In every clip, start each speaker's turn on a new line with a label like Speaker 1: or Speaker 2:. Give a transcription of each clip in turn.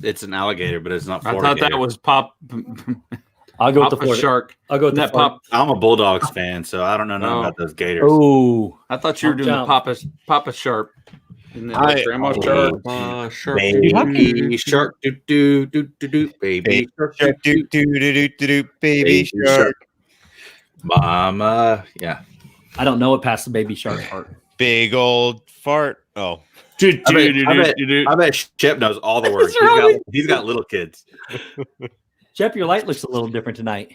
Speaker 1: It's an alligator, but it's not
Speaker 2: I
Speaker 1: Florida
Speaker 2: thought
Speaker 1: gator.
Speaker 2: that was Pop.
Speaker 3: I'll go with the
Speaker 2: Papa
Speaker 3: Florida
Speaker 2: shark.
Speaker 3: I'll go with the
Speaker 2: That
Speaker 3: Florida.
Speaker 2: Pop.
Speaker 1: I'm a Bulldogs fan, so I don't know nothing about those gators.
Speaker 3: Oh,
Speaker 2: I thought you were doing
Speaker 3: Jump.
Speaker 2: the Papa shark. And then
Speaker 4: I-
Speaker 2: Grandma
Speaker 4: oh,
Speaker 2: shark.
Speaker 1: Baby shark, do do do do do. Baby shark, do do
Speaker 4: Baby
Speaker 1: Baby
Speaker 4: shark.
Speaker 1: Mama. Yeah.
Speaker 3: I don't know it past the baby shark part.
Speaker 4: Big old fart. Oh,
Speaker 1: I bet Shep knows all the words. He's got little kids.
Speaker 3: Shep, your light looks a little different tonight.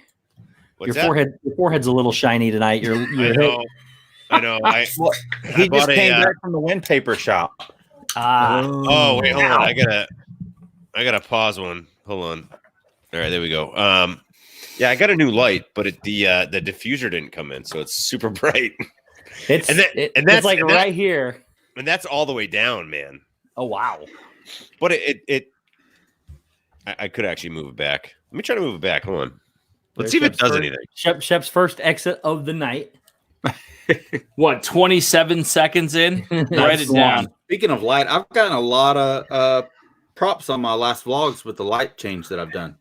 Speaker 4: what's
Speaker 3: Your forehead's a little shiny tonight. Your
Speaker 4: I know.
Speaker 5: He just
Speaker 4: bought
Speaker 5: came
Speaker 4: a,
Speaker 5: back from the wind paper shop.
Speaker 4: Oh wait, hold on. I gotta pause one. Hold on. All right, there we go. Yeah, I got a new light, but the diffuser didn't come in, so it's super bright.
Speaker 3: It's like right here.
Speaker 4: And that's all the way down, man.
Speaker 3: Oh wow!
Speaker 4: But I could actually move it back. Let me try to move it back. Hold on. Let's see if it does anything.
Speaker 3: Shep's first exit of the night.
Speaker 2: What, 27 seconds in? Write it down.
Speaker 1: Speaking of light, I've gotten a lot of props on my last vlogs with the light change that I've done.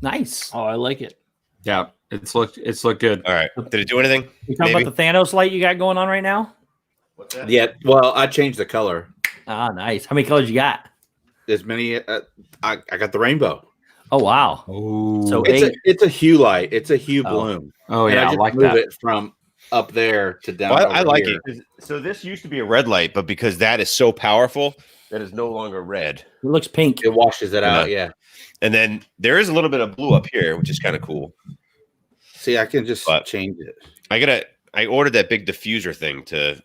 Speaker 3: Nice.
Speaker 2: Oh, I like it. Yeah, it's looked good.
Speaker 4: All right. Did it do anything?
Speaker 3: You talking about the Thanos light you got going on right now?
Speaker 4: What's that?
Speaker 1: Yeah, well, I changed the color.
Speaker 3: Ah, nice. How many colors you got?
Speaker 1: As many. I got the rainbow.
Speaker 3: Oh wow!
Speaker 2: Oh,
Speaker 3: So
Speaker 1: It's a hue light. It's a hue bloom.
Speaker 2: Oh
Speaker 1: And
Speaker 2: yeah,
Speaker 1: I
Speaker 2: I
Speaker 1: just
Speaker 2: like
Speaker 1: move
Speaker 2: that.
Speaker 1: it from up there to down.
Speaker 4: Well, I
Speaker 1: over
Speaker 4: like
Speaker 1: here.
Speaker 4: it. So this used to be a red light, but because that is so powerful, that is no longer red.
Speaker 3: it looks pink.
Speaker 1: It washes it out. Yeah.
Speaker 4: And then there is a little bit of blue up here, which is kind of cool.
Speaker 1: See, I can just
Speaker 4: But-
Speaker 1: change it.
Speaker 4: I ordered that big diffuser thing to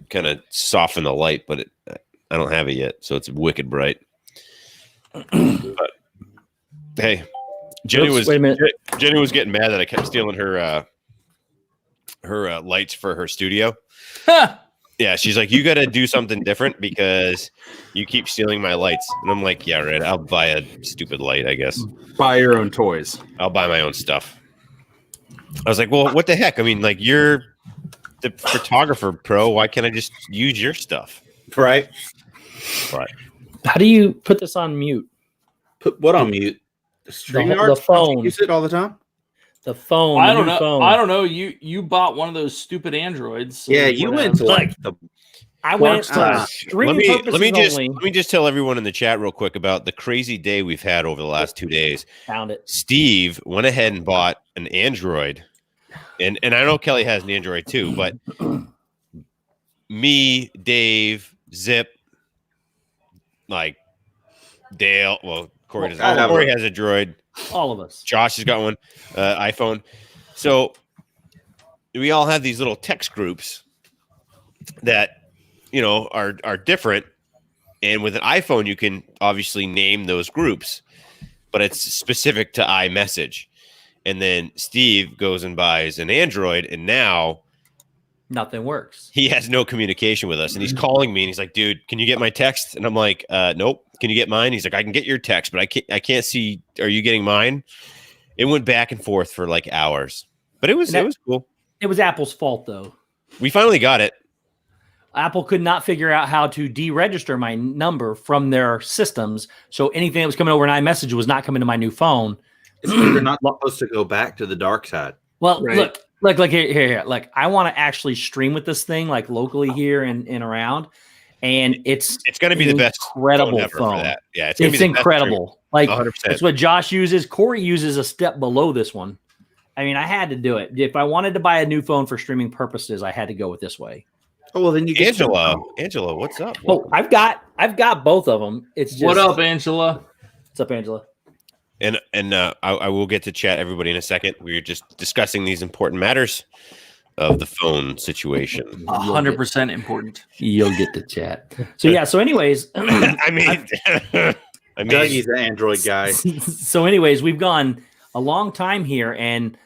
Speaker 4: kind of soften the light, but I don't have it yet, so it's wicked bright. But hey, Jenny
Speaker 3: Oops, wait a minute.
Speaker 4: Jenny was getting mad that I kept stealing her lights for her studio. Yeah, she's like, you got to do something different because you keep stealing my lights. And I'm like, yeah, right. I'll buy a stupid light, I guess.
Speaker 2: Buy your own toys.
Speaker 4: I'll buy my own stuff. I was like, well, what the heck? I mean, like, you're the photographer pro. Why can't I just use your stuff?
Speaker 1: Right.
Speaker 4: But
Speaker 3: How do you put this on mute?
Speaker 1: Put what on mute? The
Speaker 3: the phone.
Speaker 1: Use it all the time.
Speaker 3: The phone.
Speaker 2: I
Speaker 3: the
Speaker 2: don't
Speaker 3: new
Speaker 2: know.
Speaker 3: phone.
Speaker 2: I don't know. You bought one of those stupid Androids. So
Speaker 1: Yeah, you went to like the.
Speaker 3: I went
Speaker 1: Let
Speaker 3: stream purposes
Speaker 4: let
Speaker 3: only.
Speaker 4: me just tell everyone in the chat real quick about the crazy day we've had over the last 2 days.
Speaker 3: Found it.
Speaker 4: Steve went ahead and bought an Android, and I know Kelly has an Android too, but me, Dave, Zip, like Dale, well, Corey doesn't. Corey has a Droid.
Speaker 3: All of us.
Speaker 4: Josh has got one, iPhone. So we all have these little text groups that are different. And with an iPhone, you can obviously name those groups, but it's specific to iMessage. And then Steve goes and buys an Android, and now
Speaker 3: Nothing works.
Speaker 4: he has no communication with us. And he's calling me, and he's like, "Dude, can you get my text?" And I'm like, "Nope." Can you get mine? He's like, "I can get your text, but I can't see. Are you getting mine?" It went back and forth for like hours, but it was cool.
Speaker 3: It was Apple's fault though.
Speaker 4: We finally got it.
Speaker 3: Apple could not figure out how to deregister my number from their systems. So anything that was coming over in iMessage was not coming to my new phone.
Speaker 1: You're not supposed to go back to the dark side.
Speaker 3: Well,
Speaker 2: Right.
Speaker 3: look here. Like I want to actually stream with this thing, like locally here and around. And it's
Speaker 4: going to be the best
Speaker 3: incredible
Speaker 4: ever
Speaker 3: phone.
Speaker 4: for that. Yeah,
Speaker 3: It's
Speaker 4: gonna be the best
Speaker 3: incredible. Like
Speaker 4: 100%.
Speaker 3: it's what Josh uses. Corey uses a step below this one. I mean, I had to do it. If I wanted to buy a new phone for streaming purposes, I had to go with this way.
Speaker 1: Oh well, then you get
Speaker 4: Angela, what's up?
Speaker 3: Oh, I've got both of them. It's just
Speaker 2: What up, Angela?
Speaker 3: What's up, Angela?
Speaker 4: And I will get to chat everybody in a second. We were just discussing these important matters of the phone situation.
Speaker 2: 100% important.
Speaker 3: You'll get to chat. So yeah. So anyways,
Speaker 4: I mean,
Speaker 1: Dougie's the Android guy.
Speaker 3: so anyways, we've gone a long time here, and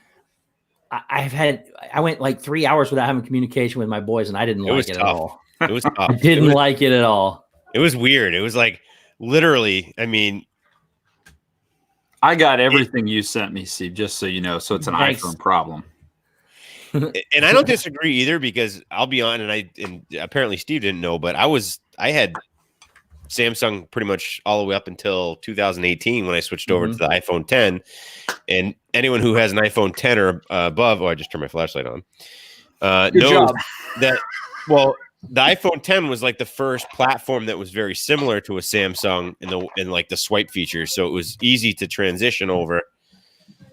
Speaker 3: I went like 3 hours without having communication with my boys, and I didn't like it at all.
Speaker 4: It was tough.
Speaker 3: I didn't like it at all.
Speaker 4: It was weird. It was like literally. I mean,
Speaker 2: I got everything you sent me, Steve, just so you know. So it's an
Speaker 3: Thanks.
Speaker 2: iPhone problem.
Speaker 4: and I don't disagree either because I'll be on, and apparently Steve didn't know, but I had Samsung pretty much all the way up until 2018 when I switched over to the iPhone 10. And anyone who has an iPhone 10 or above, I just turned my flashlight on, knows that, well, the iPhone 10 was like the first platform that was very similar to a Samsung in like the swipe features. So it was easy to transition over.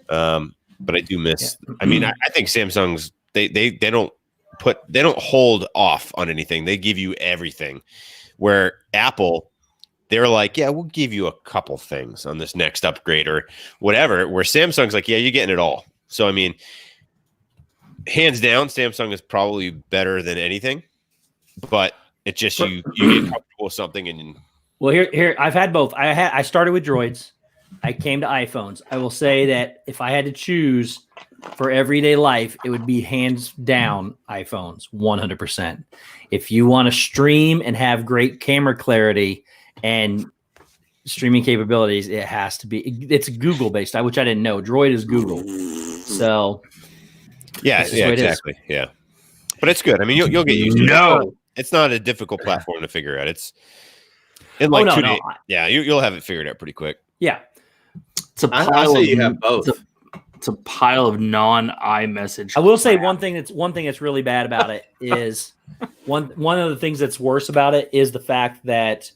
Speaker 4: But I do miss, I mean, I think Samsung's, they don't hold off on anything. They give you everything. Where Apple, they're like, yeah, we'll give you a couple things on this next upgrade or whatever. Where Samsung's like, yeah, you're getting it all. So, I mean, hands down, Samsung is probably better than anything. But it's just you get comfortable with something. And
Speaker 3: well, here I've had both. I started with Droids. I came to iPhones. I will say that if I had to choose for everyday life, it would be hands down iPhones, 100%. If you want to stream and have great camera clarity and streaming capabilities, it has to be. It's Google based, which I didn't know. Droid is Google, so
Speaker 4: yeah, exactly, yeah. But it's good. I mean, you'll get used to it. No, it's not a difficult platform to figure out. It's in like 2 days. Yeah, you'll have it figured out pretty quick.
Speaker 3: Yeah,
Speaker 2: it's a pile. You have both. It's a pile of non-iMessage.
Speaker 3: I will say one thing that's really bad about it is one of the things that's worse about it is the fact that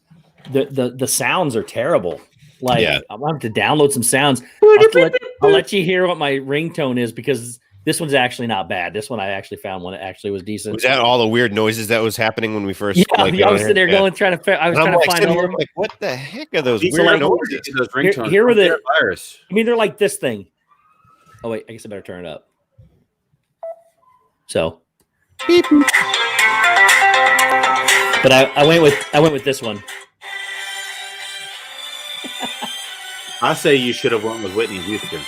Speaker 3: the sounds are terrible. Like I'm gonna have to download some sounds. I'll let you hear what my ringtone is because this one's actually not bad. This one I actually found one that actually was decent.
Speaker 4: Was that all the weird noises that was happening when we first?
Speaker 3: Yeah, I was sitting there trying to find all of them.
Speaker 4: Like, what the heck are those weird noises?
Speaker 1: Those ringtones.
Speaker 3: Here were the
Speaker 1: virus.
Speaker 3: I mean, they're like this thing. Oh wait, I guess I better turn it up. So, beep. But I went with this one.
Speaker 1: I say you should have went with Whitney Houston.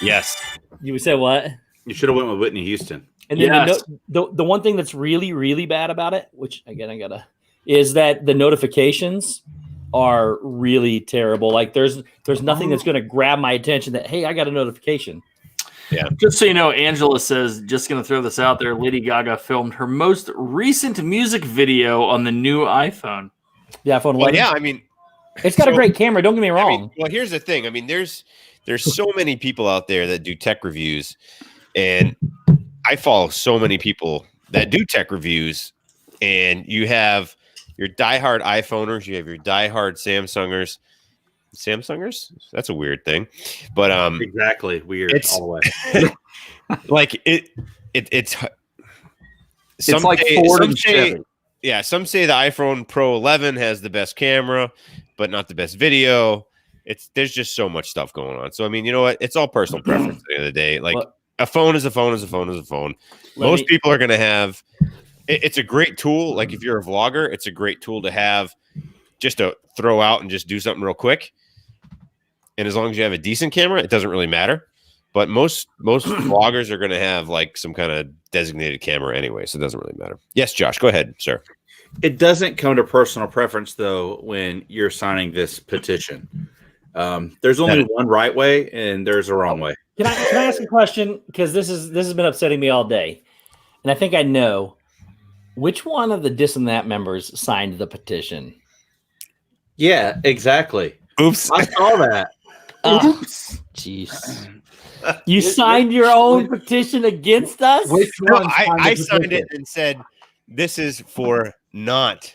Speaker 4: Yes.
Speaker 3: You said what?
Speaker 1: You should have went with Whitney Houston.
Speaker 3: And then the one thing that's really, really bad about it, which again is that the notifications are really terrible. Like there's nothing that's going to grab my attention that, hey, I got a notification.
Speaker 2: Yeah. Just so you know, Angela says, just going to throw this out there, Lady Gaga filmed her most recent music video on the new iPhone.
Speaker 3: The iPhone 11?
Speaker 4: Well, yeah, I mean.
Speaker 3: It's got a great camera, don't get me wrong.
Speaker 4: I mean, well, here's the thing. I mean, there's so many people out there that do tech reviews, and I follow so many people that do tech reviews, and you have your diehard iPhoners, you have your diehard Samsungers. That's a weird thing, but
Speaker 1: exactly weird all the way.
Speaker 4: Like it's
Speaker 2: like Ford and Chevy.
Speaker 4: Yeah, some say the iPhone Pro 11 has the best camera, but not the best video. There's just so much stuff going on. So I mean, you know what? It's all personal preference at the end of the day. Like a phone is a phone is a phone is a phone. Most people are going to have. It's a great tool. Like if you're a vlogger, it's a great tool to have, just to throw out and just do something real quick. And as long as you have a decent camera, it doesn't really matter. But most vloggers are going to have like some kind of designated camera anyway, so it doesn't really matter. Yes, Josh, go ahead, sir.
Speaker 1: It doesn't come to personal preference though when you're signing this petition. There's only one right way, and there's a wrong way.
Speaker 3: Can I ask a question? Because this has been upsetting me all day, and I think I know which one of the Dis and That members signed the petition.
Speaker 1: Yeah, exactly.
Speaker 4: Oops,
Speaker 1: I saw that.
Speaker 3: Oops, jeez. You signed your own petition against us?
Speaker 4: Which one? I signed it and said, "This is for not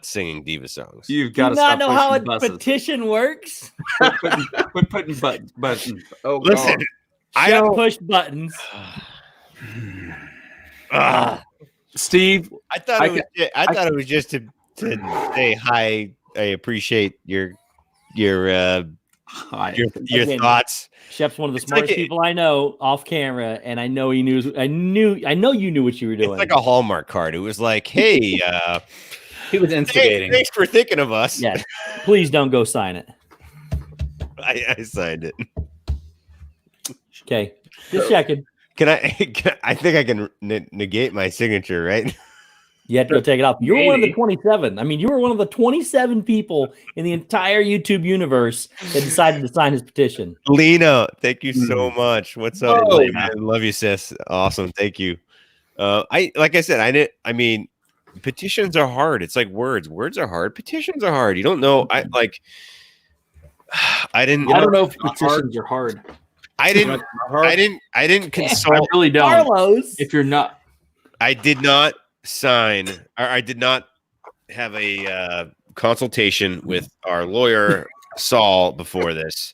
Speaker 4: singing diva songs."
Speaker 2: You've got to
Speaker 3: not know how a petition works.
Speaker 2: Quit putting buttons. Oh,
Speaker 4: listen,
Speaker 3: I don't push buttons.
Speaker 2: Steve,
Speaker 4: I thought it was just to say hi. I appreciate your thoughts.
Speaker 3: Shep's one of the smartest people I know off camera, and I know he knew. I know you knew what you were doing.
Speaker 4: It's like a Hallmark card. It was like, hey,
Speaker 1: he was instigating.
Speaker 4: Thanks for thinking of us.
Speaker 3: Yeah, please don't go sign it.
Speaker 4: I signed it.
Speaker 3: Okay, just checking.
Speaker 4: I think I can negate my signature, right?
Speaker 3: You have to go take it off. You were one of the 27. I mean, you were one of the 27 people in the entire YouTube universe that decided to sign his petition.
Speaker 4: Lena, thank you so much. What's up, Lena? Love you, sis. Awesome. Thank you. I mean, petitions are hard. It's like words. Words are hard. Petitions are hard. You don't know. I don't know if
Speaker 2: petitions are hard.
Speaker 4: I didn't consult.
Speaker 2: I really don't.
Speaker 3: Carlos.
Speaker 2: If you're not,
Speaker 4: I did not sign, or I did not have a consultation with our lawyer Saul before this.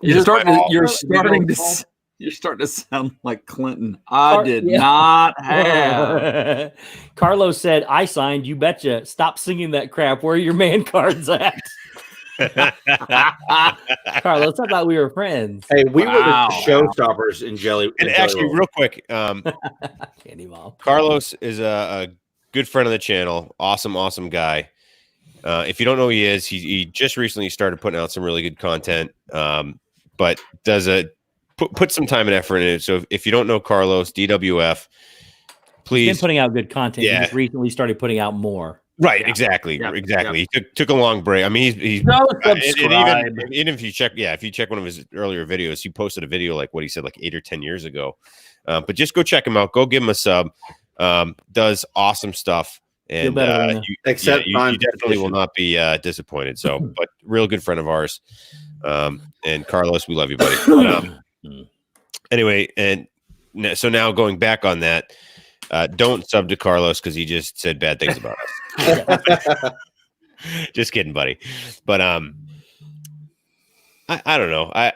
Speaker 2: you're starting to sound like Clinton. I did not have.
Speaker 3: Carlos said, "I signed. You betcha. Stop singing that crap. Where are your man cards at?" Carlos, I thought we were friends.
Speaker 1: Hey, we were the showstoppers in Jelly.
Speaker 4: And actually, real quick,
Speaker 3: Candy Mom.
Speaker 4: Carlos is a good friend of the channel. Awesome guy. If you don't know who he is, he just recently started putting out some really good content, but does put some time and effort in it. So if you don't know Carlos, DWF, please.
Speaker 3: He's been putting out good content.
Speaker 4: Yeah.
Speaker 3: He just recently started putting out more.
Speaker 4: Right, exactly. He took a long break. I mean, he's even if you check one of his earlier videos, he posted a video like what he said like 8 or 10 years ago. But just go check him out. Go give him a sub. Does awesome stuff, and you definitely will not be disappointed. So, but real good friend of ours. And Carlos, we love you, buddy. Anyway, and so now going back on that. Don't sub to Carlos because he just said bad things about us. Just kidding, buddy. But I don't know.
Speaker 1: I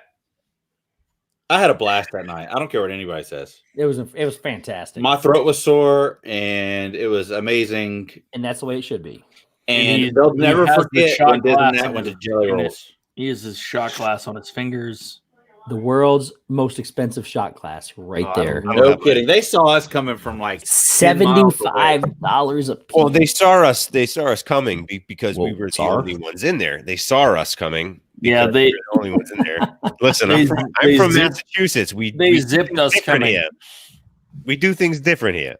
Speaker 1: had a blast that night. I don't care what anybody says.
Speaker 3: It was fantastic.
Speaker 1: My throat was sore, and it was amazing.
Speaker 3: And that's the way it should be.
Speaker 1: And they'll never forget when that went to Jelly Rolls.
Speaker 2: He uses shot glass on his fingers.
Speaker 3: The world's most expensive shot glass, right there.
Speaker 1: No kidding. They saw us coming from like
Speaker 3: $75 a piece.
Speaker 4: Well, they saw us coming because we were the only ones in there. They saw us coming.
Speaker 2: Yeah,
Speaker 4: they were the only ones in there. Listen, I'm from Massachusetts. We
Speaker 2: zipped us coming.
Speaker 4: Here. We do things different here.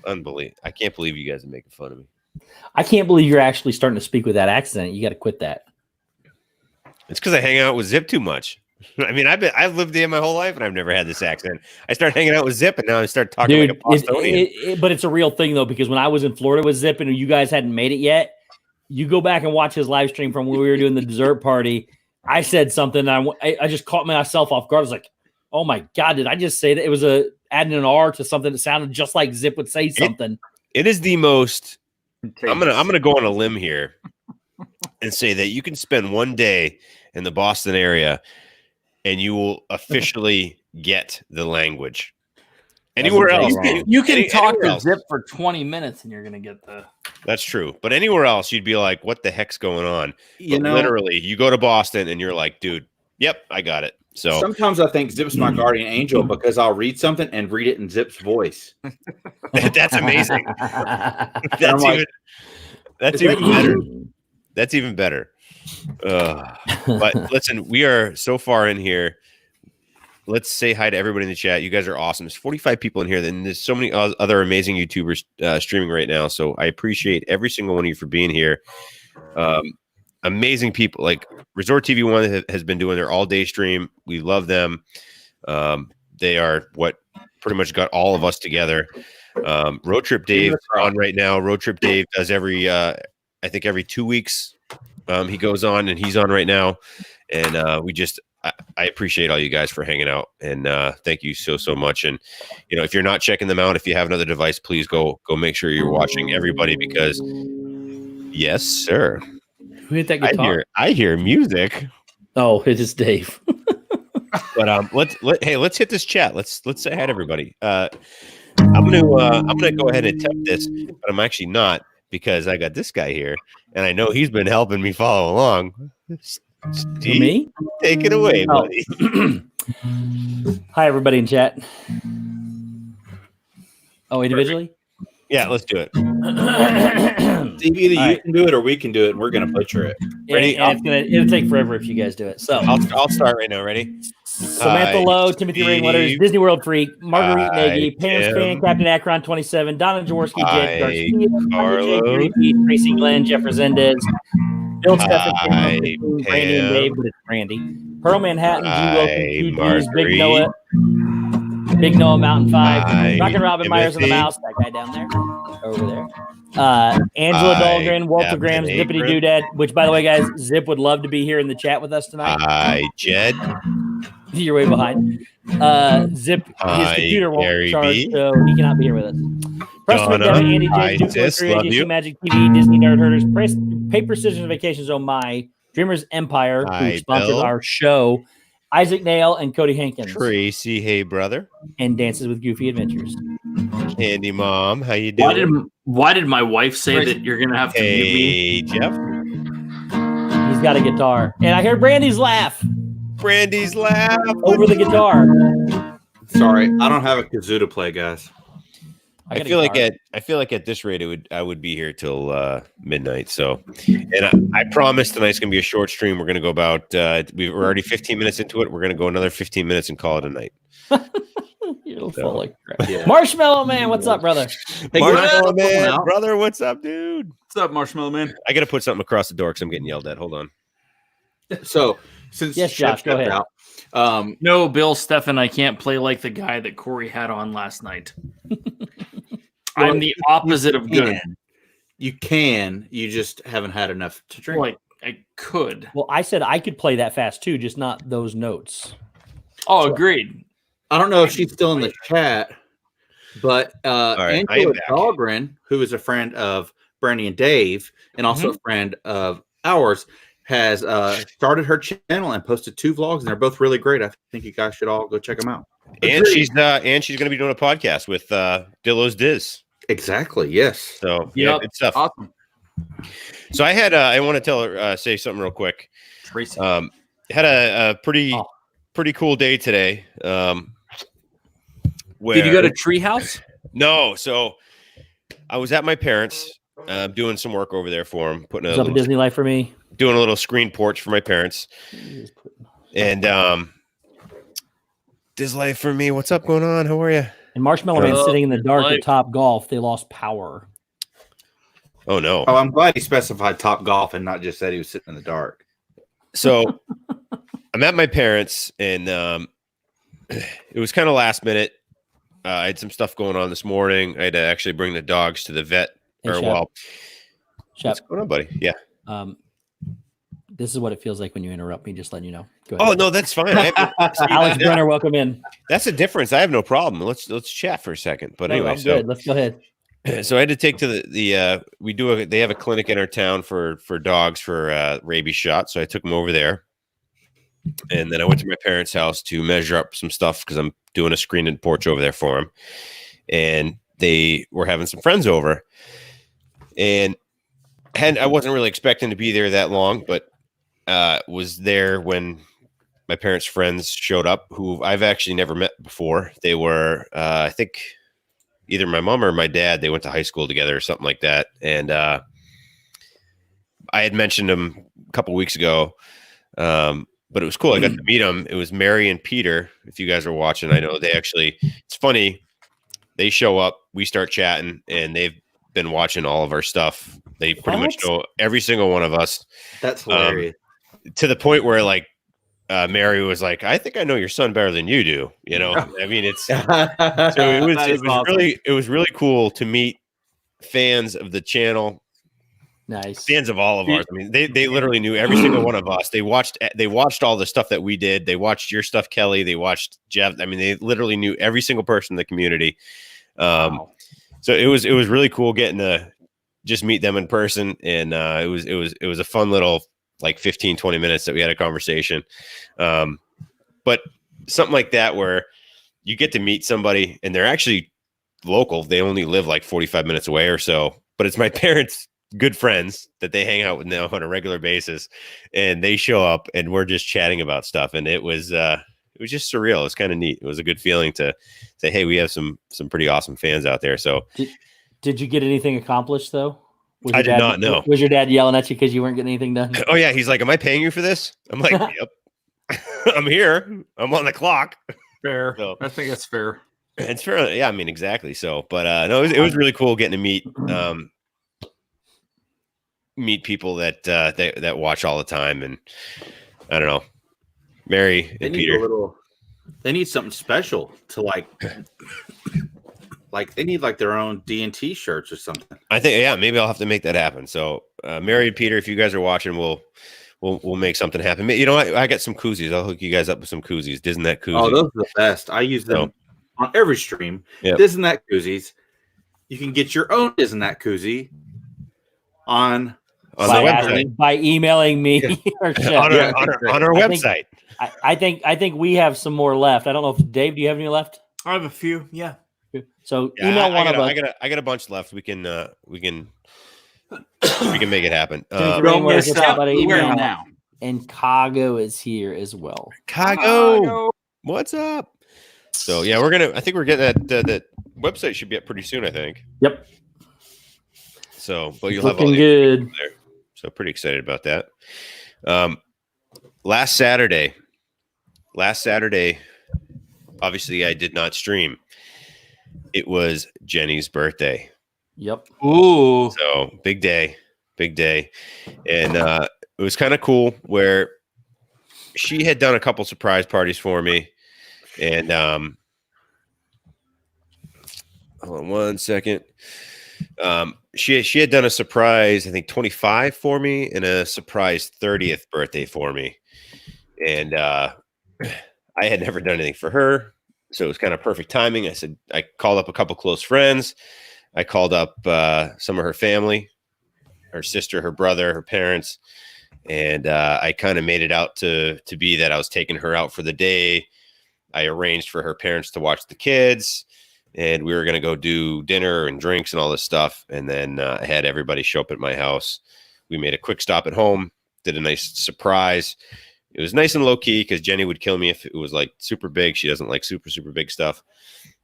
Speaker 4: Unbelievable. I can't believe you guys are making fun of me.
Speaker 3: I can't believe you're actually starting to speak with that accent. You got to quit that.
Speaker 4: It's because I hang out with Zip too much. I mean, I've lived here my whole life, and I've never had this accent. I started hanging out with Zip, and now I start talking like a Bostonian.
Speaker 3: But it's a real thing, though, because when I was in Florida with Zip and you guys hadn't made it yet, you go back and watch his live stream from when we were doing the dessert party. I said something, and I just caught myself off guard. I was like, oh, my God, did I just say that? It was adding an R to something that sounded just like Zip would say something. It
Speaker 4: is the most – I'm gonna go on a limb here and say that you can spend one day – in the Boston area, and you will officially get the language. Anywhere else,
Speaker 2: you can talk to Zip for 20 minutes, and you're going to get the.
Speaker 4: That's true, but anywhere else, you'd be like, "What the heck's going on?" Literally, you go to Boston, and you're like, "Dude, yep, I got it." So
Speaker 1: sometimes I think Zip's my guardian angel because I'll read something and read it in Zip's voice.
Speaker 4: That's amazing. That's even better. That's even better. But listen, we are so far in here. Let's say hi to everybody in the chat. You guys are awesome. There's 45 people in here, and there's so many other amazing YouTubers streaming right now. So I appreciate every single one of you for being here. Amazing people like Resort TV One has been doing their all-day stream. We love them. They are what pretty much got all of us together. Road Trip Dave on right now. Road Trip Dave does every 2 weeks. He goes on, and he's on right now, and I appreciate all you guys for hanging out, and thank you so much. And if you're not checking them out, if you have another device, please go make sure you're watching everybody, because yes, sir.
Speaker 3: Who hit that guitar?
Speaker 4: I hear music.
Speaker 3: Oh, it is Dave.
Speaker 4: But let's hit this chat. Let's say hi to everybody. I'm gonna go ahead and attempt this, but I'm actually not. Because I got this guy here, and I know he's been helping me follow along. Steve,
Speaker 3: me?
Speaker 4: Take it away, buddy.
Speaker 3: Hi, everybody in chat. Oh, individually?
Speaker 4: Yeah, let's do it.
Speaker 1: Steve, either you can do it or we can do it, and we're going to butcher it.
Speaker 3: Ready? It'll take forever if you guys do it. So
Speaker 4: I'll start right now. Ready?
Speaker 3: Samantha Lowe, Timothy Rainwaters, Disney World Freak, Marguerite Nagy, Pam's Fan, Captain Akron 27, Donna Jaworski, Jed Garcia,
Speaker 4: Carlos,
Speaker 3: Tracy Glenn, Jeff Resendez, Bill Stephen, Randy and Dave, but it's Randy. Pearl Manhattan, G. Wilson, Big Noah, Big Noah Mountain 5.
Speaker 4: Hi,
Speaker 3: Rockin' Robin Myers and the
Speaker 4: Timothy.
Speaker 3: Mouse. That guy down there. Over there. Angela
Speaker 4: Hi,
Speaker 3: Dahlgren, Walter
Speaker 4: Captain
Speaker 3: Graham, Zippity
Speaker 4: Akron.
Speaker 3: Doodad, which, by the way, guys, Zip would love to be here in the chat with us tonight.
Speaker 4: Hi, Jed.
Speaker 3: You're way behind. Zip, his
Speaker 4: Hi,
Speaker 3: computer won't
Speaker 4: Gary
Speaker 3: charge,
Speaker 4: B.
Speaker 3: so he cannot be here with us. Preston
Speaker 4: Donna.
Speaker 3: McDevitt, Andy
Speaker 4: Hi,
Speaker 3: J, Duke
Speaker 4: sis.
Speaker 3: Crew,
Speaker 4: Love
Speaker 3: AGC
Speaker 4: you.
Speaker 3: Magic TV, Disney Nerd Herders, Paper Scissors Vacations on My, Dreamers Empire, who
Speaker 4: Hi,
Speaker 3: sponsored
Speaker 4: Bill.
Speaker 3: our show, Isaac Nail and Cody Hankins,
Speaker 4: Tracy, hey brother.
Speaker 3: and Dances with Goofy Adventures.
Speaker 4: Candy Mom, how you doing?
Speaker 2: Why did my wife say that you're gonna have to mute me?
Speaker 4: Hey, Jeff.
Speaker 3: He's got a guitar. And I heard Brandy's laugh
Speaker 4: Brandy's laugh.
Speaker 3: over the guitar.
Speaker 1: Sorry, I don't have a kazoo to play, guys.
Speaker 4: I feel like at this rate I would be here till midnight. So, and I promise tonight's gonna be a short stream. We're gonna go about we're already 15 minutes into it. We're gonna go another 15 minutes and call it a night.
Speaker 3: You're full of crap. Yeah. Marshmallow Man, what's up, brother?
Speaker 1: Hey,
Speaker 4: Marshmallow
Speaker 1: guys,
Speaker 4: Man,
Speaker 1: out.
Speaker 4: brother, what's up, dude?
Speaker 1: What's up, Marshmallow Man?
Speaker 4: I gotta put something across the door because I'm getting yelled at. Hold on.
Speaker 1: So, since
Speaker 3: Yes, Josh, go ahead.
Speaker 2: No, Bill, Stefan, I can't play like the guy that Corey had on last night. I'm the opposite of good.
Speaker 1: You can. You just haven't had enough to drink.
Speaker 2: Like I could.
Speaker 3: Well, I said I could play that fast too, just not those notes.
Speaker 2: Oh, agreed.
Speaker 1: I don't know if she's still in the chat, but
Speaker 4: right, I am
Speaker 1: Angela
Speaker 4: back.
Speaker 1: Dahlgren, who is a friend of Brandy and Dave, and also a friend of ours, has started her channel and posted 2 vlogs, and they're both really great. I think you guys should all go check them out.
Speaker 4: And she's going to be doing a podcast with Dillo's Diz.
Speaker 1: Exactly. Yes.
Speaker 4: So yeah, good stuff.
Speaker 1: Awesome.
Speaker 4: So I had I want to tell her say something real quick.
Speaker 2: Tracy.
Speaker 4: Had a pretty cool day today.
Speaker 2: Did you go to Treehouse?
Speaker 4: No, so I was at my parents doing some work over there for them, putting
Speaker 3: What's up at Disney Life for me?
Speaker 4: doing a little screen porch for my parents. And Diz Life for me. What's up going on? How are you?
Speaker 3: And Marshmallow Man sitting in the dark at Top Golf. They lost power.
Speaker 4: Oh no.
Speaker 1: Oh, I'm glad he specified Top Golf and not just said he was sitting in the dark.
Speaker 4: So I'm at my parents, and it was kind of last minute. I had some stuff going on this morning. I had to actually bring the dogs to the vet.
Speaker 3: Hey,
Speaker 4: Or
Speaker 3: Shep.
Speaker 4: well,
Speaker 3: Shep,
Speaker 4: what's going on, buddy? Yeah.
Speaker 3: this is what it feels like when you interrupt me. Just letting you know. Go
Speaker 4: Oh
Speaker 3: ahead.
Speaker 4: no, that's fine. I have
Speaker 3: Alex Brenner, welcome in.
Speaker 4: that's a difference. I have no problem. Let's chat for a second. But
Speaker 3: No,
Speaker 4: anyway,
Speaker 3: I'm good. Let's go ahead.
Speaker 4: So I had to take to they have a clinic in our town for dogs for rabies shots. So I took them over there, and then I went to my parents' house to measure up some stuff because I'm doing a screened porch over there for them, and they were having some friends over, and I wasn't really expecting to be there that long, but was there when my parents' friends showed up, who I've actually never met before. They were I think either my mom or my dad, they went to high school together or something like that. And I had mentioned them a couple weeks ago, but it was cool. I got to meet them. It was Mary and Peter. If you guys are watching, I know they actually, it's funny. They show up, we start chatting, and they've been watching all of our stuff. They pretty much know every single one of us.
Speaker 1: That's hilarious.
Speaker 4: To the point where like, Mary was like, I think I know your son better than you do. You know, I mean, it's so it was really cool to meet fans of the channel,
Speaker 3: Nice.
Speaker 4: fans of all of ours. I mean, they literally knew every single one of us. They watched all the stuff that we did. They watched your stuff, Kelly. They watched Jeff. I mean, they literally knew every single person in the community.
Speaker 3: Wow.
Speaker 4: So it was really cool getting to just meet them in person, and it was a fun little like 15, 20 minutes that we had a conversation. But something like that where you get to meet somebody and they're actually local. They only live like 45 minutes away or so, but it's my parents' good friends that they hang out with now on a regular basis, and they show up and we're just chatting about stuff. And it was just surreal. It's kind of neat. It was a good feeling to say, hey, we have some pretty awesome fans out there. So
Speaker 3: Did you get anything accomplished though?
Speaker 4: I did not know.
Speaker 3: Was your dad yelling at you because you weren't getting anything done?
Speaker 4: Oh yeah, he's like, "Am I paying you for this?" I'm like, "Yep, I'm here. I'm on the clock."
Speaker 2: Fair.
Speaker 4: So,
Speaker 2: I think that's fair.
Speaker 4: it's fair. Yeah, I mean, exactly. So, but no, it was really cool getting to meet people that watch all the time, and I don't know, Mary and Peter.
Speaker 1: They need something special to like they need like their own D&T shirts or something.
Speaker 4: I think, yeah, maybe I'll have to make that happen. So, Mary and Peter, if you guys are watching, we'll make something happen. You know what? I got some koozies. I'll hook you guys up with some koozies. Disn't that koozie?
Speaker 1: Oh, those are the best. I use them on every stream.
Speaker 4: Yep.
Speaker 1: Isn't that koozies? You can get your own Isn't that koozie on
Speaker 4: the website
Speaker 3: by emailing me or Shep.
Speaker 4: on our website.
Speaker 3: I think we have some more left. I don't know if Dave, do you have any left?
Speaker 2: I have a few. Yeah.
Speaker 3: So email one of us.
Speaker 4: I got a bunch left. We can make it happen.
Speaker 2: Email now.
Speaker 3: And Kago is here as well.
Speaker 4: Kago, what's up? So yeah, I think we're getting that website should be up pretty soon, I think.
Speaker 3: Yep.
Speaker 4: So, but you'll
Speaker 3: Looking
Speaker 4: have all
Speaker 3: good
Speaker 4: there. So pretty excited about that. Last Saturday, obviously I did not stream. It was Jenny's birthday.
Speaker 3: Yep.
Speaker 2: Ooh.
Speaker 4: So big day. And it was kind of cool where she had done a couple surprise parties for me. And hold on one second. She had done a surprise, I think 25 for me, and a surprise 30th birthday for me. And I had never done anything for her, so it was kind of perfect timing. I called up a couple close friends. I called up some of her family, her sister, her brother, her parents, and I kind of made it out to be that I was taking her out for the day. I arranged for her parents to watch the kids, and we were going to go do dinner and drinks and all this stuff. And then I had everybody show up at my house. We made a quick stop at home, did a nice surprise. It was nice and low key because Jenny would kill me if it was like super big. She doesn't like super, super big stuff.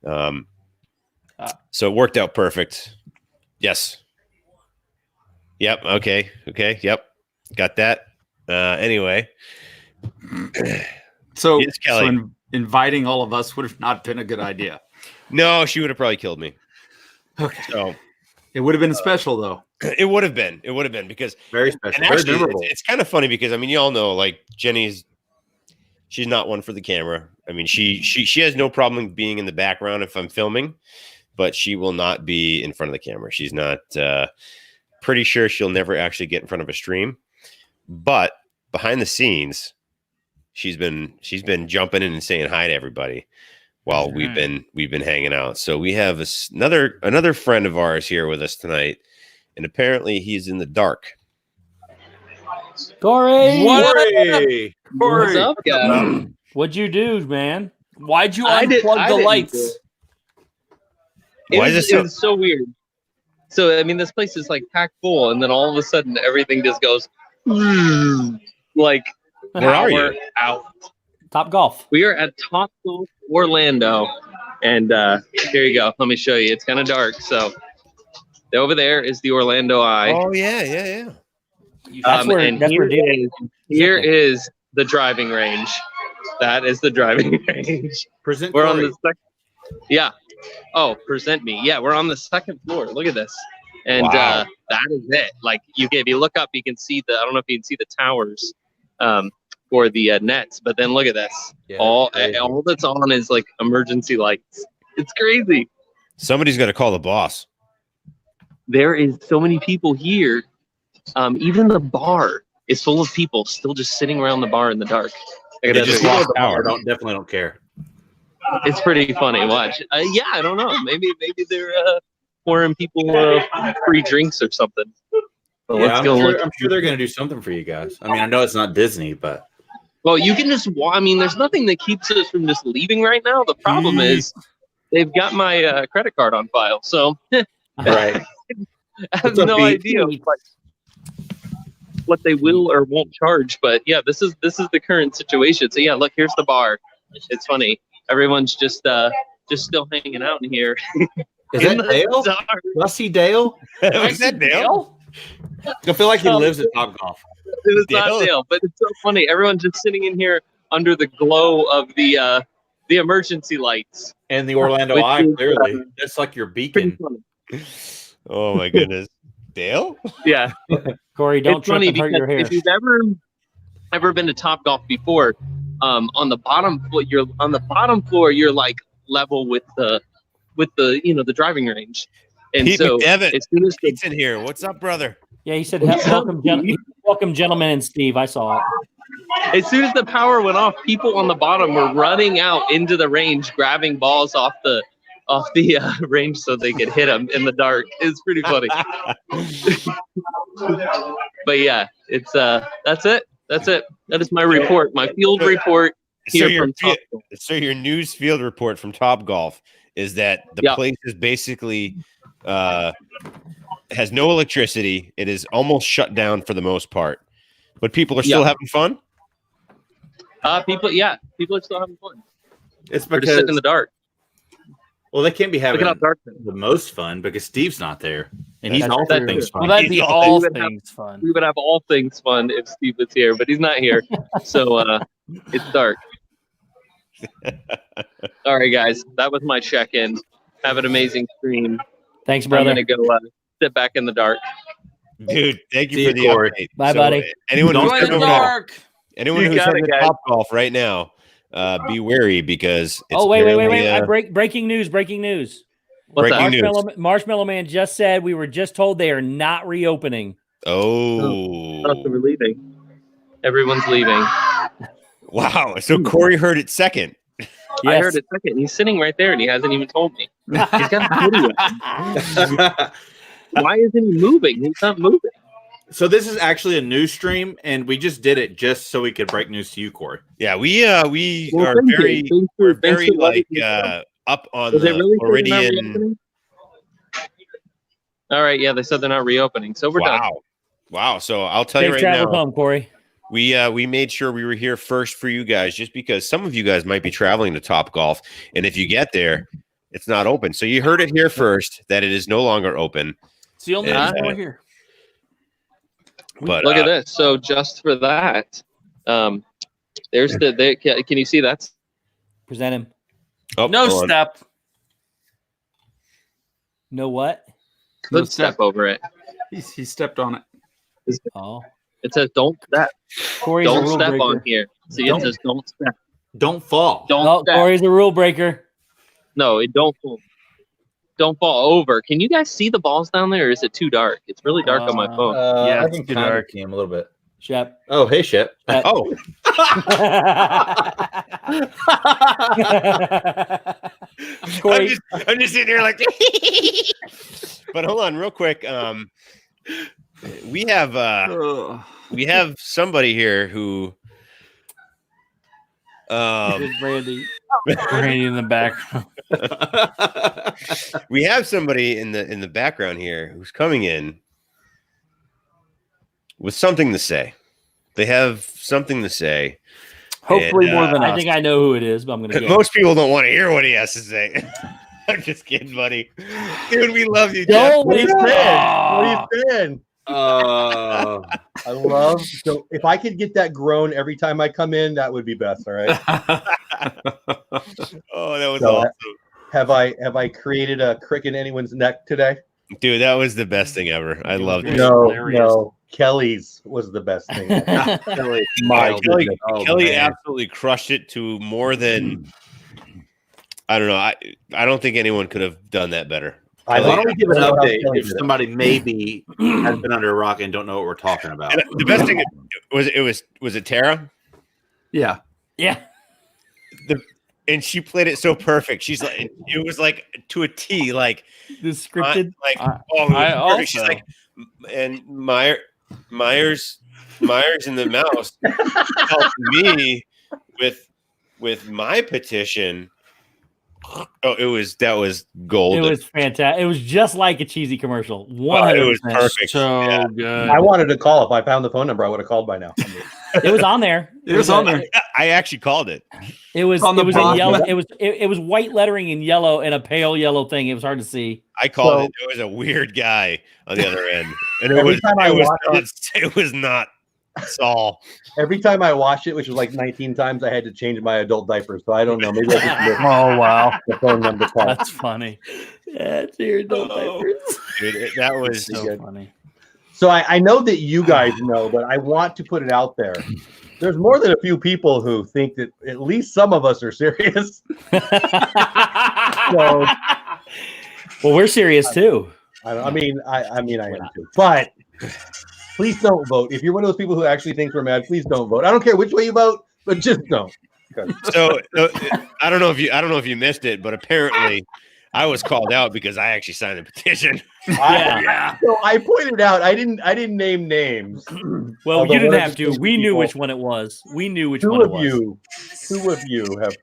Speaker 4: So it worked out perfect. Yes. Yep. Okay. Yep. Got that. Anyway.
Speaker 6: So,
Speaker 4: yes, Kelly.
Speaker 6: Inviting all of us would have not been a good idea.
Speaker 4: No, she would have probably killed me.
Speaker 6: Okay.
Speaker 4: So
Speaker 6: it would have been special though.
Speaker 4: It would have been because
Speaker 1: very special.
Speaker 4: And actually, it's kind of funny because I mean, you all know, like she's not one for the camera. I mean, she has no problem being in the background if I'm filming, but she will not be in front of the camera. She's not. Pretty sure she'll never actually get in front of a stream, but behind the scenes, she's been jumping in and saying hi to everybody while we've been hanging out. So we have another friend of ours here with us tonight. And apparently he's in the dark.
Speaker 3: Corey!
Speaker 7: What's up, guys?
Speaker 3: What'd you do, man?
Speaker 2: Why'd you unplug the lights?
Speaker 7: It was so weird. So, I mean, this place is like packed full, and then all of a sudden everything just goes like,
Speaker 4: where are you?
Speaker 7: Out.
Speaker 3: TopGolf.
Speaker 7: We are at TopGolf Orlando. And here you go. Let me show you. It's kind of dark, so... Over there is the Orlando Eye.
Speaker 4: Oh yeah.
Speaker 7: Here is the driving range. That is the driving range.
Speaker 1: We're
Speaker 7: on the second. Yeah. Oh, present me. Yeah, we're on the second floor. Look at this. And
Speaker 4: wow.
Speaker 7: That is it. Like if you look up, you can see I don't know if you can see the towers for the nets, but then look at this. Yeah, all that's on is like emergency lights. It's crazy.
Speaker 4: Somebody's got to call the boss.
Speaker 7: There is so many people here. Even the bar is full of people still just sitting around the bar in the dark.
Speaker 1: They just lost power. Definitely don't care.
Speaker 7: It's pretty funny. Watch. Yeah, I don't know. Maybe they're pouring people free drinks or something. But
Speaker 1: yeah, I'm sure they're going to do something for you guys. I mean, I know it's not Disney, but
Speaker 7: well, you can just. I mean, there's nothing that keeps us from just leaving right now. The problem is they've got my credit card on file, so
Speaker 1: right.
Speaker 7: I have no idea what they will or won't charge, but yeah, this is the current situation. So yeah, look, here's the bar. It's funny. Everyone's just still hanging out in here.
Speaker 1: Is that Dale? Do I see Dale?
Speaker 4: Is that Dale?
Speaker 1: I feel like he lives at TopGolf.
Speaker 7: It was not Dale, but it's so funny. Everyone's just sitting in here under the glow of the emergency lights
Speaker 1: and the Orlando Eye. Clearly, that's like your beacon.
Speaker 4: Oh my goodness, Dale?
Speaker 7: Yeah,
Speaker 3: Corey, don't trip and hurt your hair.
Speaker 7: If you've ever been to TopGolf before, on the bottom floor. You're like level with the the driving range. And
Speaker 4: Pete
Speaker 7: so
Speaker 4: McDevitt,
Speaker 7: as soon as the,
Speaker 4: Pete's in here. What's up, brother?
Speaker 3: Yeah, he said welcome, gentlemen, and Steve. I saw it.
Speaker 7: as soon as the power went off, people on the bottom were running out into the range, grabbing balls off the range so they could hit them in the dark. It's pretty funny. But yeah, it's that's it. That is my report, my field report here from TopGolf.
Speaker 4: So your news field report from TopGolf is that the place is basically has no electricity. It is almost shut down for the most part, but people are still having fun.
Speaker 7: People are still having fun.
Speaker 1: It's
Speaker 7: We're
Speaker 1: because
Speaker 7: just sitting in the dark.
Speaker 1: well, they can't be having
Speaker 7: Look at how dark it is.
Speaker 1: the most fun because Steve's not there, and he's
Speaker 3: That's
Speaker 1: all
Speaker 3: true.
Speaker 1: things
Speaker 2: Well,
Speaker 1: fun.
Speaker 2: that'd be all things fun.
Speaker 7: We would have all things fun if Steve was here, but he's not here, so it's dark. All right, guys, that was my check-in. Have an amazing stream.
Speaker 3: Thanks,
Speaker 7: I'm
Speaker 3: brother.
Speaker 7: gonna go sit back in the dark.
Speaker 4: Dude, thank you
Speaker 1: See
Speaker 4: for
Speaker 1: you,
Speaker 4: the
Speaker 1: Corey.
Speaker 4: update.
Speaker 3: Bye, buddy.
Speaker 4: Anyone
Speaker 1: Don't
Speaker 4: who's
Speaker 1: sit in the
Speaker 2: dark.
Speaker 4: anyone
Speaker 7: You
Speaker 4: who's
Speaker 7: got
Speaker 4: on
Speaker 7: it,
Speaker 4: the
Speaker 7: guys.
Speaker 4: TopGolf right now, be wary because it's
Speaker 3: Oh, wait.
Speaker 4: apparently,
Speaker 3: Breaking news.
Speaker 7: What's
Speaker 4: Breaking
Speaker 7: that?
Speaker 4: news.
Speaker 3: Marshmallow Man just said we were just told they are not reopening.
Speaker 7: Oh, so
Speaker 4: Oh,
Speaker 7: we're leaving. Everyone's leaving.
Speaker 4: wow. So Corey heard it second.
Speaker 7: I heard it second. He's sitting right there, and he hasn't even told me. He's got a video. Why isn't he moving? He's not moving.
Speaker 1: So this is actually a news stream, and we just did it just so we could break news to you, Corey.
Speaker 4: Yeah, we
Speaker 7: Well,
Speaker 4: are
Speaker 7: thank you.
Speaker 4: very
Speaker 7: Thanks for-
Speaker 4: we're
Speaker 7: thanks
Speaker 4: very
Speaker 7: for letting
Speaker 4: like
Speaker 7: me know.
Speaker 4: up on
Speaker 7: Was it
Speaker 4: the
Speaker 7: really said they're not
Speaker 4: Floridian.
Speaker 7: reopening? All right, yeah, they said they're not reopening, so we're done.
Speaker 4: Wow. So I'll tell you
Speaker 3: Safe
Speaker 4: right
Speaker 3: travel
Speaker 4: now,
Speaker 3: home, Corey.
Speaker 4: we made sure we were here first for you guys, just because some of you guys might be traveling to TopGolf, and if you get there, it's not open. So you heard it here first that it is no longer open.
Speaker 2: It's the only
Speaker 4: And,
Speaker 2: reason we're here.
Speaker 4: But
Speaker 7: Look at this. So just for that, there's can you see that?
Speaker 3: Present him.
Speaker 4: oh,
Speaker 2: No
Speaker 4: hold on.
Speaker 2: step.
Speaker 3: Know what?
Speaker 7: Good step over it.
Speaker 6: He stepped on it.
Speaker 3: Oh,
Speaker 7: It says don't step.
Speaker 3: Corey's a
Speaker 7: Don't
Speaker 3: rule
Speaker 7: step
Speaker 3: breaker.
Speaker 7: on here. See, it says don't step.
Speaker 1: Don't fall.
Speaker 7: Don't
Speaker 3: Oh,
Speaker 7: step.
Speaker 3: Corey's a rule breaker.
Speaker 7: No, it don't fall. Don't fall over. Can you guys see the balls down there, or is it too dark? It's really dark on my phone.
Speaker 2: Yeah,
Speaker 1: I
Speaker 2: it's
Speaker 1: can
Speaker 2: too
Speaker 1: kind of
Speaker 2: dark.
Speaker 1: see him a little bit.
Speaker 3: Shep.
Speaker 1: Oh, hey, Shep.
Speaker 4: Oh,
Speaker 3: Corey.
Speaker 4: I'm just sitting here like. But hold on, real quick. We have somebody here who.
Speaker 3: Randy.
Speaker 2: Randy in the back.
Speaker 4: We have somebody in the background here who's coming in with something to say. They have something to say.
Speaker 2: Hopefully
Speaker 4: And,
Speaker 2: more than
Speaker 3: I
Speaker 2: us.
Speaker 3: think I know who it is, but I'm gonna guess.
Speaker 4: Most people don't want to hear what he has to say. I'm just kidding, buddy. Dude, we love you,
Speaker 3: Don't
Speaker 4: Jeff.
Speaker 3: leave
Speaker 2: Aw.
Speaker 8: What are you saying? I love. So if I could get that groan every time I come in, that would be best. All right.
Speaker 4: Oh, that was
Speaker 8: So,
Speaker 4: awesome.
Speaker 8: Have I created a crick in anyone's neck today?
Speaker 4: Dude, that was the best thing ever. I loved it.
Speaker 8: No,
Speaker 2: hilarious.
Speaker 8: no. Kelly's was the best thing. My
Speaker 4: Kelly,
Speaker 8: goodness.
Speaker 1: Oh,
Speaker 4: Kelly
Speaker 1: man.
Speaker 4: absolutely crushed it to more than I don't know. I don't think anyone could have done that better.
Speaker 8: I
Speaker 1: Why don't we give an
Speaker 8: don't know how
Speaker 1: update
Speaker 8: Kelly
Speaker 1: if
Speaker 8: did it.
Speaker 1: somebody maybe has been under a rock and don't know what we're talking about?
Speaker 4: And the best thing was it Tara?
Speaker 6: Yeah.
Speaker 3: Yeah.
Speaker 4: And she played it so perfect. She's like, it was like to a T, like
Speaker 3: The scripted.
Speaker 4: like
Speaker 2: I-
Speaker 4: oh, it was
Speaker 2: I
Speaker 4: perfect. She's
Speaker 2: also-
Speaker 4: like, and Myers and the mouse helped me with my petition. Oh, that was gold.
Speaker 3: It was fantastic. It was just like a cheesy commercial. 100%.
Speaker 4: it was perfect.
Speaker 2: So
Speaker 4: Yeah.
Speaker 2: good.
Speaker 8: I wanted to call. If I found the phone number, I would have called by now.
Speaker 3: It was on there.
Speaker 6: It was on there.
Speaker 4: I actually called it.
Speaker 3: It was.
Speaker 6: On the
Speaker 3: It was a
Speaker 6: bottom.
Speaker 3: yellow. It was white lettering in yellow and a pale yellow thing. It was hard to see.
Speaker 4: I called
Speaker 8: So-
Speaker 4: it. There was a weird guy on the other end, and
Speaker 8: Every time I watch
Speaker 4: it was not Saul.
Speaker 8: Every time I watched it, which was like 19 times, I had to change my adult diaper. So I don't know. Maybe I just missed
Speaker 2: Oh wow,
Speaker 8: the phone number call.
Speaker 2: that's funny.
Speaker 3: That's your adult diapers.
Speaker 4: Dude, that was
Speaker 2: So funny.
Speaker 8: So I know that you guys know, but I want to put it out there. There's more than a few people who think that at least some of us are serious. So,
Speaker 3: Well, we're serious too.
Speaker 8: I mean, I am too. But please don't vote. If you're one of those people who actually thinks we're mad, please don't vote. I don't care which way you vote, but just don't.
Speaker 4: So I don't know if you missed it, but apparently I was called out because I actually signed the petition.
Speaker 3: Yeah.
Speaker 8: So I pointed out I didn't name names.
Speaker 3: Well,
Speaker 8: Although
Speaker 3: you didn't
Speaker 8: one of
Speaker 3: have
Speaker 8: the
Speaker 3: to. We knew
Speaker 8: people-
Speaker 3: which one it was. We knew which
Speaker 8: Two
Speaker 3: one it
Speaker 8: of
Speaker 3: was.
Speaker 8: two of you have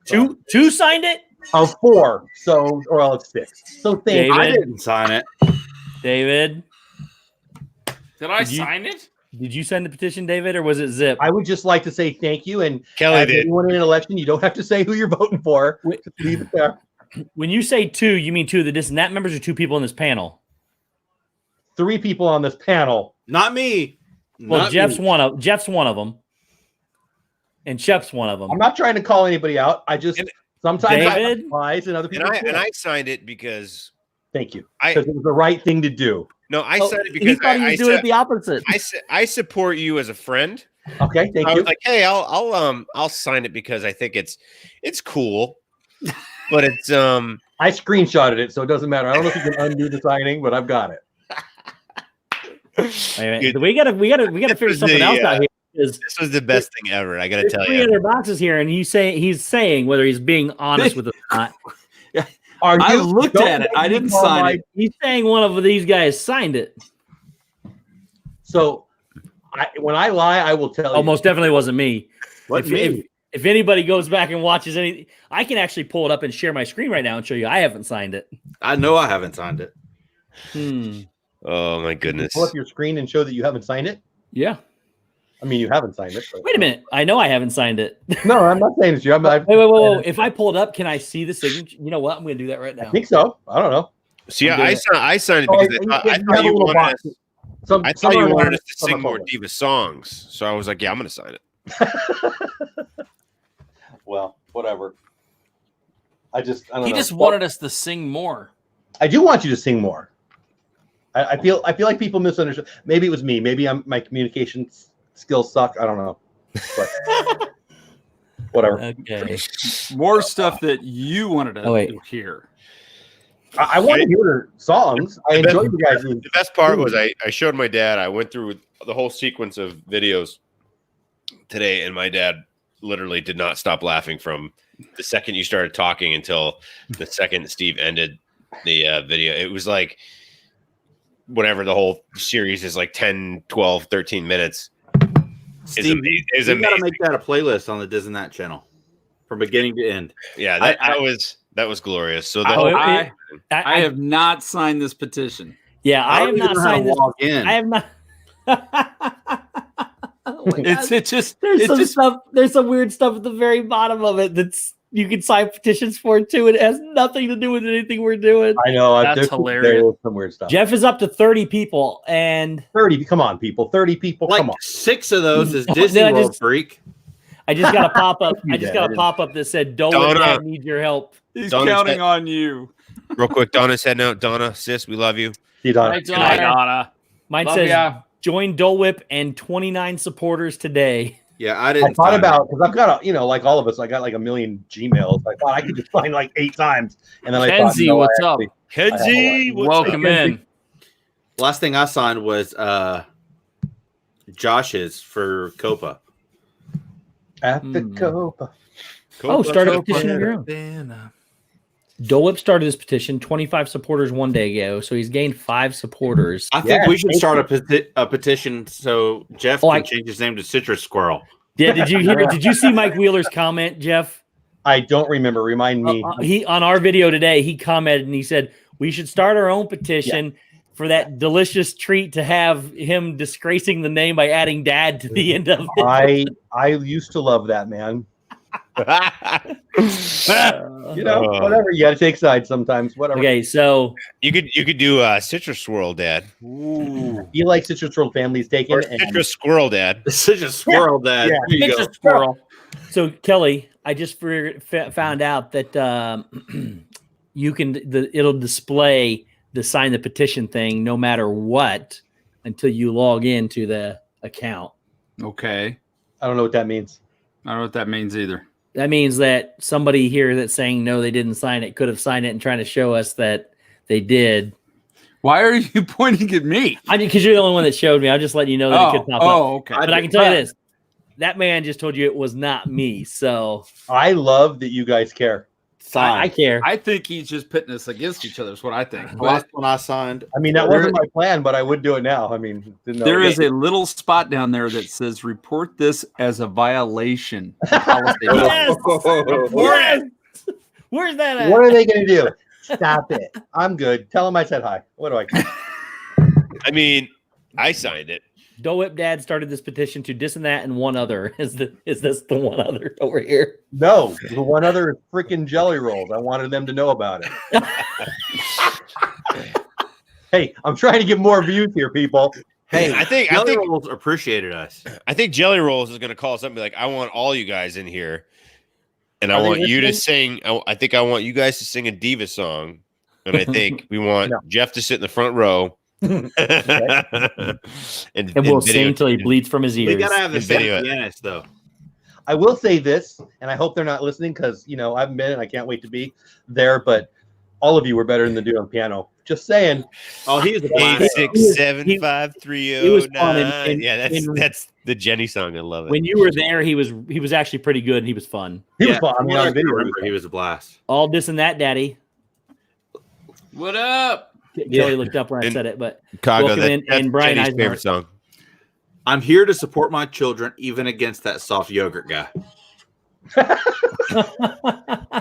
Speaker 3: Two signed it.
Speaker 8: of 4. So or else 6. So thank you.
Speaker 1: I
Speaker 3: David.
Speaker 1: didn't sign it.
Speaker 3: David,
Speaker 2: Did I
Speaker 3: Did you-
Speaker 2: sign it?
Speaker 3: did you send the petition, David, or was it Zip?
Speaker 8: I would just like to say thank you. And
Speaker 4: Kelly
Speaker 8: as
Speaker 4: did.
Speaker 8: anyone in an election, you don't have to say who you're voting for.
Speaker 3: Wait.
Speaker 8: Just leave it there.
Speaker 3: When you say 2, you mean 2 of the Dis and That members or 2 people in this panel?
Speaker 8: 3 people on this panel.
Speaker 1: Not me.
Speaker 3: Well,
Speaker 1: Not
Speaker 3: Jeff's
Speaker 1: me.
Speaker 3: one of them, and Shep's one of them.
Speaker 8: I'm not trying to call anybody out. I just sometimes I
Speaker 3: David?
Speaker 8: have lies and other people.
Speaker 4: And
Speaker 8: can't.
Speaker 4: I signed it because
Speaker 8: Thank you.
Speaker 4: I
Speaker 8: Because it was the right thing to do.
Speaker 4: I
Speaker 3: Oh,
Speaker 4: signed it
Speaker 3: he
Speaker 4: because
Speaker 3: thought he was doing it the opposite.
Speaker 4: I support you as a friend.
Speaker 8: Okay, thank
Speaker 4: I
Speaker 8: you.
Speaker 4: was like, hey, I'll sign it because I think it's cool, but it's
Speaker 8: I screenshotted it, so it doesn't matter. I don't know if you can undo the signing, but I've got it.
Speaker 3: Wait, we gotta figure
Speaker 4: was
Speaker 3: something
Speaker 4: the,
Speaker 3: else out here. Because
Speaker 4: this was the best thing ever. I gotta
Speaker 3: there's
Speaker 4: tell
Speaker 3: 3
Speaker 4: you.
Speaker 3: other boxes here, and he's saying whether he's being honest with us or not.
Speaker 8: Are
Speaker 6: I
Speaker 8: you-
Speaker 6: looked
Speaker 8: don't
Speaker 6: at it.
Speaker 8: make
Speaker 6: I
Speaker 8: me
Speaker 6: didn't
Speaker 8: call
Speaker 6: sign
Speaker 8: my-
Speaker 6: it.
Speaker 3: He's saying one of these guys signed it.
Speaker 8: So, when I lie, I will tell you.
Speaker 3: Almost definitely wasn't me.
Speaker 1: What me?
Speaker 3: If anybody goes back and watches any, I can actually pull it up and share my screen right now and show you I haven't signed it.
Speaker 1: I know I haven't signed it.
Speaker 4: Oh my goodness.
Speaker 8: Pull up your screen and show that you haven't signed it.
Speaker 3: Yeah.
Speaker 8: I mean, you haven't signed it. But...
Speaker 3: Wait a minute. I know I haven't signed it.
Speaker 8: No, I'm not saying it's you.
Speaker 3: Wait. If I pull it up, can I see the signature? You know what? I'm going to do that right now.
Speaker 8: I think so. I don't know.
Speaker 4: See,
Speaker 3: I'm doing
Speaker 4: I signed it
Speaker 8: Oh,
Speaker 4: because
Speaker 8: you
Speaker 4: I
Speaker 8: have
Speaker 4: thought
Speaker 8: a
Speaker 4: you
Speaker 8: little
Speaker 4: wanted
Speaker 8: box.
Speaker 4: us,
Speaker 8: Some-
Speaker 4: I thought
Speaker 8: somewhere
Speaker 4: you wanted
Speaker 8: around
Speaker 4: us to
Speaker 8: some
Speaker 4: sing
Speaker 8: of
Speaker 4: more
Speaker 8: them.
Speaker 4: diva songs. So I was like, yeah, I'm gonna sign it.
Speaker 8: Well, whatever. I don't know.
Speaker 2: He just wanted us to sing more.
Speaker 8: I do want you to sing more. I feel like people misunderstood. Maybe it was me. Maybe my communication skills suck. I don't know. But whatever.
Speaker 3: Okay.
Speaker 6: More stuff that you wanted to
Speaker 3: Oh, wait.
Speaker 6: hear.
Speaker 8: I want to hear songs. I
Speaker 4: The best-
Speaker 8: enjoyed you guys.
Speaker 4: The best part was I showed my dad. I went through the whole sequence of videos today, and my dad literally did not stop laughing from the second you started talking until the second Steve ended the video. It was like whatever the whole series is, like 10, 12, 13 minutes.
Speaker 1: Steve,
Speaker 4: Is
Speaker 1: you got
Speaker 4: amazing.
Speaker 1: to make that a playlist on the Disney That channel from beginning to end.
Speaker 4: Yeah, that was glorious. So the
Speaker 3: Oh,
Speaker 4: whole
Speaker 6: I have not signed this petition.
Speaker 3: Yeah, I have
Speaker 1: don't even
Speaker 3: not
Speaker 1: know how to
Speaker 3: signed this.
Speaker 1: log in.
Speaker 3: I have not. Oh my God. There's some weird stuff at the very bottom of it that's you can sign petitions for too. It has nothing to do with anything we're doing.
Speaker 8: I know.
Speaker 2: That's
Speaker 8: there's
Speaker 2: hilarious.
Speaker 8: some weird stuff.
Speaker 3: Jeff is up to 30 people, and
Speaker 8: 30. Come on, people. 30 people.
Speaker 1: Like
Speaker 8: Come on.
Speaker 1: 6 of those is
Speaker 3: Then
Speaker 1: Disney
Speaker 3: I
Speaker 1: World
Speaker 3: just-
Speaker 1: Freak.
Speaker 3: I just got a pop up.
Speaker 8: You
Speaker 3: I just
Speaker 8: did.
Speaker 3: got a pop up that said, "Dole
Speaker 4: Donna.
Speaker 3: Dad needs your help."
Speaker 6: He's
Speaker 4: Donna's
Speaker 6: counting
Speaker 4: that-
Speaker 6: on you.
Speaker 4: real quick, Donna's heading out. Donna, sis, we love you.
Speaker 8: See, Don.
Speaker 2: Hi,
Speaker 3: Good night,
Speaker 2: Donna.
Speaker 6: Donna.
Speaker 3: Mine
Speaker 2: Love
Speaker 3: says,
Speaker 2: ya.
Speaker 3: "Join Dole Whip and 29 supporters today."
Speaker 1: Yeah, I
Speaker 8: I
Speaker 1: didn't.
Speaker 8: thought
Speaker 1: sign
Speaker 8: about because I've got like all of us, I got like a million Gmails. I thought I could just sign like 8 times, and then I thought,
Speaker 2: Kenzie,
Speaker 8: no,
Speaker 2: what's
Speaker 8: I
Speaker 2: up?
Speaker 8: actually-
Speaker 4: Kenzie, what's
Speaker 2: Welcome
Speaker 4: up?
Speaker 2: in.
Speaker 1: it. Last thing I signed was Josh's for Copa.
Speaker 8: At the Copa.
Speaker 3: Oh, start a petition of your own. Dole Whip started this petition 25 supporters one day ago, so he's gained 5 supporters.
Speaker 1: I think
Speaker 8: Yeah,
Speaker 1: we should
Speaker 8: thank
Speaker 1: start a petition so Jeff
Speaker 3: Oh,
Speaker 1: can
Speaker 3: I-
Speaker 1: change his name to Citrus Squirrel.
Speaker 3: Yeah, did you hear? Did you see Mike Wheeler's comment, Jeff?
Speaker 8: I don't remember. Remind me.
Speaker 3: He on our video today, he commented and he said we should start our own petition for that delicious treat to have him disgracing the name by adding "dad" to the end of it.
Speaker 8: I used to love that man. You know,
Speaker 4: Oh.
Speaker 8: whatever. You got to take sides sometimes. Whatever.
Speaker 3: Okay, so
Speaker 4: You could do Citrus Swirl, Dad,
Speaker 8: You like Citrus World Families taken.
Speaker 4: or
Speaker 8: and
Speaker 4: Citrus Squirrel, Dad.
Speaker 1: Citrus Squirrel, Dad.
Speaker 8: Yeah.
Speaker 1: There you
Speaker 2: It's
Speaker 1: go.
Speaker 2: a squirrel.
Speaker 3: So Kelly, I just found out that you can it'll display the sign the petition thing no matter what until you log into the account.
Speaker 6: Okay.
Speaker 8: I don't know what that means.
Speaker 6: I don't know what that means either.
Speaker 3: That means that somebody here that's saying no, they didn't sign it, could have signed it and trying to show us that they did.
Speaker 6: Why are you pointing at me?
Speaker 3: Because you're the only one that showed me. I'll just let you know that it could pop up.
Speaker 6: Okay.
Speaker 3: But I can tell you this. That man just told you it was not me. So
Speaker 8: I love that you guys care.
Speaker 3: I care.
Speaker 6: I think he's just pitting us against each other. Is what I think.
Speaker 1: The last one I signed.
Speaker 8: I mean, that wasn't my plan, but I would do it now. I mean,
Speaker 6: There is a little spot down there that says report this as a violation. Policy.
Speaker 3: Yes! Yes! Where's that at?
Speaker 8: What are they going to do? Stop it. I'm good. Tell them I said hi. What do I care?
Speaker 4: I mean, I signed it.
Speaker 3: Dole Whip Dad started this petition to this and that and one other. Is this the one other over here?
Speaker 8: No, the one other is freaking jelly rolls. I wanted them to know about it. Hey, I'm trying to get more views here, people.
Speaker 4: Hey, I think
Speaker 1: Rolls appreciated us.
Speaker 4: I think Jelly Rolls is going to call something like, "I want all you guys in here, and I
Speaker 8: Are they
Speaker 4: want you to
Speaker 8: listening?
Speaker 4: sing. I think I want you guys to sing a diva song, and I think we want Jeff to sit in the front row." and
Speaker 3: we'll sing until he bleeds from his ears.
Speaker 1: We gotta have the
Speaker 4: video
Speaker 1: pianist though.
Speaker 8: I will say this, and I hope they're not listening because I haven't been and I can't wait to be there. But all of you were better than the dude on piano. Just saying.
Speaker 1: Oh, he's a blast.
Speaker 4: 8675309. Yeah, that's the Jenny song. I love it.
Speaker 3: When you were there, he was actually pretty good and he was fun.
Speaker 8: He was fun. I mean, on the video,
Speaker 1: remember, he was a blast.
Speaker 3: All this and that, Daddy.
Speaker 6: What up?
Speaker 3: Kelly looked up when I said it, but
Speaker 4: Chicago,
Speaker 3: welcome in Brian
Speaker 4: Jenny's
Speaker 3: Eisenhart.
Speaker 4: favorite song.
Speaker 1: I'm here to support my children, even against that soft yogurt guy.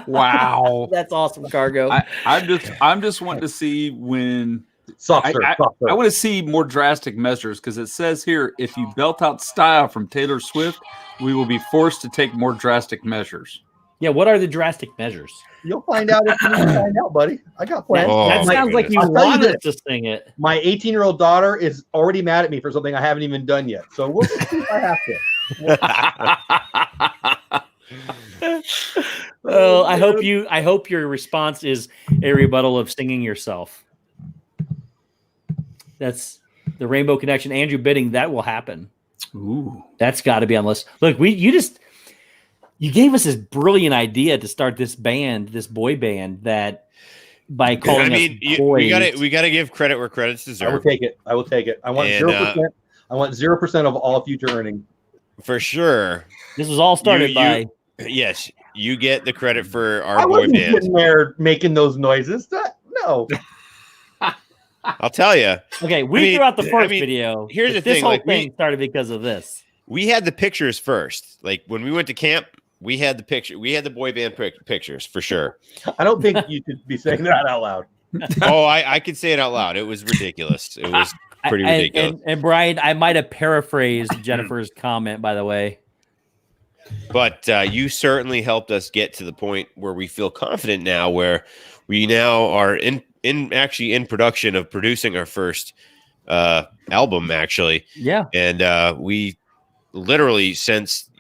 Speaker 6: Wow,
Speaker 3: that's awesome, Cargo.
Speaker 6: I'm just wanting to see when
Speaker 8: softer.
Speaker 6: I want to see more drastic measures because it says here if you belt out style from Taylor Swift, we will be forced to take more drastic measures.
Speaker 3: Yeah, what are the drastic measures?
Speaker 8: You'll find out if you find out, buddy. I got plans.
Speaker 3: That sounds like you wanted to sing it.
Speaker 8: My 18-year-old daughter is already mad at me for something I haven't even done yet. So we'll see if I have to.
Speaker 3: Well, I hope your response is a rebuttal of singing yourself. That's the Rainbow Connection. Andrew Bidding, that will happen.
Speaker 6: Ooh,
Speaker 3: that's got to be on the list. Look, you gave us this brilliant idea to start this boy band that by calling us boys.
Speaker 4: We got to give credit where credit's deserved.
Speaker 8: I will take it. I want 0%. I want 0% of all future earnings.
Speaker 4: For sure.
Speaker 3: This was all started by.
Speaker 4: Yes, you get the credit for our boy band.
Speaker 8: I wasn't sitting there making those noises. No.
Speaker 4: I'll tell you.
Speaker 3: Okay, we threw out the first video.
Speaker 4: Here's the
Speaker 3: this
Speaker 4: thing.
Speaker 3: Whole thing started because of this.
Speaker 4: We had the pictures first. Like when we went to camp, we had the picture. We had the boy band pictures for sure.
Speaker 8: I don't think you should be saying that out loud.
Speaker 4: Oh, I could say it out loud. It was ridiculous. It was pretty ridiculous.
Speaker 3: And Brian, I might have paraphrased Jennifer's comment, by the way.
Speaker 4: But you certainly helped us get to the point where we feel confident now, where we now are in production of producing our first album, actually.
Speaker 3: Yeah.
Speaker 4: And we literally, since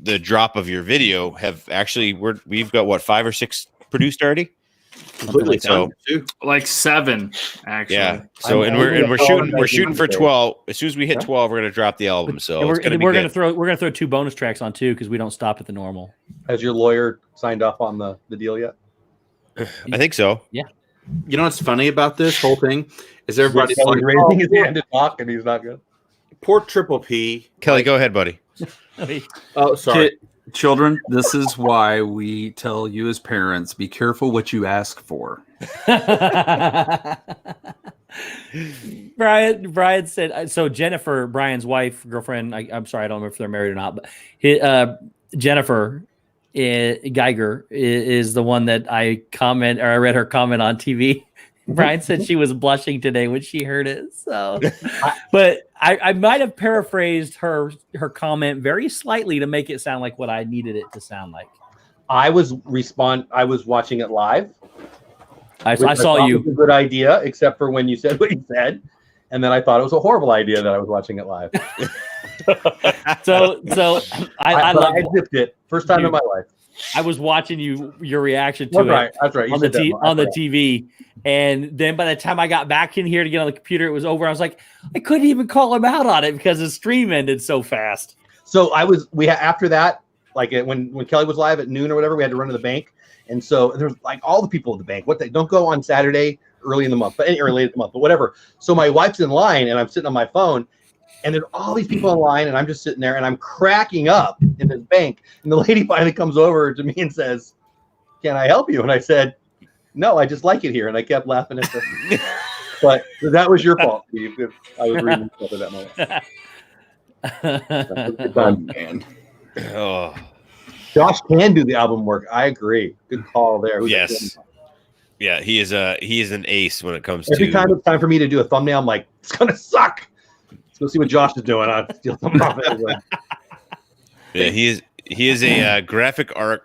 Speaker 4: the drop of your video, have actually we've got 5 or 6 produced already.
Speaker 1: Completely
Speaker 2: like 7 actually.
Speaker 4: Yeah. So we're shooting for 12. As soon as we hit 12, we're gonna drop the album. So
Speaker 3: we're gonna throw 2 bonus tracks on too because we don't stop at the normal.
Speaker 8: Has your lawyer signed off on the deal yet?
Speaker 4: I think so.
Speaker 3: Yeah.
Speaker 1: You know what's funny about this whole thing is everybody's like
Speaker 8: raising his hand to talk and he's not good.
Speaker 1: Poor Triple P.
Speaker 4: Kelly, go ahead, buddy.
Speaker 1: Oh, sorry.
Speaker 6: Children, this is why we tell you as parents, be careful what you ask for.
Speaker 3: Brian said, so Jennifer, Brian's wife, girlfriend, I'm sorry, I don't know if they're married or not, but Jennifer Geiger is the one that I read her comment on TV. Brian said she was blushing today when she heard it. So, but I might have paraphrased her comment very slightly to make it sound like what I needed it to sound like.
Speaker 8: I was watching it live.
Speaker 3: I saw you.
Speaker 8: It was a good idea, except for when you said what you said, and then I thought it was a horrible idea that I was watching it live.
Speaker 3: so I
Speaker 8: zipped it first time in my life.
Speaker 3: I was watching your reaction to
Speaker 8: That's
Speaker 3: it
Speaker 8: right. That's right. You
Speaker 3: on the
Speaker 8: said that.
Speaker 3: on the TV, and then by the time I got back in here to get on the computer, it was over. I was like, I couldn't even call him out on it because the stream ended so fast.
Speaker 8: So after that, like when Kelly was live at noon or whatever, we had to run to the bank, and so there's like all the people at the bank. Don't go on Saturday early in the month, but late in the month, but whatever. So my wife's in line, and I'm sitting on my phone. And there's all these people in line, and I'm just sitting there, and I'm cracking up in this bank. And the lady finally comes over to me and says, "Can I help you?" And I said, "No, I just like it here." And I kept laughing at them. But that was your fault, Steve. If I was reading stuff at that moment.
Speaker 4: Oh,
Speaker 8: Josh can do the album work. I agree. Good call there.
Speaker 4: yes. Yeah, he is an ace when it comes
Speaker 8: Every
Speaker 4: to.
Speaker 8: time it's time for me to do a thumbnail, I'm like, it's gonna suck. Let's go see what Josh is doing. I'll steal some off it.
Speaker 4: Yeah, he is a graphic art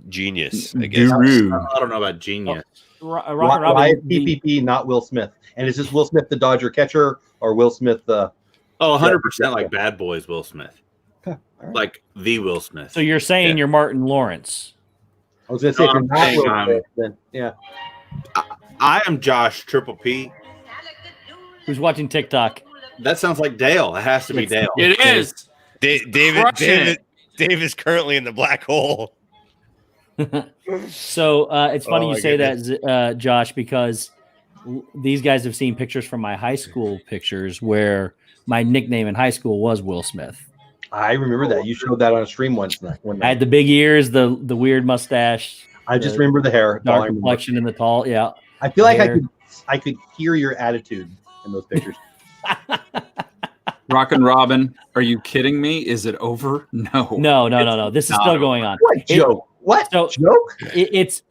Speaker 4: genius. I guess.
Speaker 1: I don't know about genius.
Speaker 8: Why is PPP not Will Smith? And is this Will Smith the Dodger catcher or Will Smith the?
Speaker 1: 100% like Bad Boys Will Smith.
Speaker 8: Right.
Speaker 1: Like the Will Smith.
Speaker 3: So you're saying you're Martin Lawrence?
Speaker 8: I was gonna say, if you're not
Speaker 1: saying
Speaker 8: Will Smith, then yeah.
Speaker 1: I am Josh Triple P.
Speaker 3: Who's watching TikTok?
Speaker 1: That sounds like Dale. It has to be Dale.
Speaker 2: It is.
Speaker 4: David is currently in the black hole.
Speaker 3: So it's funny you say
Speaker 4: goodness.
Speaker 3: that, Josh, because these guys have seen pictures from my high school pictures where my nickname in high school was Will Smith.
Speaker 8: I remember that. You showed that on a stream once.
Speaker 3: I had the big ears, the weird mustache.
Speaker 8: I just remember the hair,
Speaker 3: dark complexion, and the tall. Yeah,
Speaker 8: I feel like I could hear your attitude in those pictures.
Speaker 6: Rockin' Robin, are you kidding me? Is it over? No.
Speaker 3: This is still going on.
Speaker 8: What joke? What joke?
Speaker 3: It's.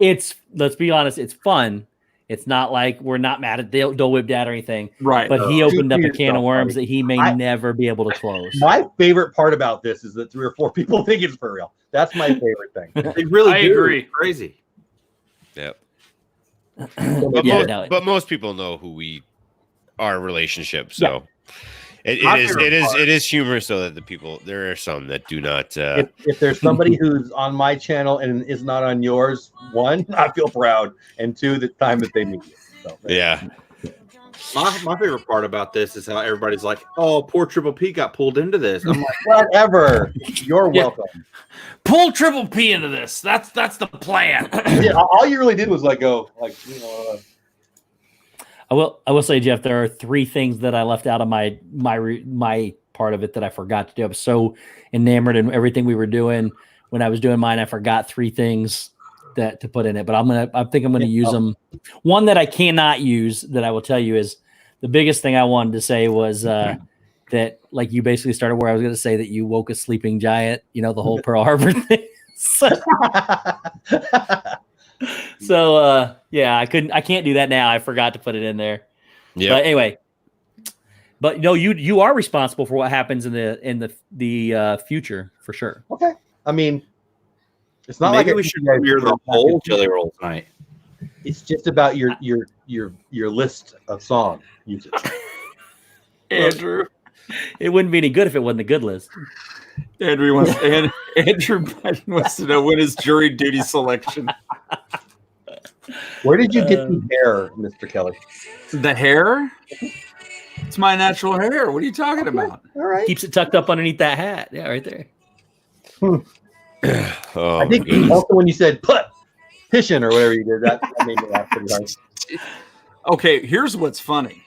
Speaker 3: Let's be honest. It's fun. It's not like we're not mad at Dole Whip Dad or anything.
Speaker 6: Right.
Speaker 3: But he opened up a can
Speaker 8: yourself,
Speaker 3: of worms
Speaker 8: buddy.
Speaker 3: that he may never be able to close.
Speaker 8: My favorite part about this is that 3 or 4 people think it's for real. That's my favorite thing.
Speaker 1: They really
Speaker 2: I
Speaker 1: do.
Speaker 2: agree.
Speaker 1: It's crazy.
Speaker 4: Yep.
Speaker 3: Yeah,
Speaker 4: But most people know who we our relationship, so.
Speaker 3: Yeah.
Speaker 4: It is humorous, though, that there are some that do not.
Speaker 8: If there's somebody who's on my channel and is not on yours, 1, I feel proud, and 2, the time that they meet you. So,
Speaker 4: Yeah.
Speaker 1: My favorite part about this is how everybody's like, "Oh, poor Triple P got pulled into this." I'm like,
Speaker 8: whatever. You're welcome.
Speaker 2: Pull Triple P into this. That's the plan.
Speaker 8: Yeah, all you really did was go
Speaker 3: I will say, Jeff, there are 3 things that I left out of my part of it that I forgot to do. I was so enamored in everything we were doing when I was doing mine. I forgot 3 things to put in it, but I think I'm gonna use them. One that I cannot use that I will tell you is the biggest thing I wanted to say was that, like, you basically started where I was going to say that you woke a sleeping giant. You know, the whole Pearl Harbor thing. So I can't do that now. I forgot to put it in there.
Speaker 4: Yeah.
Speaker 3: But anyway, no, you are responsible for what happens in the future for sure.
Speaker 8: Okay. I mean, it's not
Speaker 1: maybe
Speaker 8: like
Speaker 1: we should premiere the whole Jelly Roll tonight.
Speaker 8: It's just about your list of song usage.
Speaker 2: Andrew.
Speaker 3: It wouldn't be any good if it wasn't a good list.
Speaker 6: Andrew wants to know when is jury duty selection.
Speaker 8: Where did you get the hair, Mr. Kelly?
Speaker 6: The hair? It's my natural hair. What are you talking about?
Speaker 8: All right.
Speaker 3: Keeps it tucked up underneath that hat. Yeah, right there.
Speaker 4: Oh,
Speaker 8: I think also when you said Petition or whatever you did, that made me laugh pretty hard.
Speaker 6: Okay, here's what's funny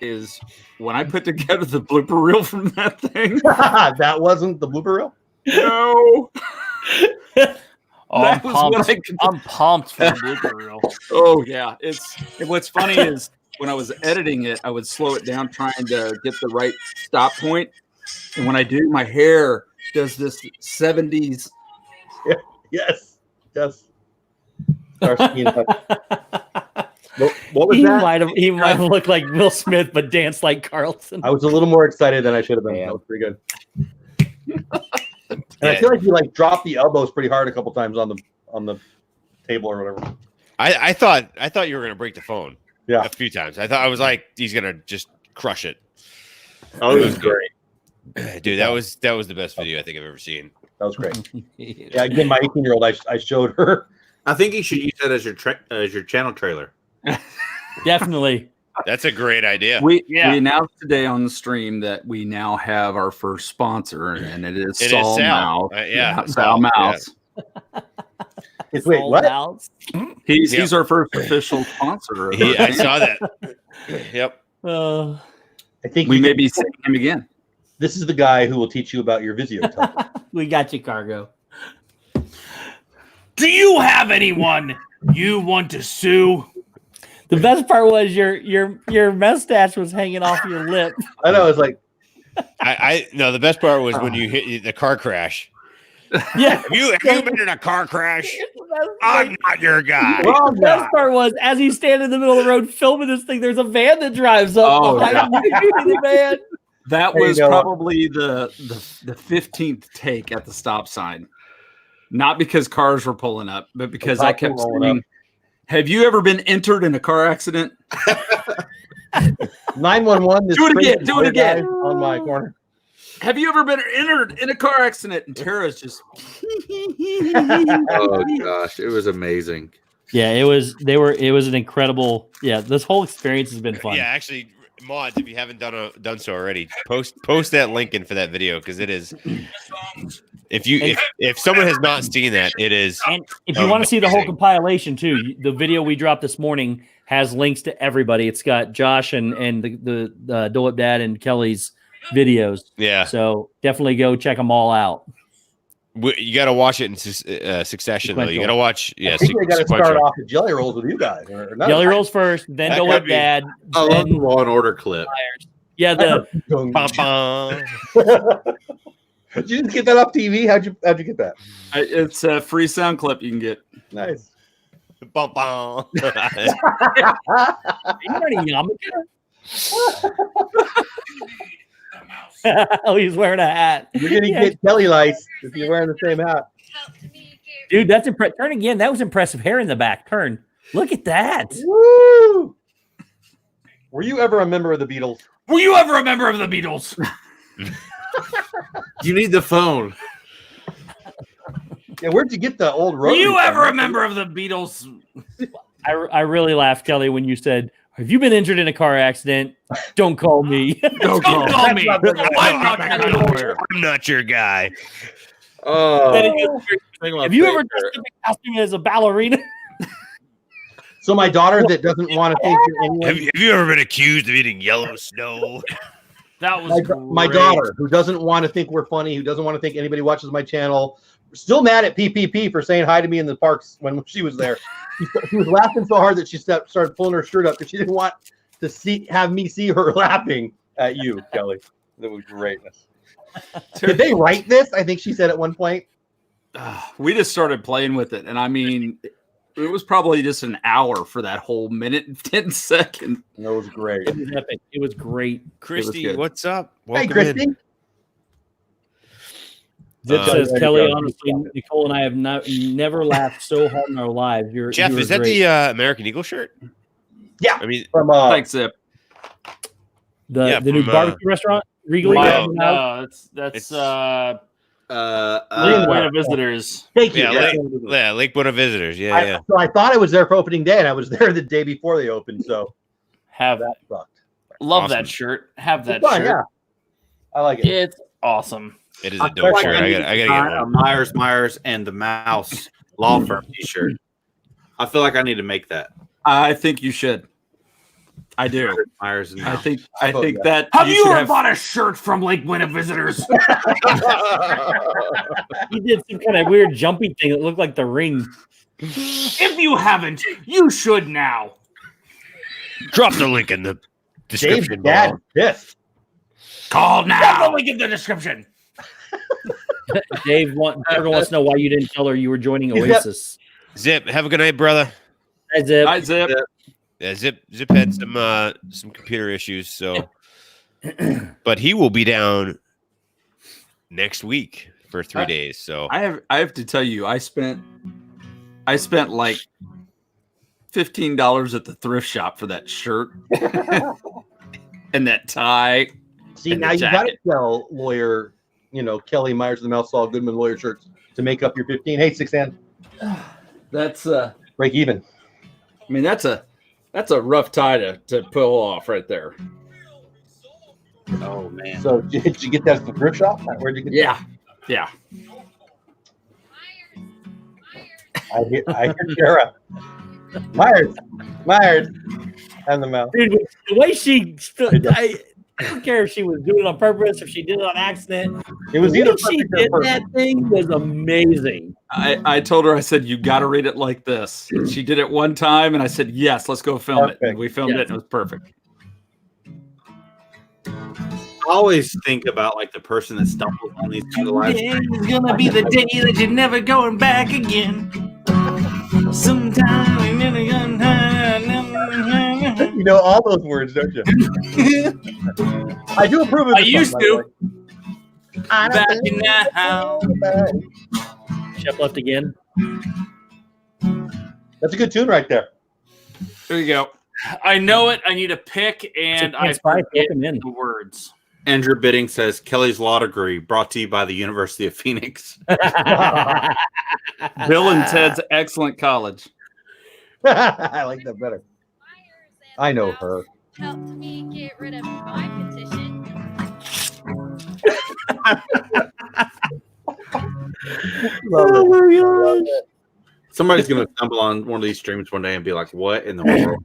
Speaker 6: is when I put together the blooper reel from that thing.
Speaker 8: That wasn't the blooper reel?
Speaker 6: No.
Speaker 2: I'm
Speaker 6: That was what
Speaker 2: pumped. I'm pumped for the blooper reel.
Speaker 6: Oh yeah, what's funny is when I was editing it, I would slow it down trying to get the right stop point, and when I do, my hair does this 70s.
Speaker 8: Yes. What was
Speaker 3: He
Speaker 8: that?
Speaker 3: He might have looked like Will Smith, but danced like Carlton.
Speaker 8: I was a little more excited than I should have been. That was pretty good. And I feel like you dropped the elbows pretty hard a couple times on the table or whatever.
Speaker 4: I thought you were gonna break the phone.
Speaker 8: Yeah.
Speaker 4: A few times. I was like, he's gonna just crush it.
Speaker 1: Oh, it was great.
Speaker 4: Dude, that was the best video I think I've ever seen.
Speaker 8: That was great. Yeah, again, my 18-year-old, I showed her.
Speaker 1: I think you should use that as your channel trailer.
Speaker 3: Definitely.
Speaker 4: That's a great idea.
Speaker 6: We announced today on the stream that we now have our first sponsor, and it is Sal Mouse. Sal Mouse.
Speaker 8: Wait, what?
Speaker 6: He's our first official sponsor.
Speaker 4: I saw that. Yep.
Speaker 8: I think
Speaker 6: we may be seeing him again.
Speaker 8: This is the guy who will teach you about your Vizio.
Speaker 3: We got you, Cargo.
Speaker 2: Do you have anyone you want to sue?
Speaker 3: The best part was your mustache was hanging off your lip.
Speaker 8: I know. It's like
Speaker 4: no. The best part was when you hit the car crash.
Speaker 3: Yeah.
Speaker 4: Have you been in a car crash? I'm not your guy.
Speaker 3: The best part was as he's standing in the middle of the road filming this thing, there's a van that drives up behind the van.
Speaker 6: That was probably the 15th take at the stop sign. Not because cars were pulling up, but because I kept saying, have you ever been entered in a car accident?
Speaker 8: 911.
Speaker 6: Do it again.
Speaker 8: On my corner.
Speaker 6: Have you ever been entered in a car accident? And Tara's just.
Speaker 1: Oh gosh, it was amazing.
Speaker 3: Yeah, it was an incredible. Yeah, this whole experience has been fun.
Speaker 4: Yeah, actually, mods, if you haven't done so already, post that link in for that video because it is. If someone has not seen that, it is.
Speaker 3: And if you want to see the whole compilation too, the video we dropped this morning has links to everybody. It's got Josh and the Dolip Dad and Kelly's videos.
Speaker 4: Yeah.
Speaker 3: So definitely go check them all out.
Speaker 4: You got to watch it in succession, though. You got to watch. Yeah,
Speaker 8: I think we got to start off with Jelly Rolls with you guys.
Speaker 3: Jelly Rolls first, then Dolip Dad.
Speaker 1: I love the Law and Order clip.
Speaker 3: Yeah,
Speaker 8: Did you just get that off TV? How'd you get that?
Speaker 6: It's a free sound clip you can get.
Speaker 8: Nice.
Speaker 4: Bum, bum.
Speaker 3: Oh, he's wearing a hat.
Speaker 8: You're gonna get Kelly lice if you're wearing the same hat.
Speaker 3: Dude, that's impressive. Turn again. That was impressive hair in the back. Turn. Look at that.
Speaker 8: Woo! Were you ever a member of the Beatles?
Speaker 2: Were you ever a member of the Beatles?
Speaker 1: You need the phone.
Speaker 8: Yeah, where'd you get the old road?
Speaker 2: Were you ever a member of the Beatles?
Speaker 3: I really laughed, Kelly, when you said, have you been injured in a car accident? Don't call me.
Speaker 2: Don't call me.
Speaker 4: I'm not your guy.
Speaker 1: Oh,
Speaker 3: have you ever dressed up in costume as a ballerina?
Speaker 8: So my daughter that doesn't want to think you're anyone.
Speaker 4: Have you ever been accused of eating yellow snow?
Speaker 2: That was
Speaker 8: my daughter who doesn't want to think we're funny, who doesn't want to think anybody watches my channel. Still mad at PPP for saying hi to me in the parks when she was there. She was laughing so hard that she started pulling her shirt up because she didn't want to have me see her laughing at you, Kelly. That was greatness. Did they write this? I think she said at one point.
Speaker 6: We just started playing with it, and I mean, it was probably just an hour for that whole minute and 10 seconds.
Speaker 8: That was great.
Speaker 3: It was epic. It was great.
Speaker 4: Christy, what's up?
Speaker 8: Welcome, hey, Christy.
Speaker 4: In.
Speaker 3: Zip says, Kelly, honestly, Nicole and I have never laughed so hard in our lives.
Speaker 4: Jeff, is that great. The American Eagle shirt?
Speaker 8: Yeah.
Speaker 4: I mean,
Speaker 8: from
Speaker 6: thanks, Zip.
Speaker 3: The new barbecue restaurant? Regal?
Speaker 2: No, that's Lake Buena Visitors.
Speaker 8: Thank you.
Speaker 4: Yeah, Lake Buena Visitors. Yeah.
Speaker 8: So I thought I was there for opening day, and I was there the day before they opened. So
Speaker 2: have
Speaker 8: that sucked.
Speaker 2: Love awesome. That shirt. Have that shirt.
Speaker 8: Yeah. I like it.
Speaker 2: It's awesome.
Speaker 4: It is a dope shirt. I gotta get one.
Speaker 1: Myers and the Mouse Law Firm T-shirt. I feel like I need to make that.
Speaker 6: I think you should. I do.
Speaker 1: Myers and
Speaker 6: Mouse.
Speaker 1: I
Speaker 6: think that.
Speaker 2: Have you ever bought a shirt from Lake Buena Visitors?
Speaker 3: He did some kind of weird jumping thing that looked like the ring.
Speaker 2: If you haven't, you should now.
Speaker 4: Drop the link in the description.
Speaker 8: Dad, yes.
Speaker 2: Call now. Drop the link in the description.
Speaker 3: Dave wants to know why you didn't tell her you were joining Oasis.
Speaker 4: Zip, have a good night, brother.
Speaker 3: Hi, Zip.
Speaker 6: Hi, Zip.
Speaker 4: Yeah, Zip had some computer issues, so but he will be down next week for 3 days. So
Speaker 6: I have to tell you, I spent like $15 at the thrift shop for that shirt and that tie.
Speaker 8: See,
Speaker 2: And
Speaker 8: now
Speaker 2: the
Speaker 8: you got to
Speaker 2: jacket.
Speaker 8: sell lawyer, Kelly Myers of the Mouse Saul Goodman lawyer shirts to make up your 15. Hey, 6
Speaker 6: That's
Speaker 8: break even.
Speaker 6: I mean that's a rough tie to pull off right there.
Speaker 1: Oh man.
Speaker 8: So did you get that at the thrift shop? Where'd you get
Speaker 6: Yeah. Yeah.
Speaker 8: that? I hear Sarah. Myers, and the mouth.
Speaker 3: Dude, the way she stood, I don't care if she was doing it on purpose, if she did it on accident.
Speaker 8: It was
Speaker 3: The
Speaker 8: either
Speaker 3: way she
Speaker 8: perfect or
Speaker 3: did
Speaker 8: perfect.
Speaker 3: that thing was amazing.
Speaker 6: I told her, I said, you got to read it like this. She did it one time, and I said, yes, let's go film it. And
Speaker 8: Perfect.
Speaker 6: we filmed
Speaker 3: Yes.
Speaker 6: it, and it was perfect.
Speaker 1: I always think about like the person that stumbles on these kind of live streams.
Speaker 2: Today's gonna be the day that you're never going back again. Sometime.
Speaker 8: You know all those words, don't you? I do approve of
Speaker 2: I
Speaker 8: this
Speaker 2: used
Speaker 8: song,
Speaker 2: to.
Speaker 8: by the way.
Speaker 2: Back in that house.
Speaker 3: Shep left again.
Speaker 8: That's a good tune right there.
Speaker 6: There you go.
Speaker 2: I know it. I need a pick, and I
Speaker 3: Spy,
Speaker 2: forget
Speaker 3: welcome in.
Speaker 2: the words.
Speaker 1: Andrew Bidding says Kelly's Law Degree brought to you by the University of Phoenix.
Speaker 6: Bill and Ted's Excellent College.
Speaker 8: I like that better. I know her.
Speaker 9: Helped me get rid of my petition.
Speaker 8: Love it.
Speaker 1: Somebody's gonna stumble on one of these streams one day and be like, "What in the world?"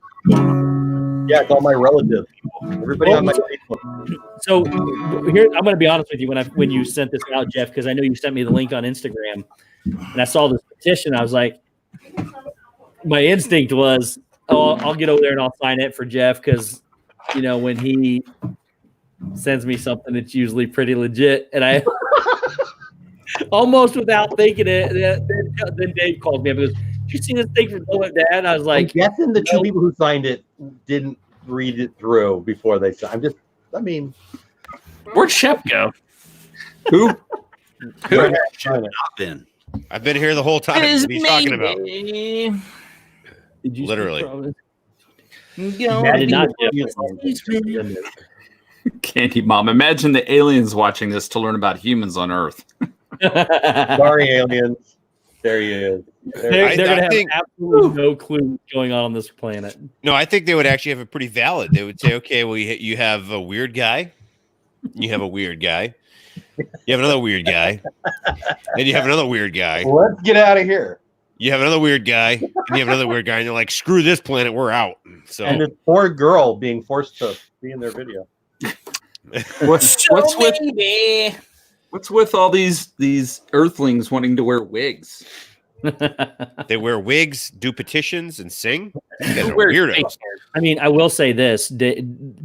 Speaker 8: Yeah, it's all my relatives. Everybody on my Facebook.
Speaker 3: So here, I'm going to be honest with you. When you sent this out, Jeff, because I know you sent me the link on Instagram, and I saw this petition, I was like, my instinct was, oh, I'll get over there and I'll sign it for Jeff because, when he sends me something, it's usually pretty legit, and I almost without thinking it, then Dave called me up and goes, "Did you see this thing from Bullet Dad?" And I was
Speaker 8: I'm
Speaker 3: like,
Speaker 8: guessing the two people who signed it didn't read it through before they signed.
Speaker 2: Where'd Shep go?
Speaker 6: Who?
Speaker 1: Where
Speaker 8: Who?
Speaker 1: have you not been?
Speaker 4: I've been here the whole time. What are you talking about?
Speaker 3: Did you
Speaker 4: Literally.
Speaker 3: I did not.
Speaker 6: Candy Mom. Imagine the aliens watching this to learn about humans on Earth.
Speaker 8: Sorry, aliens. There he is.
Speaker 3: They're
Speaker 4: I
Speaker 3: going to have
Speaker 4: think-
Speaker 3: absolutely no clue what's going on this planet.
Speaker 4: No, I think they would actually have it pretty valid. They would say, okay, well, you have a weird guy. You have a weird guy. You have another weird guy. And you have another weird guy.
Speaker 8: Let's get out of here.
Speaker 4: You have another weird guy. And you have another weird guy. And they're like, screw this planet. We're out. So
Speaker 8: And this poor girl being forced to be in their video.
Speaker 6: What's with all these Earthlings wanting to wear wigs?
Speaker 4: they wear wigs, do petitions, and sing. You guys are
Speaker 6: Wear
Speaker 4: weirdos.
Speaker 3: I mean, I will say this: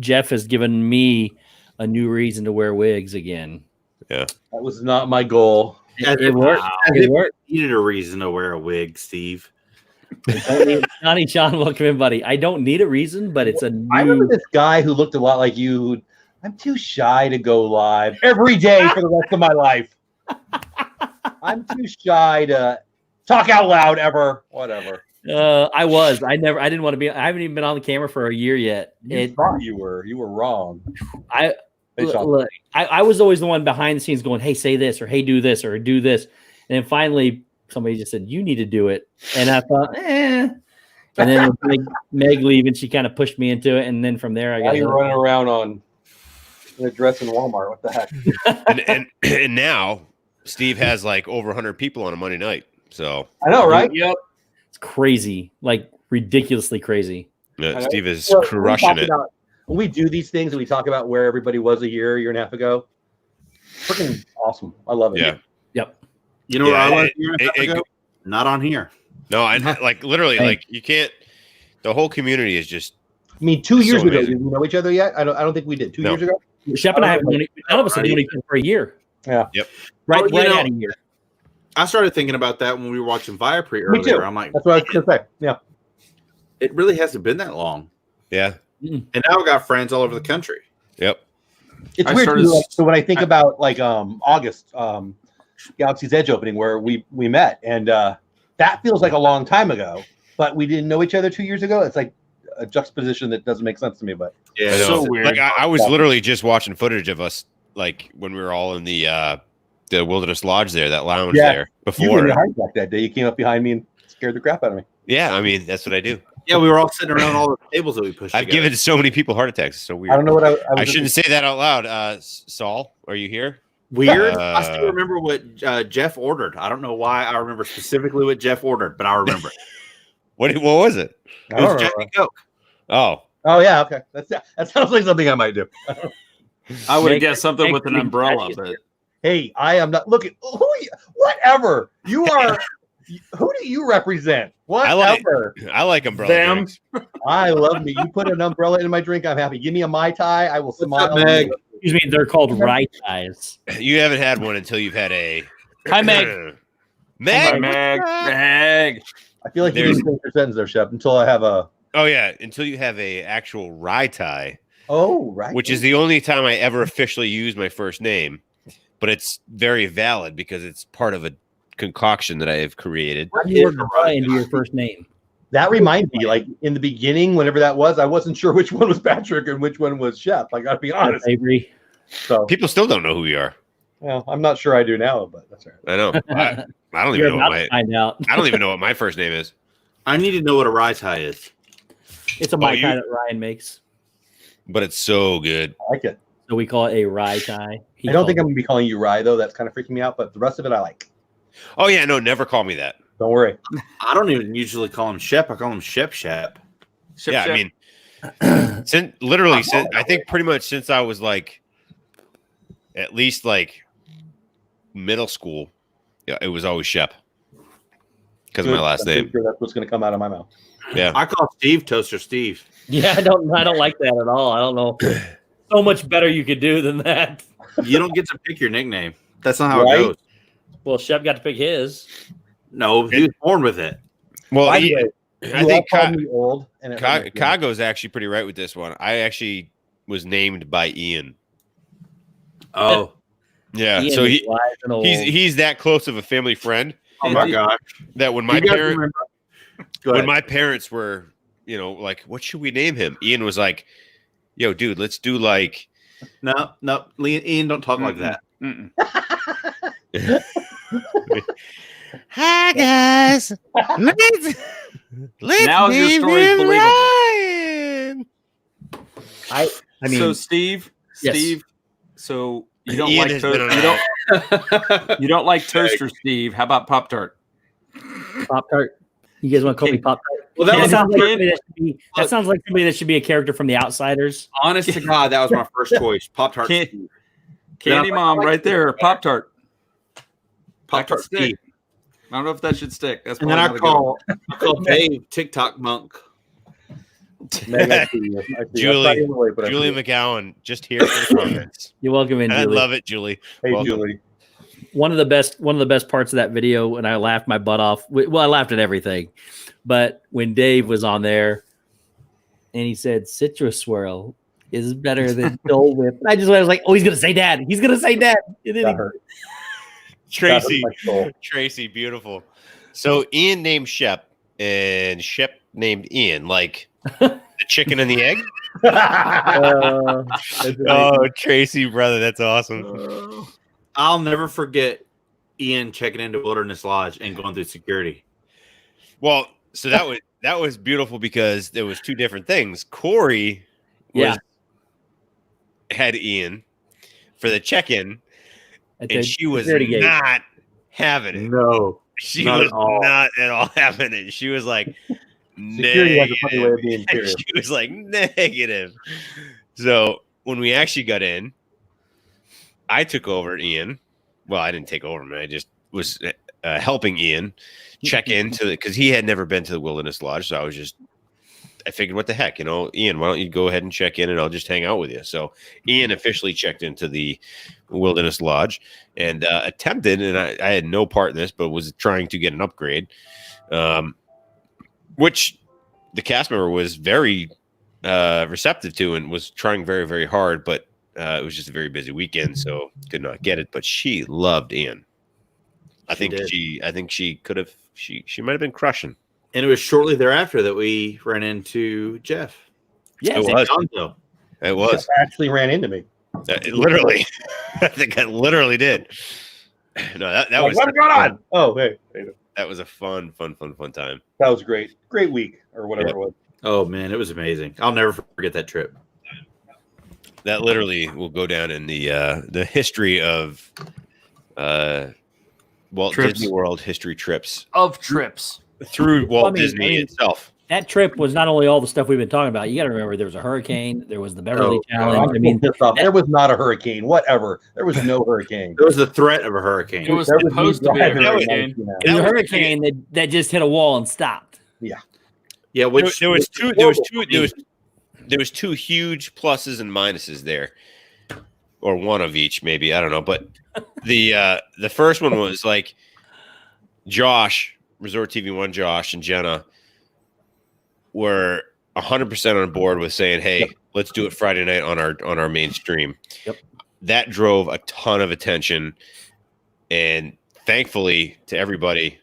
Speaker 3: Jeff has given me a new reason to wear wigs again.
Speaker 8: That was not my goal.
Speaker 3: It worked.
Speaker 1: As
Speaker 3: It
Speaker 1: if
Speaker 3: worked.
Speaker 1: you needed a reason to wear a wig, Steve.
Speaker 3: Johnny John, welcome in, buddy. I don't need a reason, but it's a new.
Speaker 8: I remember this guy who looked a lot like you. Who, I'm too shy to go live every day for the rest of my life. I'm too shy to talk out loud ever. Whatever.
Speaker 3: I was. I didn't want to be. I haven't even been on the camera for a year yet.
Speaker 8: You thought you were. You were wrong.
Speaker 3: Look, I was always the one behind the scenes going, "Hey, say this," or "Hey, do this," or "Do this," and then finally somebody just said, "You need to do it," and I thought, "Eh." And then Meg leaving, she kind of pushed me into it, and then from there I
Speaker 8: Now
Speaker 3: got.
Speaker 8: you're running around in a dress in Walmart. What the heck?
Speaker 4: and now Steve has like over 100 people on a Monday night. So
Speaker 8: I know, right?
Speaker 3: Yep. It's crazy, like ridiculously crazy.
Speaker 4: Steve is
Speaker 8: Well,
Speaker 4: crushing it.
Speaker 8: When we do these things and we talk about where everybody was a year and a half ago, freaking awesome. I love it.
Speaker 4: Yeah.
Speaker 3: Yep.
Speaker 1: You know what I was
Speaker 4: it-
Speaker 1: not on here.
Speaker 4: No, I like literally like you can't. The whole community is just.
Speaker 8: I mean, 2 years
Speaker 4: So
Speaker 8: ago,
Speaker 4: amazing.
Speaker 8: did we know each other yet? I don't think we did. 2
Speaker 4: No.
Speaker 8: years ago?
Speaker 3: Shep and I have known none of us have known each other for a year.
Speaker 8: Yeah.
Speaker 4: Yep.
Speaker 3: Right,
Speaker 1: Well, you
Speaker 3: right
Speaker 1: know,
Speaker 3: at a year.
Speaker 1: I started thinking about that when we were watching Viapre
Speaker 8: Me too.
Speaker 1: earlier. I'm like,
Speaker 8: That's what I was going to say. Yeah.
Speaker 1: it really hasn't been that long.
Speaker 4: Yeah.
Speaker 1: And now I've got friends all over the country.
Speaker 4: Yep.
Speaker 8: It's
Speaker 6: I
Speaker 8: weird.
Speaker 6: started-
Speaker 8: Too, like, so when I think about like August, Galaxy's Edge opening where we met, and that feels like a long time ago, but we didn't know each other 2 years ago. It's like a juxtaposition that doesn't make sense to me. But
Speaker 1: Yeah,
Speaker 4: I know.
Speaker 2: So weird.
Speaker 4: Like I was literally just watching footage of us, like when we were all in the Wilderness Lodge there, that lounge
Speaker 8: Yeah.
Speaker 4: there
Speaker 8: you
Speaker 4: before.
Speaker 8: were in hijack that day. You came up behind me and scared the crap out of me.
Speaker 4: Yeah, I mean that's what I do.
Speaker 1: Yeah, we were all sitting around all the tables that we pushed.
Speaker 4: I've
Speaker 1: together.
Speaker 4: given so many people heart attacks. It's so weird.
Speaker 8: I don't know what I
Speaker 4: I
Speaker 8: was.
Speaker 4: shouldn't say that out loud. Saul, are you here?
Speaker 1: Weird. I still remember what Jeff ordered. I don't know why I remember specifically what Jeff ordered, but I remember.
Speaker 4: What was it?
Speaker 1: It was Jack and Coke.
Speaker 4: Oh,
Speaker 8: Oh yeah, okay. That sounds like something I might do.
Speaker 6: I would have
Speaker 3: Make-
Speaker 6: guessed something
Speaker 3: make
Speaker 6: with an
Speaker 3: the
Speaker 6: umbrella,
Speaker 3: exact-
Speaker 6: but
Speaker 8: Hey, I am not looking. Who? Whatever you are. Who do you represent? Whatever.
Speaker 4: I like umbrella
Speaker 6: Them.
Speaker 4: drinks.
Speaker 8: I love me. You put an umbrella in my drink, I'm happy. Give me a Mai Tai. I will smile.
Speaker 1: up, Meg?
Speaker 3: Excuse me, they're called right ties.
Speaker 4: You haven't had one until you've had a.
Speaker 3: Hi, Meg.
Speaker 4: Meg.
Speaker 6: Meg.
Speaker 8: I feel like you
Speaker 4: There's-
Speaker 8: didn't finish your sentence there, Shep. Until I have a.
Speaker 4: Oh yeah, until you have a actual rye tie,
Speaker 8: Oh right.
Speaker 4: which is the only time I ever officially use my first name, but it's very valid because it's part of a concoction that I have created.
Speaker 3: How do you work the rye into your first name?
Speaker 8: That reminds me, like in the beginning, whenever that was, I wasn't sure which one was Patrick and which one was Shep. I got to be honest.
Speaker 3: Avery.
Speaker 8: So,
Speaker 4: People still don't know who we are.
Speaker 8: well, I'm not sure I do now, but that's all right.
Speaker 4: I know. I don't
Speaker 3: You're
Speaker 4: even know
Speaker 3: about
Speaker 4: what
Speaker 3: to find out.
Speaker 4: I don't even know what my first name is.
Speaker 1: I need to know what a rye tie is.
Speaker 3: It's a Mai
Speaker 4: you-
Speaker 3: Tai that Ryan makes.
Speaker 4: But it's so good.
Speaker 8: I like it.
Speaker 3: So we call it a rye tie.
Speaker 8: I don't think I'm gonna be calling you Rye though. That's kind of freaking me out. But the rest of it, I like.
Speaker 4: Oh yeah, no, never call me that.
Speaker 8: Don't worry.
Speaker 1: I don't even usually call him Shep. I call him Shep.
Speaker 4: Yeah, I mean, since I think pretty much since I was like, at least like middle school, yeah, it was always Shep because of my last
Speaker 8: I'm pretty
Speaker 4: name.
Speaker 8: Sure that's what's gonna come out of my mouth.
Speaker 4: Yeah,
Speaker 1: I call Steve Toaster Steve.
Speaker 3: Yeah, I don't like that at all. I don't know. So much better you could do than that.
Speaker 1: You don't get to pick your nickname. That's not how
Speaker 8: Right?
Speaker 1: it goes.
Speaker 3: Well, Shep got to pick his.
Speaker 1: No, he was born with it.
Speaker 4: well,
Speaker 8: By the way,
Speaker 4: I
Speaker 8: you
Speaker 4: think
Speaker 8: all called me old, and it hurt my feelings.
Speaker 4: Kago's actually pretty right with this one. I actually was named by Ian.
Speaker 1: Oh,
Speaker 4: Yeah,
Speaker 3: Ian
Speaker 4: so
Speaker 3: is wise and old.
Speaker 4: he's that close of a family friend
Speaker 1: oh my gosh.
Speaker 4: that when my
Speaker 1: You guys
Speaker 4: parents
Speaker 1: remember? Go
Speaker 4: when
Speaker 1: ahead.
Speaker 4: my parents were, like, what should we name him? Ian was like, yo, dude, let's do like
Speaker 1: No, Ian, don't talk like that.
Speaker 6: Mm-mm.
Speaker 4: hi guys. let's
Speaker 6: Now your
Speaker 4: name
Speaker 6: story's
Speaker 4: him
Speaker 6: believable.
Speaker 4: Ryan.
Speaker 3: I mean,
Speaker 6: so Steve,
Speaker 3: Yes.
Speaker 6: so you don't
Speaker 4: Ian
Speaker 6: like
Speaker 4: has been on
Speaker 6: you don't like toaster, Steve. How about Pop Tart?
Speaker 3: Pop Tart. You guys want to call me Pop Tart?
Speaker 1: Well, that
Speaker 3: That
Speaker 1: was
Speaker 3: sounds like
Speaker 6: kid.
Speaker 3: somebody that sounds like somebody that should be a character from The Outsiders.
Speaker 1: honest to God, that was my first choice. Pop Tart.
Speaker 6: Candy
Speaker 1: Then I'm
Speaker 6: Mom,
Speaker 1: like,
Speaker 6: right there. Pop Tart.
Speaker 1: Pop Tart
Speaker 6: stick.
Speaker 1: Steve.
Speaker 6: I don't know if that should stick. That's
Speaker 1: And then I
Speaker 6: probably
Speaker 1: call Dave TikTok Monk.
Speaker 8: Meg, I see you. I see you.
Speaker 4: Julie-
Speaker 8: I saw you in the way, but I
Speaker 4: Julie
Speaker 8: see you.
Speaker 4: McGowan, just here for the comments.
Speaker 3: You're welcome in,
Speaker 4: I
Speaker 3: Julie.
Speaker 4: love it, Julie.
Speaker 8: Hey,
Speaker 4: Welcome.
Speaker 8: Julie.
Speaker 3: One of the best parts of that video, and I laughed my butt off. Well, I laughed at everything, but when Dave was on there, and he said citrus swirl is better than Dole Whip, I was like, oh, he's gonna say Dad. He's gonna say Dad. And then
Speaker 8: That
Speaker 3: he-
Speaker 8: hurt.
Speaker 4: Tracy,
Speaker 8: That hurt my soul.
Speaker 4: Tracy, beautiful. So Ian named Shep, and Shep named Ian, like the chicken and the egg.
Speaker 8: That's amazing.
Speaker 4: Oh, Tracy, brother, that's awesome.
Speaker 1: I'll never forget Ian checking into Wilderness Lodge and going through security.
Speaker 4: Well, so that was beautiful because there was two different things. Corey
Speaker 3: Yeah.
Speaker 4: had Ian for the check-in,
Speaker 3: at
Speaker 4: and
Speaker 3: the
Speaker 4: she was
Speaker 3: security gate.
Speaker 4: not having it.
Speaker 1: No.
Speaker 4: She
Speaker 1: not
Speaker 4: was
Speaker 1: at all.
Speaker 4: not at all having it. She was like,
Speaker 8: Security has a funny way of being
Speaker 4: negative.
Speaker 8: serious.
Speaker 4: She was like negative. So when we actually got in, I took over Ian. Well, I didn't take over him. I just was helping Ian check into it because he had never been to the Wilderness Lodge. So I figured, what the heck, Ian, why don't you go ahead and check in and I'll just hang out with you. So Ian officially checked into the Wilderness Lodge and attempted, and I had no part in this, but was trying to get an upgrade, which the cast member was very receptive to and was trying very, very hard, but it was just a very busy weekend, so could not get it. But she loved Ian. I think she could have. She might have been crushing.
Speaker 1: And it was shortly thereafter that we ran into Jeff.
Speaker 3: Yeah,
Speaker 4: It was.
Speaker 1: Gonzo.
Speaker 4: It was.
Speaker 8: Actually ran into me.
Speaker 4: It literally. I think I literally did. No, that was
Speaker 8: what's going on? Oh, hey,
Speaker 4: that was a fun time.
Speaker 8: that was great. Great week or whatever
Speaker 4: Yeah.
Speaker 8: it was.
Speaker 1: Oh man, it was amazing. I'll never forget that trip.
Speaker 4: That literally will go down in the history of Walt
Speaker 2: Trips.
Speaker 4: Disney World history trips
Speaker 2: Of trips.
Speaker 4: through Walt
Speaker 3: I mean-
Speaker 4: Disney itself.
Speaker 3: that trip was not only all the stuff we've been talking about. You got to remember there was a hurricane. There was the Beverly
Speaker 1: Oh,
Speaker 3: Challenge.
Speaker 8: I'm
Speaker 3: I mean,
Speaker 8: pissed off. There was not a hurricane. Whatever. There was no hurricane.
Speaker 1: There was the threat of a hurricane.
Speaker 2: It was
Speaker 8: There me
Speaker 2: supposed to be a
Speaker 8: driving
Speaker 2: hurricane.
Speaker 8: you know.
Speaker 3: it was a
Speaker 4: That was-
Speaker 3: hurricane that just hit a wall and stopped.
Speaker 1: Yeah, which
Speaker 4: There was two huge pluses and minuses there, or one of each, maybe, I don't know. But the first one was like Josh, Resort TV One, Josh and Jenna were 100% on board with saying, "Hey, let's do it Friday night on our main stream."
Speaker 3: Yep.
Speaker 4: That drove a ton of attention, and thankfully to everybody.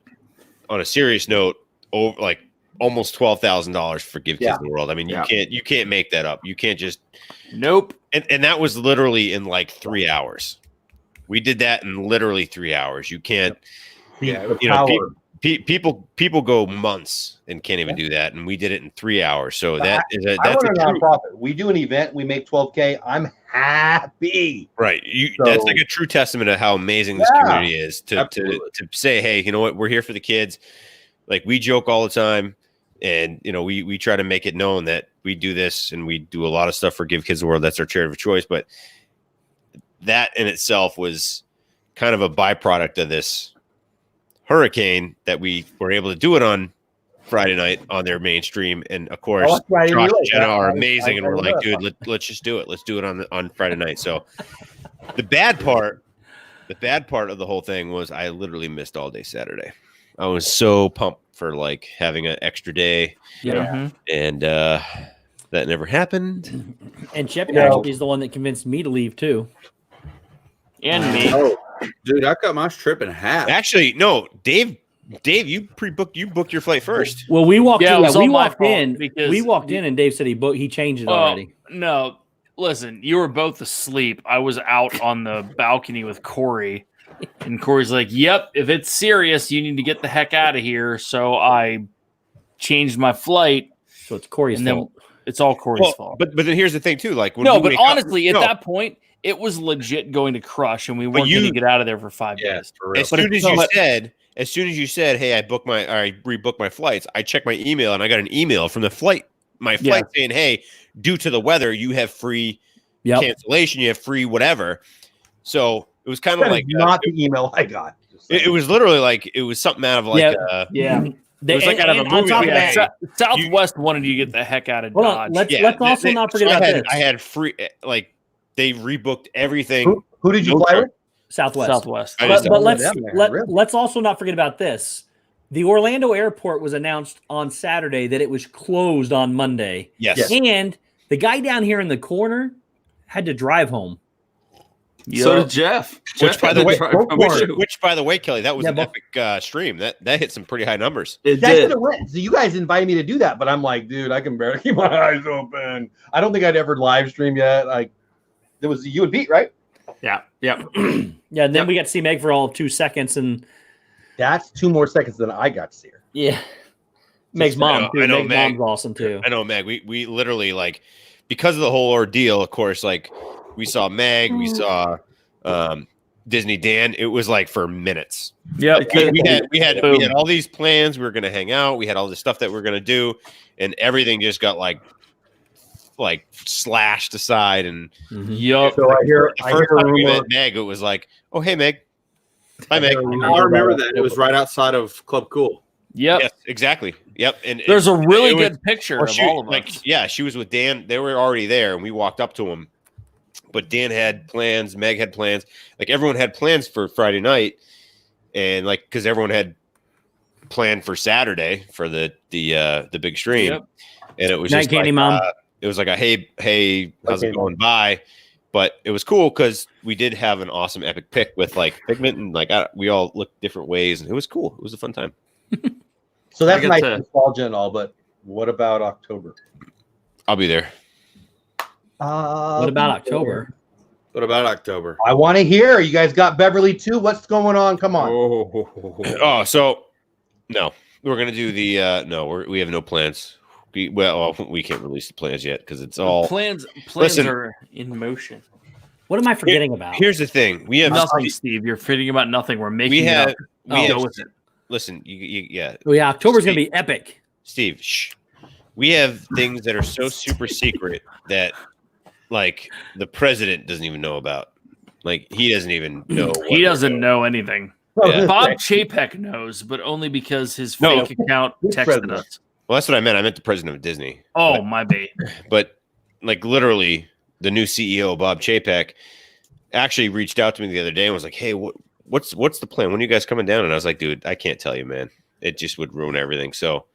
Speaker 4: On a serious note, over like almost $12,000 for Give Kids the World. I mean, you can't make that up. You can't just
Speaker 2: Nope.
Speaker 4: and that was literally in like 3 hours. We did that in literally 3 hours. You can't,
Speaker 8: The
Speaker 4: you know,
Speaker 8: power.
Speaker 4: people go months and can't even do that, and we did it in 3 hours. So
Speaker 8: I
Speaker 4: that's
Speaker 8: run a
Speaker 4: a true,
Speaker 8: nonprofit. We do an event. We make 12K. I'm happy.
Speaker 4: right.
Speaker 8: So-
Speaker 4: That's like a true testament of how amazing this
Speaker 8: Yeah,
Speaker 4: community is to
Speaker 1: absolutely.
Speaker 4: say, hey, you know what, we're here for the kids. Like we joke all the time, and you know we try to make it known that we do this and we do a lot of stuff for Give Kids the World. That's our charity of choice. But that in itself was kind of a byproduct of this hurricane that we were able to do it on Friday night on their mainstream. And of course,
Speaker 8: Oh, that's right.
Speaker 4: Josh
Speaker 8: You're
Speaker 4: and Jenna
Speaker 8: right.
Speaker 4: are
Speaker 8: I-
Speaker 4: amazing, and we're like,
Speaker 8: I-
Speaker 4: dude, let's just do it. Let's do it on Friday night. So the bad part of the whole thing was I literally missed all day Saturday. I was so pumped for like having an extra day,
Speaker 2: Mhm.
Speaker 4: and that never happened.
Speaker 3: And Shep
Speaker 8: No.
Speaker 3: actually is the one that convinced me to leave too.
Speaker 2: And me.
Speaker 1: Oh, dude, I cut my trip in half.
Speaker 4: Actually, no, Dave, you booked your flight first.
Speaker 3: Well, we walked
Speaker 2: Yeah, it
Speaker 3: in.
Speaker 2: was
Speaker 3: We
Speaker 2: all my
Speaker 3: walked
Speaker 2: fault
Speaker 3: in
Speaker 2: because-
Speaker 3: we walked in, and Dave said he changed it
Speaker 2: Well,
Speaker 3: already.
Speaker 2: no, listen, you were both asleep. I was out on the balcony with Corey, and Corey's like, "Yep, if it's serious, you need to get the heck out of here." So I changed my flight,
Speaker 3: So it's Corey's
Speaker 2: and then
Speaker 3: fault.
Speaker 2: it's all Corey's
Speaker 4: Well,
Speaker 2: fault.
Speaker 4: but then here's the thing too. Like when
Speaker 2: No,
Speaker 4: we
Speaker 2: but
Speaker 4: wake up-
Speaker 2: honestly, at
Speaker 4: no,
Speaker 2: that point, it was legit going to crush, and we weren't
Speaker 4: you-
Speaker 2: going to get out of there for 5
Speaker 1: Yeah,
Speaker 2: days.
Speaker 1: for real.
Speaker 4: as
Speaker 2: But
Speaker 4: soon
Speaker 2: it's-
Speaker 4: as you said, hey, I rebooked my flights, I checked my email and I got an email from my flight saying, hey, due to the weather, you have free
Speaker 3: Yep.
Speaker 4: cancellation, you have free whatever. So it was kind of
Speaker 8: That
Speaker 4: like
Speaker 8: is not the email I got. Just saying.
Speaker 4: it was literally like it was something out of like
Speaker 3: Yeah. Yeah.
Speaker 4: It was like out of a
Speaker 3: on
Speaker 4: movie.
Speaker 3: top of
Speaker 4: Yeah.
Speaker 3: that,
Speaker 2: Southwest wanted you to get the heck out of
Speaker 3: hold
Speaker 2: Dodge.
Speaker 3: on, let's
Speaker 4: yeah,
Speaker 3: also not forget
Speaker 4: so
Speaker 3: about
Speaker 4: I
Speaker 3: this.
Speaker 4: had free, like they rebooked everything.
Speaker 8: Who did you
Speaker 4: No
Speaker 8: fly
Speaker 4: charge.
Speaker 8: with?
Speaker 3: Southwest.
Speaker 2: Southwest.
Speaker 4: I just
Speaker 3: But
Speaker 4: don't
Speaker 3: let's
Speaker 8: know that, man. Really?
Speaker 3: let's also not forget about this. The Orlando airport was announced on Saturday that it was closed on Monday,
Speaker 4: Yes.
Speaker 3: and the guy down here in the corner had to drive home.
Speaker 6: So did Jeff. Jeff
Speaker 4: by
Speaker 6: had
Speaker 4: the
Speaker 6: to
Speaker 4: way-
Speaker 6: drive home too.
Speaker 4: Which, by the way, Kelly, that was
Speaker 3: Yeah,
Speaker 4: an
Speaker 3: but-
Speaker 4: epic stream. That hit some pretty high numbers.
Speaker 6: It
Speaker 8: I
Speaker 6: did.
Speaker 8: should have went. So you guys invited me to do that, but I'm like, dude, I can barely keep my eyes open. I don't think I'd ever live stream yet. Like, it was you and Pete, right?
Speaker 6: Yeah. Yeah.
Speaker 3: Yeah, and then we got to see Meg for all of 2 seconds, and
Speaker 8: That's 2 more seconds than I got to see her.
Speaker 3: yeah, Meg's mom too.
Speaker 4: I know
Speaker 3: Meg's
Speaker 4: Meg.
Speaker 3: mom's awesome too.
Speaker 4: I know, Meg. We literally like because of the whole ordeal. Of course, like we saw Meg, we saw Disney Dan. It was like for minutes.
Speaker 2: Yeah,
Speaker 4: We had all these plans. We were going to hang out. We had all this stuff that we are going to do, and everything just got like slashed aside. And
Speaker 2: Yup.
Speaker 8: So I hear
Speaker 4: the
Speaker 8: a
Speaker 4: first time we
Speaker 8: rumor.
Speaker 4: met Meg, it was like, "Oh, hey, Meg." Hi, Meg.
Speaker 1: I remember that. It was right outside of Club Cool.
Speaker 2: Yep.
Speaker 4: Yes, exactly. Yep. And
Speaker 2: There's a really
Speaker 4: it was-
Speaker 2: good picture
Speaker 4: Well,
Speaker 2: of
Speaker 4: she,
Speaker 2: all of
Speaker 4: like,
Speaker 2: us.
Speaker 4: yeah, she was with Dan. They were already there, and we walked up to him. But Dan had plans. Meg had plans. Like everyone had plans for Friday night, and like because everyone had planned for Saturday for the big stream,
Speaker 2: Yep.
Speaker 4: and it was
Speaker 3: Night
Speaker 4: just
Speaker 3: candy,
Speaker 4: like,
Speaker 3: Mom.
Speaker 4: it was like a hey, how's
Speaker 8: Okay,
Speaker 4: it going? Bye. But it was cool because we did have an awesome epic pick with like Figment, and like we all looked different ways, and it was cool. It was a fun time.
Speaker 8: So that's
Speaker 6: I get
Speaker 8: nice
Speaker 6: to-
Speaker 8: nostalgia and all, but what about October?
Speaker 4: I'll be there.
Speaker 3: What about October?
Speaker 1: What about October?
Speaker 8: I want to hear. You guys got Beverly too? What's going on? Come on.
Speaker 4: Oh, so no, we're gonna do the we have no plans. We can't release the plans yet because it's all
Speaker 2: Plans
Speaker 4: Listen.
Speaker 2: are in motion.
Speaker 3: What am I forgetting about?
Speaker 4: Here's the thing: we have
Speaker 2: Nothing, Steve. You're forgetting about nothing. We're making
Speaker 4: we
Speaker 2: it
Speaker 4: have
Speaker 2: up.
Speaker 4: we
Speaker 2: Go
Speaker 4: have.
Speaker 2: with it.
Speaker 4: Listen, yeah,
Speaker 3: Oh yeah, October's gonna be epic.
Speaker 4: Steve. Shh. We have things that are so super secret that, like, the president doesn't even know about. Like, he doesn't even know.
Speaker 2: He doesn't know anything.
Speaker 4: Yeah.
Speaker 2: Bob Chapek knows, but only because his
Speaker 4: No.
Speaker 2: fake account
Speaker 8: Which
Speaker 2: texted
Speaker 8: president?
Speaker 2: us.
Speaker 4: Well, that's what I meant. I meant the president of Disney.
Speaker 2: Oh, my bad.
Speaker 4: But like literally, the new CEO, Bob Chapek, actually reached out to me the other day and was like, "Hey, what's the plan? When are you guys coming down?" And I was like, "Dude, I can't tell you, man. It just would ruin everything." So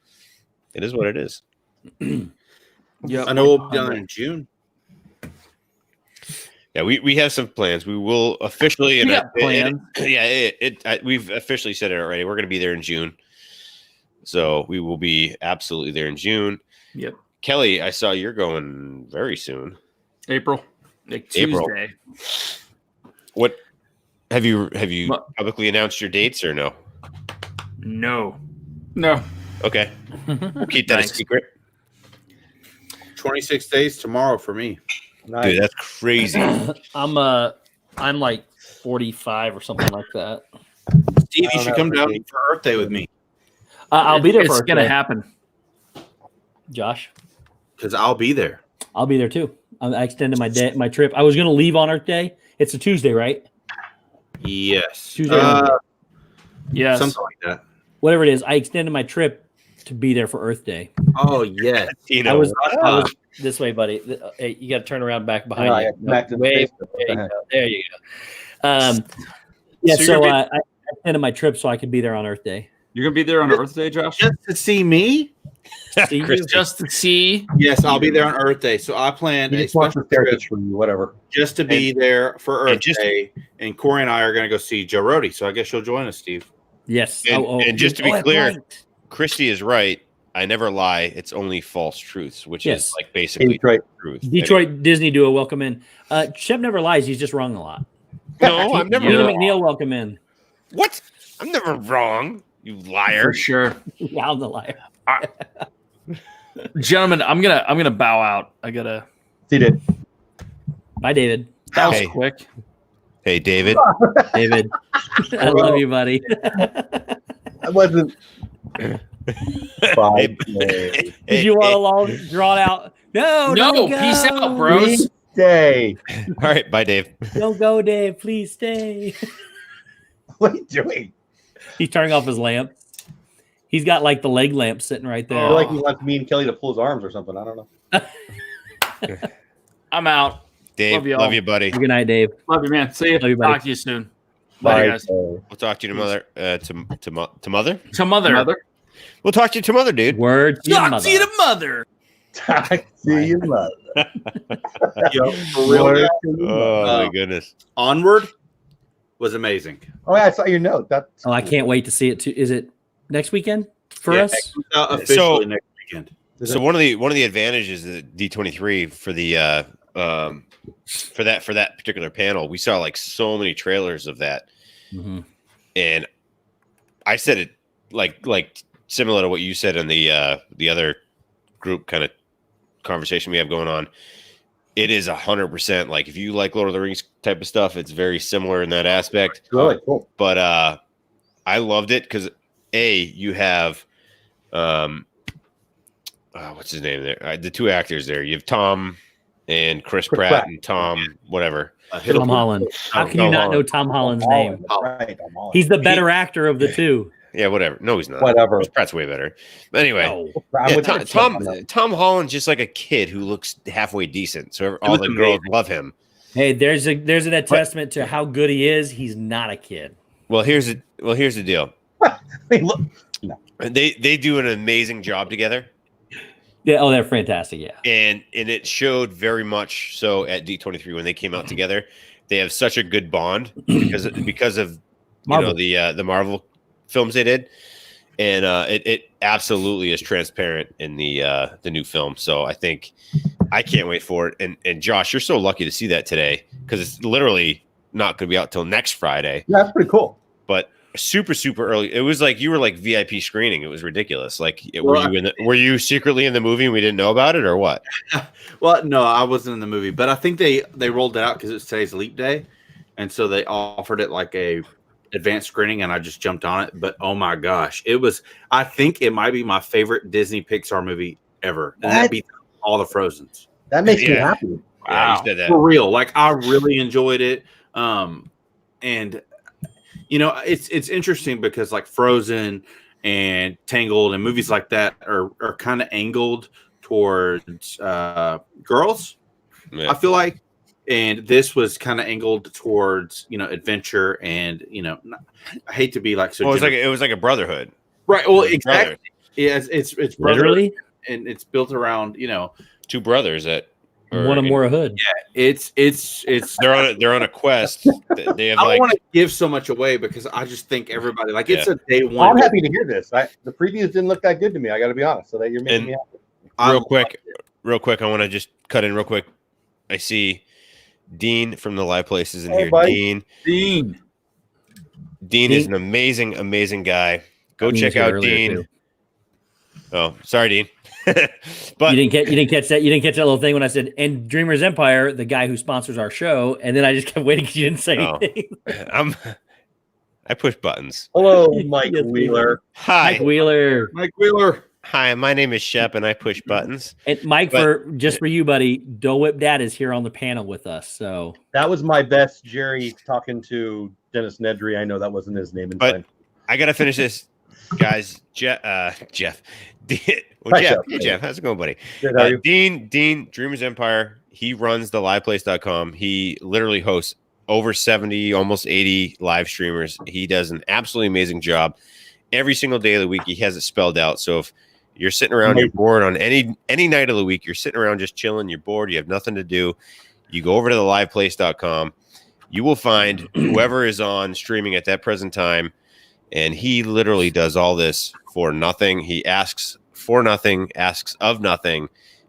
Speaker 4: it is what it is.
Speaker 2: Yep.
Speaker 1: I know we'll be done in June.
Speaker 4: Yeah, we have some plans. We will officially.
Speaker 2: We got plans.
Speaker 4: We've officially said it already. We're going to be there in June. So we will be absolutely there in June.
Speaker 2: Yep.
Speaker 4: Kelly, I saw you're going very soon.
Speaker 6: April.
Speaker 2: Like
Speaker 4: April.
Speaker 2: Tuesday.
Speaker 4: What have you
Speaker 2: What?
Speaker 4: publicly announced your dates or no?
Speaker 2: No.
Speaker 6: No.
Speaker 4: Okay, we'll keep that a
Speaker 2: Nice.
Speaker 4: secret.
Speaker 1: 26 days tomorrow for me.
Speaker 8: Nice.
Speaker 4: Dude, that's crazy.
Speaker 3: I'm like 45 or something like that.
Speaker 1: Steve,
Speaker 8: I
Speaker 1: you
Speaker 8: don't
Speaker 1: should come
Speaker 8: know,
Speaker 1: down
Speaker 8: Steve.
Speaker 1: for Earth Day with me
Speaker 3: I'll be there
Speaker 2: It's
Speaker 3: for
Speaker 2: gonna
Speaker 3: Earth Day.
Speaker 2: happen.
Speaker 3: Josh,
Speaker 1: because I'll be there.
Speaker 3: I'll be there too. I extended my trip. I was gonna leave on Earth Day. It's a Tuesday, right?
Speaker 1: Yes.
Speaker 3: Tuesday or Wednesday.
Speaker 2: Yes.
Speaker 1: Something like that.
Speaker 3: Whatever it is. I extended my trip to be there for Earth Day.
Speaker 1: Oh, yes.
Speaker 4: You
Speaker 3: I
Speaker 4: know,
Speaker 3: was this way, buddy. Hey, you got to turn around back behind
Speaker 8: No, I
Speaker 3: you.
Speaker 8: got back to the
Speaker 3: Way-
Speaker 8: Facebook.
Speaker 3: there you go. There you go. Yeah,
Speaker 4: So
Speaker 3: so,
Speaker 4: you're
Speaker 3: I extended my trip so I could be there on Earth Day.
Speaker 6: You're gonna be there on Earth Day, Josh?
Speaker 1: Just to see me?
Speaker 3: See you.
Speaker 4: Christy.
Speaker 2: Just to see.
Speaker 1: Yes, I'll be there on Earth Day. So I plan
Speaker 8: You
Speaker 1: a
Speaker 8: just want
Speaker 1: special
Speaker 8: the
Speaker 1: trip
Speaker 8: heritage for you, whatever.
Speaker 1: just to be there for
Speaker 4: and
Speaker 1: Earth
Speaker 4: just-
Speaker 1: Day. And Corey and I are going to go see Joe Rody. So I guess you'll join us, Steve.
Speaker 3: Yes.
Speaker 4: And just to be
Speaker 3: that's
Speaker 4: clear,
Speaker 3: right.
Speaker 4: Christy is right. I never lie. It's only false truths, which
Speaker 3: Yes.
Speaker 4: is like basically
Speaker 8: Detroit.
Speaker 4: truth.
Speaker 3: Detroit Disney duo, welcome in. Shep never lies. He's just wrong a lot.
Speaker 4: No, I'm never.
Speaker 3: Nina
Speaker 2: Yeah.
Speaker 3: McNeil, welcome in.
Speaker 4: What? I'm never wrong. You liar.
Speaker 6: For sure.
Speaker 3: Yeah, I'm the liar.
Speaker 2: Gentlemen, I'm gonna bow out. I gotta.
Speaker 8: He did.
Speaker 3: Bye, David.
Speaker 2: That was
Speaker 4: Hey.
Speaker 2: quick.
Speaker 4: Hey, David.
Speaker 3: David. I love you, buddy.
Speaker 8: I wasn't.
Speaker 4: Hey,
Speaker 8: 5 days.
Speaker 3: Did you want a long, drawn out? No,
Speaker 2: No,
Speaker 3: don't go.
Speaker 2: peace out, bros.
Speaker 8: Day.
Speaker 4: All right, bye, Dave.
Speaker 3: Don't go, Dave. Please stay.
Speaker 8: What are you doing?
Speaker 3: He's turning off his lamp. He's got like the leg lamp sitting right
Speaker 8: I
Speaker 3: there.
Speaker 8: feel like he wants me and Kelly to pull his arms or something. I don't know.
Speaker 2: I'm out.
Speaker 4: Dave,
Speaker 2: Love y'all.
Speaker 4: love you, buddy.
Speaker 3: Good night, Dave.
Speaker 6: Love you, man. See you.
Speaker 3: Love you, buddy.
Speaker 2: Talk to you soon. Bye, guys.
Speaker 4: We'll talk to you to mother. To mother.
Speaker 2: To mother.
Speaker 6: Mother.
Speaker 4: We'll talk to you to mother, dude.
Speaker 3: Word to your
Speaker 2: Talk
Speaker 3: mother.
Speaker 2: to you to mother.
Speaker 8: See you, mother.
Speaker 1: Yo, for real,
Speaker 8: Word
Speaker 1: guys,
Speaker 8: to your
Speaker 4: Oh
Speaker 8: mother.
Speaker 4: my goodness.
Speaker 1: Onward was amazing.
Speaker 8: Oh, yeah, I saw your note. That's
Speaker 3: Oh, I can't wait to see it too. Is it next weekend for
Speaker 1: Yeah,
Speaker 3: us?
Speaker 1: it comes out officially
Speaker 4: So-
Speaker 1: next weekend.
Speaker 4: So one of the advantages of the D23 for the for that particular panel, we saw like so many trailers of that,
Speaker 3: Mhm.
Speaker 4: and I said it like similar to what you said in the other group kind of conversation we have going on. It is 100% like if you like Lord of the Rings type of stuff, it's very similar in that aspect.
Speaker 8: really cool.
Speaker 4: But I loved it because you have what's his name there? The two actors there. You have Tom and Chris Pratt,
Speaker 8: Pratt.
Speaker 4: and Tom whatever.
Speaker 3: Tom Holland. How can you
Speaker 4: Tom
Speaker 3: not
Speaker 4: Holland.
Speaker 3: know Tom Holland's name?
Speaker 8: Right, I'm all-
Speaker 3: He's the better actor of the two.
Speaker 4: Yeah, whatever. No, he's not.
Speaker 8: Whatever.
Speaker 4: Chris Pratt's way better. But anyway,
Speaker 3: No.
Speaker 8: I'm
Speaker 4: yeah,
Speaker 8: with
Speaker 4: Tom,
Speaker 8: you.
Speaker 4: Tom Holland's just like a kid who looks halfway decent. So all
Speaker 1: was
Speaker 4: the girls
Speaker 1: amazing.
Speaker 4: love him.
Speaker 3: Hey, there's an attestament to how good he is. He's not a kid.
Speaker 4: Well, here's the deal.
Speaker 8: Hey, look.
Speaker 4: They do an amazing job together.
Speaker 3: Yeah. Oh, they're fantastic. Yeah.
Speaker 4: And it showed very much so at D23 when they came out together. They have such a good bond because of
Speaker 3: Marvel.
Speaker 4: the Marvel films they did, and it absolutely is transparent in the new film. So I think I can't wait for it. And Josh, you're so lucky to see that today because it's literally not going to be out till next Friday.
Speaker 8: Yeah, that's pretty cool.
Speaker 4: But super early. It was like you were like VIP screening. It was ridiculous. Like,
Speaker 1: Well,
Speaker 4: were you secretly in the movie and we didn't know about it, or what?
Speaker 1: Well, no, I wasn't in the movie, but I think they rolled it out because it's today's Leap Day, and so they offered it like a advanced screening, and I just jumped on it. But oh my gosh, it was! I think it might be my favorite Disney Pixar movie ever, and that beats all the Frozens.
Speaker 8: That makes me happy.
Speaker 4: Yeah, you said that.
Speaker 1: For real. Like I really enjoyed it, and you know, it's interesting because like Frozen and Tangled and movies like that are kind of angled towards girls.
Speaker 4: Yeah.
Speaker 1: I feel like, and this was kind of angled towards, you know, adventure and, you know, I hate to be like so.
Speaker 4: Oh, it was like a brotherhood,
Speaker 1: right? Well, exactly. Yeah, it's
Speaker 3: Literally,
Speaker 1: and it's built around, you know,
Speaker 4: two brothers that
Speaker 3: one of more a hood.
Speaker 1: Yeah, it's
Speaker 4: they're on a quest. They have
Speaker 1: I don't
Speaker 4: like
Speaker 1: want to give so much away because I just think everybody like it's a day
Speaker 8: Well,
Speaker 1: one.
Speaker 8: I'm happy to hear this. The previews didn't look that good to me. I got to be honest. So that you're making me happy.
Speaker 4: real quick. I want to just cut in real quick. I see Dean from the Live Places in
Speaker 8: Hey,
Speaker 4: here.
Speaker 8: buddy.
Speaker 4: Dean is an amazing guy. Go check out Dean.
Speaker 3: Too.
Speaker 4: Oh, sorry, Dean. But
Speaker 3: you didn't catch that. You didn't catch that little thing when I said, "And Dreamers Empire," the guy who sponsors our show, and then I just kept waiting because you didn't say anything.
Speaker 4: I push buttons.
Speaker 8: Hello, Mike Wheeler.
Speaker 4: Hi,
Speaker 3: Mike Wheeler.
Speaker 1: Mike Wheeler.
Speaker 4: Hi, my name is Shep, and I push buttons.
Speaker 3: And Mike, for you, buddy, Dole Whip Dad is here on the panel with us. So
Speaker 8: that was my best Jerry talking to Dennis Nedry. I know that wasn't his name.
Speaker 4: But I got to finish this, guys. Jeff. Jeff. Jeff, how's it going, buddy?
Speaker 8: Good, how are you?
Speaker 4: Dean, Dreamers Empire. He runs the liveplace.com. He literally hosts over 70, almost 80 live streamers. He does an absolutely amazing job every single day of the week. He has it spelled out. So if you're sitting around, you're bored on any night of the week, you're sitting around just chilling, you're bored, you have nothing to do, you go over to the liveplace.com. You will find whoever is on streaming at that present time, and he literally does all this for nothing. He asks for nothing, asks of nothing,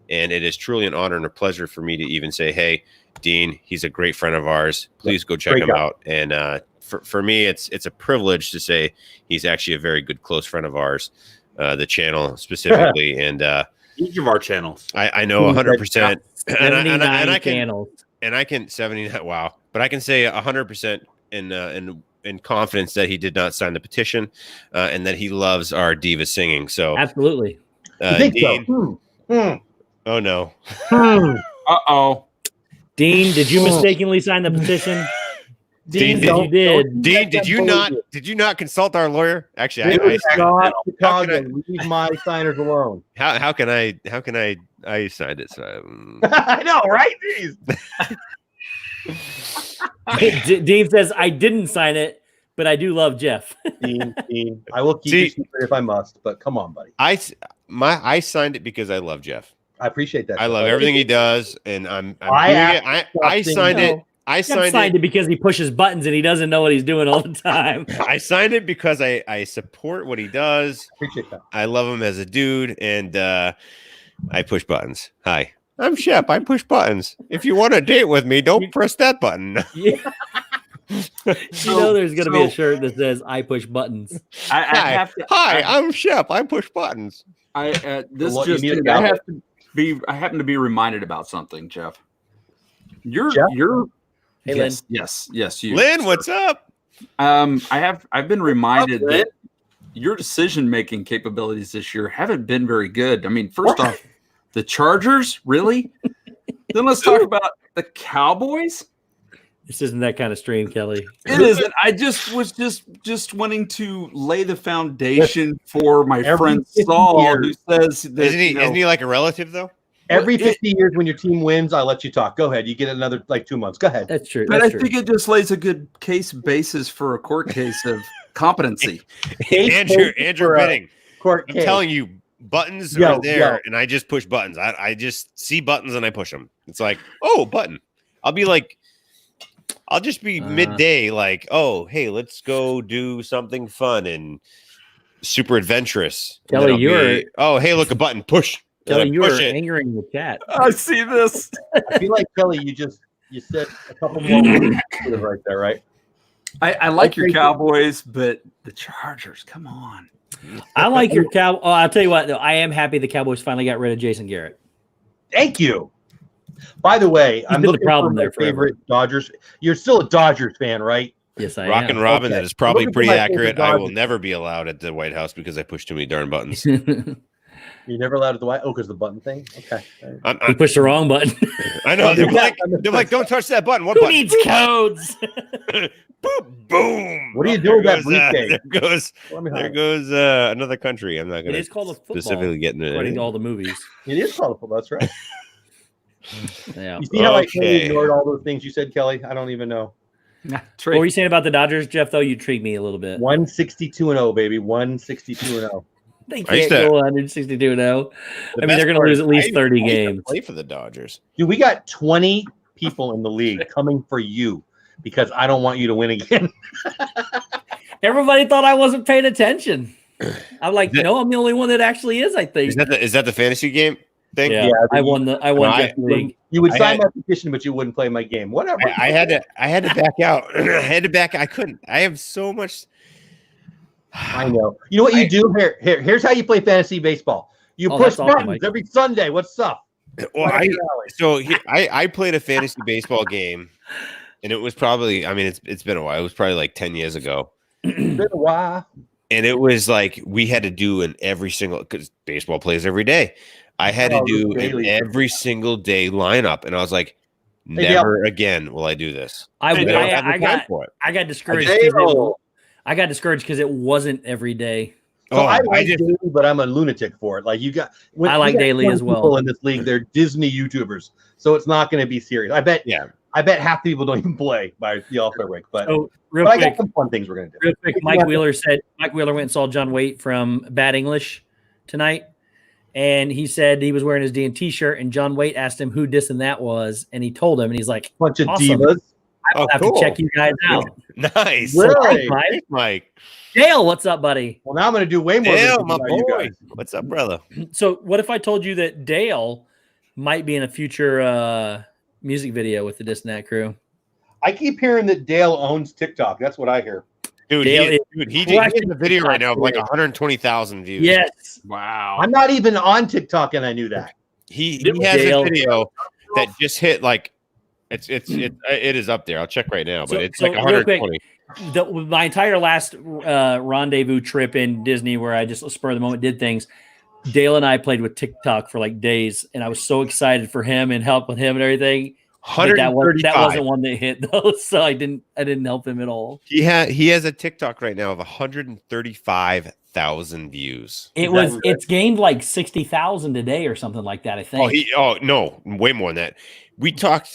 Speaker 4: and it is truly an honor and a pleasure for me to even say, hey, Dean, he's a great friend of ours. Please go check him out. And for me, it's a privilege to say he's actually a very good close friend of ours, the channel specifically. And
Speaker 1: each of our channels,
Speaker 4: I know 100%. And I can 79. Wow. But I can say 100% in confidence that he did not sign the petition and that he loves our diva singing. So
Speaker 3: absolutely.
Speaker 4: Dean, oh no.
Speaker 6: Uh-oh.
Speaker 3: Dean, did you mistakenly sign the petition?
Speaker 4: Dean, did you not consult our lawyer? Actually,
Speaker 8: leave my signers alone.
Speaker 4: How can I signed it? So
Speaker 8: I know, right?
Speaker 3: Dean says I didn't sign it, but I do love Jeff.
Speaker 8: Dean, I will keep you secret if I must, but come on, buddy.
Speaker 4: I signed it because I love Jeff.
Speaker 8: I appreciate that.
Speaker 4: I love everything he does, and I signed it. I signed it
Speaker 3: because he pushes buttons and he doesn't know what he's doing all the time.
Speaker 4: I signed it because I support what he does.
Speaker 8: Appreciate that.
Speaker 4: I love him as a dude, and I push buttons. Hi, I'm Shep. I push buttons. If you want to date with me, don't press that button.
Speaker 3: Yeah. There's going to be a shirt that says "I push buttons."
Speaker 6: Hi,
Speaker 4: I'm Shep. I push buttons.
Speaker 6: I happen to be reminded about something, Jeff. You're
Speaker 3: hey,
Speaker 6: yes, you.
Speaker 4: Lynn, what's up?
Speaker 6: I've been reminded that your decision-making capabilities this year haven't been very good. I mean, first off, the Chargers, really? Then let's talk about the Cowboys.
Speaker 3: This isn't that kind of stream, Kelly.
Speaker 6: It isn't. I was just wanting to lay the foundation for my friend Saul, who says that
Speaker 4: isn't he like a relative though?
Speaker 8: Every 50 years when your team wins, I'll let you talk. Go ahead. You get another 2 months. Go ahead.
Speaker 3: That's true.
Speaker 6: But I think it just lays a good case basis for a court case of competency.
Speaker 4: Andrew Bidding.
Speaker 8: Court
Speaker 4: I'm
Speaker 8: case.
Speaker 4: telling you, buttons are there, and I just push buttons. I just see buttons and I push them. It's like, oh, button. I'll just be midday, like, oh, hey, let's go do something fun, and super adventurous. And
Speaker 3: Kelly,
Speaker 4: then I'll
Speaker 3: you're-
Speaker 4: be, oh, hey, look, a button, push.
Speaker 3: Kelly, you
Speaker 4: push
Speaker 3: are
Speaker 4: it.
Speaker 3: angering the chat.
Speaker 6: I see this.
Speaker 8: I feel like Kelly, you said a couple more words right there, right?
Speaker 6: I like your Cowboys, but the Chargers, come on.
Speaker 3: I like your cow. Oh, I'll tell you what, though, I am happy the Cowboys finally got rid of Jason Garrett.
Speaker 8: Thank you. By the way, I'm
Speaker 3: been the
Speaker 8: looking
Speaker 3: problem
Speaker 8: for my
Speaker 3: there forever.
Speaker 8: favorite Dodgers. You're still a Dodgers fan, right?
Speaker 3: Yes, I
Speaker 4: Rockin'
Speaker 3: am.
Speaker 4: Robin,
Speaker 8: Okay.
Speaker 4: that is probably
Speaker 8: Looking for
Speaker 4: pretty
Speaker 8: my
Speaker 4: accurate.
Speaker 8: favorite
Speaker 4: I will
Speaker 8: Dodgers.
Speaker 4: never be allowed at the White House because I push too many darn buttons.
Speaker 8: You're never allowed at the White. Oh, because the button thing. Okay.
Speaker 3: We pushed the wrong button.
Speaker 4: I know. They're like, don't touch that button. What
Speaker 3: Who
Speaker 4: button?
Speaker 3: needs codes?
Speaker 4: Boop, boom.
Speaker 8: What do you do with that
Speaker 4: There
Speaker 8: briefcase?
Speaker 4: goes,
Speaker 8: Let me
Speaker 4: there
Speaker 8: hide.
Speaker 4: goes another country. I'm not
Speaker 3: It
Speaker 4: going
Speaker 3: is
Speaker 4: to
Speaker 3: called a football.
Speaker 4: specifically get into
Speaker 3: According
Speaker 4: it.
Speaker 3: to all the movies.
Speaker 8: It is colorful. That's right.
Speaker 3: Yeah.
Speaker 8: You see how I totally
Speaker 4: Okay.
Speaker 8: ignored all those things you said, Kelly? I don't even know.
Speaker 3: What were you saying about the Dodgers, Jeff? Though you intrigued me a little bit.
Speaker 8: 162-0, baby. 162-0.
Speaker 3: They
Speaker 4: I used
Speaker 3: can't
Speaker 4: to-
Speaker 3: go 162-0.
Speaker 4: The
Speaker 3: I mean,
Speaker 4: best
Speaker 3: they're going to
Speaker 4: part
Speaker 3: lose
Speaker 4: is
Speaker 3: at least
Speaker 4: I
Speaker 3: 30
Speaker 4: used to
Speaker 3: games.
Speaker 4: Play for the Dodgers.
Speaker 8: Dude, we got 20 people in the league coming for you because I don't want you to win again.
Speaker 3: Everybody thought I wasn't paying attention. I'm like,
Speaker 4: Is that-
Speaker 3: no, I'm the only one that actually is. I think.
Speaker 4: Is that the fantasy game thing?
Speaker 3: Yeah, I won the Jeff league.
Speaker 8: You would
Speaker 4: I
Speaker 8: sign
Speaker 4: had-
Speaker 8: my petition, but you wouldn't play my game. Whatever.
Speaker 4: I had to back out. I couldn't. I have so much.
Speaker 8: I know. You know what you do? Here's how you play fantasy baseball. You
Speaker 3: Oh,
Speaker 8: push
Speaker 3: that's awesome,
Speaker 8: buttons
Speaker 3: Mike.
Speaker 8: every Sunday. What's up?
Speaker 4: Well,
Speaker 8: Right up your alley.
Speaker 4: I played a fantasy baseball game, and it was probably. I mean, it's been a while. It was probably like 10 years ago,
Speaker 8: Been a while.
Speaker 4: and it was like we had to do an every single because baseball plays every day. I had to
Speaker 8: Oh,
Speaker 4: do an
Speaker 8: daily.
Speaker 4: every single day lineup, and I was like,
Speaker 8: Hey,
Speaker 4: never again will I do this.
Speaker 3: I
Speaker 4: don't have the
Speaker 3: I
Speaker 4: time
Speaker 3: got
Speaker 4: for it.
Speaker 3: I got discouraged.
Speaker 1: Hey,
Speaker 3: 'cause
Speaker 1: oh.
Speaker 3: I got discouraged because it wasn't every day.
Speaker 8: So I like daily, but I'm a lunatic for it. Like you got,
Speaker 3: I like
Speaker 8: we got
Speaker 3: daily
Speaker 8: 20
Speaker 3: as well.
Speaker 8: people in this league, they're Disney YouTubers, so it's not going to be serious. I bet half the people don't even play by the All-Star break. But,
Speaker 3: So real
Speaker 8: but I
Speaker 3: quick,
Speaker 8: got some fun things we're going to do.
Speaker 3: real quick, Mike Wheeler went and saw John Waite from Bad English tonight, and he said he was wearing his D&T shirt, and John Waite asked him who this and that was, and he told him, and he's like,
Speaker 8: Bunch of
Speaker 3: awesome.
Speaker 8: divas.
Speaker 3: I'll have to check you guys out.
Speaker 4: Nice.
Speaker 8: Really?
Speaker 3: Thanks, Mike.
Speaker 4: Thanks, Mike.
Speaker 3: Dale, what's up, buddy?
Speaker 8: Well, now I'm going to do way more.
Speaker 4: Dale,
Speaker 8: than
Speaker 4: my
Speaker 8: you
Speaker 4: boy.
Speaker 8: guys.
Speaker 4: What's up, brother?
Speaker 3: So what if I told you that Dale might be in a future music video with the This and That crew?
Speaker 8: I keep hearing that Dale owns TikTok. That's what I hear.
Speaker 4: Dude,
Speaker 3: Dale
Speaker 4: he has a video right now of like 120,000 views.
Speaker 3: Yes.
Speaker 6: Wow.
Speaker 8: I'm not even on TikTok, and I knew that.
Speaker 4: He has
Speaker 3: Dale.
Speaker 4: a video that just hit like it is up there. I'll check right now, but it's like
Speaker 3: real quick,
Speaker 4: 120.
Speaker 3: my entire last rendezvous trip in Disney, where I just spur of the moment did things. Dale and I played with TikTok for like days, and I was so excited for him and help with him and everything. But that wasn't one that hit though, so I didn't help him at all.
Speaker 4: He has a TikTok right now of 135,000 views.
Speaker 3: It's gained like 60,000 a day or something like that. I think.
Speaker 4: Oh no, way more than that.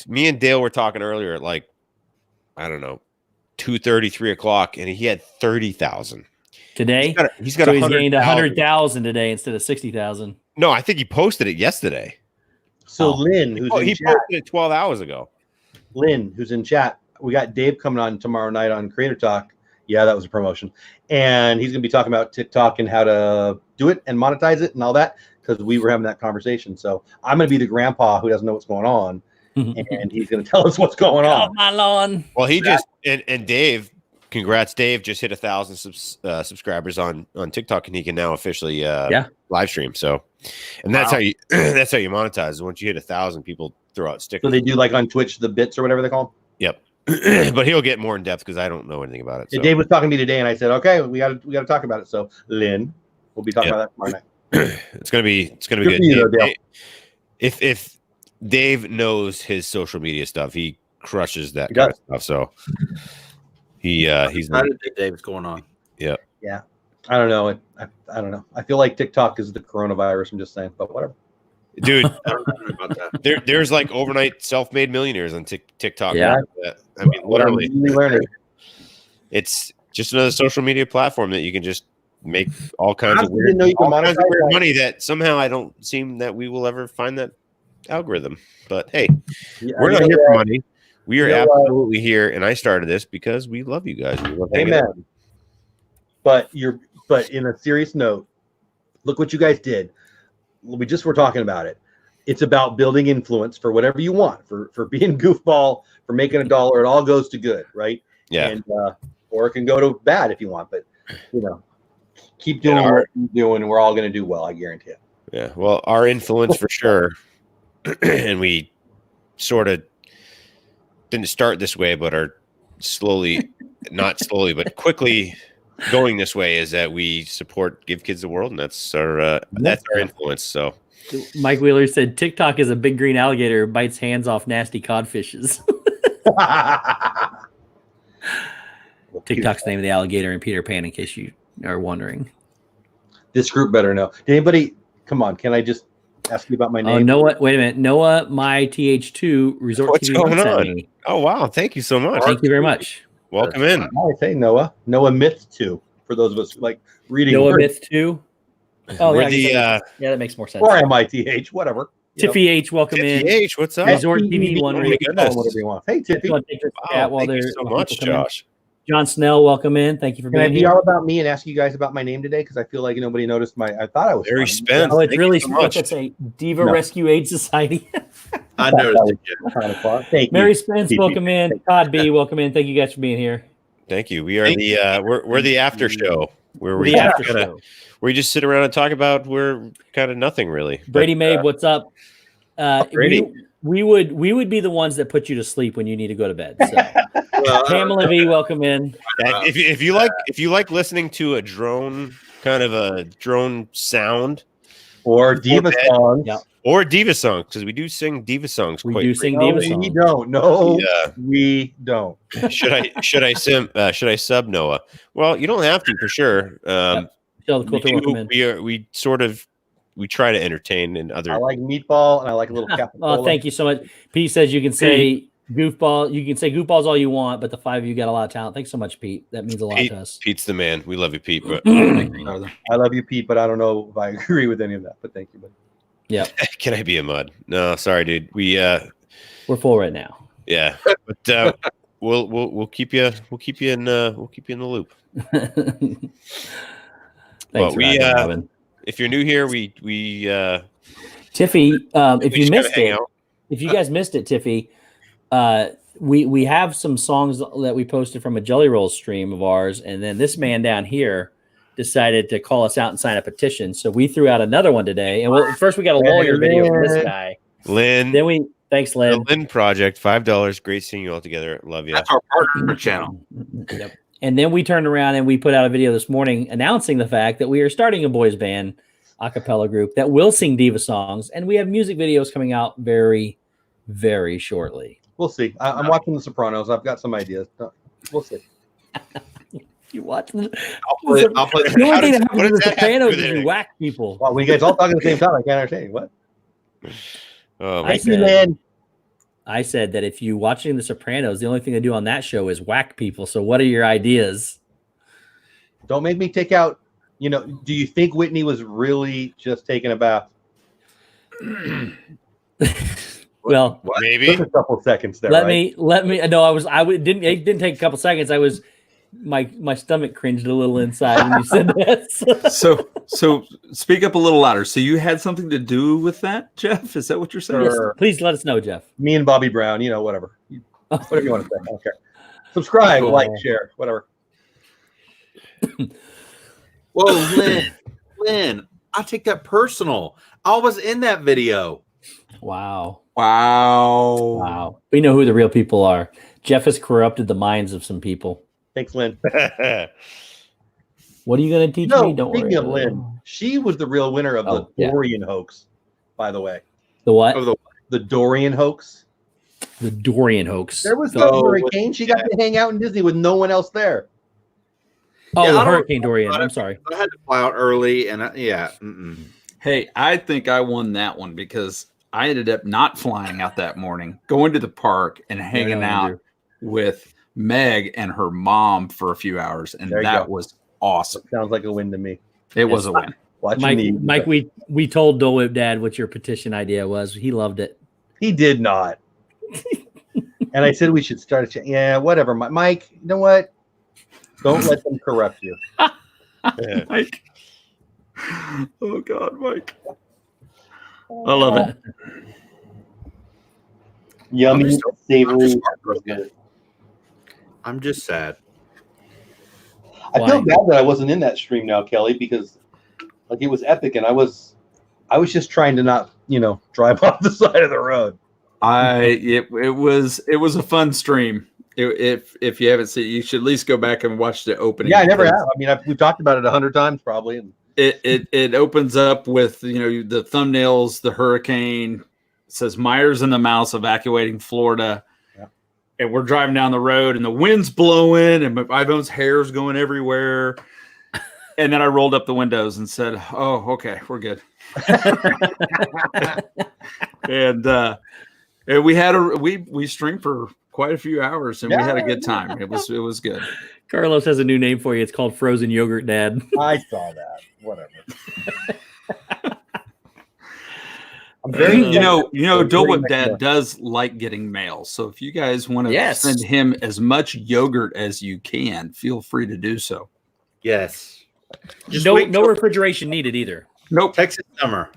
Speaker 4: Me and Dale were talking earlier at like, I don't know, 2:30, 3 o'clock, and he had 30,000
Speaker 3: today.
Speaker 4: He's got
Speaker 3: so he's gained
Speaker 4: 100,000
Speaker 3: 100,000 today instead of 60,000.
Speaker 4: No, I think he posted it yesterday.
Speaker 8: So Lynn, who's in
Speaker 4: he
Speaker 8: chat,
Speaker 4: posted it 12 hours ago.
Speaker 8: Lynn, who's in chat, we got Dave coming on tomorrow night on Creator Talk. Yeah, that was a promotion. And he's going to be talking about TikTok and how to do it and monetize it and all that, because we were having that conversation. So I'm going to be the grandpa who doesn't know what's going on, and he's going to tell us what's going
Speaker 3: Get
Speaker 8: on.
Speaker 3: off my lawn.
Speaker 4: Well, he just and Dave, congrats, Dave just hit 1,000 subscribers on TikTok, and he can now officially live stream. So, and that's how you that's how you monetize. Once you hit 1,000, people throw out stickers.
Speaker 8: So they do like on Twitch the bits or whatever they call them.
Speaker 4: Yep. But he'll get more in depth because I don't know anything about it.
Speaker 8: Yeah,
Speaker 4: So.
Speaker 8: Dave was talking to me today, and I said, "Okay, we got to talk about it." So Lynn, we'll be talking about that tomorrow night.
Speaker 4: It's gonna be
Speaker 8: Good
Speaker 4: good.
Speaker 8: for you, though, Dale.
Speaker 4: If Dave knows his social media stuff, he crushes that
Speaker 8: He
Speaker 4: kind
Speaker 8: does.
Speaker 4: of stuff. So he's
Speaker 1: Excited that Dave's going on.
Speaker 8: Yeah, I don't know. I don't know. I feel like TikTok is the coronavirus. I'm just saying, but whatever.
Speaker 4: dude.
Speaker 1: I don't know about that.
Speaker 4: There's like overnight self-made millionaires on TikTok.
Speaker 3: Yeah.
Speaker 4: I mean, literally,
Speaker 8: I'm really learning.
Speaker 4: it's just another social media platform that you can just make all kinds of
Speaker 8: I
Speaker 4: weird,
Speaker 8: didn't know you could
Speaker 4: all kinds of
Speaker 8: monetize
Speaker 4: weird
Speaker 8: that.
Speaker 4: money that somehow I don't seem that we will ever find that algorithm. But hey,
Speaker 8: Yeah,
Speaker 4: we're
Speaker 8: you
Speaker 4: not
Speaker 8: know
Speaker 4: here for
Speaker 8: what?
Speaker 4: money. We are
Speaker 8: You know what?
Speaker 4: absolutely here, and I started this because we love you guys. We love hanging
Speaker 8: Amen.
Speaker 4: out.
Speaker 8: But you're But in a serious note, look what you guys did. We just were talking about it. It's about building influence for whatever you want, for being goofball, for making $1. It all goes to good, right?
Speaker 4: Yeah.
Speaker 8: And or it can go to bad if you want, but keep doing what you're doing, and we're all going to do well. I guarantee it.
Speaker 4: Yeah. Well, our influence for sure, and we sort of didn't start this way, but are not slowly, but quickly going this way, is that we support Give Kids the World, and that's our influence. So
Speaker 3: Mike Wheeler said TikTok is a big green alligator who bites hands off nasty codfishes. TikTok's the name of the alligator in Peter Pan, in case you are wondering.
Speaker 8: This group better know. Did anybody? Come on, can I just ask you about my name?
Speaker 3: Oh, Noah, wait a minute. Noah, my TH2 Resort
Speaker 4: What's
Speaker 3: TV
Speaker 4: going
Speaker 3: sent
Speaker 4: on?
Speaker 3: me.
Speaker 4: Oh wow, thank you so much.
Speaker 3: Thank you very much.
Speaker 4: Welcome in.
Speaker 8: I say Noah. Noah Myth 2 for those of us like reading.
Speaker 3: Noah
Speaker 8: words.
Speaker 3: Myth 2. Oh,
Speaker 4: We're
Speaker 3: yeah, I
Speaker 4: the
Speaker 3: guess yeah, that makes more sense.
Speaker 8: Or MITH, whatever.
Speaker 3: Tiffy H, welcome in.
Speaker 4: H, what's up?
Speaker 3: Resort TV one.
Speaker 4: Oh my goodness.
Speaker 8: Whatever you want. Hey, Tiffy.
Speaker 3: Wow,
Speaker 4: Thank you so much, Josh.
Speaker 3: John Snell, welcome in. Thank you for
Speaker 8: Can I
Speaker 3: being
Speaker 8: be
Speaker 3: here.
Speaker 8: all about me and ask you guys about my name today? Because I feel like nobody noticed I thought I was
Speaker 4: Very
Speaker 8: funny.
Speaker 4: spent.
Speaker 3: Oh, it's
Speaker 4: Thank
Speaker 3: really
Speaker 4: you so much.
Speaker 3: what's that say? Diva
Speaker 8: No.
Speaker 3: Rescue Aid Society.
Speaker 1: I noticed it.
Speaker 8: Kind of fun. Thank
Speaker 3: Mary
Speaker 8: you.
Speaker 3: Spence,
Speaker 8: Thank you.
Speaker 3: welcome in. Todd B, welcome in. Thank you guys for being here.
Speaker 4: Thank you. We are we're the after show where we
Speaker 3: The after
Speaker 4: kinda-
Speaker 3: show.
Speaker 4: we just sit around and talk about we're kind of nothing really.
Speaker 3: Brady
Speaker 4: But,
Speaker 3: Mabe, what's up?
Speaker 4: Brady.
Speaker 3: We would be the ones that put you to sleep when you need to go to bed. So. Pamela V, welcome in.
Speaker 4: if you like listening to a drone sound
Speaker 8: Or Diva
Speaker 4: bed.
Speaker 8: songs.
Speaker 3: Yeah.
Speaker 4: or diva songs, because we do sing diva songs.
Speaker 3: We
Speaker 4: quite
Speaker 3: do sing
Speaker 8: No,
Speaker 3: diva
Speaker 8: we
Speaker 3: songs.
Speaker 8: don't. No,
Speaker 4: Yeah.
Speaker 8: we don't.
Speaker 4: Should I sub Noah? Well, you don't have to for sure.
Speaker 3: Tell the Quilter, welcome in.
Speaker 4: We try to entertain in other.
Speaker 8: I like meatball and I like a little capicola.
Speaker 3: Oh, thank you so much. Pete says you can say goofball. You can say goofballs all you want, but the five of you got a lot of talent. Thanks so much, Pete. That means a lot to us.
Speaker 4: Pete's the man. We love you, Pete. But
Speaker 8: I love you, Pete, but I don't know if I agree with any of that. But thank you, buddy.
Speaker 3: Yeah,
Speaker 4: can I be a mud? No, sorry, dude. We're
Speaker 3: full right now.
Speaker 4: yeah, but we'll keep you in the loop.
Speaker 3: Thanks,
Speaker 4: Well,
Speaker 3: Robin.
Speaker 4: if you're new here, we
Speaker 3: Tiffy, if
Speaker 4: we
Speaker 3: you
Speaker 4: just
Speaker 3: missed
Speaker 4: gotta hang
Speaker 3: it,
Speaker 4: out.
Speaker 3: if you guys missed it, Tiffy, we have some songs that we posted from a Jelly Roll stream of ours, and then this man down here decided to call us out and sign a petition. So we threw out another one today. And first we got a lawyer video from this guy.
Speaker 4: Lynn.
Speaker 3: Then thanks, Lynn.
Speaker 4: The Lynn Project, $5. Great seeing you all together. Love you.
Speaker 1: That's our partner channel.
Speaker 3: Yep. And then we turned around and we put out a video this morning announcing the fact that we are starting a boys band a cappella group that will sing diva songs, and we have music videos coming out very, very shortly.
Speaker 8: We'll see. I'm watching The Sopranos. I've got some ideas. We'll see.
Speaker 3: You watch them?
Speaker 1: I'll play
Speaker 3: The only thing that
Speaker 4: what
Speaker 3: happens in
Speaker 4: does
Speaker 3: The
Speaker 4: that have to do
Speaker 3: Sopranos
Speaker 4: with
Speaker 3: is you
Speaker 4: anything?
Speaker 3: whack people.
Speaker 8: Well, when you guys all talk at the same time, I can't understand you. What?
Speaker 4: Oh,
Speaker 3: I
Speaker 4: my
Speaker 3: said-
Speaker 8: man.
Speaker 3: I said that if you watching The Sopranos, the only thing they do on that show is whack people. So what are your ideas?
Speaker 8: Don't make me take out. Do you think Whitney was really just taking a bath?
Speaker 3: Well,
Speaker 4: maybe.
Speaker 8: Took a couple seconds there.
Speaker 3: let
Speaker 8: right?
Speaker 3: me. No, it didn't take a couple seconds. My stomach cringed a little inside when you said that.
Speaker 6: So speak up a little louder. So you had something to do with that, Jeff? Is that what you're saying?
Speaker 8: Sure.
Speaker 3: Please let us know, Jeff.
Speaker 8: Me and Bobby Brown. Whatever. Whatever you want to say. I don't care. Subscribe, like, share, whatever.
Speaker 1: Whoa, Lynn, I take that personal. I was in that video.
Speaker 3: Wow.
Speaker 6: Wow.
Speaker 3: We know who the real people are. Jeff has corrupted the minds of some people.
Speaker 8: Thanks, Lynn.
Speaker 3: What are you going to teach
Speaker 8: No,
Speaker 3: me? Don't
Speaker 8: speaking
Speaker 3: worry.
Speaker 8: of Lynn, she was the real winner of
Speaker 3: Oh,
Speaker 8: the
Speaker 3: yeah.
Speaker 8: Dorian hoax, by the way.
Speaker 3: The what?
Speaker 1: Of the
Speaker 8: The Dorian hoax.
Speaker 3: The Dorian hoax.
Speaker 8: There was
Speaker 1: Oh,
Speaker 8: no hurricane. She got to hang out in Disney with no one else there.
Speaker 3: Oh,
Speaker 1: Yeah,
Speaker 3: the
Speaker 1: I don't-
Speaker 3: Hurricane Dorian. I'm sorry.
Speaker 1: I had to fly out early, and
Speaker 6: Hey, I think I won that one because I ended up not flying out that morning, going to the park and hanging
Speaker 3: Yeah,
Speaker 6: out
Speaker 3: Andrew.
Speaker 6: with Meg and her mom for a few hours, and
Speaker 8: There you
Speaker 6: that
Speaker 8: go.
Speaker 6: was awesome.
Speaker 8: Sounds like a win to me.
Speaker 6: It was a win.
Speaker 8: Watch
Speaker 3: Mike,
Speaker 8: me.
Speaker 3: Mike, we told Dole Whip Dad what your petition idea was. He loved it.
Speaker 8: He did not. And I said we should start a chat. Yeah, whatever. Mike, you know what? Don't let them corrupt you.
Speaker 6: Mike. Oh God, Mike. I love it.
Speaker 8: Yummy, savory.
Speaker 1: I'm just sad.
Speaker 8: I feel bad that I wasn't in that stream now, Kelly, because like it was epic, and I was just trying to not, drive off the side of the road.
Speaker 6: It was a fun stream. If you haven't seen it, you should at least go back and watch the opening.
Speaker 8: Yeah, I never have. I mean, we've talked about it 100 times probably. And
Speaker 6: it opens up with the thumbnails, the hurricane. It says Myers and the Mouse evacuating Florida.
Speaker 8: Yeah.
Speaker 6: And we're driving down the road and the wind's blowing and my iPhone's hair's going everywhere. And then I rolled up the windows and said, "Oh, okay, we're good." and we streamed for quite a few hours and we had a good time. It was good.
Speaker 3: Carlos has a new name for you. It's called Frozen Yogurt Dad.
Speaker 8: I saw that. Whatever. I'm very,
Speaker 6: Dole Whip Dad does like getting mail. So if you guys want to send him as much yogurt as you can, feel free to do so.
Speaker 1: Yes.
Speaker 3: No refrigeration needed either.
Speaker 6: Nope.
Speaker 1: Texas summer.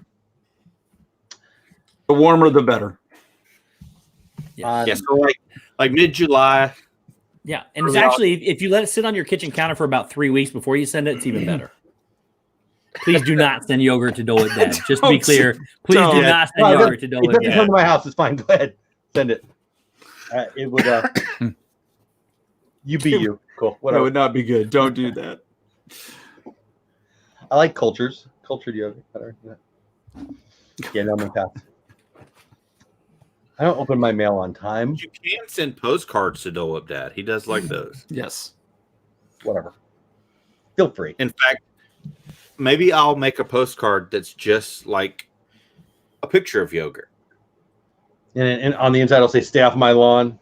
Speaker 6: The warmer, the better.
Speaker 1: Yeah. So like mid-July.
Speaker 3: Yeah, and it's actually, if you let it sit on your kitchen counter for about 3 weeks before you send it, it's even better. Please do not send yogurt to Dole Whip Dad. Just to be clear, please do not send yogurt to Dole Whip Dad.
Speaker 8: It doesn't come to my house. It's fine. Go ahead. Send it. It would, you be you. Cool.
Speaker 6: Whatever. That would not be good. Don't do that.
Speaker 8: I like cultured yogurt better. Yeah, no, my path. I don't open my mail on time.
Speaker 1: You can send postcards to Dole Whip Dad. He does like those.
Speaker 6: Yes.
Speaker 8: Whatever. Feel free.
Speaker 1: In fact, maybe I'll make a postcard that's just like a picture of yogurt.
Speaker 8: And on the inside, I'll say, "Stay off my lawn."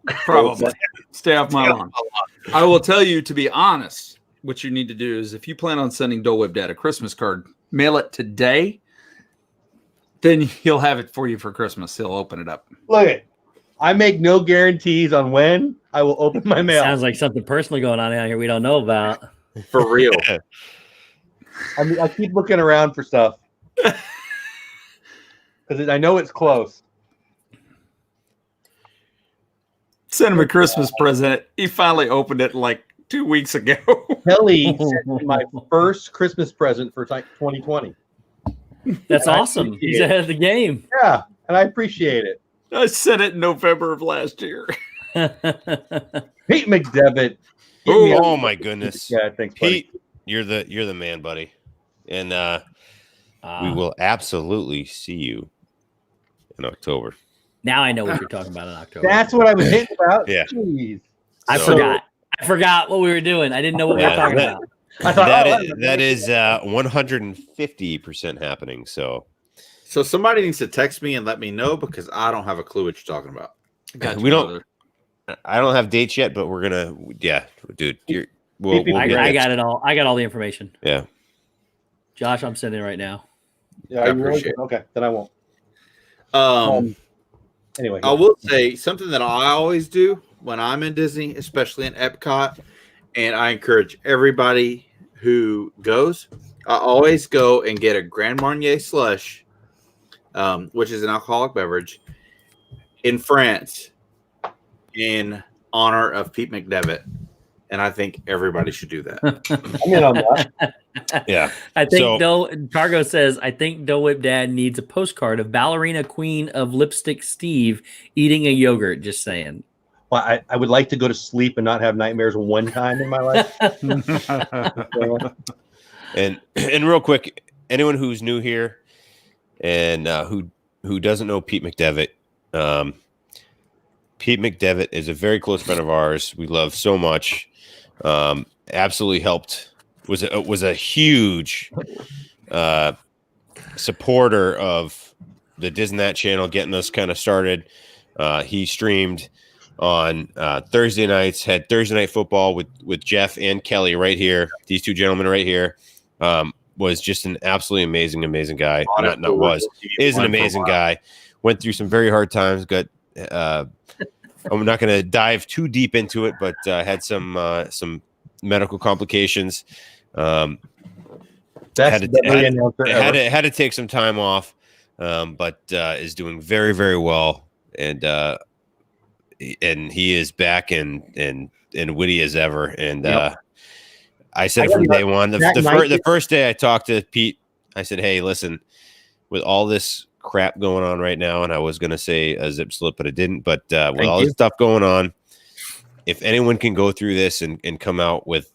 Speaker 6: Probably. Stay off my lawn. I will tell you, to be honest, what you need to do is if you plan on sending Dole Whip Dad a Christmas card, mail it today. Then he'll have it for you for Christmas. He'll open it up.
Speaker 8: Look it. I make no guarantees on when I will open my mail.
Speaker 3: Sounds like something personal going on out here we don't know about.
Speaker 1: For real.
Speaker 8: I mean, I keep looking around for stuff because I know it's close.
Speaker 6: Send him a Christmas present. He finally opened it like 2 weeks ago.
Speaker 8: Kelly sent me my first Christmas present for 2020.
Speaker 3: That's awesome. He's ahead of the game.
Speaker 8: Yeah, and I appreciate it.
Speaker 6: I sent it in November of last year.
Speaker 8: Pete McDevitt.
Speaker 4: Oh my goodness.
Speaker 8: Yeah, thanks, buddy.
Speaker 4: Pete, you're the man, buddy. And we will absolutely see you in October.
Speaker 3: Now I know what you're talking about in October.
Speaker 8: That's what I was hitting about.
Speaker 4: Yeah.
Speaker 8: Jeez.
Speaker 3: I forgot what we were doing. I didn't know what we were talking about.
Speaker 8: I thought
Speaker 4: that is 150% happening. So
Speaker 1: somebody needs to text me and let me know because I don't have a clue what you're talking about.
Speaker 4: I don't have dates yet, but we're gonna. Yeah, dude.
Speaker 3: I got it all. I got all the information.
Speaker 4: Yeah.
Speaker 3: Josh, I'm sending it right now.
Speaker 8: Yeah, I appreciate it. Okay, then I won't. Anyway,
Speaker 1: I will say something that I always do when I'm in Disney, especially in Epcot, and I encourage everybody who goes. I always go and get a Grand Marnier slush, which is an alcoholic beverage, in France, in honor of Pete McDevitt. And I think everybody should do that.
Speaker 8: I'm in on that.
Speaker 4: Yeah.
Speaker 3: I think Cargo says, I think Dole Whip Dad needs a postcard of Ballerina Queen of Lipstick Steve eating a yogurt. Just saying.
Speaker 8: Well, I would like to go to sleep and not have nightmares one time in my life.
Speaker 4: And real quick, anyone who's new here and who doesn't know Pete McDevitt, Pete McDevitt is a very close friend of ours. We love so much. Absolutely helped. Was a huge supporter of the Disney channel, getting us kind of started. He streamed on Thursday nights, had Thursday night football with Jeff and Kelly right here. These two gentlemen right here. Was just an absolutely amazing guy. Is an amazing guy. Went through some very hard times. Got I'm not going to dive too deep into it, but had some medical complications.
Speaker 8: Best WWE announcer ever.
Speaker 4: Had to take some time off, but is doing very, very well, and he is back and witty as ever. And I said from day one, the first day I talked to Pete, I said, "Hey, listen, with all this crap going on right now," and I was going to say a zip slip, but I didn't. But with all this stuff going on, if anyone can go through this and come out with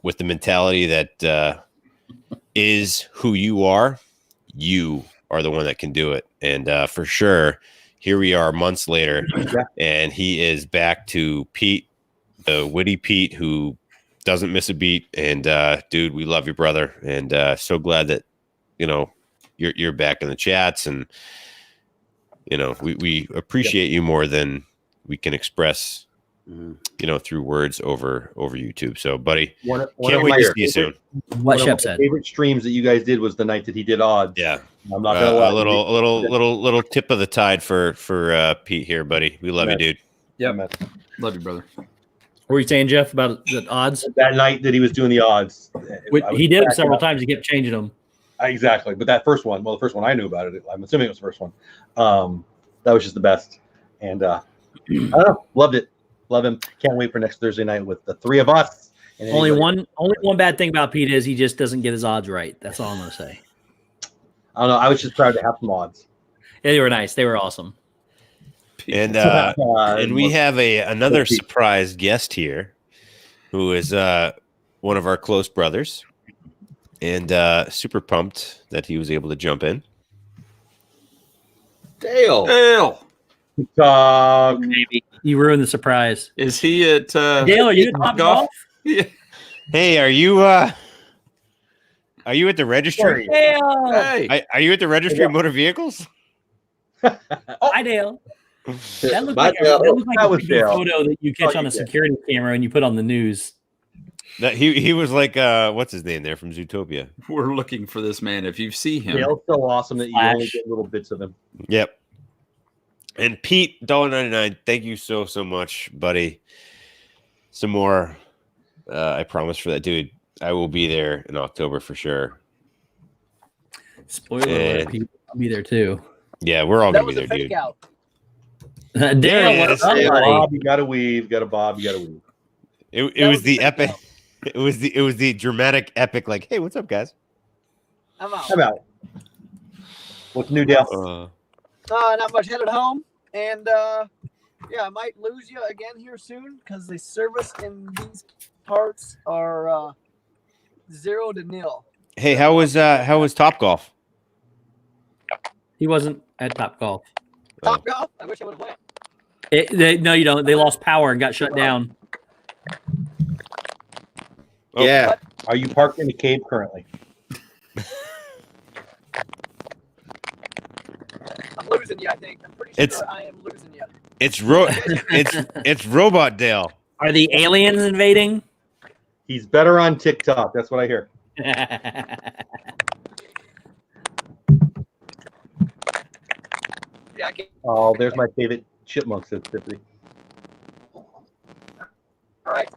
Speaker 4: the mentality that is who you are the one that can do it. And for sure, here we are months later, and he is back to Pete, the witty Pete who doesn't miss a beat. And dude, we love you, brother, and so glad that you're back in the chats, and we appreciate you more than we can express through words over YouTube. So buddy, can't wait to see you soon.
Speaker 3: What Shep said.
Speaker 8: Favorite streams that you guys did was the night that he did odds.
Speaker 4: Yeah,
Speaker 8: I'm not gonna lie.
Speaker 4: A little tip of the tide for Pete here, buddy. We love you, dude.
Speaker 6: Yeah, love you, brother.
Speaker 3: What were you saying, Jeff, about the odds?
Speaker 8: That night that he was doing the odds,
Speaker 3: He did them several times. He kept changing them.
Speaker 8: Exactly, but that first one, the first one I knew about it. I'm assuming it was the first one. That was just the best, and I don't know, loved it. Love him. Can't wait for next Thursday night with the three of us. And
Speaker 3: only one bad thing about Pete is he just doesn't get his odds right. That's all I'm gonna say.
Speaker 8: I don't know. I was just proud to have some odds.
Speaker 3: Yeah, they were nice. They were awesome.
Speaker 4: And and we have another surprise guest here, who is one of our close brothers, and super pumped that he was able to jump in.
Speaker 6: Dale.
Speaker 3: Maybe you ruined the surprise.
Speaker 6: Is he at
Speaker 3: Dale? Are you at TopGolf?
Speaker 6: Yeah.
Speaker 4: Hey, are you at the registry?
Speaker 3: Dale.
Speaker 6: Hey.
Speaker 4: Are you at the registry of motor vehicles?
Speaker 3: Hi, Dale. That looked like a photo that you catch on a security camera and you put on the news.
Speaker 4: He was like, what's his name there from Zootopia?
Speaker 6: We're looking for this man. If you see him,
Speaker 8: Dale's so awesome that you only get little bits of him.
Speaker 4: Yep. And Pete, $1.99. Thank you so much, buddy. Some more, I promise for that, dude. I will be there in October for sure.
Speaker 3: Spoiler alert, Pete. I'll be there too.
Speaker 4: Yeah, we're all gonna be there, dude.
Speaker 3: Dale, what's up, buddy?
Speaker 8: Bob, you gotta weave. Got a Bob, you gotta weave.
Speaker 4: It was the epic. It was the dramatic epic. Like, hey, what's up, guys?
Speaker 10: I'm out.
Speaker 8: I'm out. What's new, Dale?
Speaker 10: Not much. Headed home, and yeah, I might lose you again here soon because the service in these parts are 0 to 0.
Speaker 4: Hey, how was TopGolf?
Speaker 3: He wasn't at TopGolf.
Speaker 10: TopGolf? I wish I would have went.
Speaker 3: No, you don't. They lost power and got shut down.
Speaker 4: Oh.
Speaker 1: Yeah.
Speaker 8: Are you parked in a cave currently?
Speaker 10: I'm losing you, I think. I'm pretty sure I am losing you.
Speaker 4: It's Robot Dale.
Speaker 3: Are the aliens invading?
Speaker 8: He's better on TikTok. That's what I hear.
Speaker 10: Yeah, I can't.
Speaker 8: Oh, there's my favorite chipmunk sensitivity.
Speaker 10: All right.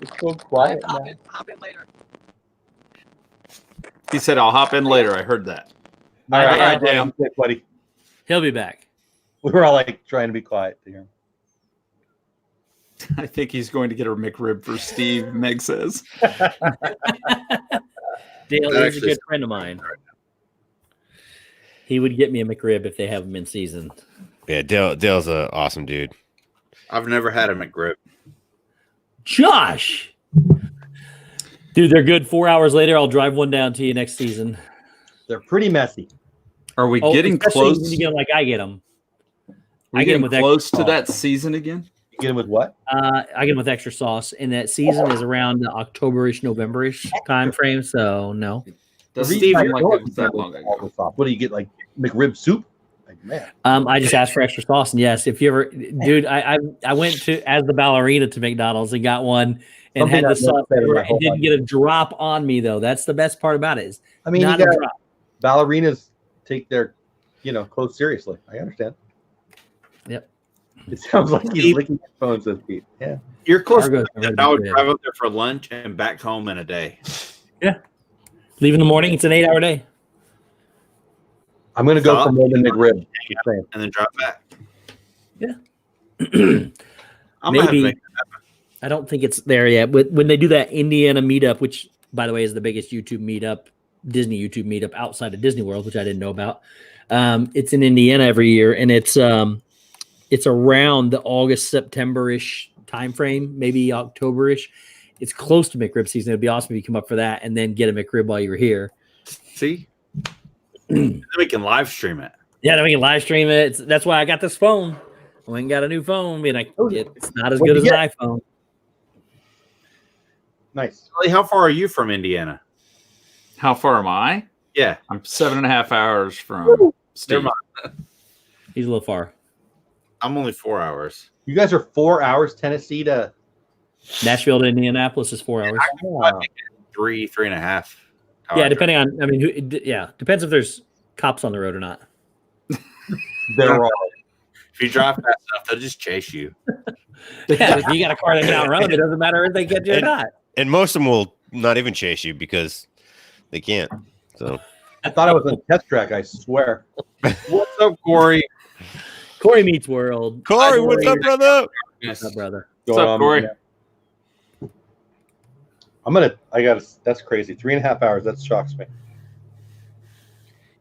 Speaker 8: It's so quiet.
Speaker 10: Hop in later.
Speaker 6: He said, "I'll hop in later." I heard that.
Speaker 8: All right,
Speaker 6: damn,
Speaker 8: buddy.
Speaker 3: He'll be back.
Speaker 8: We were all like trying to be quiet to hear him.
Speaker 6: I think he's going to get a McRib for Steve. Meg says.
Speaker 3: Dale is a good friend of mine. He would get me a McRib if they have them in season.
Speaker 4: Yeah, Dale's an awesome dude.
Speaker 1: I've never had a McRib.
Speaker 3: Josh! Dude, they're good. 4 hours later, I'll drive one down to you next season.
Speaker 8: They're pretty messy.
Speaker 6: Are we getting close?
Speaker 3: When you get them like I get them.
Speaker 6: I get them close to that season again?
Speaker 8: You get them with what?
Speaker 3: I get them with extra sauce, and that season is around the October-ish, November-ish time frame, so no.
Speaker 6: Does Steve like it was that long ago?
Speaker 8: What do you get, like McRib soup? Like, man.
Speaker 3: I just asked for extra sauce, and yes, if you ever, dude, I went to as the ballerina to McDonald's and got one and had the sauce. It didn't get a drop on me though. That's the best part about it. Is
Speaker 8: I mean,
Speaker 3: not
Speaker 8: you
Speaker 3: a
Speaker 8: got
Speaker 3: drop.
Speaker 8: Ballerinas take their, clothes seriously. I understand.
Speaker 3: Yep.
Speaker 8: It sounds like he's licking his phone, says Pete. Yeah.
Speaker 1: You're close.
Speaker 3: Fargo's
Speaker 1: To
Speaker 3: never
Speaker 1: that. I would
Speaker 3: been.
Speaker 1: drive up there for lunch and back home in a day.
Speaker 3: Leave in the morning. It's an 8-hour day.
Speaker 8: I'm going to go
Speaker 1: Stop.
Speaker 8: for more than McRib. Just saying.
Speaker 1: And then drive back.
Speaker 3: Yeah.
Speaker 1: I'm gonna have to
Speaker 3: Maybe.
Speaker 1: make
Speaker 3: I don't think it's there yet. When they do that Indiana meetup, which by the way is the biggest YouTube meetup, Disney YouTube meetup outside of Disney World, which I didn't know about. It's in Indiana every year, and it's around the August, September-ish time frame, maybe October-ish. It's close to McRib season. It'd be awesome if you come up for that and then get a McRib while you're here.
Speaker 1: See, then we can live stream it.
Speaker 3: Yeah, then we can live stream it. That's why I got this phone. I went and got a new phone, and it's not as good as an iPhone.
Speaker 8: Nice.
Speaker 1: Charlie, how far are you from Indiana?
Speaker 6: How far am I?
Speaker 1: Yeah,
Speaker 6: I'm 7.5 hours from Steve.
Speaker 1: never mind.
Speaker 3: He's a little far.
Speaker 1: I'm only 4 hours.
Speaker 8: You guys are 4 hours Tennessee to.
Speaker 3: Nashville to Indianapolis is 4 hours.
Speaker 8: Wow.
Speaker 1: 3.5 hours.
Speaker 3: Yeah, depending on. I mean, depends if there's cops on the road or not.
Speaker 8: They're all.
Speaker 1: If you drive fast enough, they'll just chase you.
Speaker 3: Yeah, if you got a car that can outrun them, it doesn't matter if they get you or not.
Speaker 4: And most of them will not even chase you because they can't. So
Speaker 8: I thought I was on a test track. I swear.
Speaker 1: What's up, Corey?
Speaker 3: Corey meets world.
Speaker 4: Corey, what's up, brother?
Speaker 3: What's up, brother?
Speaker 6: What's up, Corey?
Speaker 8: That's crazy. 3.5 hours. That shocks me.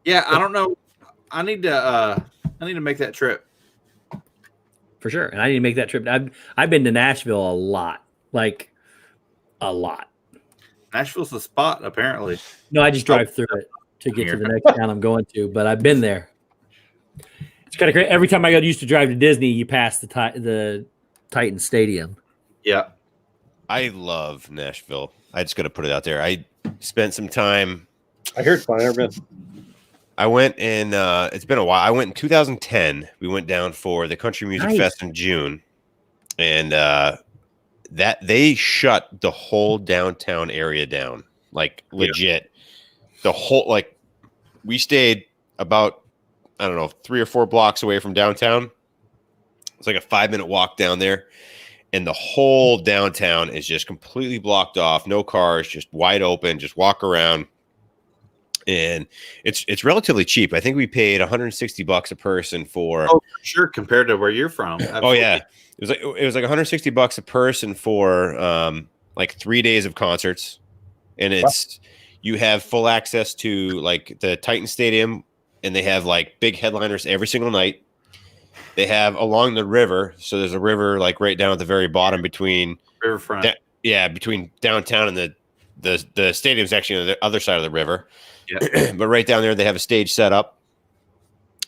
Speaker 1: Yeah, I don't know. I need to make that trip.
Speaker 3: For sure. And I need to make that trip. I've been to Nashville a lot. Like a lot.
Speaker 1: Nashville's the spot, apparently.
Speaker 3: No, I just drive through it to get to the next town I'm going to, but I've been there. It's kind of crazy. Every time I used to drive to Disney, you pass the Titan Stadium.
Speaker 1: Yeah.
Speaker 4: I love Nashville. I just got to put it out there. I spent some time.
Speaker 8: I hear it's fun. I've never been.
Speaker 4: I went in. It's been a while. I went in 2010. We went down for the Country Music Fest in June, and that they shut the whole downtown area down, like legit. The whole we stayed about 3 or 4 blocks away from downtown. It's like a 5-minute walk down there. And the whole downtown is just completely blocked off. No cars, just wide open. Just walk around, and it's relatively cheap. I think we paid $160 a person for.
Speaker 1: Oh, for sure, compared to where you're from. Absolutely.
Speaker 4: Oh yeah, it was like $160 a person for 3 days of concerts, and you have full access to like the Titan Stadium, and they have like big headliners every single night. They have along the river, so there's a river like right down at the very bottom between
Speaker 1: Riverfront.
Speaker 4: Between downtown and the stadium's actually on the other side of the river.
Speaker 1: Yeah.
Speaker 4: But right down there, they have a stage set up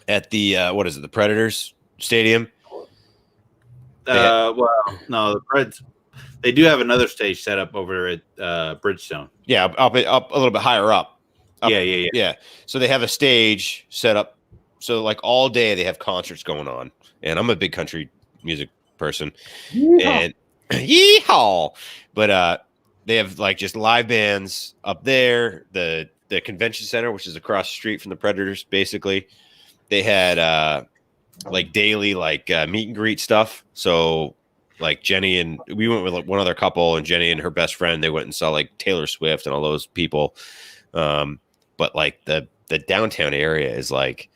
Speaker 4: at the the Predators Stadium.
Speaker 1: Well, no, the Preds. They do have another stage set up over at Bridgestone.
Speaker 4: Yeah, up a little bit higher up.
Speaker 1: Yeah.
Speaker 4: So they have a stage set up. So like all day they have concerts going on, and I'm a big country music person.
Speaker 8: Yeehaw.
Speaker 4: And yeehaw! But they have like just live bands up there. The convention center, which is across the street from the Predators, basically, they had like daily meet and greet stuff. So like Jenny and we went with like one other couple, and Jenny and her best friend, they went and saw like Taylor Swift and all those people. But like the downtown area is like.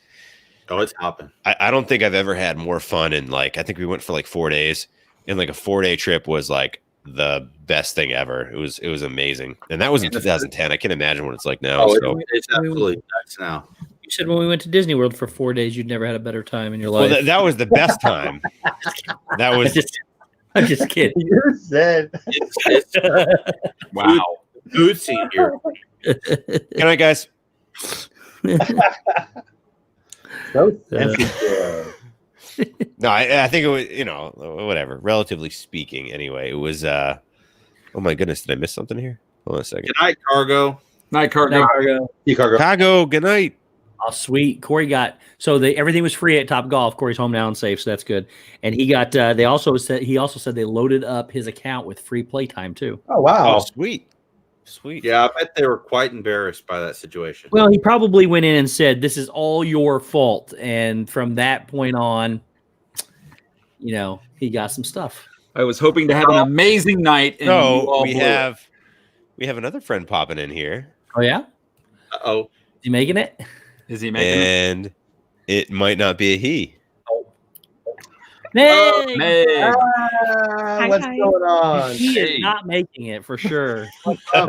Speaker 1: Oh, it's hopping.
Speaker 4: I don't think I've ever had more fun. And I think we went for like 4 days, and like a 4-day trip was like the best thing ever. It was amazing. And that was in 2010. I can't imagine what it's like now.
Speaker 1: Oh,
Speaker 4: so.
Speaker 1: it's absolutely nuts now.
Speaker 3: You said when we went to Disney World for 4 days, you'd never had a better time in your life.
Speaker 4: Well, that was the best time. That was.
Speaker 3: I'm just kidding.
Speaker 8: You said.
Speaker 1: Wow. Food scene here.
Speaker 4: Good night, guys.
Speaker 8: So sensitive.
Speaker 4: No, I think it was, whatever. Relatively speaking, anyway, it was. Oh my goodness, did I miss something here? Hold on a second.
Speaker 1: Good night, Cargo.
Speaker 6: Night, Cargo.
Speaker 4: Cargo. Good night.
Speaker 3: Oh, sweet. Corey got everything was free at TopGolf. Corey's home now and safe, so that's good. And he got. He also said they loaded up his account with free playtime too.
Speaker 8: Oh wow!
Speaker 4: Oh, sweet.
Speaker 1: Yeah, I bet they were quite embarrassed by that situation.
Speaker 3: Well, he probably went in and said, "This is all your fault," and from that point on, he got some stuff.
Speaker 6: I was hoping to have an amazing night. And you
Speaker 4: So
Speaker 6: all
Speaker 4: we
Speaker 6: blew it.
Speaker 4: have another friend popping in here,
Speaker 3: Oh yeah,
Speaker 1: Oh,
Speaker 3: you making it?
Speaker 6: Is he making it?
Speaker 4: and it might not be a he.
Speaker 3: Meg!
Speaker 6: Meg.
Speaker 8: What's
Speaker 9: guys.
Speaker 8: going on?
Speaker 3: He
Speaker 6: Hey.
Speaker 3: is not making it for sure.
Speaker 8: What's up?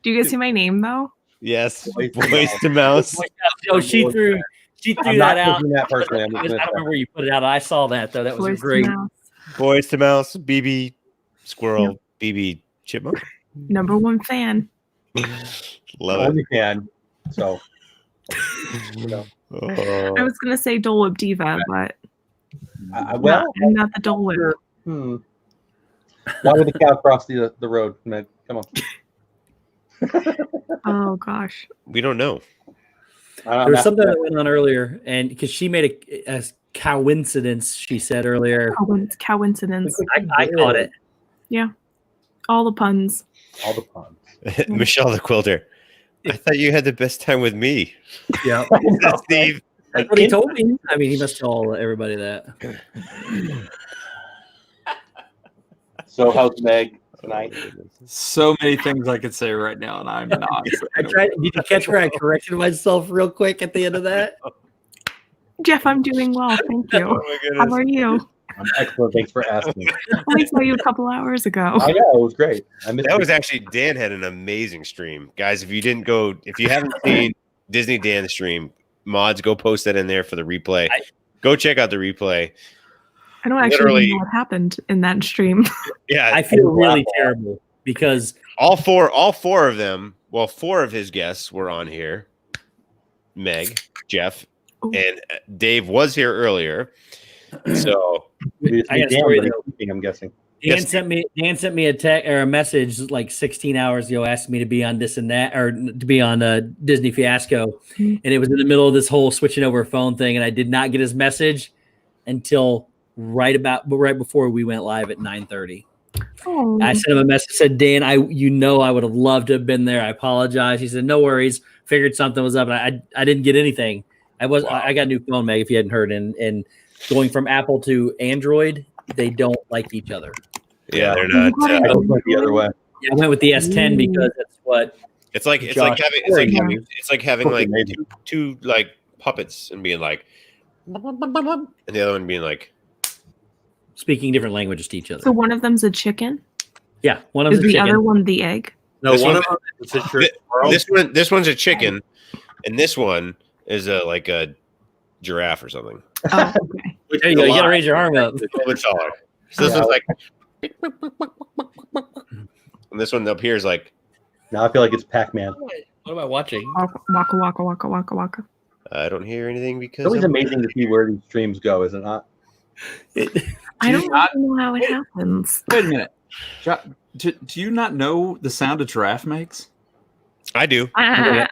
Speaker 9: Do you guys see my name though?
Speaker 4: Yes,
Speaker 8: Boys to
Speaker 4: Boys to Mouse.
Speaker 3: Oh, she threw
Speaker 8: I'm
Speaker 3: that
Speaker 8: not
Speaker 3: out.
Speaker 8: taking that personally.
Speaker 3: I
Speaker 8: I'm
Speaker 3: don't
Speaker 8: just gonna
Speaker 3: remember where you put it out. I saw that though. That was
Speaker 9: Voice to
Speaker 3: great.
Speaker 9: Mouse.
Speaker 4: Boys to Mouse. BB Squirrel. BB Chipmunk.
Speaker 9: Number one fan.
Speaker 4: Love it.
Speaker 8: only fan. So you know,
Speaker 4: Oh.
Speaker 9: I was gonna say Dole Whip Diva, but
Speaker 8: well,
Speaker 9: I'm not the Dole Whip.
Speaker 8: hmm. Why would the cow cross the road, Meg? Come on.
Speaker 9: Oh gosh.
Speaker 4: We don't know.
Speaker 3: There was something that went on earlier, and because she made a coincidence, she said earlier.
Speaker 9: Coincidence.
Speaker 3: I caught it.
Speaker 9: Yeah. All the puns.
Speaker 8: All the puns.
Speaker 4: Michelle the Quilter. I thought you had the best time with me.
Speaker 3: Yeah.
Speaker 4: Steve.
Speaker 3: That's what he told me. I mean, he must tell everybody that.
Speaker 8: So how's Meg tonight?
Speaker 6: So many things I could say right now, and I'm not.
Speaker 3: I tried. Did you catch where I corrected myself real quick at the end of that?
Speaker 9: Jeff, I'm doing well, thank
Speaker 4: Oh
Speaker 9: you.
Speaker 4: my
Speaker 9: How
Speaker 4: goodness.
Speaker 9: are you?
Speaker 8: I'm excellent. Thanks for asking.
Speaker 9: I saw you a couple hours ago.
Speaker 8: I know it was great. I missed
Speaker 4: That
Speaker 8: it.
Speaker 4: was actually Dan had an amazing stream, guys. If you haven't seen Disney Dan stream, mods, go post that in there for the replay. Go check out the replay.
Speaker 9: I don't actually
Speaker 4: literally-
Speaker 9: know what happened in that stream.
Speaker 4: Yeah,
Speaker 3: I feel really terrible because
Speaker 4: all four of them. Well, four of his guests were on here. Meg, Jeff,
Speaker 9: Ooh.
Speaker 4: and Dave was here earlier. So
Speaker 3: I got a
Speaker 8: Dan,
Speaker 3: story
Speaker 8: but
Speaker 3: though.
Speaker 8: I'm guessing.
Speaker 3: Dan
Speaker 4: Yes.
Speaker 3: sent me a text or a message like 16 hours ago asking me to be on this and that or to be on Disney Fiasco, and it was in the middle of this whole switching over phone thing, and I did not get his message until right before we went live at 9:30.
Speaker 9: Oh.
Speaker 3: I sent him a message, said, Dan, I would have loved to have been there. I apologize. He said, no worries. Figured something was up. And I didn't get anything. I got a new phone, Meg, if you hadn't heard. And going from Apple to Android, they don't like each other.
Speaker 4: yeah, they're not.
Speaker 8: I just went the other way.
Speaker 3: Yeah, I went with the S10 because that's what
Speaker 4: It's like
Speaker 3: Josh,
Speaker 4: having like
Speaker 8: amazing.
Speaker 4: two like puppets and being like, and the other one being like,
Speaker 3: speaking different languages to each other.
Speaker 9: So one of them's a chicken.
Speaker 3: Yeah, one of
Speaker 9: Is
Speaker 3: them
Speaker 9: the
Speaker 3: chicken.
Speaker 9: other one the egg?
Speaker 1: no,
Speaker 4: This
Speaker 1: one
Speaker 4: one-
Speaker 1: of them is a squirrel.
Speaker 4: this one's a chicken, and this one is like a giraffe or something.
Speaker 9: Oh, okay.
Speaker 1: which
Speaker 3: There you
Speaker 1: is
Speaker 3: go.
Speaker 1: a
Speaker 3: You gotta
Speaker 1: lot.
Speaker 3: raise your arm up.
Speaker 4: It's a little bit taller. So this one's like, and this one up here is like,
Speaker 8: Now I feel like it's Pac-Man.
Speaker 3: What am I watching?
Speaker 9: Waka waka waka waka waka.
Speaker 4: I don't hear anything because
Speaker 8: It's always
Speaker 4: I'm-
Speaker 8: amazing to see where these streams go, is it not?
Speaker 9: I
Speaker 6: you
Speaker 9: don't
Speaker 6: not-
Speaker 9: know how it happens.
Speaker 6: Wait a minute. Do you not know the sound a giraffe makes?
Speaker 4: I do.
Speaker 9: Ah,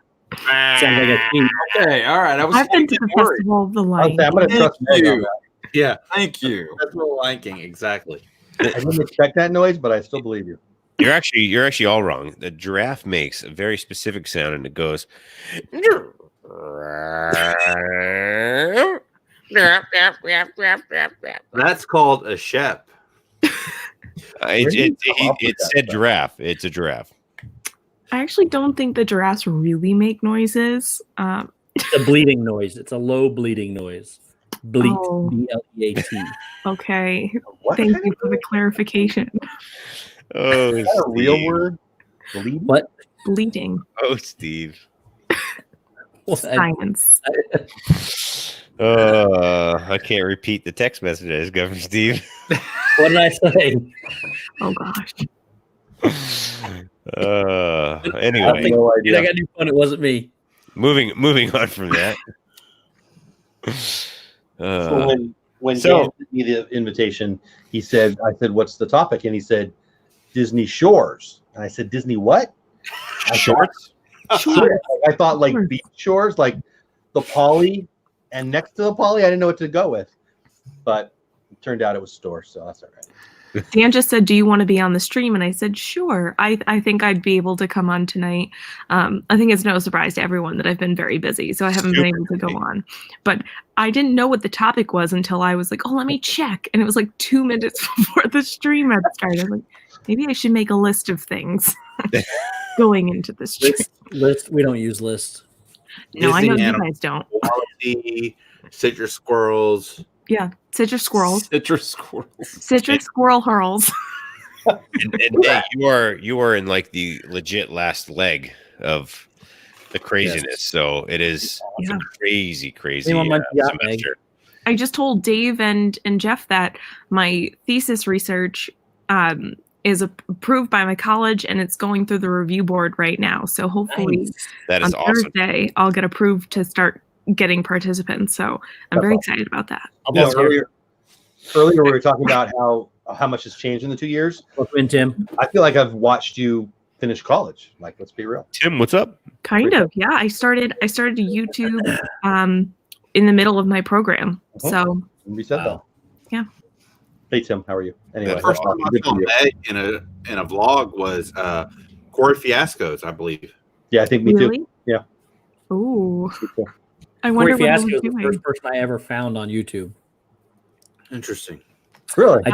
Speaker 3: Sounds like a team.
Speaker 6: Okay, all right. I was
Speaker 9: I've been to the
Speaker 6: getting worried.
Speaker 9: Festival of the
Speaker 8: I'm
Speaker 9: Lion.
Speaker 8: going to
Speaker 6: Thank
Speaker 8: trust Meg on
Speaker 6: you.
Speaker 8: that.
Speaker 1: Yeah,
Speaker 6: Thank you.
Speaker 1: that's what Lion King, exactly.
Speaker 8: I didn't expect that noise, but I still believe you.
Speaker 4: You're actually all wrong. The giraffe makes a very specific sound, and it goes.
Speaker 1: That's called a Shep.
Speaker 4: It said giraffe. It's a giraffe.
Speaker 9: I actually don't think the giraffes really make noises.
Speaker 3: It's a bleeding noise. It's a low bleeding noise. Bleat.
Speaker 9: Oh.
Speaker 3: B-L-E-A-T.
Speaker 9: Okay.
Speaker 8: What?
Speaker 9: Thank you for the clarification.
Speaker 4: Oh,
Speaker 8: Is that a real
Speaker 4: Steve.
Speaker 8: word? Bleed?
Speaker 3: What?
Speaker 9: Bleeding.
Speaker 4: Oh, Steve.
Speaker 9: Science.
Speaker 4: I can't repeat the text message I just got from Steve.
Speaker 3: What did I say?
Speaker 9: Oh gosh.
Speaker 4: Anyway,
Speaker 8: No
Speaker 3: Dude, I
Speaker 8: idea.
Speaker 3: got new phone. It wasn't me.
Speaker 4: moving on from that.
Speaker 8: So when
Speaker 4: so-
Speaker 8: Dan sent me the invitation, I said, what's the topic? And he said, Disney Shores. And I said, Disney what?
Speaker 4: Shorts?
Speaker 8: I thought like beach shores, like the Poly, and next to the Poly, I didn't know what to go with. But it turned out it was stores, so that's all right.
Speaker 9: Dan just said, "Do you want to be on the stream?" And I said, "Sure." I think I'd be able to come on tonight. I think it's no surprise to everyone that I've been very busy, so I haven't been able to go on. But I didn't know what the topic was until I was like, "Oh, let me check," and it was like 2 minutes before the stream had started. I was like, maybe I should make a list of things going into the stream.
Speaker 3: List. We don't use lists.
Speaker 9: No, I know
Speaker 1: Disney
Speaker 9: you guys don't.
Speaker 1: Quality, citrus squirrels.
Speaker 9: Yeah, citrus squirrels.
Speaker 6: Citrus squirrels.
Speaker 9: Citrus squirrel hurls.
Speaker 4: And Dave, you are in like the legit last leg of the craziness.
Speaker 3: Yes.
Speaker 4: So it is
Speaker 9: Yeah.
Speaker 4: crazy
Speaker 3: Anyone might be out, Meg.
Speaker 4: semester.
Speaker 9: I just told Dave and Jeff that my thesis research is approved by my college and it's going through the review board right now. So hopefully
Speaker 4: That is
Speaker 9: on
Speaker 4: awesome.
Speaker 9: Thursday I'll get approved to start getting participants. So I'm very excited about that.
Speaker 3: I'll
Speaker 8: You know,
Speaker 3: volunteer.
Speaker 8: earlier we were talking about how much has changed in the 2 years.
Speaker 3: Welcome in, Tim.
Speaker 8: I feel like I've watched you finish college. Like, let's be real.
Speaker 4: Tim, what's up?
Speaker 9: Kind of, yeah. I started YouTube in the middle of my program.
Speaker 8: Uh-huh.
Speaker 9: So
Speaker 8: We said that.
Speaker 9: Yeah.
Speaker 8: Hey Tim, how are you? Anyway,
Speaker 1: The first time I
Speaker 8: good
Speaker 1: saw
Speaker 8: for you.
Speaker 1: Meg in a vlog was Corey Fiasco's, I believe.
Speaker 8: Yeah, I think me
Speaker 9: really?
Speaker 8: too. Yeah.
Speaker 9: Ooh.
Speaker 8: Me too.
Speaker 9: I
Speaker 3: Corey
Speaker 9: wonder what I
Speaker 3: Fiasco
Speaker 9: was
Speaker 3: is the
Speaker 9: doing.
Speaker 3: first person I ever found on YouTube.
Speaker 1: Interesting.
Speaker 8: Really?
Speaker 3: I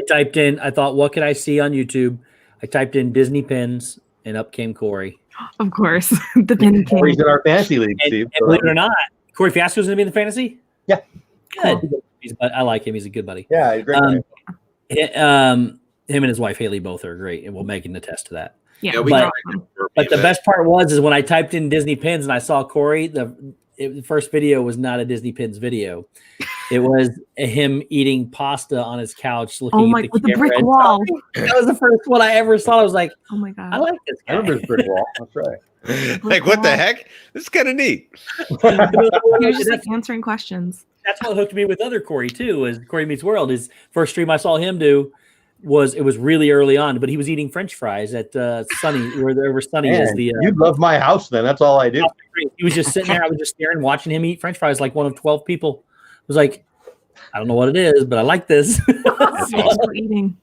Speaker 3: typed in. I thought, what could I see on YouTube? I typed in Disney pins, and up came Corey.
Speaker 9: Of course. The pin king.
Speaker 8: Corey's in our fantasy league,
Speaker 3: And,
Speaker 8: Steve.
Speaker 3: and believe it or not, Corey Fiasco's going to be in the fantasy.
Speaker 8: Yeah.
Speaker 3: Good. I like him. He's a good buddy.
Speaker 8: Yeah, great.
Speaker 3: Him and his wife Haley both are great, and we'll make an attest to that.
Speaker 9: Yeah,
Speaker 1: we
Speaker 3: but-
Speaker 1: tried it for
Speaker 3: But the
Speaker 1: me,
Speaker 3: best part was when I typed in Disney pins and I saw Corey. The first video was not a Disney pins video. It was him eating pasta on his couch, looking
Speaker 9: Oh my,
Speaker 3: at
Speaker 9: with
Speaker 3: the
Speaker 9: the
Speaker 3: camera
Speaker 9: brick
Speaker 3: and
Speaker 9: wall.
Speaker 3: talking. That was the first one I ever saw. I was like,
Speaker 9: Oh my
Speaker 3: I
Speaker 9: god.
Speaker 3: like this
Speaker 8: I
Speaker 3: guy.
Speaker 8: remember his brick wall. That's right.
Speaker 4: Like, what the heck? This is kind of neat.
Speaker 9: He was just like answering questions.
Speaker 3: That's what hooked me with other Corey too. Is Corey Meets World. His first stream I saw him do was really early on, but he was eating French fries at Sunny, where Sunny is
Speaker 8: Man,
Speaker 3: the.
Speaker 8: you'd love my house then. That's all I do.
Speaker 3: He was just sitting there. I was just staring, watching him eat French fries like one of 12 people. I was like, I don't know what it is, but I like this.
Speaker 9: Thanks for eating.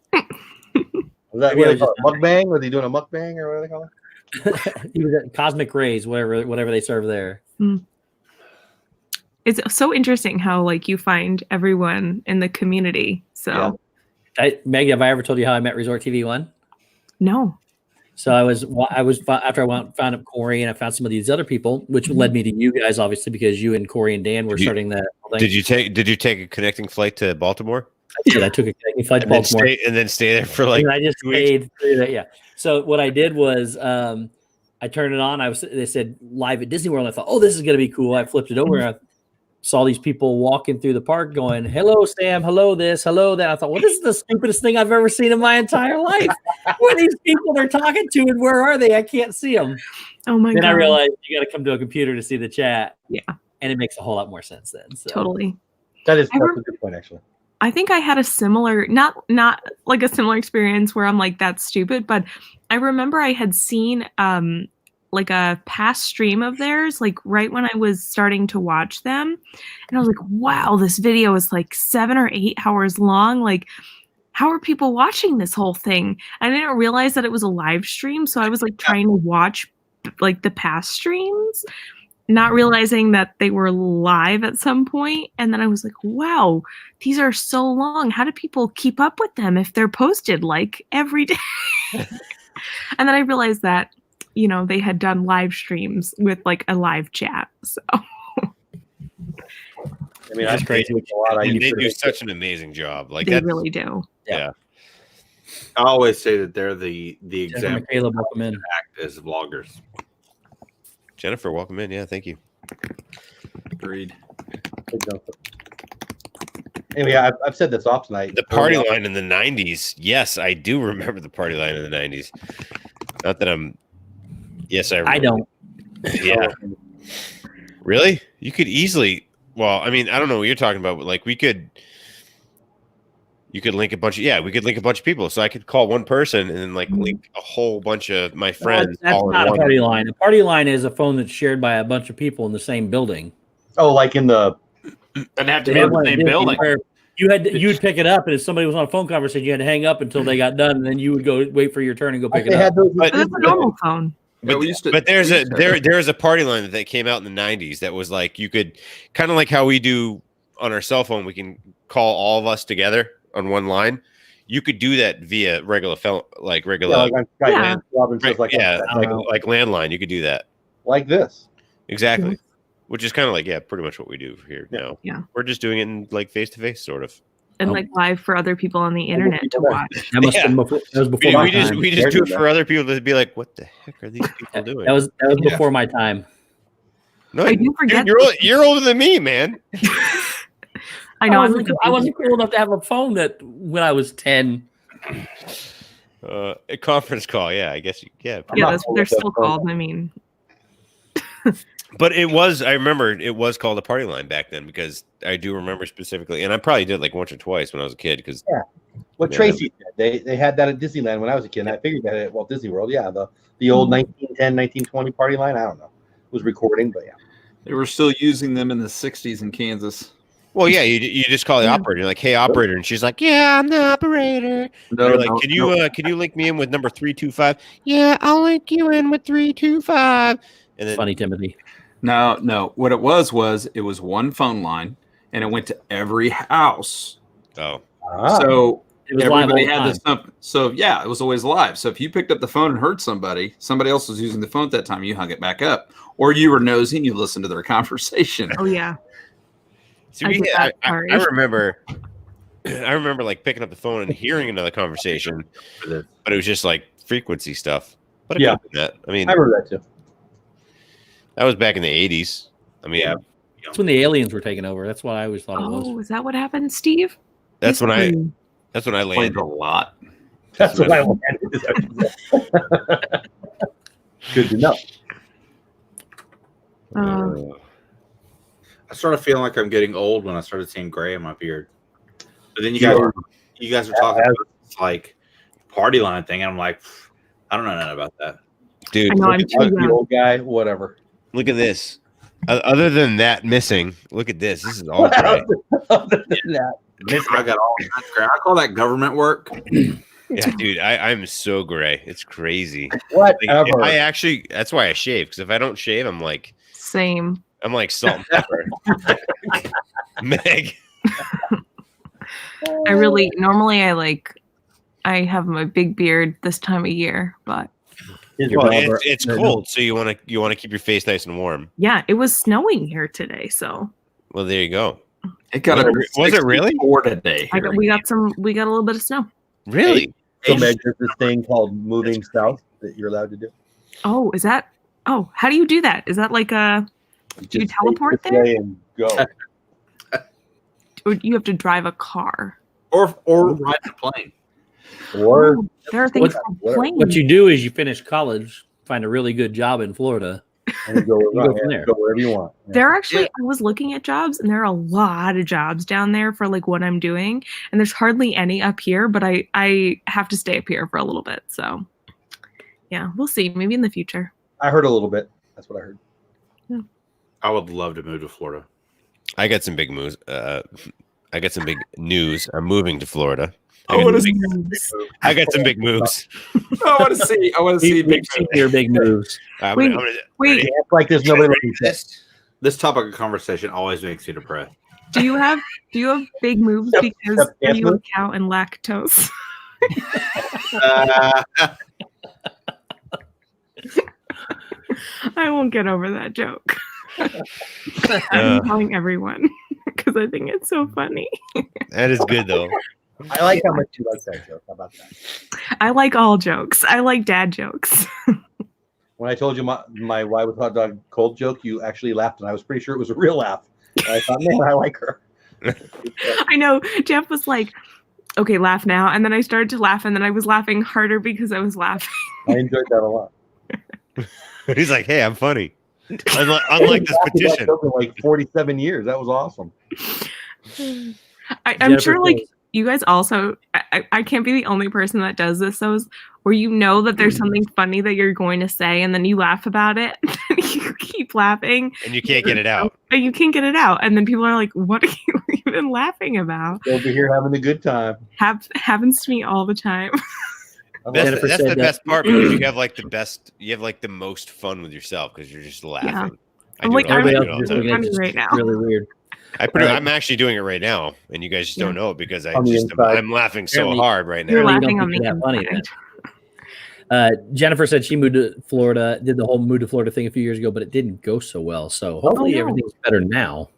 Speaker 8: Was that what they call it? Mukbang? Was he doing a mukbang or what do they call it?
Speaker 3: He was at Cosmic Rays, whatever they serve there.
Speaker 9: It's so interesting how like you find everyone in the community. So
Speaker 3: Meg, have I ever told you how I met Resort TV One?
Speaker 9: no.
Speaker 3: So I was after I found up Corey and I found some of these other people, which led me to you guys, obviously, because you and Corey and Dan were starting that.
Speaker 4: Did you take a connecting flight to Baltimore?
Speaker 3: I did. I took a connecting flight to Baltimore.
Speaker 4: And then stay there for like
Speaker 3: and I just
Speaker 4: 2 weeks?
Speaker 3: stayed through that. Yeah. So what I did was I turned it on. They said live at Disney World. I thought, oh, this is going to be cool. I flipped it over. And I saw these people walking through the park going, hello, Sam. Hello, this. Hello, that. I thought, well, this is the stupidest thing I've ever seen in my entire life. Who are these people they're talking to and where are they? I can't see them.
Speaker 9: Oh my
Speaker 3: Then
Speaker 9: god.
Speaker 3: I realized you got to come to a computer to see the chat.
Speaker 9: Yeah.
Speaker 3: And it makes a whole lot more sense then. So.
Speaker 9: Totally.
Speaker 8: That's a good point, actually.
Speaker 9: I think I had a similar, not like a similar experience where I'm like, that's stupid, but I remember I had seen like a past stream of theirs, like right when I was starting to watch them. And I was like, wow, this video is like 7 or 8 hours long. Like, how are people watching this whole thing? I didn't realize that it was a live stream. So I was like trying to watch like the past streams, not realizing that they were live at some point. And then I was like, wow, these are so long. How do people keep up with them if they're posted like every day? And then I realized that, you know, they had done live streams with like a live chat. So
Speaker 8: I mean,
Speaker 3: That's crazy.
Speaker 4: They do such an amazing job. Like
Speaker 9: they
Speaker 4: that's,
Speaker 9: really do.
Speaker 4: yeah.
Speaker 1: I always say that they're the example
Speaker 3: Caleb, welcome in.
Speaker 1: act as vloggers.
Speaker 4: Jennifer, welcome in. Yeah, thank you.
Speaker 6: Agreed.
Speaker 8: Anyway, I've said this off tonight.
Speaker 4: The party line in the 90s. Yes, I do remember the party line in the 90s. Not that I'm. Yes, I remember.
Speaker 3: I don't.
Speaker 4: Yeah. Really? You could easily. Well, I mean, I don't know what you're talking about, but like you could link a bunch of, we could link a bunch of people. So I could call one person and then like link a whole bunch of my friends.
Speaker 3: That's
Speaker 4: all in
Speaker 3: not a
Speaker 4: one.
Speaker 3: party line. A party line is a phone that's shared by a bunch of people in the same building.
Speaker 8: Oh, like in the.
Speaker 6: Doesn't have to be in the same building.
Speaker 3: You'd pick it up, and if somebody was on a phone conversation, you had to hang up until they got done, and then you would go wait for your turn and go pick it up.
Speaker 9: That's a normal phone.
Speaker 4: But there's a party line that came out in the 90s that was like you could kind of like how we do on our cell phone. We can call all of us together on one line. You could do that via regular like landline. You could do that
Speaker 8: like this.
Speaker 4: Exactly. Which is kind of like, pretty much what we do here now.
Speaker 9: Yeah.
Speaker 4: We're just doing it in like face-to-face sort of.
Speaker 9: And like live for other people on the internet to watch.
Speaker 3: That must have been before. That was before my time.
Speaker 4: We just do it for other people to be like, what the heck are these people doing?
Speaker 3: That was before my time.
Speaker 4: No,
Speaker 9: I do forget.
Speaker 4: You're older than me, man.
Speaker 9: I know.
Speaker 3: I wasn't cool enough to have a phone when I was 10.
Speaker 4: A conference call, yeah, I guess.
Speaker 9: Yeah, that's what they're still called. I mean.
Speaker 4: But I remember it was called a party line back then because I do remember specifically, and I probably did like once or twice when I was a kid. Because
Speaker 8: Tracy said, they had that at Disneyland when I was a kid. And I figured that at Walt Disney World, the old 1910, 1920 party line. I don't know, it was recording, but
Speaker 6: they were still using them in the '60s in Kansas.
Speaker 4: Well, yeah, you just call the operator, you're like, hey, operator, and she's like, yeah, I'm the operator. Can you link me in with number 325? Yeah, I'll link you in with 325. And then,
Speaker 3: funny, Timothy.
Speaker 6: No. What it was one phone line, and it went to every house.
Speaker 4: Oh,
Speaker 6: so everybody had this. So it was always live. So if you picked up the phone and heard somebody else was using the phone at that time, you hung it back up, or you were nosy and you listened to their conversation.
Speaker 9: Oh yeah.
Speaker 4: So I remember like picking up the phone and hearing another conversation, but it was just like frequency stuff. But that. I mean,
Speaker 8: I remember that too.
Speaker 4: That was back in the 80s. I mean,
Speaker 3: that's when the aliens were taking over. That's what I always thought it was.
Speaker 9: Oh, is that what happened, Steve?
Speaker 4: That's when I landed
Speaker 6: a lot.
Speaker 8: That's when I landed. Good to know.
Speaker 1: I started feeling like I'm getting old when I started seeing gray in my beard. But then you guys were talking about this, like party line thing, and I'm like, I don't know nothing about that,
Speaker 4: dude.
Speaker 9: I know, I'm too young.
Speaker 8: The old guy, whatever.
Speaker 4: Look at this. Other than that missing, look at this. This is all gray.
Speaker 8: Other than that,
Speaker 1: I got all that gray. I call that government work.
Speaker 4: Yeah, dude, I'm so gray. It's crazy.
Speaker 8: Whatever.
Speaker 4: Like, that's why I shave, because if I don't shave, I'm like
Speaker 9: same.
Speaker 4: I'm like salt and pepper. Meg.
Speaker 9: Normally I have my big beard this time of year, but
Speaker 4: it's cold, so you want to keep your face nice and warm.
Speaker 9: Yeah, it was snowing here today, so.
Speaker 4: Well, there you go.
Speaker 6: It got
Speaker 4: was it really?
Speaker 6: Today.
Speaker 9: We got a little bit of snow.
Speaker 4: Really?
Speaker 8: So Meg, there's this thing called moving south that you're allowed to do.
Speaker 9: Oh, is that? Oh, how do you do that? Is that like a? Do you teleport there?
Speaker 8: And go.
Speaker 9: Or you have to drive a car.
Speaker 1: Or ride a plane.
Speaker 8: Or
Speaker 9: there are things called planes.
Speaker 3: What you do is you finish college, find a really good job in Florida,
Speaker 8: and you go from there. Go wherever you want. Yeah.
Speaker 9: There are actually, I was looking at jobs, and there are a lot of jobs down there for like what I'm doing, and there's hardly any up here. But I have to stay up here for a little bit, so yeah, we'll see. Maybe in the future.
Speaker 8: I heard a little bit. That's what I heard.
Speaker 9: Yeah.
Speaker 1: I would love to move to Florida.
Speaker 4: I got some big moves. I got some big news. I'm moving to Florida.
Speaker 1: I got
Speaker 4: some big moves.
Speaker 6: I want to see.
Speaker 3: Your big moves.
Speaker 9: Wait.
Speaker 8: It's like there's nobody looking at
Speaker 1: this topic of conversation always makes me depressed.
Speaker 9: Do you have big moves because you a cow and lactose? I won't get over that joke. I'm telling everyone because I think it's so funny.
Speaker 4: That is good though.
Speaker 8: I like how much you like that joke. How about that?
Speaker 9: I like all jokes. I like dad jokes.
Speaker 8: When I told you my why with hot dog cold joke, you actually laughed, and I was pretty sure it was a real laugh. And I thought, man, I like her.
Speaker 9: I know. Jeff was like, okay, laugh now. And then I started to laugh, and then I was laughing harder because I was laughing. I
Speaker 8: enjoyed that a lot.
Speaker 4: He's like, hey, I'm funny. Unlike this petition.
Speaker 8: Like 47 years. That was awesome.
Speaker 9: I'm sure like you guys also, I can't be the only person that does this. Those where you know that there's something funny that you're going to say and then you laugh about it. And you keep laughing.
Speaker 4: And you can't get it out.
Speaker 9: And you can't get it out. And then people are like, what are you even laughing about?
Speaker 8: Over here having a good time.
Speaker 9: Happens to me all the time.
Speaker 4: That's the best part because you have like the most fun with yourself because you're just laughing.
Speaker 9: Yeah.
Speaker 4: I
Speaker 9: I'm
Speaker 4: do
Speaker 9: like,
Speaker 4: it all
Speaker 9: I'm
Speaker 4: the time.
Speaker 9: funny right now.
Speaker 3: Really weird.
Speaker 4: I'm actually doing it right now, and you guys just don't know it because
Speaker 8: On the inside.
Speaker 4: I'm laughing so
Speaker 3: Apparently-
Speaker 4: hard right
Speaker 9: You're
Speaker 4: now.
Speaker 3: Apparently you
Speaker 9: laughing
Speaker 3: don't
Speaker 9: on me.
Speaker 3: think you're that funny then. Jennifer said she moved to Florida, did the whole move to Florida thing a few years ago, but it didn't go so well. So hopefully
Speaker 9: no.
Speaker 3: everything's better now.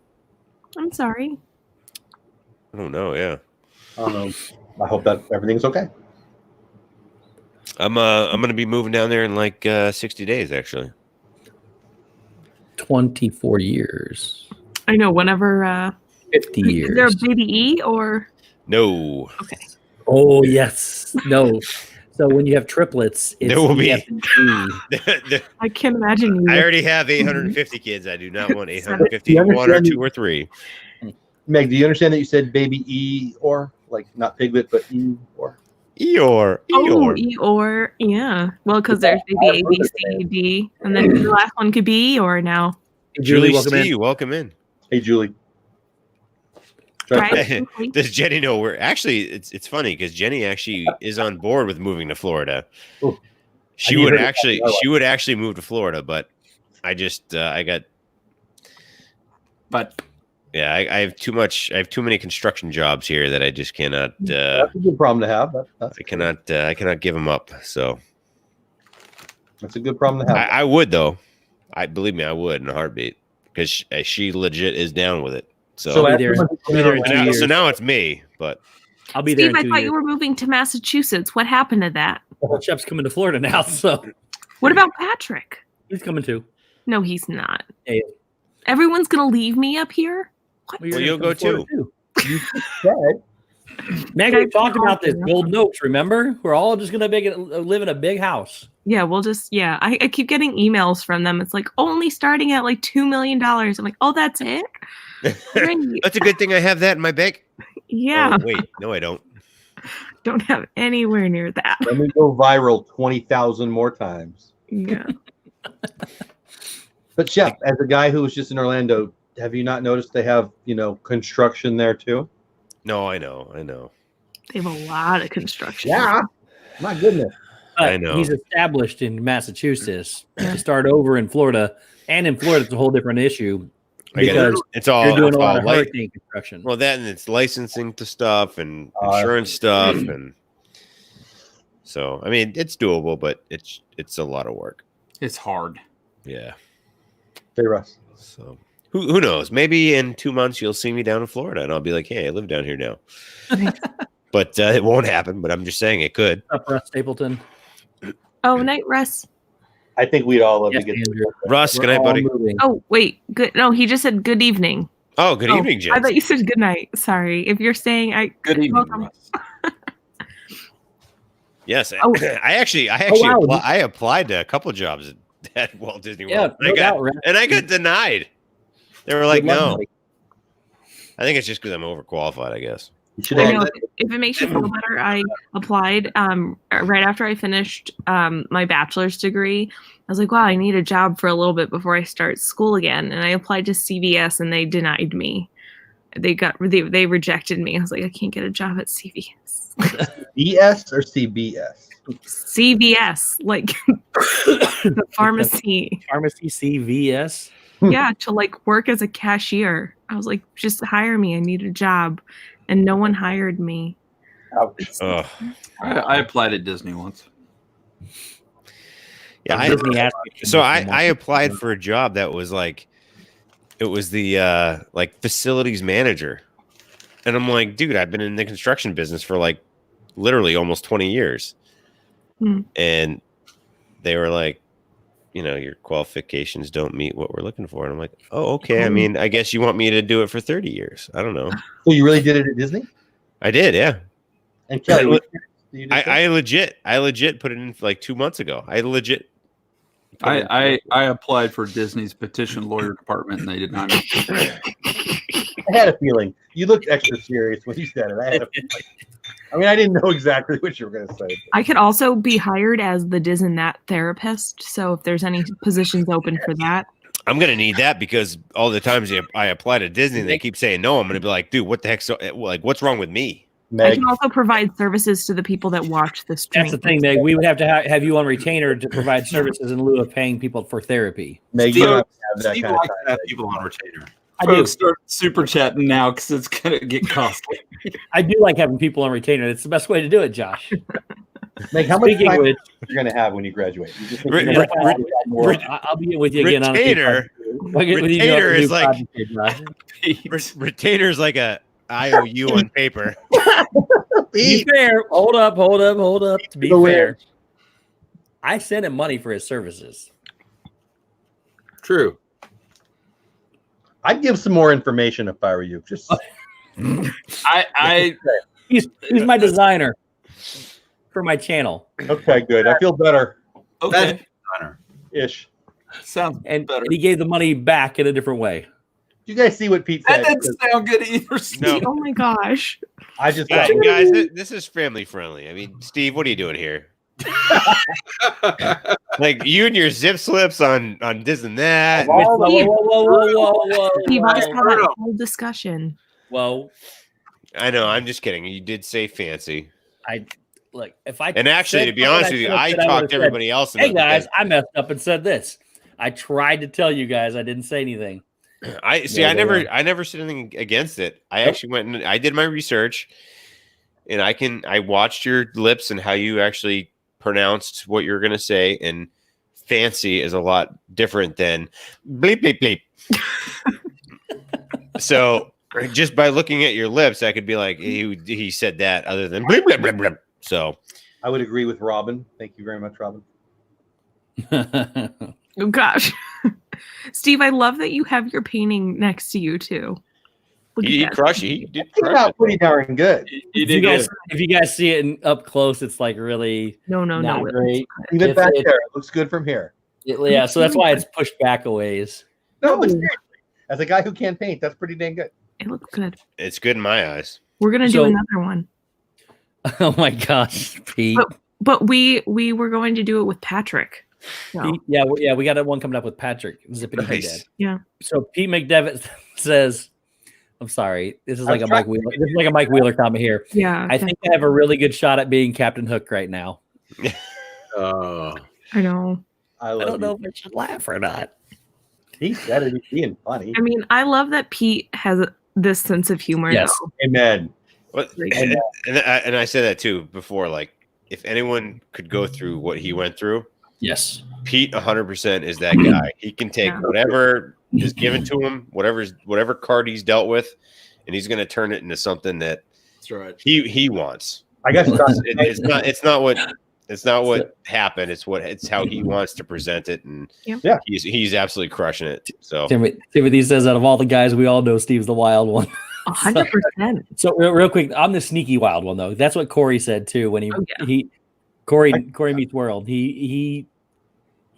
Speaker 9: I'm sorry.
Speaker 4: I don't know. Yeah,
Speaker 8: I hope that everything's okay.
Speaker 4: I'm gonna be moving down there in like 60 days actually.
Speaker 3: 24 years.
Speaker 9: I know. Whenever
Speaker 3: 50 years.
Speaker 9: is there a baby E or
Speaker 4: No.
Speaker 9: okay?
Speaker 3: Oh, yes. No. So when you have triplets, it's
Speaker 4: There will be.
Speaker 3: EF and G.
Speaker 9: I can't imagine you.
Speaker 4: I already have 850 kids. I do not want
Speaker 8: Do you
Speaker 4: 850, one or
Speaker 8: understand-
Speaker 4: two or three.
Speaker 8: Meg, do you understand that you said baby E or like not piglet but E or?
Speaker 4: Eeyore.
Speaker 9: Oh, Eeyore. Yeah. Well, because there's baby A, B, C, D, and then the last one could be Eeyore now.
Speaker 3: Julie,
Speaker 4: Julie
Speaker 3: welcome
Speaker 4: C,
Speaker 3: in.
Speaker 4: welcome in.
Speaker 8: Hey, Julie.
Speaker 9: Right?
Speaker 4: Does Jenny know we're actually? It's funny because Jenny actually is on board with moving to Florida.
Speaker 8: Ooh.
Speaker 4: She
Speaker 8: I need
Speaker 4: would
Speaker 8: her to
Speaker 4: actually
Speaker 8: talk about
Speaker 4: she would actually move to Florida, but I just I got
Speaker 6: But
Speaker 4: yeah I have too much. I have too many construction jobs here that I just cannot.
Speaker 8: That's a good problem to have. That's
Speaker 4: I cannot give them up. So
Speaker 8: a good problem to have.
Speaker 4: I would though. I believe me, I would in a heartbeat because she legit is down with it. So
Speaker 3: I'll be there. I'll be there in 2 years.
Speaker 4: so now it's me, but
Speaker 3: I'll be there
Speaker 9: Steve,
Speaker 3: in
Speaker 9: I
Speaker 3: 2
Speaker 9: thought
Speaker 3: years.
Speaker 9: you were moving to Massachusetts. What happened to that?
Speaker 3: Well, Shep's coming to Florida now, so
Speaker 9: What about Patrick?
Speaker 3: he's coming too.
Speaker 9: No, he's not.
Speaker 3: Yeah.
Speaker 9: Everyone's gonna leave me up here. What?
Speaker 3: Well,
Speaker 4: you'll go
Speaker 3: Florida
Speaker 4: too.
Speaker 8: You said
Speaker 3: Meg, we talked about this. Golden Oaks, remember? We're all just going to live in a big house.
Speaker 9: Yeah, we'll just I keep getting emails from them. It's like only starting at like $2 million. I'm like, oh, that's it? Great.
Speaker 4: that's a good thing I have that in my bank.
Speaker 9: Yeah,
Speaker 4: Oh, wait, no, I don't.
Speaker 9: don't have anywhere near that.
Speaker 8: let me go viral 20,000 more times.
Speaker 9: Yeah.
Speaker 8: But Shep, as a guy who was just in Orlando, have you not noticed they have construction there too?
Speaker 4: No, I know.
Speaker 9: They have a lot of construction.
Speaker 8: Yeah, my goodness.
Speaker 3: But
Speaker 4: I know.
Speaker 3: he's established in Massachusetts. To start over in Florida, and in Florida, it's a whole different issue because
Speaker 4: it's all
Speaker 3: you're doing
Speaker 4: it's
Speaker 3: a lot
Speaker 4: all
Speaker 3: of
Speaker 4: light.
Speaker 3: hurricane construction.
Speaker 4: Well, that and it's licensing to stuff and insurance stuff, and so I mean it's doable, but it's a lot of work.
Speaker 6: it's hard.
Speaker 4: Yeah.
Speaker 8: Hey, Russ.
Speaker 4: So who knows? Maybe in 2 months you'll see me down in Florida, and I'll be like, "Hey, I live down here now." But it won't happen. But I'm just saying it could.
Speaker 3: Up Russ Stapleton.
Speaker 9: Oh, night, Russ.
Speaker 8: I think we'd all love
Speaker 3: Yes,
Speaker 8: to get
Speaker 3: Andrew.
Speaker 4: Russ,
Speaker 3: We're
Speaker 4: good night,
Speaker 3: all
Speaker 4: buddy.
Speaker 3: moving.
Speaker 9: Oh, wait. Good. No, he just said good evening.
Speaker 4: Oh, good evening,
Speaker 9: I
Speaker 4: Jen.
Speaker 9: thought you said good night. Sorry. If you're saying
Speaker 6: Good evening,
Speaker 9: welcome.
Speaker 6: Russ.
Speaker 4: Yes,
Speaker 9: Oh.
Speaker 4: I actually
Speaker 3: wow.
Speaker 4: I applied to a couple of jobs at Walt Disney
Speaker 3: Yeah,
Speaker 4: World.
Speaker 3: no doubt, Russ.
Speaker 4: And I got denied. They were like,
Speaker 3: Good luck,
Speaker 4: "No."
Speaker 3: buddy.
Speaker 4: I think it's just because I'm overqualified. I guess.
Speaker 8: You should
Speaker 9: I
Speaker 8: have
Speaker 9: know if it makes you feel better, I applied right after I finished my bachelor's degree. I was like, wow, I need a job for a little bit before I start school again. And I applied to CVS and they denied me. They rejected me. I was like, I can't get a job at CVS.
Speaker 8: BS or CBS.
Speaker 9: CVS, like the pharmacy.
Speaker 3: Pharmacy CVS.
Speaker 9: Yeah, to like work as a cashier. I was like, just hire me. I need a job. And no one hired me.
Speaker 8: Ouch.
Speaker 4: Ugh.
Speaker 6: I applied at Disney once.
Speaker 4: Yeah,
Speaker 3: Disney asked me to
Speaker 4: so
Speaker 3: do
Speaker 4: I
Speaker 3: some
Speaker 4: applied for a job that was like, it was the like facilities manager, and I'm like, dude, I've been in the construction business for like literally almost 20 years, and they were like, your qualifications don't meet what we're looking for, and I'm like, oh, okay. I mean, I guess you want me to do it for 30 years. I don't know.
Speaker 8: So you really did it at Disney?
Speaker 4: I did, yeah.
Speaker 8: And Kelly, what you did
Speaker 4: I legit put it in like 2 months ago. I legit.
Speaker 6: I applied for Disney's petition lawyer department and they did not.
Speaker 8: I had a feeling. You looked extra serious when you said it. I had a feeling. I mean, I didn't know exactly what you were going to say.
Speaker 9: I could also be hired as the Diz and That therapist. So if there's any positions open for that.
Speaker 4: I'm gonna need that because all the times I apply to Disney, and they keep saying no. I'm gonna be like, dude, what the heck? So, like, what's wrong with me?
Speaker 9: I
Speaker 8: Meg,
Speaker 9: can also provide services to the people that watch the stream.
Speaker 3: That's the thing, Meg. We would have to have you on retainer to provide services in lieu of paying people for therapy.
Speaker 8: Meg, you
Speaker 1: Steve,
Speaker 8: don't have to have that
Speaker 1: Steve
Speaker 8: kind of
Speaker 1: likes
Speaker 8: time.
Speaker 1: to have people on retainer.
Speaker 3: I do.
Speaker 6: Folks start super chatting now because it's gonna get costly.
Speaker 3: I do like having people on retainer. It's the best way to do it, Josh.
Speaker 8: Meg, how much
Speaker 3: Speaking
Speaker 8: time
Speaker 3: of which,
Speaker 8: you're going to have when you graduate? You just think
Speaker 4: Re-
Speaker 8: you're gonna
Speaker 4: re-
Speaker 8: have a lot more-
Speaker 3: I'll be with you again on a new
Speaker 4: Retainer.
Speaker 3: project. I'll get with you on a
Speaker 4: Retainer
Speaker 3: new
Speaker 4: is like-
Speaker 3: project here, Josh.
Speaker 4: Retainer's like a IOU on paper.
Speaker 3: To be fair, hold up. To be
Speaker 8: Go
Speaker 3: fair, I sent him money for his services.
Speaker 1: True.
Speaker 8: I'd give some more information if I were you. Just
Speaker 6: I
Speaker 3: He's my designer for my channel,
Speaker 8: okay, good. I feel better
Speaker 6: okay.
Speaker 8: ish.
Speaker 6: Sounds
Speaker 3: and
Speaker 6: better.
Speaker 3: he gave the money back in a different way.
Speaker 8: You guys see what Pete
Speaker 6: That
Speaker 8: said?
Speaker 6: didn't sound good either. Steve.
Speaker 4: No.
Speaker 9: Oh my gosh.
Speaker 8: I just
Speaker 4: Guys,
Speaker 8: got
Speaker 4: this is family friendly. I mean, Steve, what are you doing here? Like you and your zip slips on this and that.
Speaker 3: Whoa.
Speaker 9: Steve, I saw that whole discussion.
Speaker 3: Whoa.
Speaker 4: I know. I'm just kidding. You did say fancy.
Speaker 3: Look, if I
Speaker 4: And actually,
Speaker 3: said
Speaker 4: to be
Speaker 3: something
Speaker 4: honest with you,
Speaker 3: should've
Speaker 4: I
Speaker 3: said, would've
Speaker 4: talked
Speaker 3: said,
Speaker 4: everybody else.
Speaker 3: Hey
Speaker 4: into it
Speaker 3: guys, I messed up and said this. I tried to tell you guys. I didn't say anything.
Speaker 4: because I see.
Speaker 8: Yeah,
Speaker 4: I never said anything against it. I actually went and I did my research, and I watched your lips and how you actually pronounced what you're gonna say, and fancy is a lot different than bleep bleep bleep. So just by looking at your lips, I could be like, he said that other than bleep bleep bleep bleep. So
Speaker 8: I would agree with Robin. Thank you very much, Robin.
Speaker 9: Oh gosh. Steve, I love that you have your painting next to you too. Look
Speaker 4: he
Speaker 9: at that.
Speaker 4: crushed it. He did
Speaker 8: It came
Speaker 4: crush
Speaker 8: out
Speaker 4: it.
Speaker 8: pretty darn good.
Speaker 6: You
Speaker 3: If
Speaker 6: did good.
Speaker 3: you guys see it up close, it's like really
Speaker 9: No,
Speaker 3: not
Speaker 9: it
Speaker 3: great.
Speaker 8: Even
Speaker 3: If
Speaker 8: back
Speaker 3: it-
Speaker 8: there, it looks good from here.
Speaker 3: Yeah, so that's why it's pushed back a ways.
Speaker 8: No, but seriously, as a guy who can't paint, that's pretty dang good.
Speaker 9: It looks good.
Speaker 4: It's good in my eyes.
Speaker 9: We're gonna do
Speaker 3: So-
Speaker 9: another one.
Speaker 3: Oh my gosh, Pete.
Speaker 9: But we were going to do it with Patrick. So,
Speaker 3: Pete we got one coming up with Patrick Zippity
Speaker 4: Nice.
Speaker 3: Dad.
Speaker 9: yeah.
Speaker 3: So Pete McDevitt says, "I'm sorry, this is like a Mike Wheeler. This is like a Mike Wheeler comment here.
Speaker 9: Yeah.
Speaker 3: I think I have a really good shot at being Captain Hook right now.
Speaker 9: I know.
Speaker 8: I
Speaker 3: I
Speaker 8: love
Speaker 3: don't know
Speaker 8: you.
Speaker 3: if I should laugh or not.
Speaker 8: He said it. He's being funny.
Speaker 9: I mean, I love that Pete has this sense of humor.
Speaker 3: Yes.
Speaker 9: though.
Speaker 8: Amen.
Speaker 4: But,
Speaker 9: Like-
Speaker 4: and I said that too before. Like, if anyone could go through what he went through,
Speaker 3: Yes.
Speaker 4: Pete 100% is that guy. He can take
Speaker 9: Yeah.
Speaker 4: whatever is given to him, whatever card he's dealt with, and he's going to turn it into something that
Speaker 6: That's right.
Speaker 4: he wants.
Speaker 8: I guess
Speaker 4: It's not what happened. It's how he wants to present it, and
Speaker 8: Yeah.
Speaker 4: he's absolutely crushing it. So
Speaker 3: Timothy says, out of all the guys we all know, Steve's the wild one.
Speaker 9: 100%.
Speaker 3: So real quick, I'm the sneaky wild one though. That's what Corey said too when Corey meets world. He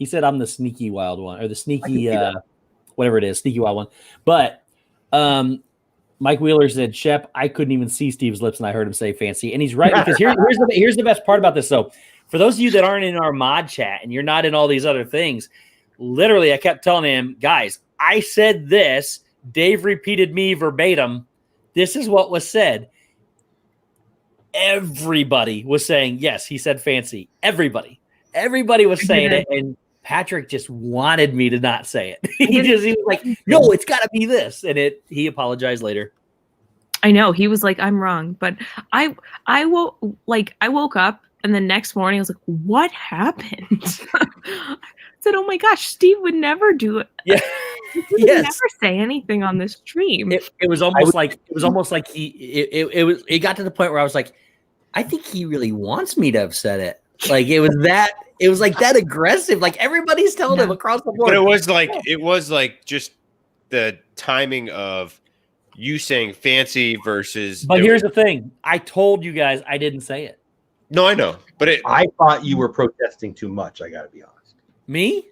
Speaker 3: said I'm the sneaky wild one or the sneaky whatever it is, sneaky wild one. But Mike Wheeler said, Shep, I couldn't even see Steve's lips and I heard him say fancy. And he's right because here's the best part about this. So for those of you that aren't in our mod chat and you're not in all these other things, literally I kept telling him, guys, I said this. Dave repeated me verbatim. This is what was said. Everybody was saying, yes, he said fancy. Everybody was saying it. And Patrick just wanted me to not say it. he was like, no, it's got to be this. And he apologized later.
Speaker 9: I know. He was like, I'm wrong. But I woke up and the next morning I was like, what happened? I said, oh my gosh, Steve would never do it.
Speaker 3: Yeah.
Speaker 9: He would never say anything on this stream.
Speaker 3: It was almost like it got to the point where I was like, I think he really wants me to have said it. Like it was like that aggressive. Like everybody's telling him across the board.
Speaker 4: But it was like just the timing of you saying fancy versus.
Speaker 3: But here's the thing: I told you guys I didn't say it.
Speaker 4: No, I know, but
Speaker 8: I thought you were protesting too much. I got to be honest.
Speaker 3: Me?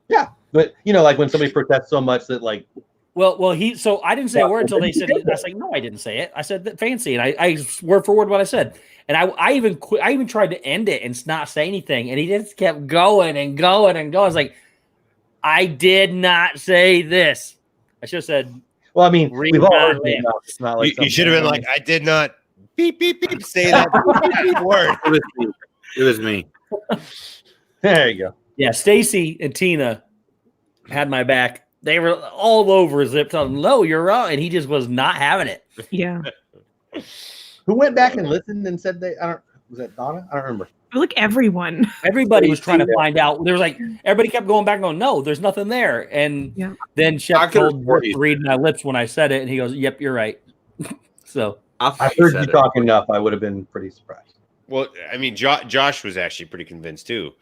Speaker 8: Yeah, but like when somebody protests so much that like.
Speaker 3: Well, so I didn't say a word until they said it. I was like, no, I didn't say it. I said that fancy, and I word for word what I said. And I even tried to end it and not say anything, and he just kept going and going and going. I was like, I did not say this. I should have said.
Speaker 8: Well, I mean, we've all heard
Speaker 3: Read
Speaker 8: it. It's not like
Speaker 4: You should have been like, I did not beep beep beep say that word.
Speaker 1: It was me.
Speaker 8: There you go.
Speaker 3: Yeah, Stacy and Tina had my back. They were all over Zip, telling him, "No, you're wrong," and he just was not having it.
Speaker 9: Yeah.
Speaker 8: Who went back and listened and said was that Donna? I don't remember.
Speaker 9: Like everyone.
Speaker 3: Everybody was trying to find out. There was like everybody kept going back and going, "No, there's nothing there." And then Shep told Rick to read my lips when I said it, and he goes, "Yep, you're right." So
Speaker 8: I heard you talk enough. I would have been pretty surprised.
Speaker 4: Well, I mean, Josh was actually pretty convinced too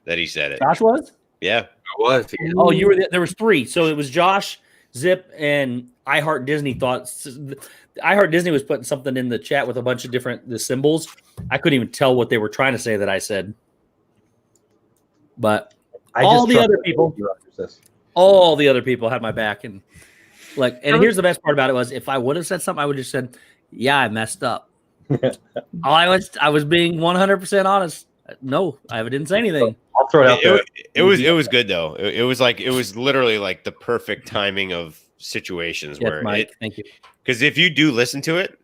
Speaker 4: that he said it.
Speaker 3: Josh was?
Speaker 4: Yeah,
Speaker 1: I was.
Speaker 3: Oh, you were there was 3. So it was Josh, Zip, and I Heart Disney thoughts. I Heart Disney was putting something in the chat with a bunch of the symbols. I couldn't even tell what they were trying to say that I said. But all the other people had my back, and here's the best part about it was if I would have said something, I would have just said, "Yeah, I messed up." I was being 100% honest. No, I didn't say anything.
Speaker 8: I'll throw it out there.
Speaker 4: It was good though. It was literally like the perfect timing of situations where
Speaker 3: Mike, thank you.
Speaker 4: Because if you do listen to it,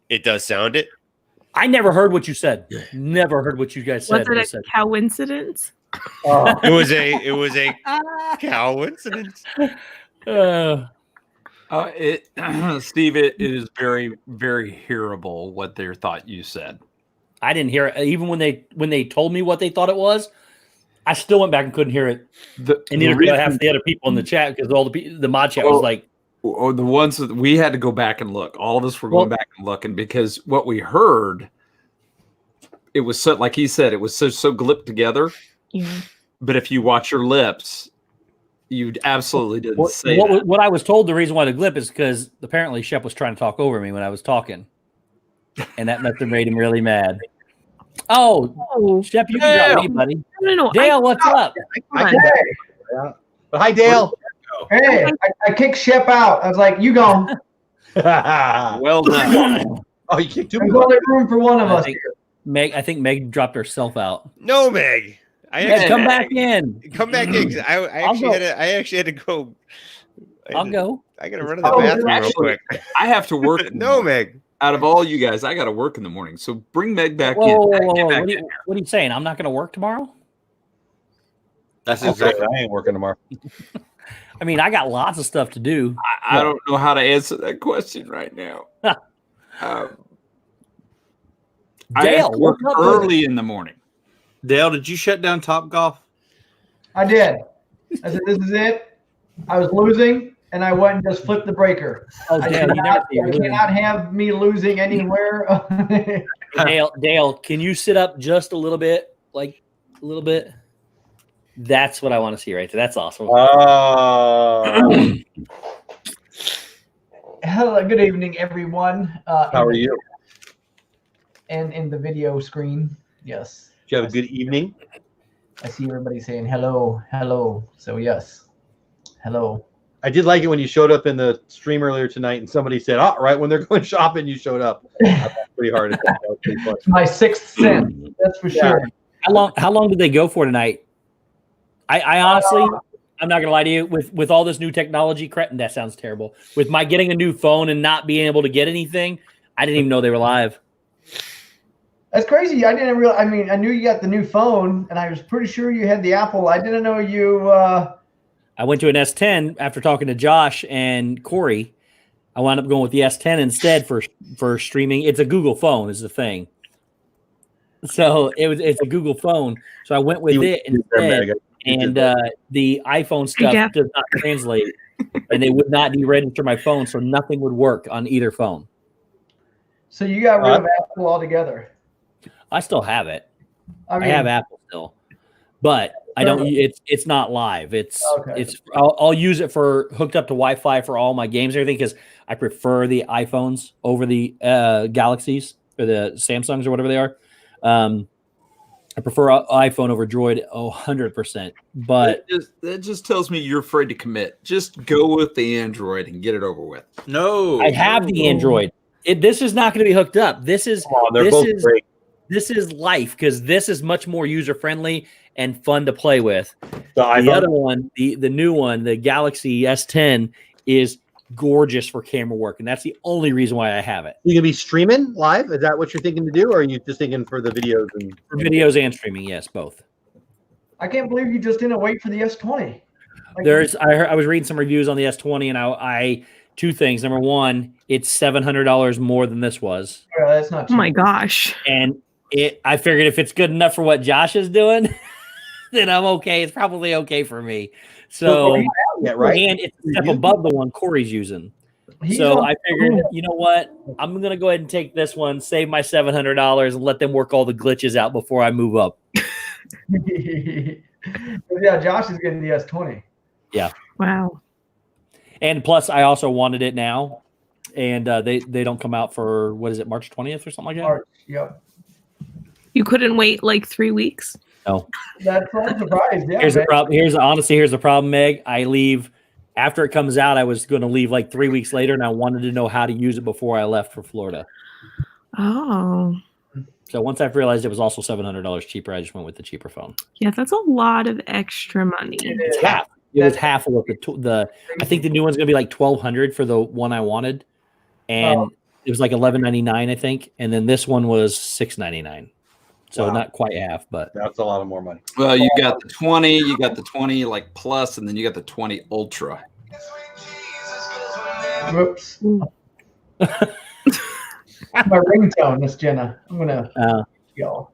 Speaker 4: it does sound it.
Speaker 3: I never heard what you said. Never heard what you guys said.
Speaker 9: Was it a coincidence?
Speaker 4: It was a coincidence.
Speaker 6: Steve, it is very, very hearable what they thought you said.
Speaker 3: I didn't hear it. Even when they told me what they thought it was, I still went back and couldn't hear it. And neither did half the other people in the chat because all the mod chat was like,
Speaker 6: or the ones that we had to go back and look. All of us were going back and looking because what we heard, it was so, like he said, it was so glipped together.
Speaker 9: Yeah.
Speaker 6: But if you watch your lips, you absolutely didn't say that.
Speaker 3: What I was told, the reason why the glip is because apparently Shep was trying to talk over me when I was talking, and that must have made him really mad. Oh, Shep, you can drop me, buddy.
Speaker 9: No.
Speaker 3: Dale, what's up?
Speaker 8: Hi, Dale.
Speaker 11: Hey, I kicked Shep out. I was like, "You go."
Speaker 6: Well done.
Speaker 8: Oh, you kicked 2
Speaker 11: There's
Speaker 8: people.
Speaker 11: only room for one of us here.
Speaker 3: I think Meg dropped herself out.
Speaker 4: No, Meg.
Speaker 3: Come back in.
Speaker 4: Come back in. 'Cause I actually had to go.
Speaker 3: I'll go.
Speaker 4: I got to run to the bathroom real quick.
Speaker 6: I have to work.
Speaker 4: No, Meg.
Speaker 6: Out of all you guys, I got to work in the morning. So bring Meg back in.
Speaker 3: Whoa.
Speaker 6: Get back
Speaker 3: What
Speaker 6: in
Speaker 3: are you saying? I'm not going to work tomorrow?
Speaker 1: That's
Speaker 8: Okay,
Speaker 1: exactly.
Speaker 8: I ain't working tomorrow.
Speaker 3: I mean, I got lots of stuff to do.
Speaker 6: I don't know how to answer that question right now. I have
Speaker 3: Dale,
Speaker 6: to work
Speaker 3: what's up,
Speaker 6: early in the morning.
Speaker 1: Dale, did you shut down TopGolf?
Speaker 11: I did. I said, "This is it." I was losing, and I went and just flipped the breaker.
Speaker 3: Oh,
Speaker 11: I
Speaker 3: Dale,
Speaker 11: cannot have me losing anywhere.
Speaker 3: Dale, can you sit up just a little bit? Like a little bit? That's what I want to see right there. That's awesome.
Speaker 11: Hello, good evening, everyone.
Speaker 8: How are you?
Speaker 11: And in the video screen, yes.
Speaker 8: Did you have a good evening?
Speaker 11: I see everybody saying hello, hello. So yes, hello.
Speaker 8: I did like it when you showed up in the stream earlier tonight and somebody said, "Oh, right when they're going shopping, you showed up." That's pretty hard. That was pretty funny.
Speaker 11: My sixth sense, that's for sure.
Speaker 3: How long did they go for tonight? I honestly, I'm not gonna lie to you. With all this new technology, that sounds terrible. With my getting a new phone and not being able to get anything, I didn't even know they were live.
Speaker 11: That's crazy. I didn't realize. I mean, I knew you got the new phone, and I was pretty sure you had the Apple. I didn't know you.
Speaker 3: I went to an S10 after talking to Josh and Corey. I wound up going with the S10 instead for streaming. It's a Google phone, is the thing. So it's a Google phone. So I went with it instead. And the iPhone stuff does not translate, and they would not deregister my phone, so nothing would work on either phone.
Speaker 11: So you got rid of Apple altogether.
Speaker 3: I still have it.
Speaker 11: I mean,
Speaker 3: I have Apple still, but I don't. It's not live. It's. I'll use it for hooked up to Wi-Fi for all my games and everything because I prefer the iPhones over the Galaxies or the Samsungs or whatever they are. I prefer iPhone over Droid 100%. But
Speaker 6: that just tells me you're afraid to commit. Just go with the Android and get it over with.
Speaker 1: No,
Speaker 3: I have the Android. This is not going to be hooked up. This is
Speaker 8: great.
Speaker 3: This is life because this is much more user friendly and fun to play with.
Speaker 8: The
Speaker 3: The
Speaker 8: iPhone.
Speaker 3: other one, the new one, the Galaxy S10, is gorgeous for camera work, and that's the only reason why I have it.
Speaker 8: You gonna be streaming live? Is that what you're thinking to do, or are you just thinking for the videos and
Speaker 3: For videos and streaming, yes, both.
Speaker 11: I can't believe you just didn't wait for the S20. Like,
Speaker 3: I was reading some reviews on the S20, and I two things. Number one, it's $700 more than this was,
Speaker 11: yeah, that's not.
Speaker 9: Oh my
Speaker 11: cheap.
Speaker 9: gosh.
Speaker 3: and I figured if it's good enough for what Josh is doing, then I'm okay. It's probably okay for me. So,
Speaker 8: yet, right?
Speaker 3: and it's a step above the one Corey's using.
Speaker 11: He's
Speaker 3: So
Speaker 11: on-
Speaker 3: I figured, you know what? I'm gonna go ahead and take this one, save my $700, and let them work all the glitches out before I move up.
Speaker 11: Yeah, Josh is getting the S20.
Speaker 9: Wow.
Speaker 3: And plus, I also wanted it now, and they don't come out for what is it, March 20th or something like that?
Speaker 11: March, yep.
Speaker 9: You couldn't wait like 3 weeks?
Speaker 3: No.
Speaker 11: That's I'm surprised. Yeah,
Speaker 3: Here's the
Speaker 11: man.
Speaker 3: problem. Here's the problem, Meg. I leave after it comes out. I was going to leave like 3 weeks later, and I wanted to know how to use it before I left for Florida.
Speaker 9: Oh.
Speaker 3: So once I realized it was also $700 cheaper, I just went with the cheaper phone.
Speaker 9: Yeah, that's a lot of extra money.
Speaker 3: It's half. It was half of what the I think the new one's gonna be like $1,200 for the one I wanted, and it was like $11.99 I think, and then this one was $6.99. So
Speaker 8: Wow.
Speaker 3: not quite half, but
Speaker 8: That's a lot of more money.
Speaker 6: Well, you got the 20, you got the 20 like plus, and then you got the 20 Ultra.
Speaker 11: Whoops. My ringtone, Miss Jenna. I'm gonna yell.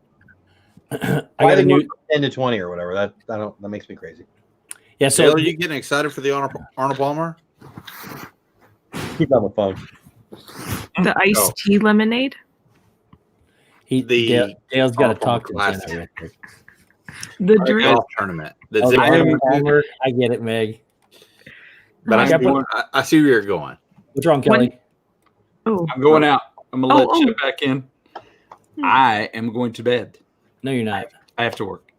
Speaker 3: I
Speaker 8: Why
Speaker 3: got a
Speaker 8: did
Speaker 3: new.
Speaker 8: you 10 to 20 or whatever? That makes me crazy.
Speaker 3: Yeah,
Speaker 1: So
Speaker 3: so
Speaker 1: are you getting excited for the Arnold Palmer?
Speaker 8: Keep on the phone.
Speaker 9: The iced tea lemonade.
Speaker 3: Dale's got to talk to
Speaker 1: Classic.
Speaker 3: Jenna real quick.
Speaker 9: The
Speaker 1: The
Speaker 9: drink.
Speaker 1: golf tournament. The
Speaker 3: Oh,
Speaker 1: zip
Speaker 3: the Arnold
Speaker 1: line.
Speaker 3: Palmer, I get it, Meg.
Speaker 1: But
Speaker 3: I
Speaker 1: I see where you're going.
Speaker 3: What's wrong, Kelly?
Speaker 9: Oh.
Speaker 6: I'm going out. I'm gonna let
Speaker 9: Oh,
Speaker 6: Chip back in. I am going to bed.
Speaker 3: No, you're not.
Speaker 6: I have to work.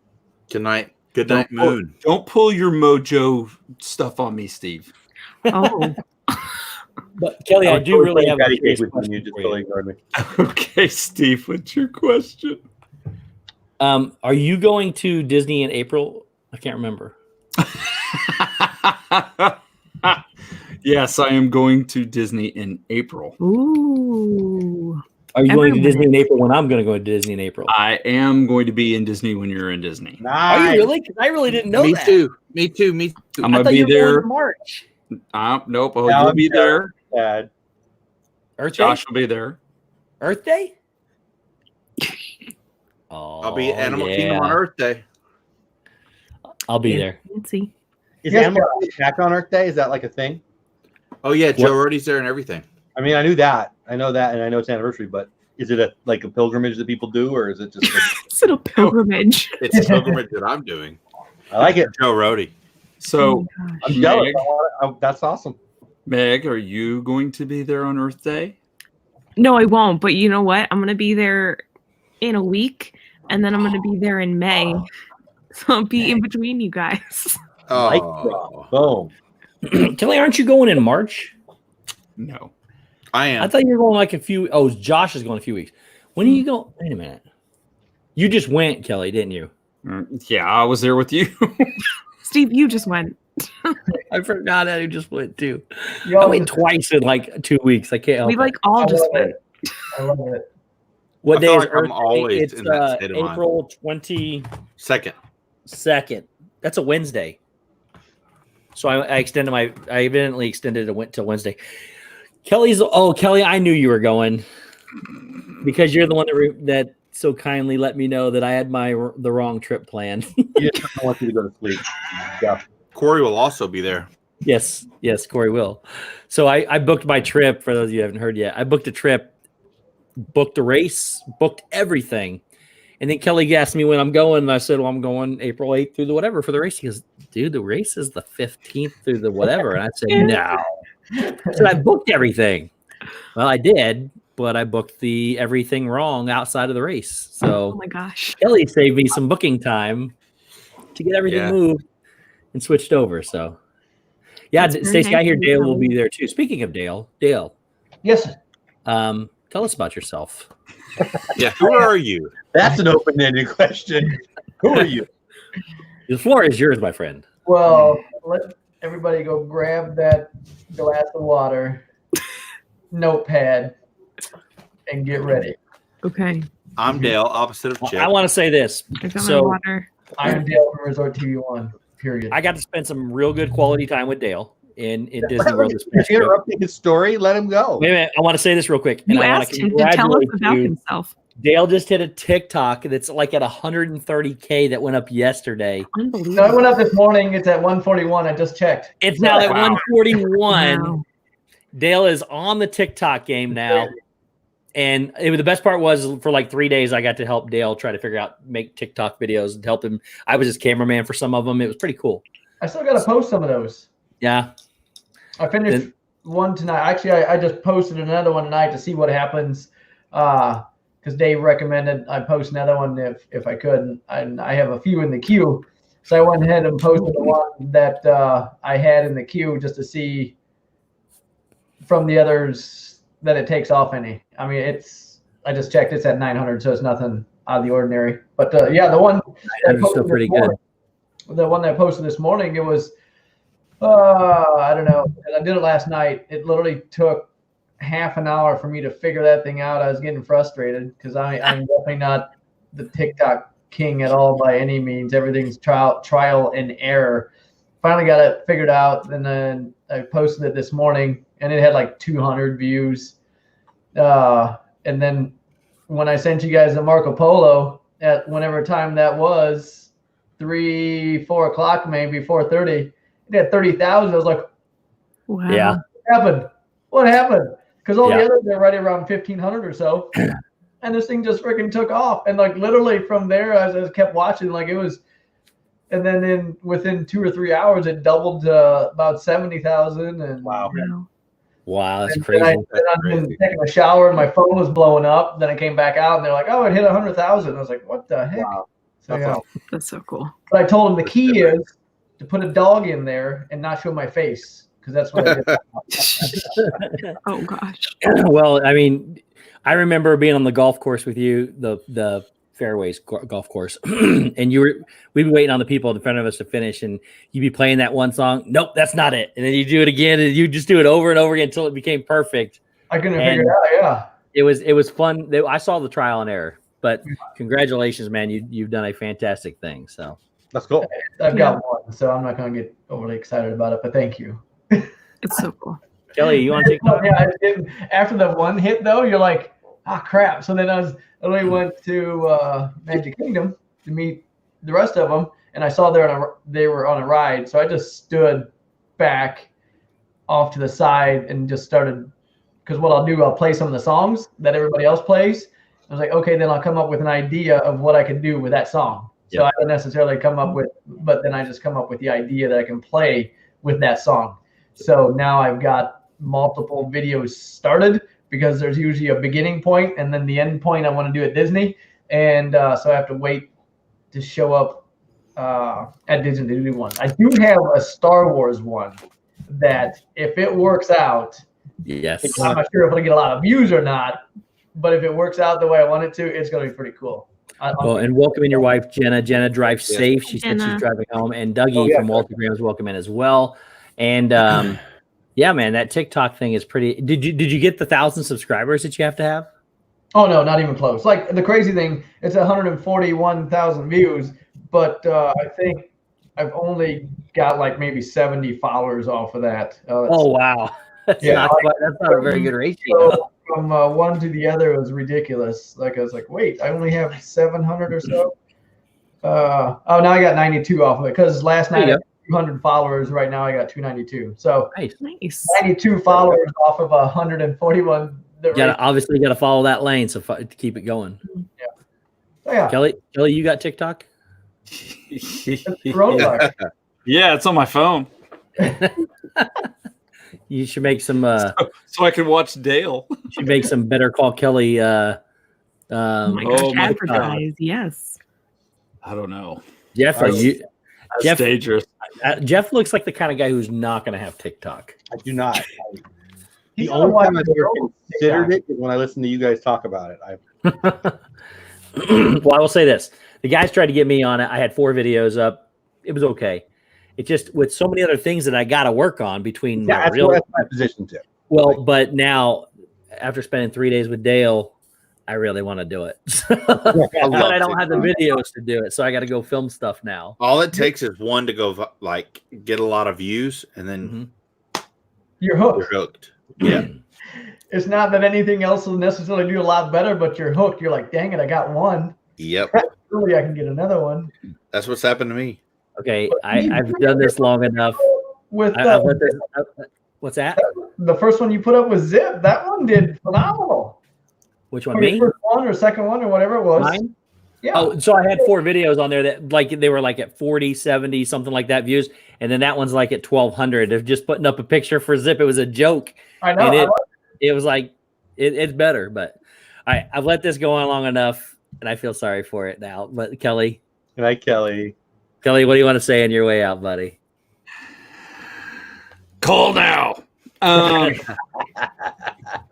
Speaker 1: Good night. Good night,
Speaker 6: Don't pull-
Speaker 1: Moon.
Speaker 6: Don't pull your mojo stuff on me, Steve.
Speaker 9: Oh.
Speaker 3: But Kelly, I do really have a
Speaker 8: Patty
Speaker 3: serious
Speaker 8: cake with
Speaker 3: question
Speaker 8: you. Just
Speaker 3: for
Speaker 8: totally
Speaker 3: you.
Speaker 8: ignored me.
Speaker 6: Okay, Steve, what's your question?
Speaker 3: Are you going to Disney in April? I can't remember.
Speaker 6: Yes, I am going to Disney in April.
Speaker 9: Ooh.
Speaker 3: Are you going to
Speaker 9: Everyone.
Speaker 3: Disney in April when I'm going to go to Disney in April?
Speaker 6: I am going to be in Disney when you're in Disney.
Speaker 3: Are
Speaker 8: Nice.
Speaker 3: you really? Because I really didn't know
Speaker 1: Me
Speaker 3: that.
Speaker 1: too. Me too. Me too.
Speaker 6: I'm
Speaker 3: I
Speaker 6: gonna
Speaker 3: thought
Speaker 6: be
Speaker 3: you were going
Speaker 6: there.
Speaker 3: in March.
Speaker 6: Nope. Oh,
Speaker 8: Yeah,
Speaker 6: you'll
Speaker 8: I'm
Speaker 6: be there.
Speaker 8: Dad.
Speaker 3: Earth Day?
Speaker 6: Josh will be there.
Speaker 3: Earth Day? Oh,
Speaker 1: I'll be at Animal Kingdom on Earth Day.
Speaker 3: I'll be there.
Speaker 9: Fancy.
Speaker 8: Is
Speaker 11: Yes,
Speaker 8: Animal Kingdom back on Earth Day? Is that like a thing?
Speaker 1: Oh yeah, Joe Rody's there and everything.
Speaker 8: I mean, I knew that. I know that, and I know it's anniversary. But is it like a pilgrimage that people do, or is it just?
Speaker 9: It's a pilgrimage.
Speaker 1: It's a pilgrimage that I'm doing.
Speaker 8: I like it.
Speaker 1: Joe Rody.
Speaker 6: So,
Speaker 8: I'm jealous.
Speaker 6: Meg,
Speaker 8: That's awesome.
Speaker 6: Meg, are you going to be there on Earth Day?
Speaker 9: No, I won't. But you know what? I'm gonna be there in a week, and then I'm gonna be there in May. So I'll be in between you guys.
Speaker 8: Like
Speaker 1: Oh,
Speaker 8: boom.
Speaker 3: Kelly, aren't you going in March?
Speaker 6: No.
Speaker 1: I am.
Speaker 3: I thought you were going like a few. Oh, Josh is going a few weeks. When are you going? Wait a minute. You just went, Kelly, didn't you?
Speaker 6: Yeah, I was there with you.
Speaker 9: Steve, you just went.
Speaker 3: I forgot I just went too.
Speaker 11: You
Speaker 3: I
Speaker 11: all
Speaker 3: went
Speaker 11: just-
Speaker 3: twice in like 2 weeks. I can't help
Speaker 9: We
Speaker 3: it.
Speaker 9: like all
Speaker 11: I
Speaker 9: just
Speaker 11: love
Speaker 9: went.
Speaker 11: it. I love it.
Speaker 3: What
Speaker 1: I
Speaker 3: day
Speaker 1: feel
Speaker 3: is
Speaker 1: like I'm
Speaker 3: Earth Day?
Speaker 1: always
Speaker 3: It's
Speaker 1: in that state of mind.
Speaker 3: April 22nd.
Speaker 1: Second.
Speaker 3: That's a Wednesday. So I evidently extended it went till Wednesday. Kelly, I knew you were going because you're the one that so kindly let me know that I had the wrong trip planned.
Speaker 8: You just don't want you to go to sleep. Yeah.
Speaker 1: Corey will also be there.
Speaker 3: Yes, Corey will. So I booked my trip. For those of you who haven't heard yet, I booked a trip, booked a race, booked everything. And then Kelly asked me when I'm going, and I said, well, I'm going April 8th through the whatever for the race. He goes, dude, the race is the 15th through the whatever. And I said, no. So I booked everything. Well, I did, but I booked the everything wrong outside of the race.
Speaker 9: Oh
Speaker 3: So
Speaker 9: my gosh.
Speaker 3: Kelly saved me some booking time to get everything moved and switched over. So, yeah,
Speaker 9: That's very
Speaker 3: Stacey, I
Speaker 9: nice
Speaker 3: hear
Speaker 9: of you,
Speaker 3: Dale will
Speaker 9: Kelly.
Speaker 3: be there too. Speaking of Dale,
Speaker 11: Yes.
Speaker 3: tell us about yourself.
Speaker 1: Yeah. Who are you?
Speaker 8: That's an open-ended question. Who are you?
Speaker 3: The floor is yours, my friend.
Speaker 11: Well, let everybody go grab that glass of water, notepad, and get ready.
Speaker 9: Okay.
Speaker 1: I'm Dale, opposite of Chip.
Speaker 3: I want to say this.
Speaker 9: I got my
Speaker 3: So
Speaker 9: water.
Speaker 11: I'm Dale from Resort TV1. Period.
Speaker 3: I got to spend some real good quality time with Dale in Disney World this past trip.
Speaker 8: Interrupting his story. Let him go.
Speaker 3: Wait a minute. I want to say this real quick.
Speaker 9: You
Speaker 3: I want
Speaker 9: asked him to tell us about
Speaker 3: you.
Speaker 9: himself.
Speaker 3: Dale just hit a TikTok that's like at 130K that went up yesterday.
Speaker 11: No, it
Speaker 9: Unbelievable.
Speaker 11: went up this morning. It's at 141. I just checked.
Speaker 3: It's now at
Speaker 1: Wow.
Speaker 3: 141.
Speaker 9: Wow.
Speaker 3: Dale is on the TikTok game now. And the best part was for like 3 days, I got to help Dale try to make TikTok videos and help him. I was his cameraman for some of them. It was pretty cool.
Speaker 11: I still got to post some of those.
Speaker 3: Yeah.
Speaker 11: I finished one tonight. Actually, I just posted another one tonight to see what happens. Because Dave recommended I post another one if I could. And I have a few in the queue. So I went ahead and posted the one that I had in the queue just to see from the others that it takes off any. I mean, I just checked. It's at 900, so it's nothing out of the ordinary. But yeah, the one
Speaker 3: That's still pretty good.
Speaker 11: The one that I posted this morning, it was, I don't know. I did it last night. It literally took half an hour for me to figure that thing out. I was getting frustrated because I'm definitely not the TikTok king at all by any means. Everything's trial and error. Finally got it figured out, and then I posted it this morning, and it had like 200 views. And then when I sent you guys the Marco Polo at whenever time that was, 4 o'clock maybe, 4:30, it had 30,000. I was like,
Speaker 9: Wow.
Speaker 3: Yeah.
Speaker 11: what happened? Because all
Speaker 3: Yeah.
Speaker 11: the others are right around 1,500 or so. And this thing just freaking took off. And like literally from there, as I kept watching, like it was, and then within 2 or 3 hours, it doubled to about 70,000. And
Speaker 8: Wow.
Speaker 3: Wow, that's
Speaker 11: and
Speaker 3: crazy.
Speaker 11: Then I've been taking a shower and my phone was blowing up. Then I came back out and they're like, "Oh, it hit 100,000." I was like, "What the heck?"
Speaker 8: Wow.
Speaker 11: So
Speaker 8: That's
Speaker 11: yeah.
Speaker 8: awesome.
Speaker 9: That's so cool.
Speaker 11: But I told him the key is to put a dog in there and not show my face because that's what I did.
Speaker 9: Oh gosh.
Speaker 3: Well, I mean, I remember being on the golf course with you, the Fairways golf course, and we'd be waiting on the people in front of us to finish, and you'd be playing that one song. Nope, that's not it. And then you do it again, and you just do it over and over again until it became perfect.
Speaker 11: I couldn't figure it out. Yeah.
Speaker 3: It was fun. I saw the trial and error, but congratulations, man! You've done a fantastic thing. So
Speaker 8: That's cool.
Speaker 11: I've got one, so I'm not going to get overly excited about it, but thank you.
Speaker 9: It's so cool.
Speaker 3: Kelly, you on TikTok?
Speaker 11: Yeah, I didn't. After the one hit, though, you're like, crap. So then I went to Magic Kingdom to meet the rest of them, and I saw they were on a ride. So I just stood back off to the side and just started, because what I'll do, I'll play some of the songs that everybody else plays. I was like, okay, then I'll come up with an idea of what I could do with that song. So I don't necessarily come up with, but then I just come up with the idea that I can play with that song. So now I've got multiple videos started because there's usually a beginning point and then the end point I want to do at Disney. And so I have to wait to show up at Disney to do one. I do have a Star Wars one that if it works out,
Speaker 3: Yes.
Speaker 11: I'm not sure if it'll get a lot of views or not, but if it works out the way I want it to, it's going to be pretty cool.
Speaker 3: Well, and welcome in your wife, Jenna. Jenna drives
Speaker 1: Yeah.
Speaker 3: safe. She said
Speaker 9: Jenna.
Speaker 3: she's driving home. And Dougie from Walter Graham's welcome in as well. And yeah, man, that TikTok thing is pretty. Did you get the 1,000 subscribers that you have to have?
Speaker 11: Oh no, not even close. Like the crazy thing, it's 141,000 views, but I think I've only got like maybe 70 followers off of that.
Speaker 3: Oh wow, that's
Speaker 11: Yeah,
Speaker 3: that's not a very good ratio.
Speaker 11: So from one to the other, it was ridiculous. Like I was like, wait, I only have 700 or so. Now I got 92 off of it because last night I had 200 followers. Right now I got 292. So
Speaker 3: Nice.
Speaker 11: 92 followers off of 141.
Speaker 3: Obviously got to follow that lane to keep it going.
Speaker 11: Oh, yeah.
Speaker 3: Kelly, you got TikTok?
Speaker 11: Coronavirus.
Speaker 6: Yeah, it's on my phone.
Speaker 3: You should make some.
Speaker 6: So I can watch Dale.
Speaker 3: You should make some Better Call Kelly.
Speaker 9: Oh my gosh,
Speaker 6: Oh my
Speaker 9: advertise. Yes.
Speaker 6: I don't know.
Speaker 3: Jeff, are you?
Speaker 6: That's
Speaker 3: Jeff,
Speaker 6: dangerous.
Speaker 3: Jeff looks like the kind of guy who's not going to have TikTok.
Speaker 8: I do not.
Speaker 11: He's
Speaker 8: The
Speaker 11: gonna
Speaker 8: only
Speaker 11: watch
Speaker 8: time I've
Speaker 11: his
Speaker 8: ever
Speaker 11: own
Speaker 8: considered it is when I listen to you guys talk about it.
Speaker 3: Well, I will say this: the guys tried to get me on it. I had 4 videos up. it was okay. It just with so many other things that I got to work on between
Speaker 8: Yeah, that's my position too.
Speaker 3: Well, but now after spending 3 days with Dale, I really want to do it. But I don't have the videos to do it, so I got to go film stuff now.
Speaker 1: All it takes is one to go like get a lot of views, and then
Speaker 11: you're hooked.
Speaker 1: You're hooked. Yeah.
Speaker 11: It's not that anything else will necessarily do a lot better, but you're hooked. You're like, dang it, I got one.
Speaker 1: Yep.
Speaker 11: Surely I can get another one.
Speaker 1: That's what's happened to me.
Speaker 3: Okay, I've done this long enough.
Speaker 11: With
Speaker 3: what's that?
Speaker 11: The first one you put up was Zip. That one did phenomenal.
Speaker 3: Which one? Me?
Speaker 11: First one or second one or whatever it was.
Speaker 3: Mine?
Speaker 11: Yeah.
Speaker 3: Oh, so I had 4 videos on there that like they were like at 40, 70, something like that views. And then that one's like at 1,200 of just putting up a picture for Zip. It was a joke.
Speaker 11: I know.
Speaker 3: And it was like, it's better, but I've let this go on long enough and I feel sorry for it now. But Kelly.
Speaker 8: Good night, Kelly.
Speaker 3: Kelly, what do you want to say on your way out, buddy?
Speaker 6: Call now.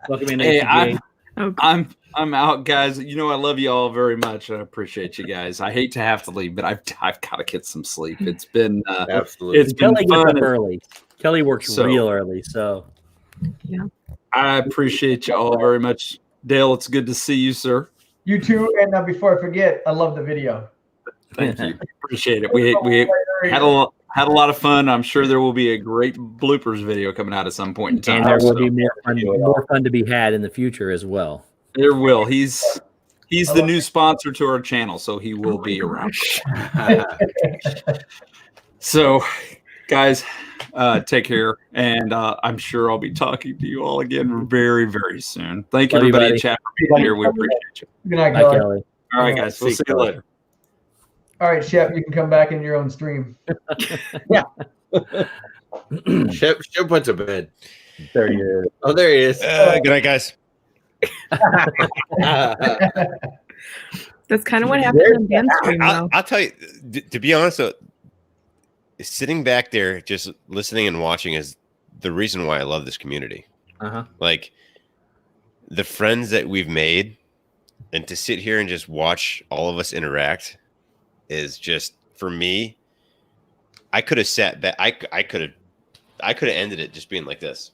Speaker 3: Welcome in.
Speaker 6: Hey, I'm out, guys. You know I love you all very much. I appreciate you guys. I hate to have to leave, but I've got to get some sleep. It's been
Speaker 1: absolutely.
Speaker 6: It's been
Speaker 3: Kelly
Speaker 6: fun.
Speaker 3: gets up early. Kelly works real early, so
Speaker 9: yeah.
Speaker 6: I appreciate you all very much, Dale. It's good to see you, sir.
Speaker 11: You too. And before I forget, I love the video.
Speaker 6: Thank you. Appreciate it. We had a lot of fun. I'm sure there will be a great bloopers video coming out at some point in time.
Speaker 3: and there will be more fun to be had in the future as well.
Speaker 6: There will. He's the new sponsor to our channel, so he will be around. So, guys, take care, and I'm sure I'll be talking to you all again very, very soon. Thank you,
Speaker 3: Love you,
Speaker 6: everybody in
Speaker 3: buddy.
Speaker 6: chat for being here. We appreciate you.
Speaker 11: Good night,
Speaker 3: Bye,
Speaker 11: Kelly.
Speaker 3: Kelly.
Speaker 6: All right, guys. We'll see you later.
Speaker 11: All right, Shep, you can come back in your own stream.
Speaker 1: Shep went to bed.
Speaker 8: There he is.
Speaker 1: Oh, there he is.
Speaker 4: Good night, guys.
Speaker 9: That's kind of what happened in Dan's stream, though.
Speaker 4: I'll tell you, to be honest, sitting back there just listening and watching is the reason why I love this community. Like the friends that we've made, and to sit here and just watch all of us interact is just, for me, I could have sat back. I could have ended it just being like this.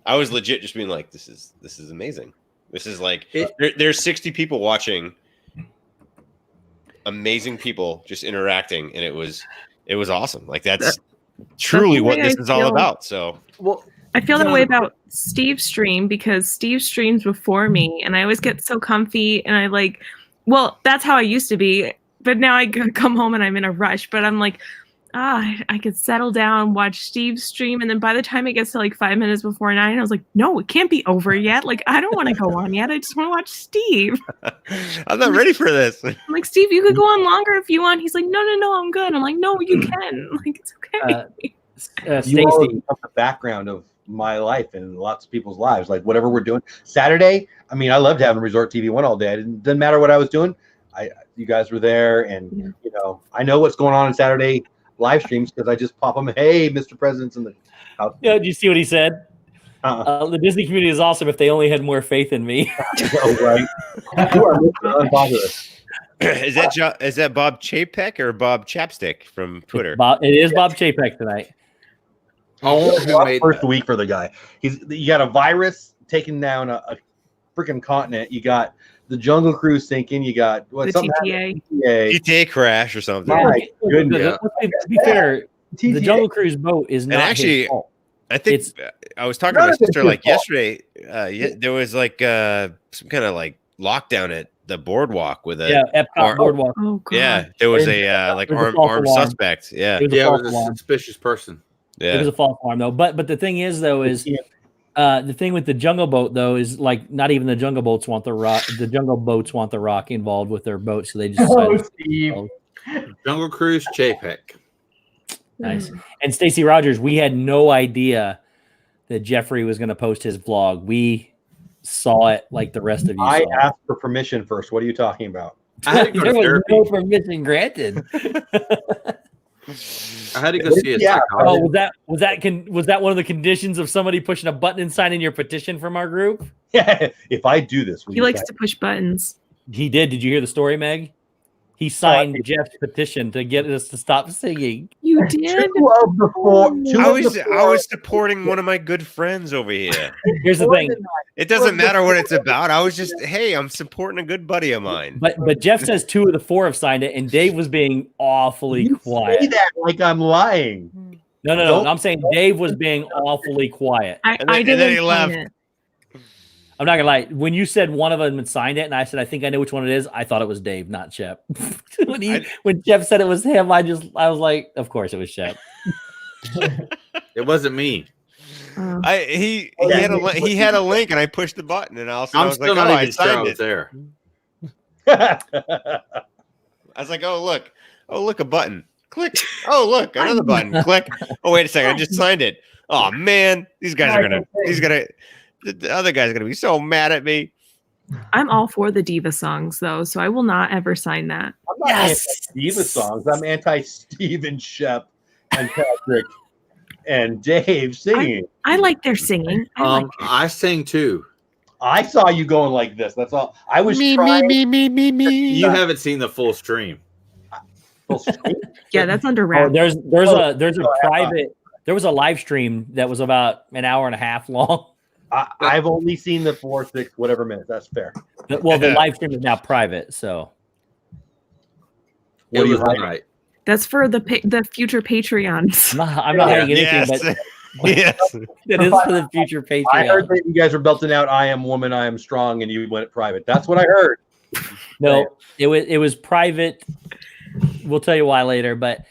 Speaker 4: I was legit just being like, this is amazing. This is like there's 60 people watching, amazing people just interacting, and it was awesome. Like that's truly what this is all about. So
Speaker 9: I feel that way about Steve's stream because Steve streams before me, and I always get so comfy, and that's how I used to be. But now I come home and I'm in a rush. But I'm like, I could settle down, watch Steve's stream, and then by the time it gets to like 5 minutes before 9, I was like, no, it can't be over yet. Like, I don't want to go on yet. I just want to watch Steve.
Speaker 4: I'm not ready for this.
Speaker 9: I'm like, Steve, you could go on longer if you want. He's like, no, I'm good. I'm like, no, you can. Like, it's okay.
Speaker 8: You all have the background of my life and lots of people's lives. Like whatever we're doing Saturday. I mean, I loved having Resort TV 1 all day. It didn't matter what I was doing. You guys were there, and you know, I know what's going on in Saturday live streams because I just pop them. Hey, Mr. President's in the house.
Speaker 3: Yeah, did you see what he said? The Disney community is awesome if they only had more faith in me.
Speaker 8: Right. You are Mr. Unpopular.
Speaker 4: Is that Bob Chapek or Bob Chapstick from Twitter?
Speaker 3: It is Bob Chapek tonight.
Speaker 8: First week for the guy. You got a virus taking down a freaking continent. You got the Jungle Cruise sinking. You got
Speaker 9: the TTA.
Speaker 4: TTA crash or something.
Speaker 8: My goodness.
Speaker 3: To be fair, the Jungle Cruise boat is not
Speaker 4: actually,
Speaker 3: his fault.
Speaker 4: I think I was talking to my sister like yesterday. There was like some kind of like lockdown at the boardwalk with a
Speaker 3: Epcot boardwalk.
Speaker 9: Oh, God.
Speaker 4: Yeah, there was a like armed suspect. Yeah,
Speaker 1: it was a suspicious person.
Speaker 4: Yeah,
Speaker 3: it was a false alarm though. But the thing is though is the thing with the Jungle Boat though is like not even the Jungle Boats want the rock. The Jungle Boats want the Rock involved with their boat, so they just
Speaker 1: Jungle Cruise Chapek.
Speaker 3: Nice. And Stacey Rogers, we had no idea that Jeffrey was going to post his vlog. We saw it like the rest of you.
Speaker 8: I asked for permission first. What are you talking about?
Speaker 3: There was no permission granted.
Speaker 1: I had to go see it.
Speaker 3: Oh, was that one of the conditions of somebody pushing a button and signing your petition from our group?
Speaker 8: Yeah, if I do this,
Speaker 9: he likes to push buttons.
Speaker 3: He did. Did you hear the story, Meg? He signed Jeff's petition to get us to stop singing.
Speaker 9: You did?
Speaker 8: Two of the four.
Speaker 4: I was supporting one of my good friends over here.
Speaker 3: Here's the thing.
Speaker 4: It doesn't matter what it's about. I was just, hey, I'm supporting a good buddy of mine.
Speaker 3: But Jeff says 2 of the 4 have signed it, and Dave was being awfully quiet.
Speaker 8: Say that like I'm lying.
Speaker 3: No. I'm saying Dave was being awfully quiet.
Speaker 9: I didn't.
Speaker 4: Then he left.
Speaker 9: It.
Speaker 3: I'm not gonna lie. When you said one of them had signed it, and I said I think I know which one it is, I thought it was Dave, not Shep. When Jeff said it was him, I was like, of course it was Shep.
Speaker 1: It wasn't me.
Speaker 4: He had a link, and I pushed the button, and I was
Speaker 1: still
Speaker 4: like,
Speaker 1: not
Speaker 4: oh,
Speaker 1: even
Speaker 4: I
Speaker 1: sure I
Speaker 4: signed
Speaker 1: was
Speaker 4: it.
Speaker 1: there.
Speaker 4: I was like, oh look, a button. Click. Oh look, another button. Click. Oh wait a second, I just signed it. Oh man, the other guy's gonna be so mad at me.
Speaker 9: I'm all for the diva songs though, so I will not ever sign that.
Speaker 8: I'm not anti-Diva songs. I'm anti-Steve and Shep and Patrick and Dave singing.
Speaker 9: I like their singing.
Speaker 1: I sing too.
Speaker 8: I saw you going like this. That's all. I was trying.
Speaker 1: You haven't seen the full stream.
Speaker 9: Yeah, that's under
Speaker 3: Oh,
Speaker 9: wraps.
Speaker 3: there's a private. There was a live stream that was about an hour and a half long.
Speaker 8: I've only seen the 4, 6, whatever minutes. That's fair.
Speaker 3: Well, the live stream is now private, so
Speaker 1: It was right.
Speaker 9: That's for the future Patreons.
Speaker 3: I'm not hiding anything, but
Speaker 4: Yes.
Speaker 3: it is for the future Patreon.
Speaker 8: I heard that you guys were belting out "I am woman, I am strong," and you went private. That's what I heard.
Speaker 3: No, it was private. We'll tell you why later, but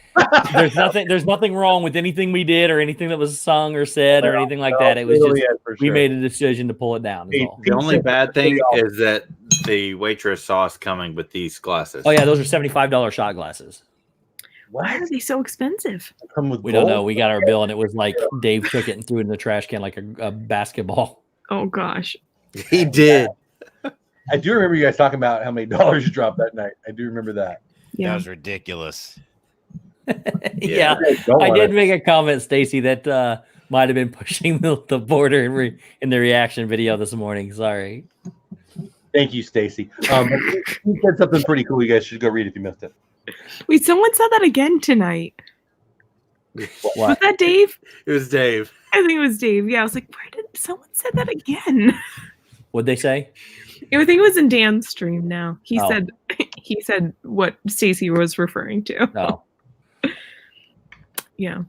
Speaker 3: there's nothing wrong with anything we did or anything that was sung or said or anything like that. It was just we made a decision to pull it down. Is all.
Speaker 1: The only bad thing is that the waitress saw us coming with these glasses.
Speaker 3: Oh yeah, those are $75 shot glasses.
Speaker 9: Why are they so expensive?
Speaker 3: We don't know. We got our bill and it was like Dave took it and threw it in the trash can like a basketball.
Speaker 9: Oh gosh.
Speaker 1: He did.
Speaker 8: I do remember you guys talking about how many dollars you dropped that night. I do remember that.
Speaker 4: That was ridiculous.
Speaker 3: Yeah, I did make a comment, Stacy, that might have been pushing the border in the reaction video this morning. Sorry.
Speaker 8: Thank you, Stacy. He said something pretty cool. You guys should go read if you missed it.
Speaker 9: Wait, someone said that again tonight.
Speaker 3: What?
Speaker 9: Was that Dave?
Speaker 1: It was Dave.
Speaker 9: I think it was Dave. Yeah, I was like, where did someone said that again?
Speaker 3: What'd they say?
Speaker 9: I think it was in Dan's stream now. He
Speaker 3: Oh.
Speaker 9: said what Stacy was referring to.
Speaker 3: Oh.
Speaker 9: Yeah.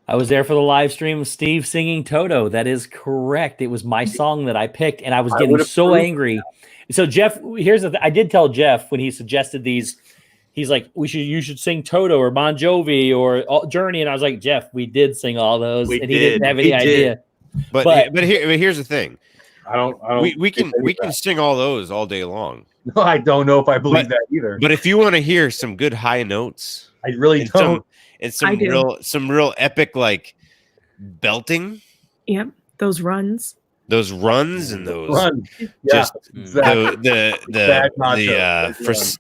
Speaker 3: I was there for the live stream of Steve singing Toto. That is correct. It was my song that I picked, and I was getting so angry. So Jeff, here's the thing. I did tell Jeff when he suggested these. He's like, you should sing Toto or Bon Jovi or Journey, and I was like, Jeff, we did sing all those, and he didn't have any idea.
Speaker 4: But here's the thing.
Speaker 8: I don't.
Speaker 4: We can sing all those all day long.
Speaker 8: No, I don't know if I believe that either.
Speaker 4: But if you want to hear some good high notes,
Speaker 8: I really don't.
Speaker 4: Some real epic like belting.
Speaker 9: Yep. Those runs.
Speaker 4: Those runs and those
Speaker 8: Run.
Speaker 4: just
Speaker 8: Yeah,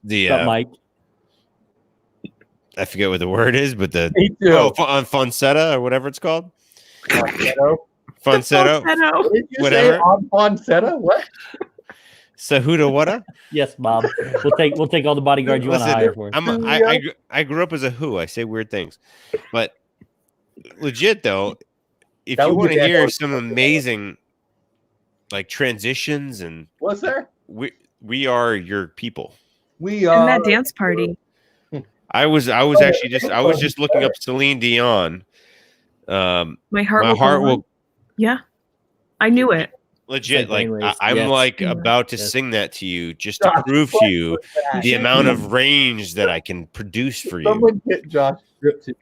Speaker 4: the
Speaker 3: Mike.
Speaker 4: I forget what the word is, but the
Speaker 8: Me too.
Speaker 4: on Fonsetta or whatever it's called.
Speaker 8: Falsetto?
Speaker 4: Fonsetta,
Speaker 9: Falsetto.
Speaker 8: Did you
Speaker 4: whatever.
Speaker 8: say on Falsetto? What?
Speaker 4: Sahuda whata?
Speaker 3: Yes, Bob. We'll take all the bodyguards you want to hire for us.
Speaker 4: I grew up as a who. I say weird things, but legit though, if
Speaker 8: That
Speaker 4: you
Speaker 8: would
Speaker 4: want
Speaker 8: be
Speaker 4: to
Speaker 8: bad.
Speaker 4: hear some amazing like transitions and
Speaker 8: What's there?
Speaker 4: we are your people.
Speaker 8: We
Speaker 9: And
Speaker 8: are
Speaker 9: that dance party.
Speaker 4: I was actually just looking up Celine Dion.
Speaker 9: My heart
Speaker 4: My heart
Speaker 9: go on.
Speaker 4: will
Speaker 9: Yeah. I knew it.
Speaker 4: legit
Speaker 3: like
Speaker 4: like
Speaker 3: brainwaves.
Speaker 4: I'm
Speaker 3: Yes.
Speaker 4: like
Speaker 9: Yeah.
Speaker 4: about to
Speaker 3: Yes.
Speaker 4: sing that to you just to
Speaker 8: Josh,
Speaker 4: prove to you
Speaker 8: that?
Speaker 4: the amount of range that I can produce for you.
Speaker 8: Someone get Josh.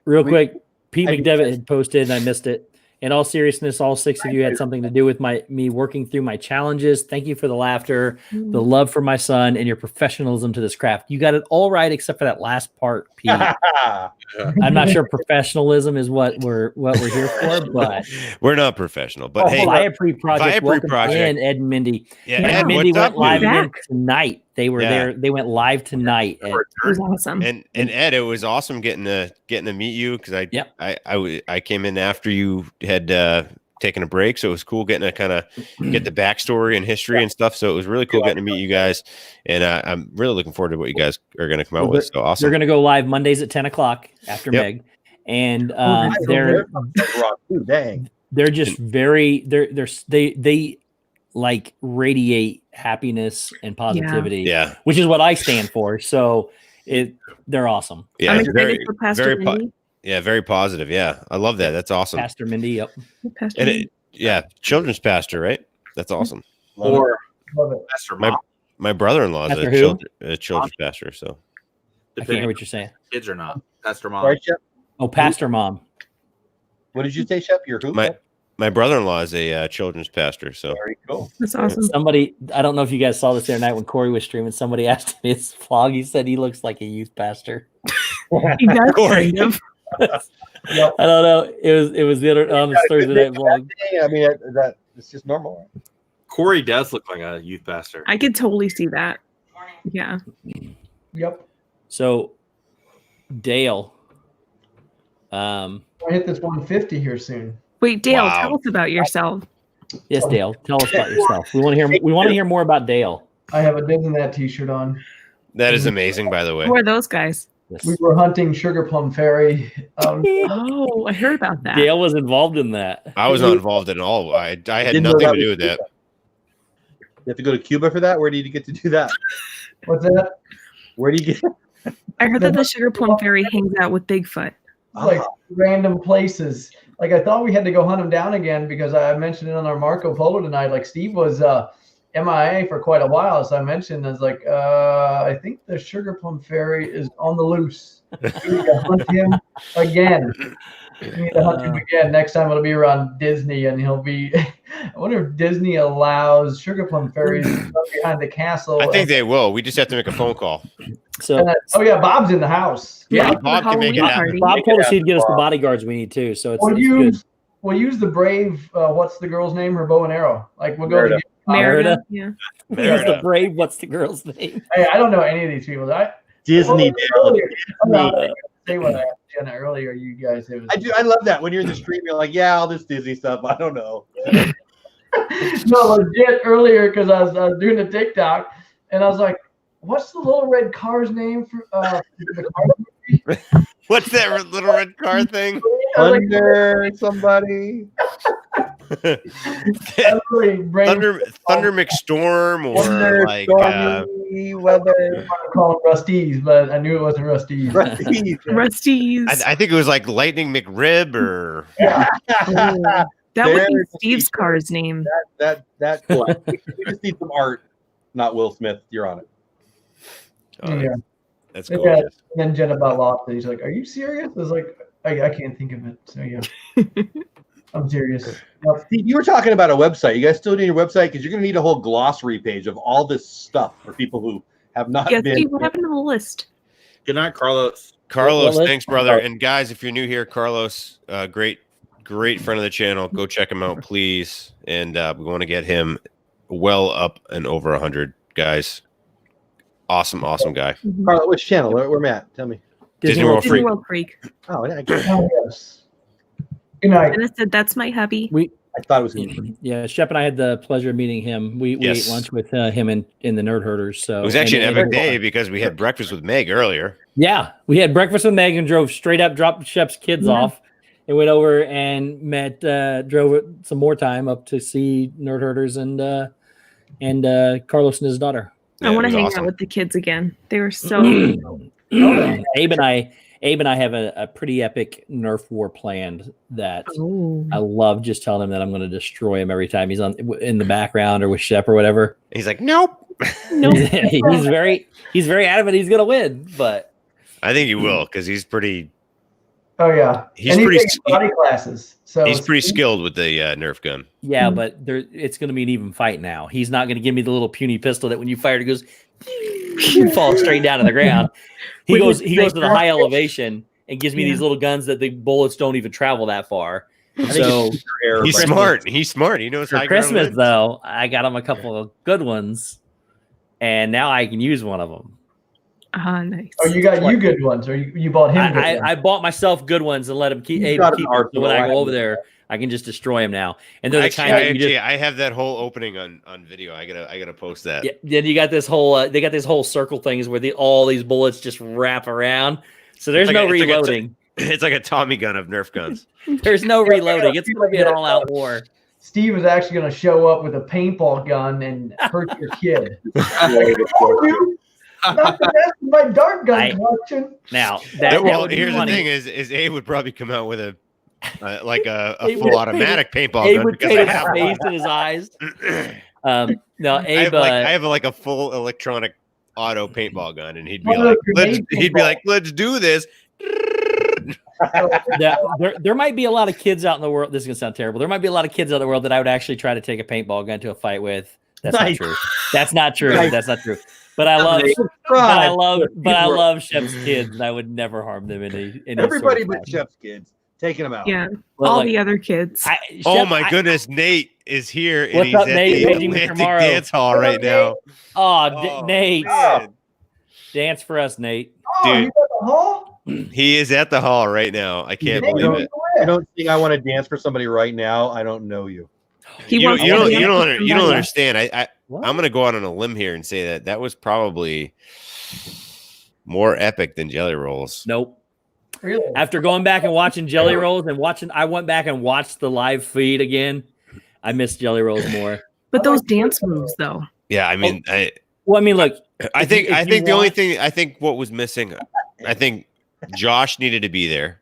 Speaker 3: Real quick, Pete McDevitt had posted and I missed it. In all seriousness, all 6 of you had something to do with me working through my challenges. Thank you for the laughter, the love for my son, and your professionalism to this craft. You got it all right except for that last part, Pete. I'm not sure professionalism is what we're here for, but
Speaker 4: We're not professional, but hey,
Speaker 3: Viapre Project,
Speaker 4: Viapre
Speaker 3: welcome
Speaker 4: Project.
Speaker 3: in Ed and Mindy.
Speaker 4: yeah,
Speaker 3: Ed
Speaker 4: Ed,
Speaker 3: and Mindy
Speaker 4: what's up,
Speaker 3: went live
Speaker 4: dude?
Speaker 3: again tonight. They were
Speaker 4: Yeah.
Speaker 3: there. They went live tonight.
Speaker 9: It was awesome.
Speaker 4: And Ed, it was awesome getting to meet you because I came in after you had taking a break, so it was cool getting to kind of get the backstory and history and stuff. So it was really cool getting to meet you guys, and I'm really looking forward to what you guys are going to come out with. So awesome!
Speaker 3: They're going to go live Mondays at 10 o'clock after Meg, and they're just they like radiate happiness and positivity,
Speaker 4: yeah,
Speaker 3: which is what I stand for. So they're awesome.
Speaker 4: Yeah,
Speaker 9: I'm excited for Pastor Mindy.
Speaker 4: Very positive. Yeah, I love that. That's awesome.
Speaker 3: Pastor Mindy, yep.
Speaker 9: Pastor Mindy.
Speaker 4: Children's pastor, right? That's awesome.
Speaker 6: Or
Speaker 5: Pastor Mom.
Speaker 4: My brother-in-law is a children's pastor, so
Speaker 3: I can't hear what you're saying.
Speaker 5: Kids or not. Pastor Mom.
Speaker 8: Right, Shep?
Speaker 3: Oh, Pastor Mom.
Speaker 8: What did you say, Shep? You're who?
Speaker 4: My brother-in-law is a children's pastor, so
Speaker 8: very cool.
Speaker 9: That's awesome.
Speaker 3: Somebody, I don't know if you guys saw this the other night when Corey was streaming. Somebody asked him his vlog. He said he looks like a youth pastor.
Speaker 9: He does kind of.
Speaker 3: I don't know. It was the other on the Thursday night vlog.
Speaker 8: I mean, that it's just normal.
Speaker 5: Corey does look like a youth pastor.
Speaker 9: I could totally see that. Yeah.
Speaker 11: Yep.
Speaker 3: So, Dale.
Speaker 11: I hit this 150 here soon.
Speaker 9: Wait, Dale, tell us about yourself.
Speaker 3: Yes, Dale. Tell us about yourself. We want to hear more about Dale.
Speaker 11: I have a Disney that T-shirt on.
Speaker 4: that is amazing, by the way.
Speaker 9: Who are those guys?
Speaker 3: Yes.
Speaker 11: We were hunting Sugar Plum Fairy.
Speaker 9: Oh, I heard about that.
Speaker 3: Dale was involved in that.
Speaker 4: I was not involved at all. I had
Speaker 8: Didn't know
Speaker 4: nothing
Speaker 8: that
Speaker 4: to do
Speaker 8: was
Speaker 4: with that.
Speaker 8: You have to go to Cuba for that? Where did you get to do that?
Speaker 11: What's that?
Speaker 8: Where do you get
Speaker 9: I heard that the Sugar Plum Fairy hangs out with Bigfoot.
Speaker 11: Like random places. Like I thought we had to go hunt him down again because I mentioned it on our Marco Polo tonight. Like Steve was MIA for quite a while, so I mentioned as like I think the Sugar Plum Fairy is on the loose. We need to hunt him again. We need to hunt him again. Next time it'll be around Disney, and he'll be. I wonder if Disney allows Sugar Plum Fairies to go behind the castle.
Speaker 4: I think they will. We just have to make a phone call.
Speaker 3: So,
Speaker 11: oh yeah, Bob's in the house.
Speaker 3: Yeah,
Speaker 4: Bob can make it happen.
Speaker 3: Bob told us he'd get us the bodyguards we need too. So it's good.
Speaker 11: We'll use the Brave. What's the girl's name? Her bow and arrow. Like we'll go to
Speaker 9: Merida. Yeah.
Speaker 3: Use the Brave. What's the girl's name?
Speaker 11: Hey, I don't know any of these people.
Speaker 8: Disney?
Speaker 11: Say what I asked Jenna earlier. You guys, it was.
Speaker 8: I do. I love that when you're in the stream. You're like, yeah, all this Disney stuff. I don't know.
Speaker 11: No, legit earlier because I was doing a TikTok and I was like, "What's the little red car's name for the car movie?"
Speaker 4: What's that little red car thing?
Speaker 8: Thunder somebody.
Speaker 4: Thunder McStorm or like
Speaker 8: weather.
Speaker 11: I call him Rusty's, but I knew it wasn't Rusty's.
Speaker 9: Rusty's.
Speaker 4: I think it was like Lightning McRib or
Speaker 9: that would be Steve's car's name.
Speaker 8: That we just need some art, not Will Smith. You're on it.
Speaker 11: Yeah.
Speaker 4: That's gorgeous.
Speaker 11: Yeah. And then Jenna about lost it. He's like, "Are you serious?" I was like, I can't think of it. So yeah. I'm serious. Yep.
Speaker 8: Steve, you were talking about a website. You guys still need your website because you're going to need a whole glossary page of all this stuff for people who have not been.
Speaker 9: Steve, what happened to the list?
Speaker 5: Good night, Carlos.
Speaker 4: Carlos, thanks, brother. And guys, if you're new here, Carlos, great friend of the channel. Go check him out, please. And we want to get him well up and over 100, guys. Awesome guy.
Speaker 8: Carlos, which channel? Where Matt? Tell me.
Speaker 4: Disney World
Speaker 9: Freak.
Speaker 8: Oh, yeah.
Speaker 11: Yes. Good night.
Speaker 9: And I said, "That's my hubby."
Speaker 8: I thought it was him.
Speaker 3: Yeah, Shep and I had the pleasure of meeting him. We ate lunch with him in the Nerd Herders. So
Speaker 4: it was actually an epic day because we had breakfast with Meg earlier.
Speaker 3: Yeah, we had breakfast with Meg and drove straight up, dropped Shep's kids off, and went over and drove some more time up to see Nerd Herders and Carlos and his daughter.
Speaker 9: I want to hang out with the kids again. They were so.
Speaker 3: Abe and I have a pretty epic Nerf war planned that I love. Just telling him that I'm going to destroy him every time he's in the background or with Shep or whatever.
Speaker 4: He's like, nope.
Speaker 3: he's very adamant he's going to win, but
Speaker 4: I think he will because he's pretty.
Speaker 11: Oh yeah,
Speaker 4: he's pretty
Speaker 11: body classes. So
Speaker 4: he's pretty skilled with the Nerf gun.
Speaker 3: Yeah, but it's going to be an even fight now. He's not going to give me the little puny pistol that when you fire it goes falls straight down to the ground. He goes to the high elevation and gives me these little guns that the bullets don't even travel that far. So
Speaker 4: he's smart. He's smart. He knows
Speaker 3: for
Speaker 4: high
Speaker 3: Christmas
Speaker 4: ground
Speaker 3: though. I got him a couple of good ones, and now I can use one of them.
Speaker 9: Nice.
Speaker 11: Oh, you got good ones, or you bought him?
Speaker 3: I bought myself good ones and let him keep. So when I go over there, I can just destroy them now. And they're the
Speaker 4: Actually,
Speaker 3: kind that you just,
Speaker 4: I have that whole opening on video. I gotta post that.
Speaker 3: yeah, then you got this whole they got this whole circle things where all these bullets just wrap around. So there's no reloading.
Speaker 4: It's like a Tommy gun of Nerf guns.
Speaker 3: There's no reloading. It's going to be an all-out war.
Speaker 11: Steve is actually going to show up with a paintball gun and hurt your kid. Not the best of my dart gun collection.
Speaker 3: Now,
Speaker 4: here's the thing: is Abe would probably come out with a full automatic paintball gun.
Speaker 3: Abe would paint his face and his eyes. No, Abe.
Speaker 4: I have like a full electronic auto paintball gun, and he'd be like, let's do this.
Speaker 3: There might be a lot of kids out in the world. This is gonna sound terrible. There might be a lot of kids out in the world that I would actually try to take a paintball gun to a fight with. That's not true. That's not true. That's not true. But I love Shep's kids, and I would never harm them in any
Speaker 8: Everybody
Speaker 3: sort of
Speaker 8: but Shep's kids. Taking them out.
Speaker 9: Yeah.
Speaker 3: Well,
Speaker 9: all the other kids.
Speaker 4: Goodness, Nate is here.
Speaker 3: What's
Speaker 4: he's
Speaker 3: up,
Speaker 4: at
Speaker 3: Nate?
Speaker 4: the Atlantic Dance Hall right now.
Speaker 3: Oh, Nate.
Speaker 4: Man.
Speaker 3: Dance for us, Nate.
Speaker 11: Oh, you at the hall?
Speaker 4: He is at the hall right now. I can't believe it.
Speaker 8: I don't think I want to dance for somebody right now. I don't know you.
Speaker 4: You don't understand. I'm going to go out on a limb here and say that was probably more epic than Jelly Rolls.
Speaker 3: Nope.
Speaker 11: Really?
Speaker 3: After going back and watching Jelly Rolls and I went back and watched the live feed again. I miss Jelly Rolls more.
Speaker 9: But those dance moves, though.
Speaker 4: Yeah, I mean,
Speaker 3: look.
Speaker 4: I think the only thing what was missing, I think Josh needed to be there.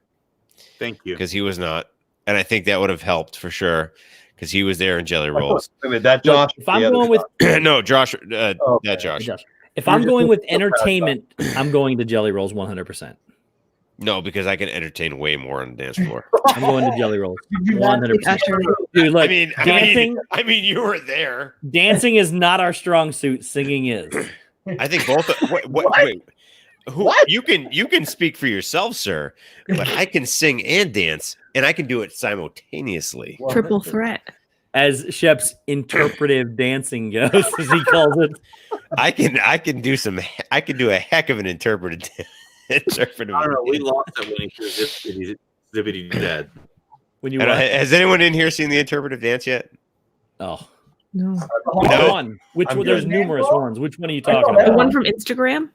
Speaker 5: Thank you,
Speaker 4: because he was not, and I think that would have helped for sure because he was there in Jelly Rolls.
Speaker 8: That Josh.
Speaker 3: If I'm going with
Speaker 4: no Josh, that Josh.
Speaker 3: If I'm going with entertainment, I'm going to Jelly Rolls 100%.
Speaker 4: No, because I can entertain way more on the dance floor.
Speaker 3: I'm going to Jelly Rolls 100%. Dude, look, dancing.
Speaker 4: I mean, you were there.
Speaker 3: Dancing is not our strong suit. Singing is.
Speaker 4: I think both. Wait. You can speak for yourself, sir, but I can sing and dance, and I can do it simultaneously.
Speaker 9: Triple threat.
Speaker 3: As Shep's interpretive dancing goes, as he calls it.
Speaker 4: I can do a heck of an interpretive
Speaker 5: I don't know. We lost it when he was Zippity Dead.
Speaker 3: When you
Speaker 4: has anyone in here seen the interpretive dance yet?
Speaker 3: Oh
Speaker 9: no.
Speaker 3: One. Which one? There's numerous ones. Which one are you talking
Speaker 9: The
Speaker 3: about?
Speaker 9: one from Instagram.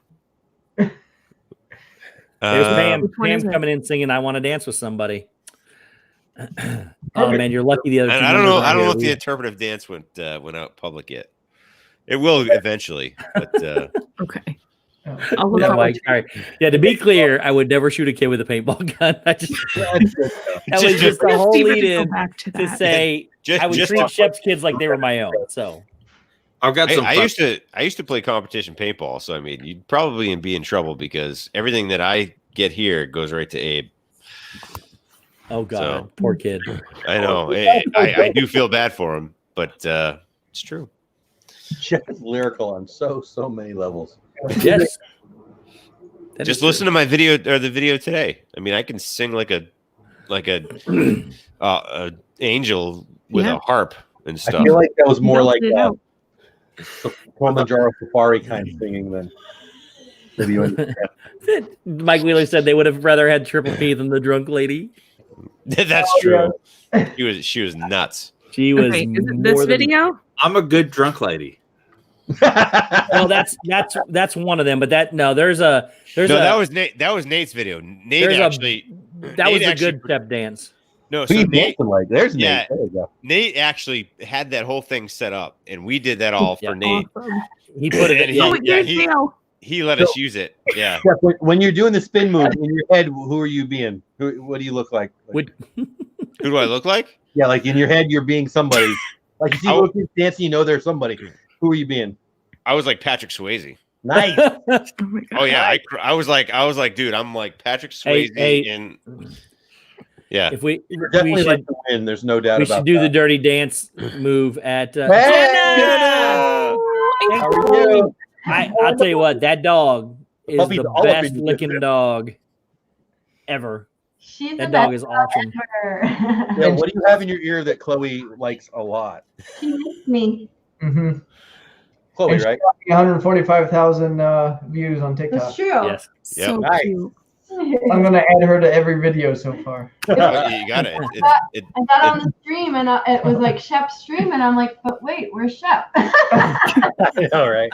Speaker 3: There's Pam. Pam's coming in singing "I Want to Dance with Somebody." Oh man, you're lucky. The other.
Speaker 4: I don't know. I don't know if the interpretive dance went out public yet. It will eventually, but
Speaker 9: okay.
Speaker 3: All right. Yeah, to be clear, I would never shoot a kid with a paintball gun. That was just the whole lead-in to say I would treat Shep's kids like they were my own. So
Speaker 5: I've got some.
Speaker 4: I used to play competition paintball, so I mean, you'd probably be in trouble because everything that I get here goes right to Abe.
Speaker 3: Oh God, poor kid.
Speaker 4: I know. I do feel bad for him, but it's true.
Speaker 8: Shep is lyrical on so many levels.
Speaker 3: Yes.
Speaker 4: Just listen to my video or the video today. I mean, I can sing like a angel with a harp and stuff.
Speaker 8: I feel like that was more like Kilimanjaro Safari kind of singing than
Speaker 3: Mike Wheeler said they would have rather had Triple P than the drunk lady.
Speaker 4: That's true. She was nuts.
Speaker 3: She was.
Speaker 9: Okay, is it this video?
Speaker 5: I'm a good drunk lady.
Speaker 3: Well, that's one of them, but that
Speaker 4: was Nate. That was Nate's video.
Speaker 3: That was a good step dance.
Speaker 4: No, so Nate,
Speaker 8: there's Nate. There you go.
Speaker 4: Nate actually had that whole thing set up, and we did that all for Nate.
Speaker 9: Awesome.
Speaker 3: He put it.
Speaker 4: He let us use it. Yeah.
Speaker 8: When you're doing the spin move in your head, who are you being? What do you look like?
Speaker 4: Who do I look like?
Speaker 8: Yeah, like in your head, you're being somebody. Like you see little kids dancing, you know they're somebody. Who are you being?
Speaker 4: I was like Patrick Swayze.
Speaker 8: Nice.
Speaker 4: Oh yeah, I was like, dude, I'm like Patrick Swayze, and yeah.
Speaker 3: If we
Speaker 8: definitely
Speaker 3: should,
Speaker 8: like to win, there's no doubt.
Speaker 3: We should do the dirty dance move at.
Speaker 8: Jenna! How are you?
Speaker 3: I'll tell you what, that dog is the best licking dog ever. That dog is awesome.
Speaker 8: Yeah, what do you have in your ear that Chloe likes a lot?
Speaker 12: She likes me.
Speaker 11: Mm-hmm.
Speaker 8: Chloe, right?
Speaker 11: 145,000 views on TikTok.
Speaker 12: That's true.
Speaker 3: Yes.
Speaker 9: So cute.
Speaker 11: I'm gonna add her to every video so far.
Speaker 4: Oh, you got it.
Speaker 12: I got on the stream and it was like Shep's stream, and I'm like, but wait, where's Shep?
Speaker 8: I know, right?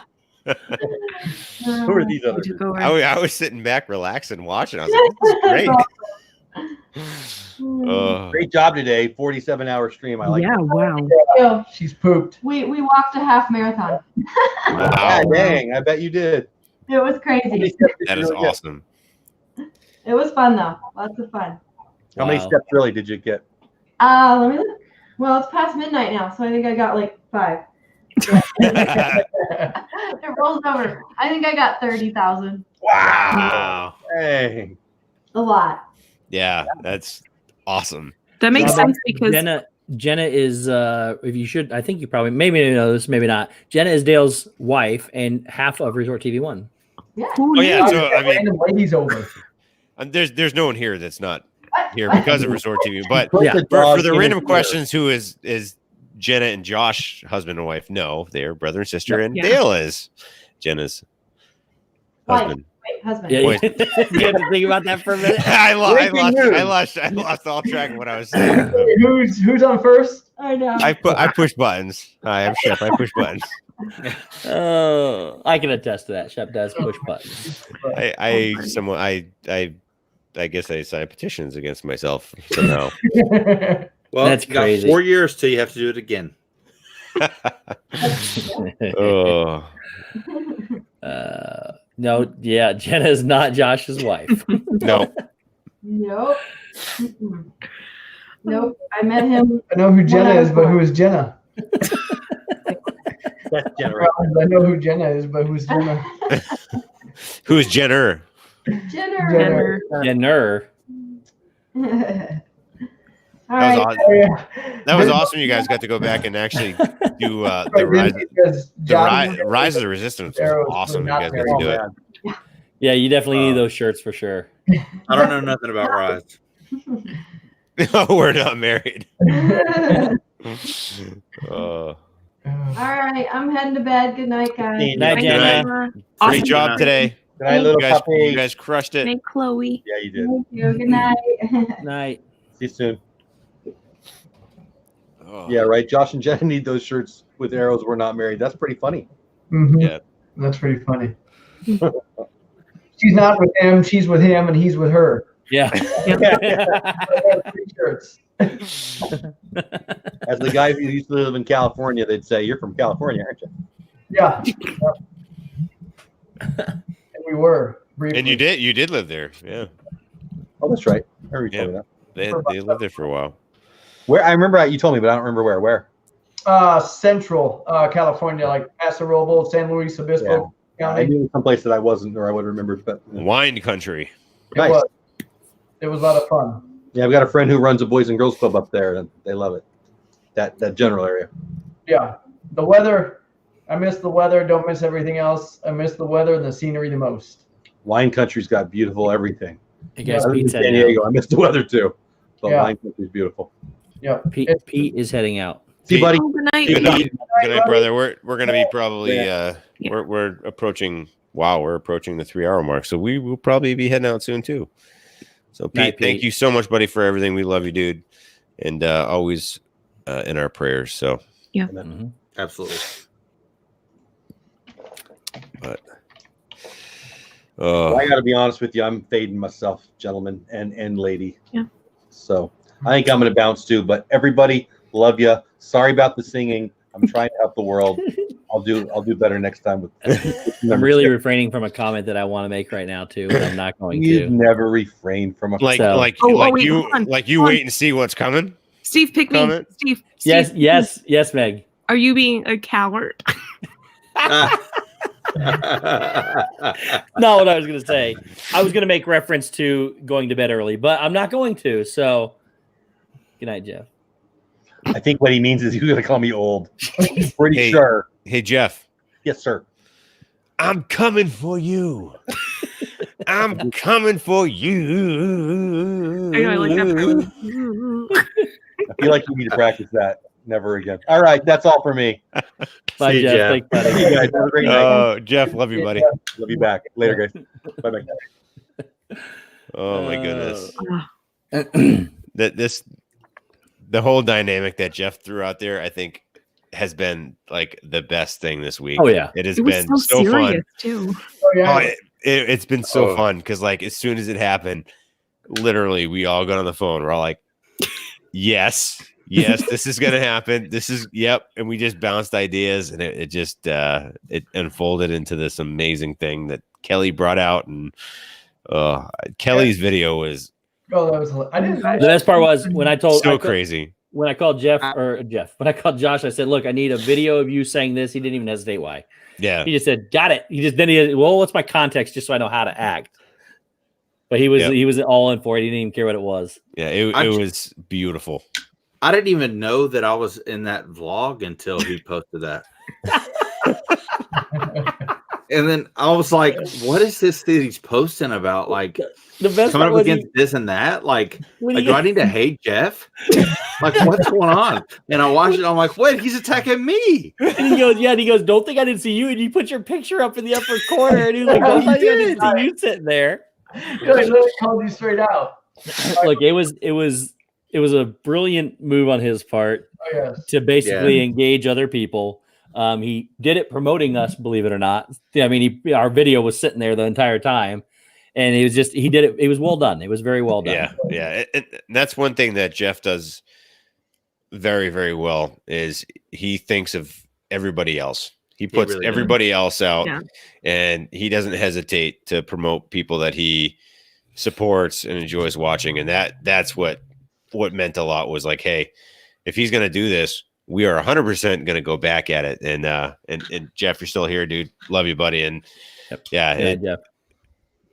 Speaker 8: Who are these other?
Speaker 4: I was sitting back, relaxing, watching. I was like, this is great.
Speaker 8: Great job today. 47-hour stream. I like.
Speaker 9: Yeah, wow.
Speaker 12: Yeah.
Speaker 11: She's pooped.
Speaker 12: We walked a half marathon.
Speaker 8: Wow, dang! I bet you did.
Speaker 12: It was crazy.
Speaker 4: That is awesome.
Speaker 12: It was fun though. Lots of fun.
Speaker 8: How many steps really did you get?
Speaker 12: Let me look. Well, it's past midnight now, so I think I got like 5. It rolls over. I think I got 30,000.
Speaker 4: Wow.
Speaker 8: Hey.
Speaker 12: A lot.
Speaker 4: Yeah, that's awesome.
Speaker 9: That makes sense because
Speaker 3: Jenna is if you should, I think you probably maybe know this, maybe not. Jenna is Dale's wife and half of Resort TV 1.
Speaker 12: Yeah.
Speaker 4: Oh yeah, so I mean,
Speaker 11: Random ladies over.
Speaker 4: there's no one here that's not here because of Resort TV. But
Speaker 3: Yeah.
Speaker 4: for the random questions, who is Jenna and Josh husband and wife? No, they're brother and sister, and
Speaker 9: Yeah.
Speaker 4: Dale is Jenna's husband.
Speaker 12: Wait, husband.
Speaker 3: Yeah,
Speaker 4: Wait.
Speaker 3: you had to think about that for a minute.
Speaker 4: I lost all track of what I was saying.
Speaker 11: Who's on first?
Speaker 12: I know.
Speaker 4: I push buttons. Hi, I'm Shep. I push buttons.
Speaker 3: Oh, I can attest to that. Shep does push buttons.
Speaker 4: I guess I sign petitions against myself somehow.
Speaker 1: Well,
Speaker 3: That's
Speaker 1: you got
Speaker 3: crazy.
Speaker 1: 4 years till you have to do it again.
Speaker 4: Oh,
Speaker 3: No, yeah, Jenna is not Josh's wife.
Speaker 4: no.
Speaker 12: Nope. Mm-mm. Nope. I met him.
Speaker 11: I know who Jenna is, but who is Jenna?
Speaker 8: That's Jenna, right?
Speaker 11: I know who Jenna is, but who's Jenna?
Speaker 4: Who's Jenner?
Speaker 12: Jenner.
Speaker 3: Jenner.
Speaker 12: All
Speaker 4: That was
Speaker 12: right.
Speaker 4: awesome. That was awesome. You guys got to go back and actually do the rise of the resistance. Was awesome. You guys got to do it.
Speaker 3: Yeah, you definitely need those shirts for sure.
Speaker 1: I don't know nothing about Rise.
Speaker 4: No, we're not married.
Speaker 12: All right. I'm heading to bed. Good night, guys.
Speaker 3: Good night,
Speaker 1: Good
Speaker 3: Jenna.
Speaker 1: night.
Speaker 4: Great job today.
Speaker 8: Good night, little
Speaker 4: You guys,
Speaker 8: puppy.
Speaker 4: you guys crushed it.
Speaker 9: Night, Chloe.
Speaker 8: Yeah, you did.
Speaker 12: Thank you. Good night.
Speaker 3: Night.
Speaker 8: See you soon.
Speaker 4: Oh.
Speaker 8: Yeah, right. Josh and Jenna need those shirts with arrows. We're not married. That's pretty funny.
Speaker 11: Mhm.
Speaker 4: Yeah.
Speaker 11: That's pretty funny. She's not with him. She's with him, and he's with her.
Speaker 3: Yeah.
Speaker 11: 3 shirts.
Speaker 8: As the guy who used to live in California, they'd say, "You're from California, aren't you?"
Speaker 11: Yeah. And we were. Briefly.
Speaker 4: And you did live there. Yeah.
Speaker 8: Oh, that's right. I remember you
Speaker 4: Yeah.
Speaker 8: told me that.
Speaker 4: They lived there for a while.
Speaker 8: Where? I remember you told me, but I don't remember where. Where?
Speaker 11: Central California, like Paso Robles, San Luis Obispo
Speaker 8: I
Speaker 11: County.
Speaker 8: knew someplace that I wasn't, or I would have remembered. But
Speaker 4: Wine country.
Speaker 8: nice.
Speaker 11: It was a lot of fun.
Speaker 8: Yeah, I've got a friend who runs a Boys and Girls Club up there, and they love it. That general area.
Speaker 11: Yeah. The weather, I miss the weather. Don't miss everything else. I miss the weather and the scenery the most.
Speaker 8: Wine country's got beautiful everything.
Speaker 3: Hey guys,
Speaker 8: Other than
Speaker 3: Pete's
Speaker 8: San
Speaker 3: heading out.
Speaker 8: Diego, I miss the weather too. But
Speaker 11: Yeah.
Speaker 8: wine country's beautiful.
Speaker 11: Yeah.
Speaker 3: Pete is heading out.
Speaker 8: See, buddy.
Speaker 9: Oh, good night.
Speaker 4: Good night, brother. We're gonna be probably
Speaker 9: Yeah.
Speaker 4: we're approaching. Wow, we're approaching the 3-hour mark, so we will probably be heading out soon too. So Pete,
Speaker 3: Night,
Speaker 4: thank
Speaker 3: Pete.
Speaker 4: you so much, buddy, for everything. We love you, dude, and always in our prayers. So
Speaker 3: Mhm.
Speaker 1: Absolutely.
Speaker 4: but
Speaker 8: Well, I got to be honest with you. I'm fading myself, gentlemen and lady.
Speaker 9: Yeah.
Speaker 8: So I think I'm going to bounce too. But everybody, love you. Sorry about the singing. I'm trying to help the world. I'll do better next time with.
Speaker 3: I'm really refraining from a comment that I want to make right now too, but I'm not going
Speaker 8: You
Speaker 3: to.
Speaker 8: never refrain from a
Speaker 4: like
Speaker 3: So-
Speaker 4: like
Speaker 9: Oh,
Speaker 4: like
Speaker 9: wait,
Speaker 4: you
Speaker 9: hold on,
Speaker 4: like you
Speaker 9: hold on.
Speaker 4: wait and see what's coming.
Speaker 9: Steve, pick me.
Speaker 4: Comment?
Speaker 9: Steve.
Speaker 3: Yes, Meg.
Speaker 9: Are you being a coward?
Speaker 3: No, what I was going to say. I was going to make reference to going to bed early, but I'm not going to. So, good night, Jeff.
Speaker 8: I think what he means is he's going to call me old. Pretty
Speaker 4: Hey.
Speaker 8: sure.
Speaker 4: Hey Jeff,
Speaker 8: Yes, sir.
Speaker 4: I'm coming for you. I'm coming for you.
Speaker 9: I know, I like that.
Speaker 8: I feel like you need to practice that. Never again. All right, that's all for me.
Speaker 3: Bye,
Speaker 1: See you,
Speaker 3: Jeff.
Speaker 1: Jeff.
Speaker 3: Thanks, buddy.
Speaker 8: You guys have a great night.
Speaker 4: Jeff, love you, buddy.
Speaker 8: Love you back. Later, guys. Bye bye.
Speaker 4: Oh my goodness.
Speaker 9: Ugh.
Speaker 4: The whole dynamic that Jeff threw out there, I think, has been like the best thing this week.
Speaker 3: Oh, yeah.
Speaker 4: It has
Speaker 9: It was
Speaker 4: been
Speaker 9: so
Speaker 4: so fun.
Speaker 9: serious too.
Speaker 11: Oh, yeah.
Speaker 4: Oh, it's been so fun because like as soon as it happened, literally we all got on the phone. We're all like, yes, this is gonna happen. This is and we just bounced ideas, and it just it unfolded into this amazing thing that Kelly brought out. And Kelly's video was
Speaker 11: that was. I didn't.
Speaker 3: The best part was when I told
Speaker 4: crazy.
Speaker 3: When I called when I called Josh, I said, "Look, I need a video of you saying this." He didn't even hesitate. Why?
Speaker 4: Yeah.
Speaker 3: He just said, "Got it." What's my context, just so I know how to act. But he was all in for it. He didn't even care what it was.
Speaker 4: Yeah, it was beautiful.
Speaker 1: I didn't even know that I was in that vlog until he posted that. And then I was like, what is this that he's posting about? Like,
Speaker 3: the best
Speaker 1: coming up against this and that? Like do I need to hate Jeff? Like, what's going on? And I watched it. I'm like, wait, he's attacking me.
Speaker 3: And he goes, don't think I didn't see you. And you put your picture up in the upper corner. And he's like, don't think I didn't see you sitting there.
Speaker 11: He literally called you straight out.
Speaker 3: Look, it was a brilliant move on his part to basically engage other people. He did it promoting us, believe it or not. I mean, our video was sitting there the entire time, and he did it. It was well done. It was very well done.
Speaker 4: Yeah. And that's one thing that Jeff does very, very well is he thinks of everybody else. He puts everybody else out, and he doesn't hesitate to promote people that he supports and enjoys watching. And that's what meant a lot was like, hey, if he's going to do this, we are 100% going to go back at it. And Jeff, you're still here, dude. Love you, buddy. And
Speaker 3: Jeff.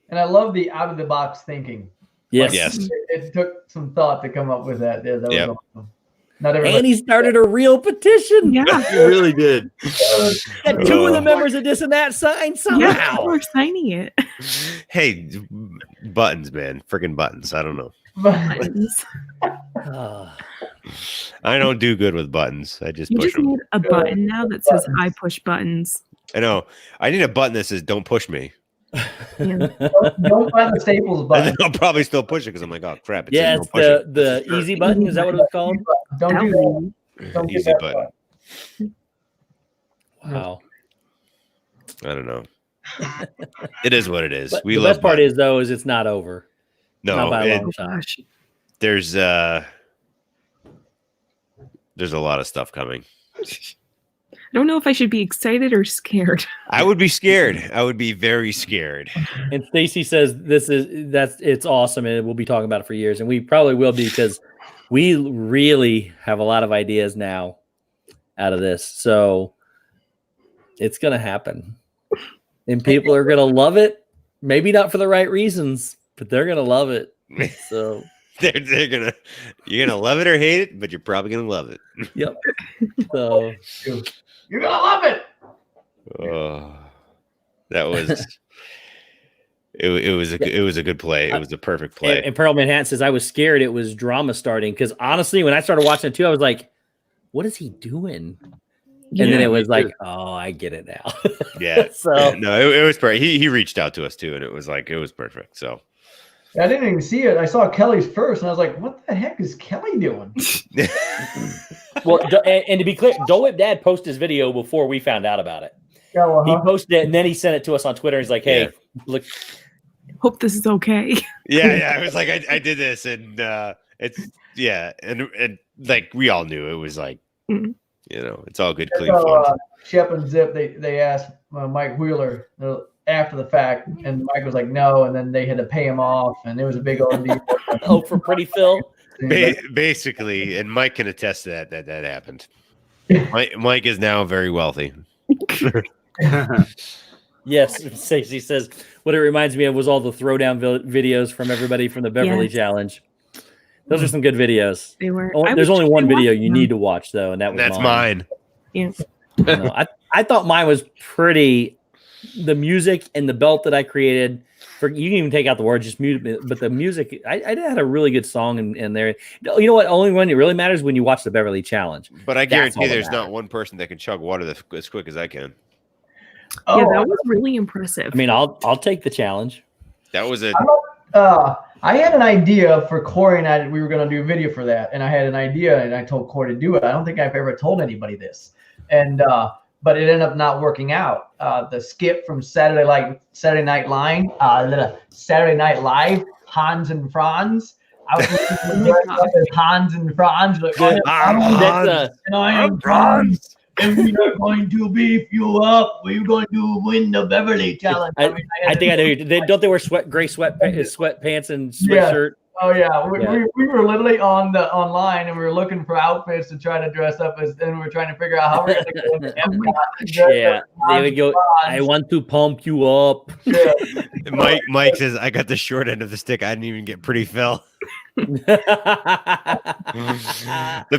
Speaker 11: And I love the out of the box thinking.
Speaker 3: Yes.
Speaker 4: Yes.
Speaker 11: It took some thought to come up with that. Yeah, that was awesome.
Speaker 3: And he started a real petition.
Speaker 9: Yeah,
Speaker 1: he really did.
Speaker 3: And two of the members of this and that signed somehow.
Speaker 9: Yeah, people are signing it.
Speaker 4: Hey, buttons, man. Freaking buttons. I don't know.
Speaker 9: Buttons.
Speaker 4: I don't do good with buttons. I just
Speaker 9: You
Speaker 4: push
Speaker 9: just
Speaker 4: them.
Speaker 9: need a button now that says "I push buttons."
Speaker 4: I know. I need a button that says "Don't push me."
Speaker 11: Don't buy the Staples
Speaker 4: And
Speaker 11: button.
Speaker 4: then I'll probably still push it because I'm like, oh crap! It
Speaker 3: Yeah,
Speaker 4: says
Speaker 3: it's
Speaker 4: don't push it.
Speaker 3: the easy button. Is that what it was called?
Speaker 11: Don't do that. Don't
Speaker 4: Easy
Speaker 11: get that
Speaker 4: button.
Speaker 3: Wow.
Speaker 4: I don't know. It is what it is.
Speaker 3: But
Speaker 4: We
Speaker 3: the
Speaker 4: love
Speaker 3: best part
Speaker 4: buttons.
Speaker 3: is though is it's not over.
Speaker 4: No,
Speaker 3: Not by a
Speaker 4: it-
Speaker 3: long shot.
Speaker 4: there's a lot of stuff coming.
Speaker 9: I don't know if I should be excited or scared.
Speaker 4: I would be scared. I would be very scared.
Speaker 3: And Stacy says it's awesome, and we'll be talking about it for years, and we probably will be because we really have a lot of ideas now out of this. So it's gonna happen, and people are gonna love it. Maybe not for the right reasons, but they're gonna love it. So
Speaker 4: You're gonna love it or hate it, but you're probably gonna love it.
Speaker 3: yep. So
Speaker 11: You're gonna love it.
Speaker 4: Oh, that was it was a good play. It was a perfect play.
Speaker 3: and Pearl Manhattan says I was scared it was drama starting because honestly, when I started watching it too, I was like, "What is he doing?" And then it was like, "Oh, I get it now."
Speaker 4: Yeah.
Speaker 3: So
Speaker 4: No, it was perfect. He reached out to us too, and it was perfect. So
Speaker 11: I didn't even see it. I saw Kelly's first, and I was like, "What the heck is Kelly doing?"
Speaker 3: well, and to be clear, Dole Whip Dad posted his video before we found out about it.
Speaker 11: Yeah,
Speaker 3: He posted it and then he sent it to us on Twitter. He's like, "Hey, look,
Speaker 9: Hope this is okay.
Speaker 4: yeah. It was like I did this, and it's and like we all knew it was like it's all good, clean fun.
Speaker 11: Shep and Zip they asked Mike Wheeler after the fact, and Mike was like, "No," and then they had to pay him off, and it was a big old deal.
Speaker 3: oh, for Pretty Phil."
Speaker 4: Basically, and Mike can attest to that happened. Mike is now very wealthy.
Speaker 3: Yes, Stacey says what it reminds me of was all the throwdown videos from everybody from the Beverly Challenge. Those are some good videos.
Speaker 9: They were.
Speaker 3: There's only one video you need to watch though, and that's
Speaker 4: mine.
Speaker 9: Yeah.
Speaker 3: I thought mine was pretty. The music and the belt that I created. You can even take out the words, just music. But the music, I had a really good song in there. You know what? Only one it really matters when you watch the Beverly Challenge.
Speaker 4: But I guarantee there's not one person that can chug water as quick as I can.
Speaker 9: Yeah, that was really impressive.
Speaker 3: I mean, I'll take the challenge.
Speaker 4: That was a.
Speaker 11: I had an idea for Corey and I. We were going to do a video for that, and I had an idea, and I told Corey to do it. I don't think I've ever told anybody this, and but it ended up not working out. The skip from Saturday Night Live, Hans and Franz. I was Hans and Franz. Like, I am Franz. And we are going to beef you up. We're going to win the Beverly Challenge.
Speaker 3: I think I know. Don't they wear gray sweatpants and sweatshirt?
Speaker 11: Oh yeah, we were literally online and we were looking for outfits to try to dress up as, and we were trying to figure out how we're going to go into
Speaker 3: Yeah, they would go. I want to pump you up.
Speaker 11: Yeah.
Speaker 4: Mike says, "I got the short end of the stick. I didn't even get Pretty Phil." The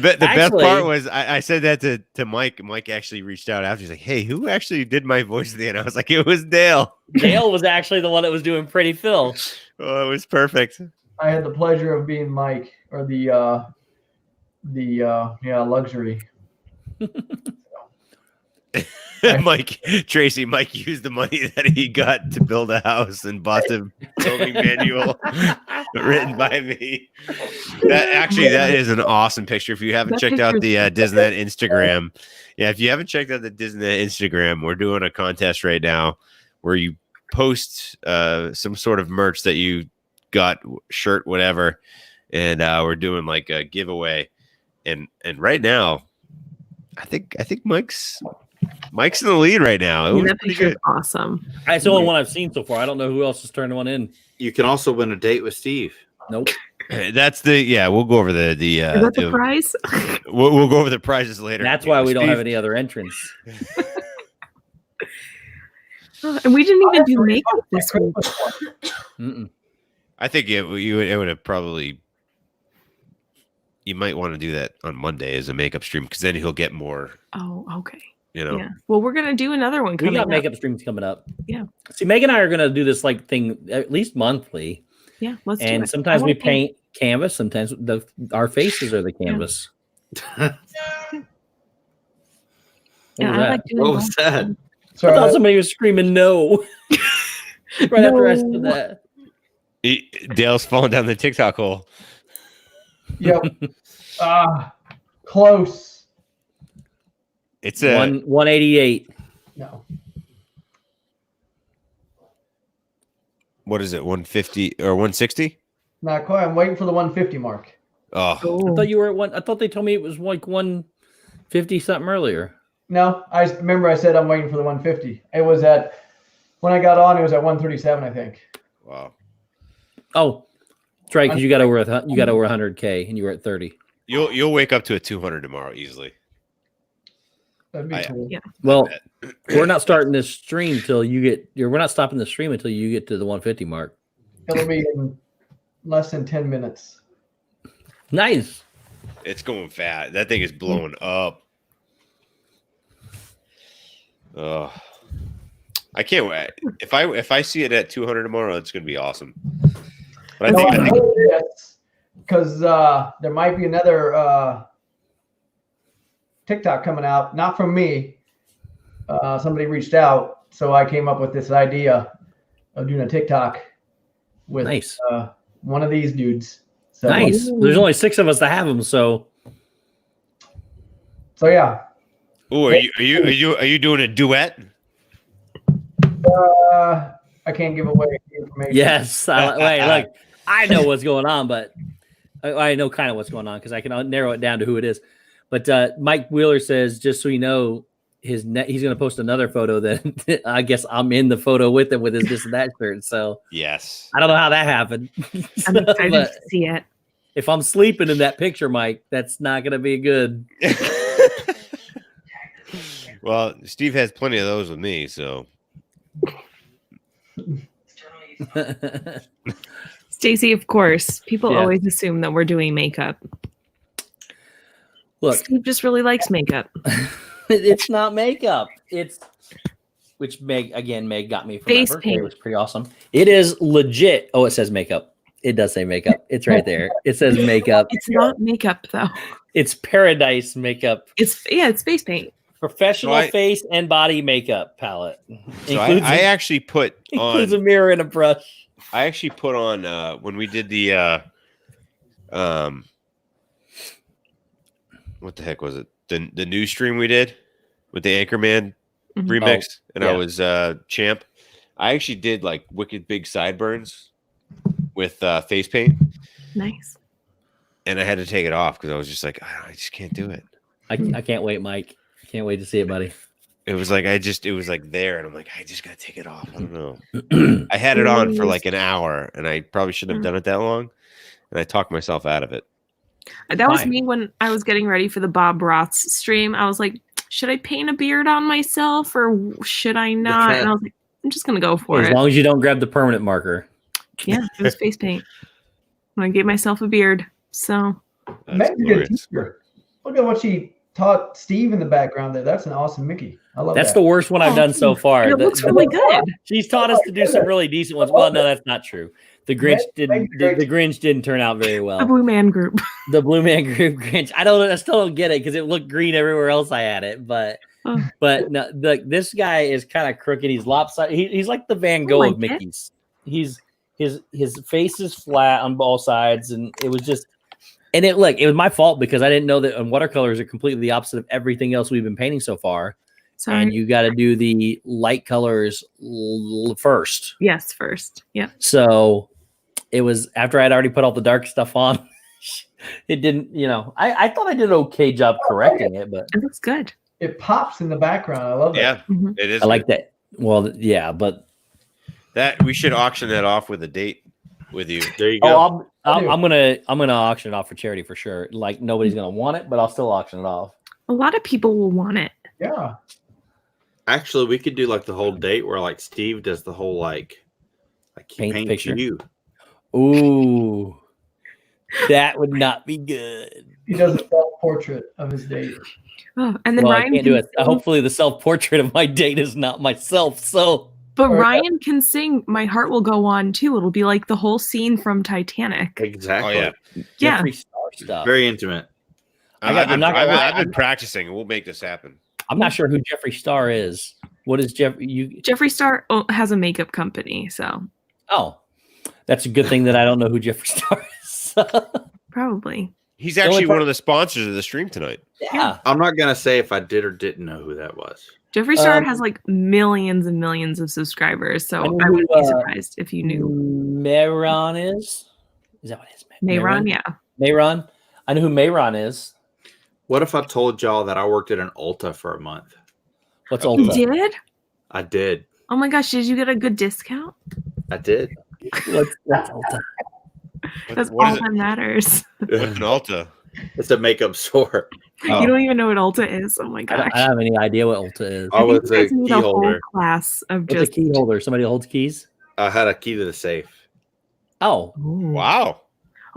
Speaker 4: best part was I said that to Mike. Mike actually reached out after. He's like, "Hey, who actually did my voice then?" I was like, "It was Dale."
Speaker 3: Dale was actually the one that was doing Pretty Phil.
Speaker 4: Oh, it was perfect.
Speaker 11: I had the pleasure of being Mike, or the luxury.
Speaker 4: Mike used the money that he got to build a house and bought the building manual written by me. That is an awesome picture. If you haven't checked out the Disneyland Instagram, if you haven't checked out the Disneyland Instagram, we're doing a contest right now where you post some sort of merch that you got, shirt, whatever, and we're doing like a giveaway. And right now, I think Mike's in the lead right now.
Speaker 9: That picture's awesome.
Speaker 3: It's the only one I've seen so far. I don't know who else has turned one in.
Speaker 1: You can also win a date with Steve.
Speaker 3: Nope.
Speaker 4: That's we'll go over the
Speaker 9: Is that the prize?
Speaker 4: We'll go over the prizes later.
Speaker 3: That's why we don't have any other entrants.
Speaker 9: And we didn't even do makeup this week.
Speaker 4: I think it would have probably. You might want to do that on Monday as a makeup stream because then he'll get more.
Speaker 9: Oh, okay.
Speaker 4: Yeah.
Speaker 9: Well, we're gonna do another one.
Speaker 3: We got makeup streams coming up.
Speaker 9: Yeah.
Speaker 3: See, Meg and I are gonna do this thing at least monthly.
Speaker 9: Yeah. Let's do it.
Speaker 3: And sometimes we paint canvas. Sometimes our faces are the canvas.
Speaker 9: Yeah.
Speaker 1: What was that?
Speaker 3: I thought somebody was screaming no. Right after I said that.
Speaker 4: Dale's falling down the TikTok hole.
Speaker 11: Yep. Close.
Speaker 4: It's a
Speaker 3: 188.
Speaker 11: No.
Speaker 4: What is it? 150 or 160?
Speaker 11: Not quite. I'm waiting for the 150 mark.
Speaker 4: Oh.
Speaker 3: I thought you were at one. I thought they told me it was like 150 something earlier.
Speaker 11: No, I remember I said I'm waiting for the 150. It was when I got on, it was at 137, I think.
Speaker 4: Wow.
Speaker 3: Oh, that's right, because you got over 100K and you were at 30.
Speaker 4: You'll wake up to a 200 tomorrow easily.
Speaker 11: That'd be cool.
Speaker 9: Yeah.
Speaker 3: Well, we're not starting this stream till you get. We're not stopping the stream until you get to the 150 mark.
Speaker 11: It'll be in less than 10 minutes.
Speaker 3: Nice.
Speaker 4: It's going fast. That thing is blowing up. I can't wait. If I see it at 200 tomorrow, it's going to be awesome. But I think
Speaker 11: because there might be another TikTok coming out, not from me. Somebody reached out, so I came up with this idea of doing a TikTok with one of these dudes. So,
Speaker 3: nice. There's only 6 of us that have them, so
Speaker 11: yeah.
Speaker 4: Oh, are you doing a duet?
Speaker 11: I can't give away the information.
Speaker 3: Yes. Wait, look, I know what's going on, but I know kind of what's going on because I can narrow it down to who it is. But Mike Wheeler says, just so you know, he's going to post another photo that I guess I'm in the photo with him with his this and that shirt. So
Speaker 4: yes,
Speaker 3: I don't know how that happened.
Speaker 9: I'm excited to see it.
Speaker 3: If I'm sleeping in that picture, Mike, that's not going to be good.
Speaker 4: Well, Steve has plenty of those with me, so.
Speaker 9: Stacy, of course. People always assume that we're doing makeup.
Speaker 3: Look,
Speaker 9: Steve just really likes makeup.
Speaker 3: It's not makeup. Which Meg got me for
Speaker 9: Face
Speaker 3: my birthday.
Speaker 9: paint.
Speaker 3: It was pretty awesome. It is legit. Oh, it says makeup. It does say makeup. It's right there. It says makeup.
Speaker 9: It's not makeup though.
Speaker 3: It's paradise makeup.
Speaker 9: It's face paint.
Speaker 3: Professional face and body makeup palette.
Speaker 4: So I actually put
Speaker 3: includes
Speaker 4: on
Speaker 3: a mirror and a brush.
Speaker 4: I actually put on when we did the what the heck was it? The new stream we did with the Anchorman remix, and I was champ. I actually did like wicked big sideburns with face paint.
Speaker 9: Nice.
Speaker 4: And I had to take it off because I was just like, I just can't do it.
Speaker 3: I can't wait, Mike. I can't wait to see it, buddy.
Speaker 4: It was like it was like there, and I'm like, I just gotta take it off. I don't know. I had it on for like an hour, and I probably shouldn't have done it that long. And I talked myself out of it.
Speaker 9: That was me when I was getting ready for the Bob Roth's stream. I was like, should I paint a beard on myself or should I not? And I was like, I'm just gonna go for it.
Speaker 3: As long as you don't grab the permanent marker.
Speaker 9: Yeah, it was face paint. I gave myself a beard. So
Speaker 11: Meg's a good teacher. Look at what she taught Steve in the background there. That's an awesome Mickey. I love
Speaker 3: That's
Speaker 11: that.
Speaker 3: the worst one I've done so far.
Speaker 9: it looks really good.
Speaker 3: She's taught us to do some really decent ones. Well, no, that's not true. The Grinch didn't. The Grinch didn't turn out very well.
Speaker 9: The Blue Man Group.
Speaker 3: The Blue Man Group Grinch. I still don't get it because it looked green everywhere else I had it. But no, this guy is kind of crooked. He's lopsided. He's like the Van Gogh of Mickey's. His face is flat on both sides, and it was just. And it was my fault because I didn't know that watercolors are completely the opposite of everything else we've been painting so far.
Speaker 9: Sorry.
Speaker 3: And you got to do the light colors first.
Speaker 9: Yes, first. Yeah.
Speaker 3: So it was after I'd already put all the dark stuff on. It didn't, I thought I did an okay job correcting it, but
Speaker 9: it looks good.
Speaker 11: It pops in the background. I love that.
Speaker 4: Yeah, it is.
Speaker 3: I like that. Well, yeah, but
Speaker 4: that we should auction that off with a date with you. There you go.
Speaker 3: Oh, I'm gonna auction it off for charity for sure. Like nobody's gonna want it, but I'll still auction it off.
Speaker 9: A lot of people will want it.
Speaker 11: Yeah.
Speaker 1: Actually, we could do like the whole date where like Steve does the whole like
Speaker 3: paint
Speaker 1: paints
Speaker 3: picture.
Speaker 1: you.
Speaker 3: Ooh, that would not be good.
Speaker 11: He does a self-portrait of his date.
Speaker 9: Oh, and then
Speaker 3: Well,
Speaker 9: Ryan
Speaker 3: I can't do it. Hopefully, the self-portrait of my date is not myself. So,
Speaker 9: but Ryan can sing "My Heart Will Go On" too. It'll be like the whole scene from Titanic.
Speaker 1: Exactly.
Speaker 4: Oh yeah.
Speaker 9: Yeah.
Speaker 3: Jeffree Star stuff.
Speaker 1: Very intimate.
Speaker 4: I've been practicing. We'll make this happen.
Speaker 3: I'm not sure who Jeffree Star is. What is
Speaker 9: Jeffree Star has a makeup company, so.
Speaker 3: Oh, that's a good thing that I don't know who Jeffree Star is.
Speaker 9: Probably.
Speaker 4: He's actually one of the sponsors of the stream tonight.
Speaker 3: Yeah.
Speaker 1: I'm not gonna say if I did or didn't know who that was.
Speaker 9: Jeffree Star has like millions and millions of subscribers, so I wouldn't be surprised if you knew.
Speaker 3: Mayron is? Is that what it is?
Speaker 9: Mayron, yeah.
Speaker 3: Mayron. I know who Mayron is.
Speaker 1: What if I told y'all that I worked at an Ulta for a month?
Speaker 3: What's Ulta?
Speaker 9: You did?
Speaker 1: I did.
Speaker 9: Oh my gosh, did you get a good discount?
Speaker 1: I did.
Speaker 3: What's Ulta?
Speaker 9: That's all that matters.
Speaker 4: What's an Ulta?
Speaker 1: It's a makeup store.
Speaker 9: You don't even know what Ulta is. Oh my gosh.
Speaker 3: I don't have any idea what Ulta is.
Speaker 1: I was a
Speaker 9: You need
Speaker 1: key
Speaker 9: a whole
Speaker 1: holder.
Speaker 9: class of
Speaker 3: What's
Speaker 9: just
Speaker 3: a key holder? Somebody holds keys?
Speaker 1: I had a key to the safe.
Speaker 3: Oh.
Speaker 4: Wow.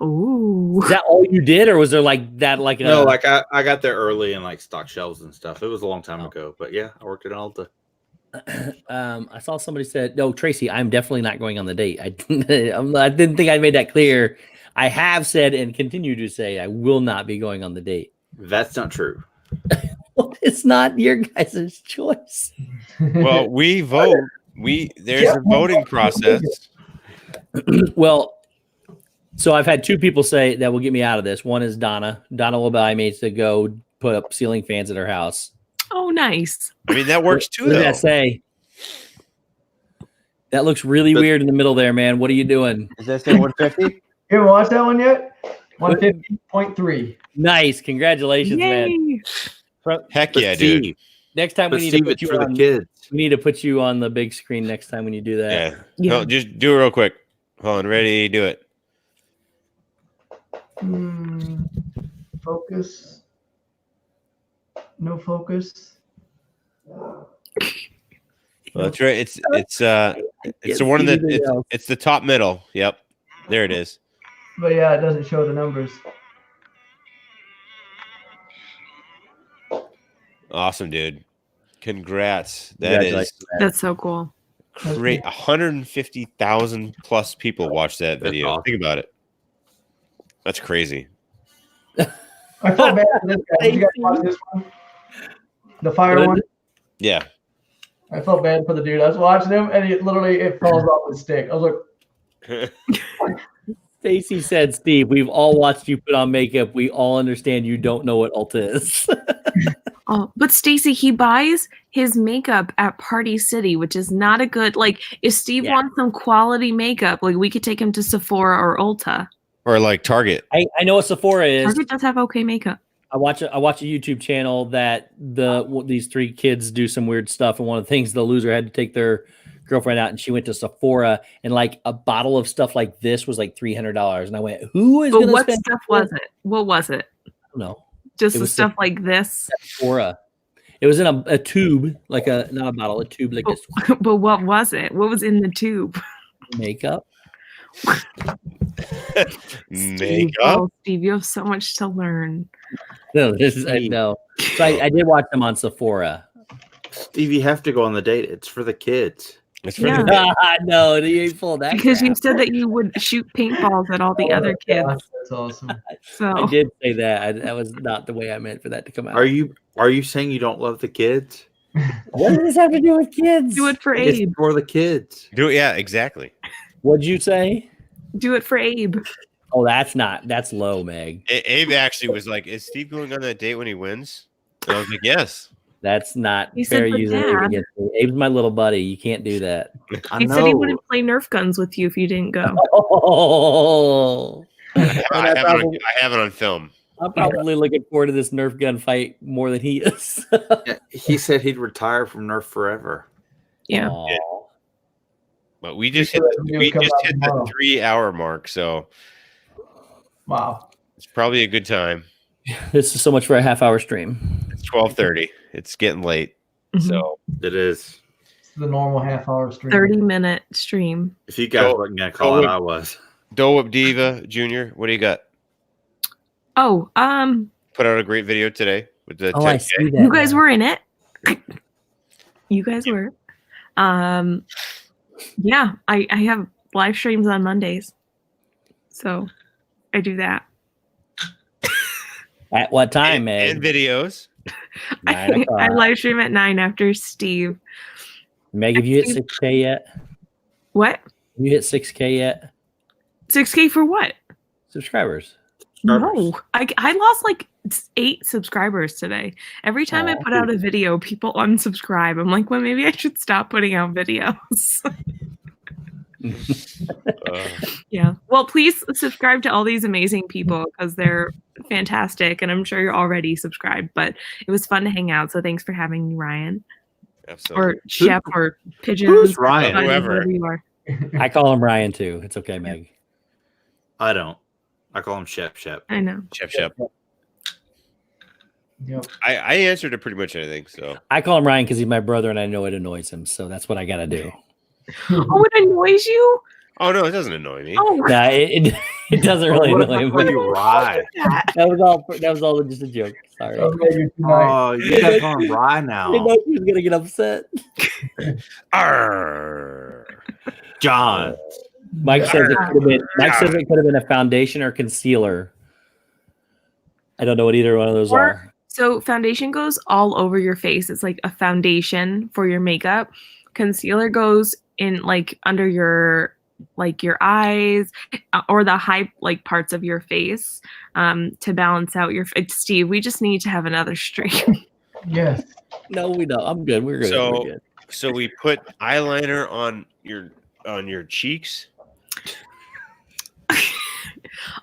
Speaker 9: Ooh.
Speaker 3: Is that all you did, or was there like that? Like
Speaker 1: No, like I got there early and like stocked shelves and stuff. It was a long time ago, but yeah, I worked at an Ulta.
Speaker 3: I saw somebody said, "No, Tracy, I'm definitely not going on the date." I didn't think I made that clear. I have said and continue to say I will not be going on the date.
Speaker 1: That's not true.
Speaker 3: It's not your guys' choice.
Speaker 4: Well, we vote. There's a voting process.
Speaker 3: Well, so I've had two people say that will get me out of this. One is Donna. Donna will buy me to go put up ceiling fans at her house.
Speaker 9: Oh, nice.
Speaker 4: I mean, that works too,
Speaker 3: What did
Speaker 4: though.
Speaker 3: that say? That looks really weird in the middle there, man. What are you doing?
Speaker 8: Is that still 150?
Speaker 11: You haven't watched that one yet? 150.3.
Speaker 3: Nice. Congratulations, man.
Speaker 9: Yay.
Speaker 4: Heck
Speaker 1: But
Speaker 4: yeah,
Speaker 1: Steve,
Speaker 4: dude.
Speaker 3: Next time we
Speaker 1: But
Speaker 3: need
Speaker 1: Steve,
Speaker 3: to put
Speaker 1: it's
Speaker 3: you
Speaker 1: for the
Speaker 3: on.
Speaker 1: kids.
Speaker 3: We need to put you on the big screen next time when you do that.
Speaker 4: Yeah.
Speaker 9: Yeah.
Speaker 4: No, just do it real quick. Hold on. Ready? Do it.
Speaker 11: Focus. No focus.
Speaker 4: Well, that's right. It's the one that it's the top middle. Yep. There it is.
Speaker 11: But yeah, it doesn't show the numbers.
Speaker 4: Awesome, dude. Congrats. That is
Speaker 9: That's so cool.
Speaker 4: great. 150,000 plus people watched that
Speaker 1: That's
Speaker 4: video.
Speaker 1: awesome.
Speaker 4: Think about it. That's crazy.
Speaker 11: I felt bad for this guy. Did you guys watch this one? The fire one?
Speaker 4: Yeah.
Speaker 11: I felt bad for the dude. I was watching him and it falls off his stick. I was like,
Speaker 3: Stacy said, Steve, we've all watched you put on makeup. We all understand you don't know what Ulta is.
Speaker 9: Oh, but Stacy, he buys his makeup at Party City, which is not a good, like, if Steve wants some quality makeup, like, we could take him to Sephora or Ulta.
Speaker 4: Or like Target.
Speaker 3: I know what Sephora is.
Speaker 9: Target does have okay makeup.
Speaker 3: I watch a YouTube channel that these three kids do some weird stuff, and one of the things the loser had to take their girlfriend out, and she went to Sephora, and like a bottle of stuff like this was like $300, and I went, "Who is going to spend?"
Speaker 9: What stuff was it? What was it?
Speaker 3: I don't know.
Speaker 9: Just the stuff like this.
Speaker 3: Sephora. It was in a tube, like not a bottle, a tube like this.
Speaker 9: But what was it? What was in the tube?
Speaker 3: Makeup.
Speaker 4: Makeup.
Speaker 9: Steve, you have so much to learn.
Speaker 3: No, I know. So I did watch them on Sephora.
Speaker 1: Steve, you have to go on the date. It's for the kids.
Speaker 4: It's for
Speaker 3: No, you ain't full of that.
Speaker 9: Because
Speaker 3: crap.
Speaker 9: you said that you would shoot paintballs at all the other kids.
Speaker 11: That's awesome.
Speaker 9: So
Speaker 3: I did say that. That was not the way I meant for that to come out.
Speaker 1: Are you saying you don't love the kids?
Speaker 3: What does this have to do with kids?
Speaker 9: do it for
Speaker 1: It's
Speaker 9: Abe.
Speaker 1: for the kids.
Speaker 4: Do it. Yeah, exactly.
Speaker 3: What'd you say?
Speaker 9: Do it for Abe.
Speaker 3: Oh, that's low, Meg.
Speaker 4: Abe actually was like, "Is Steve going on that date when he wins?" And I was like, "Yes."
Speaker 3: That's not
Speaker 9: He said
Speaker 3: fair
Speaker 9: for
Speaker 3: using Abe
Speaker 9: Dad.
Speaker 3: against me. Abe's my little buddy. You can't do that.
Speaker 1: I
Speaker 9: He
Speaker 1: know.
Speaker 9: said he wouldn't play Nerf guns with you if you didn't go.
Speaker 3: Oh,
Speaker 4: I have it on film.
Speaker 3: I'm probably looking forward to this Nerf gun fight more than he is.
Speaker 1: Yeah, he said he'd retire from Nerf forever.
Speaker 9: Yeah.
Speaker 3: Aw.
Speaker 4: But we just
Speaker 11: He
Speaker 4: hit
Speaker 11: said he would come out
Speaker 4: the
Speaker 11: tomorrow.
Speaker 4: 3-hour mark, so
Speaker 11: Wow.
Speaker 4: it's probably a good time.
Speaker 3: This is so much for a half-hour stream.
Speaker 4: It's 12:30. It's getting late,
Speaker 9: Mhm.
Speaker 4: so
Speaker 1: It is.
Speaker 11: It's the normal half-hour stream.
Speaker 9: 30-minute stream.
Speaker 1: If you guys weren't gonna call it, I was.
Speaker 4: Dole Whip Diva Jr., what do you got?
Speaker 9: Oh,
Speaker 4: Put out a great video today with the
Speaker 3: Oh, I
Speaker 4: 10K.
Speaker 3: see that.
Speaker 9: you guys
Speaker 3: now.
Speaker 9: were in it. You guys were. Yeah, I have live streams on Mondays. So I do that.
Speaker 3: At what time, Meg?
Speaker 4: and videos.
Speaker 3: 9
Speaker 9: I
Speaker 3: o'clock.
Speaker 9: live stream at 9 after Steve.
Speaker 3: Meg, have you hit 6K yet?
Speaker 9: What?
Speaker 3: You hit 6K yet?
Speaker 9: 6K for what?
Speaker 3: Subscribers.
Speaker 9: No, I lost like 8 subscribers today. Every time I
Speaker 3: Aw.
Speaker 9: put out a video, people unsubscribe. I'm like, well, maybe I should stop putting out videos. Yeah. Well, please subscribe to all these amazing people because they're fantastic. And I'm sure you're already subscribed, but it was fun to hang out. So thanks for having me, Ryan.
Speaker 4: Absolutely.
Speaker 9: Or Shep or Pigeon.
Speaker 1: Who's Ryan?
Speaker 4: Whoever.
Speaker 9: You are.
Speaker 3: I call him Ryan too. It's okay, Meg.
Speaker 1: I don't. I call him Shep.
Speaker 9: I know.
Speaker 4: Shep.
Speaker 11: Yep.
Speaker 4: I answered to pretty much anything, so
Speaker 3: I call him Ryan because he's my brother and I know it annoys him. So that's what I got to do.
Speaker 9: Oh, it annoys you?
Speaker 4: oh no, it doesn't annoy me.
Speaker 9: Oh,
Speaker 3: Nah, it doesn't really
Speaker 1: What if
Speaker 3: annoy
Speaker 1: I
Speaker 3: him.
Speaker 1: call you Rye?
Speaker 3: That was all just a joke. Sorry.
Speaker 11: Okay, good night.
Speaker 1: Oh, you gotta call him Rye
Speaker 3: I
Speaker 1: now.
Speaker 3: didn't know he was gonna get upset.
Speaker 4: Arr.
Speaker 1: John.
Speaker 3: Mike says it could have been. Mike says it could have been a foundation or concealer. I don't know what either one of those are.
Speaker 9: So foundation goes all over your face. It's like a foundation for your makeup. Concealer goes in like under your eyes or the high like parts of your face to balance out your Steve, we just need to have another stream.
Speaker 11: Yes.
Speaker 3: No, we don't. I'm good. We're good.
Speaker 4: So-
Speaker 3: We're good.
Speaker 4: So we put eyeliner on your cheeks.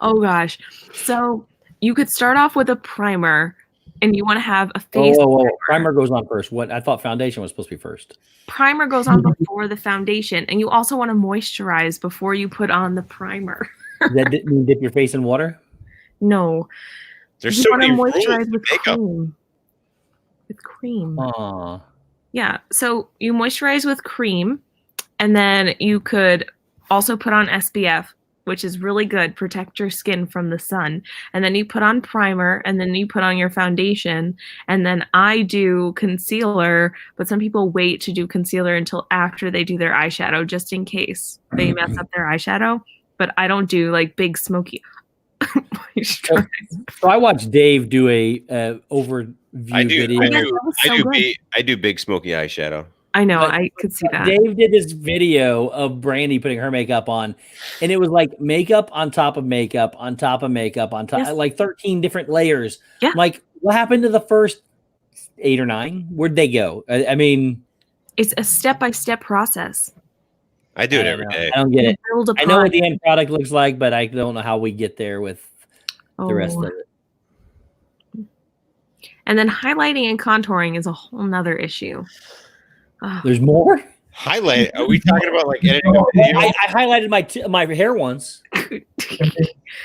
Speaker 9: Oh gosh. So you could start off with a primer and you want to have a face
Speaker 3: Whoa. Primer goes on first. What I thought foundation was supposed to be first.
Speaker 9: primer goes on before the foundation, and you also want to moisturize before you put on the primer.
Speaker 3: Does that mean dip your face in water?
Speaker 9: No.
Speaker 4: There's
Speaker 9: You
Speaker 4: so
Speaker 9: wanna
Speaker 4: many rules
Speaker 9: moisturize
Speaker 4: with
Speaker 9: with
Speaker 4: makeup.
Speaker 9: cream. With cream.
Speaker 3: Aw.
Speaker 9: Yeah. So you moisturize with cream, and then you could also put on SPF, which is really good, protect your skin from the sun. And then you put on primer, and then you put on your foundation. And then I do concealer, but some people wait to do concealer until after they do their eyeshadow, just in case they mess up their eyeshadow. But I don't do like big smoky.
Speaker 3: So I watched Dave do a overview
Speaker 4: I do.
Speaker 3: video.
Speaker 4: I
Speaker 9: Yeah,
Speaker 4: do.
Speaker 9: that was
Speaker 4: I
Speaker 9: so
Speaker 4: do.
Speaker 9: good.
Speaker 4: I do big smoky eyeshadow.
Speaker 9: I know.
Speaker 3: But-
Speaker 9: I could see that.
Speaker 3: Dave did this video of Brandy putting her makeup on, and it was like makeup on top of makeup on top of makeup on top,
Speaker 9: Yes.
Speaker 3: like 13 different layers.
Speaker 9: Yeah.
Speaker 3: I'm like, what happened to the first 8 or 9? Where'd they go? I mean,
Speaker 9: It's a step-by-step process.
Speaker 4: I do it
Speaker 3: don't
Speaker 4: every
Speaker 3: know.
Speaker 4: day.
Speaker 3: I don't get
Speaker 9: You
Speaker 3: it.
Speaker 9: build
Speaker 3: I know what
Speaker 9: upon
Speaker 3: the end product looks like, but I don't know how we get there with the rest of
Speaker 9: Oh.
Speaker 3: it.
Speaker 9: And then highlighting and contouring is a whole nother issue. Ugh.
Speaker 3: There's more.
Speaker 4: Highlight? Are we talking about like editing a video?
Speaker 3: I highlighted my hair once.
Speaker 9: I guess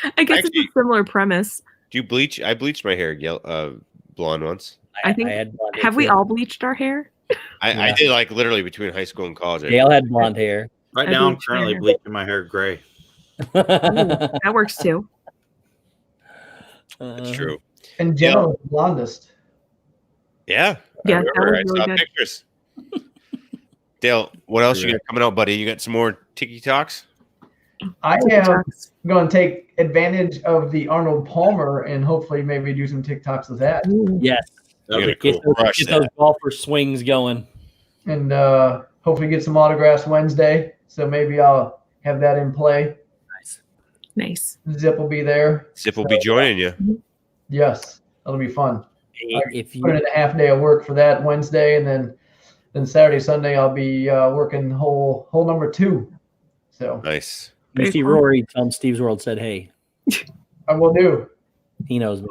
Speaker 9: it's
Speaker 4: Actually-
Speaker 9: a similar premise.
Speaker 4: Do you bleach? I bleached my hair blonde once.
Speaker 9: I think-
Speaker 3: had blonde hair
Speaker 9: Have we
Speaker 3: too.
Speaker 9: all bleached our hair?
Speaker 4: I
Speaker 3: Yeah.
Speaker 4: did like literally between high school and college.
Speaker 3: Dale had blonde hair.
Speaker 1: Right
Speaker 9: I
Speaker 1: now, I'm
Speaker 9: bleached
Speaker 1: currently
Speaker 9: my hair.
Speaker 1: bleaching my hair gray.
Speaker 9: That works too.
Speaker 4: That's true.
Speaker 11: In general, the blondest.
Speaker 4: Yeah.
Speaker 9: Yeah,
Speaker 4: I
Speaker 9: that
Speaker 4: remember.
Speaker 9: was
Speaker 4: I
Speaker 9: really
Speaker 4: saw
Speaker 9: good.
Speaker 4: pictures. Dale, what else you got coming out, buddy? You got some more Tiki Talks?
Speaker 11: I am going to take advantage of the Arnold Palmer and hopefully maybe do some TikToks with that.
Speaker 3: Yes.
Speaker 4: You're
Speaker 3: Get,
Speaker 4: gonna
Speaker 3: those,
Speaker 4: crush
Speaker 3: get
Speaker 4: that.
Speaker 3: those golfer swings going.
Speaker 11: And hopefully get some autographs Wednesday. So maybe I'll have that in play.
Speaker 9: Nice.
Speaker 11: Zip will be there.
Speaker 4: Zip will be joining you.
Speaker 11: Yes, that'll be fun.
Speaker 3: If you
Speaker 11: Put in a half day of work for that Wednesday, and then Saturday, Sunday I'll be working hole number 2. So
Speaker 4: Nice.
Speaker 3: you see Rory, tell him Steve's World said, "Hey,
Speaker 11: I will do.
Speaker 3: he knows me."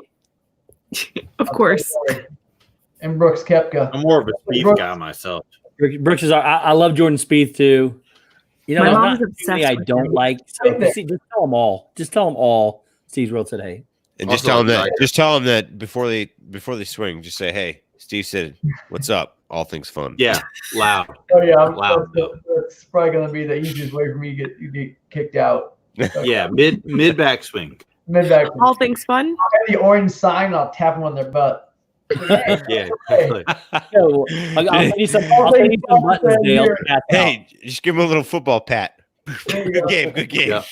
Speaker 9: Of course.
Speaker 11: And Brooks Koepka.
Speaker 1: I'm more of a Steve guy myself.
Speaker 3: Brooks is. I love Jordan Spieth too. You know,
Speaker 9: My
Speaker 3: there's
Speaker 9: mom's
Speaker 3: not
Speaker 9: obsessed
Speaker 3: many I
Speaker 9: with
Speaker 3: don't
Speaker 9: him.
Speaker 3: like. So just tell them all. Just tell them all. Steve's World said, "Hey."
Speaker 4: And just
Speaker 1: Also,
Speaker 4: tell them that.
Speaker 1: like-
Speaker 4: Just tell them that before they swing, just say, "Hey, Steve said, what's up? All things fun."
Speaker 1: Yeah, loud.
Speaker 11: Oh yeah,
Speaker 1: Loud.
Speaker 11: that's probably gonna be the easiest way for me to get kicked out.
Speaker 1: Yeah, mid backswing.
Speaker 11: Mid back.
Speaker 9: All things fun.
Speaker 11: I'll have the orange sign. I'll tap them on their butt.
Speaker 1: Yeah.
Speaker 3: So I'll send you some buttons, Dale. to pass out.
Speaker 4: Hey, just give him a little football pat. Good game. Good game.
Speaker 1: Yeah.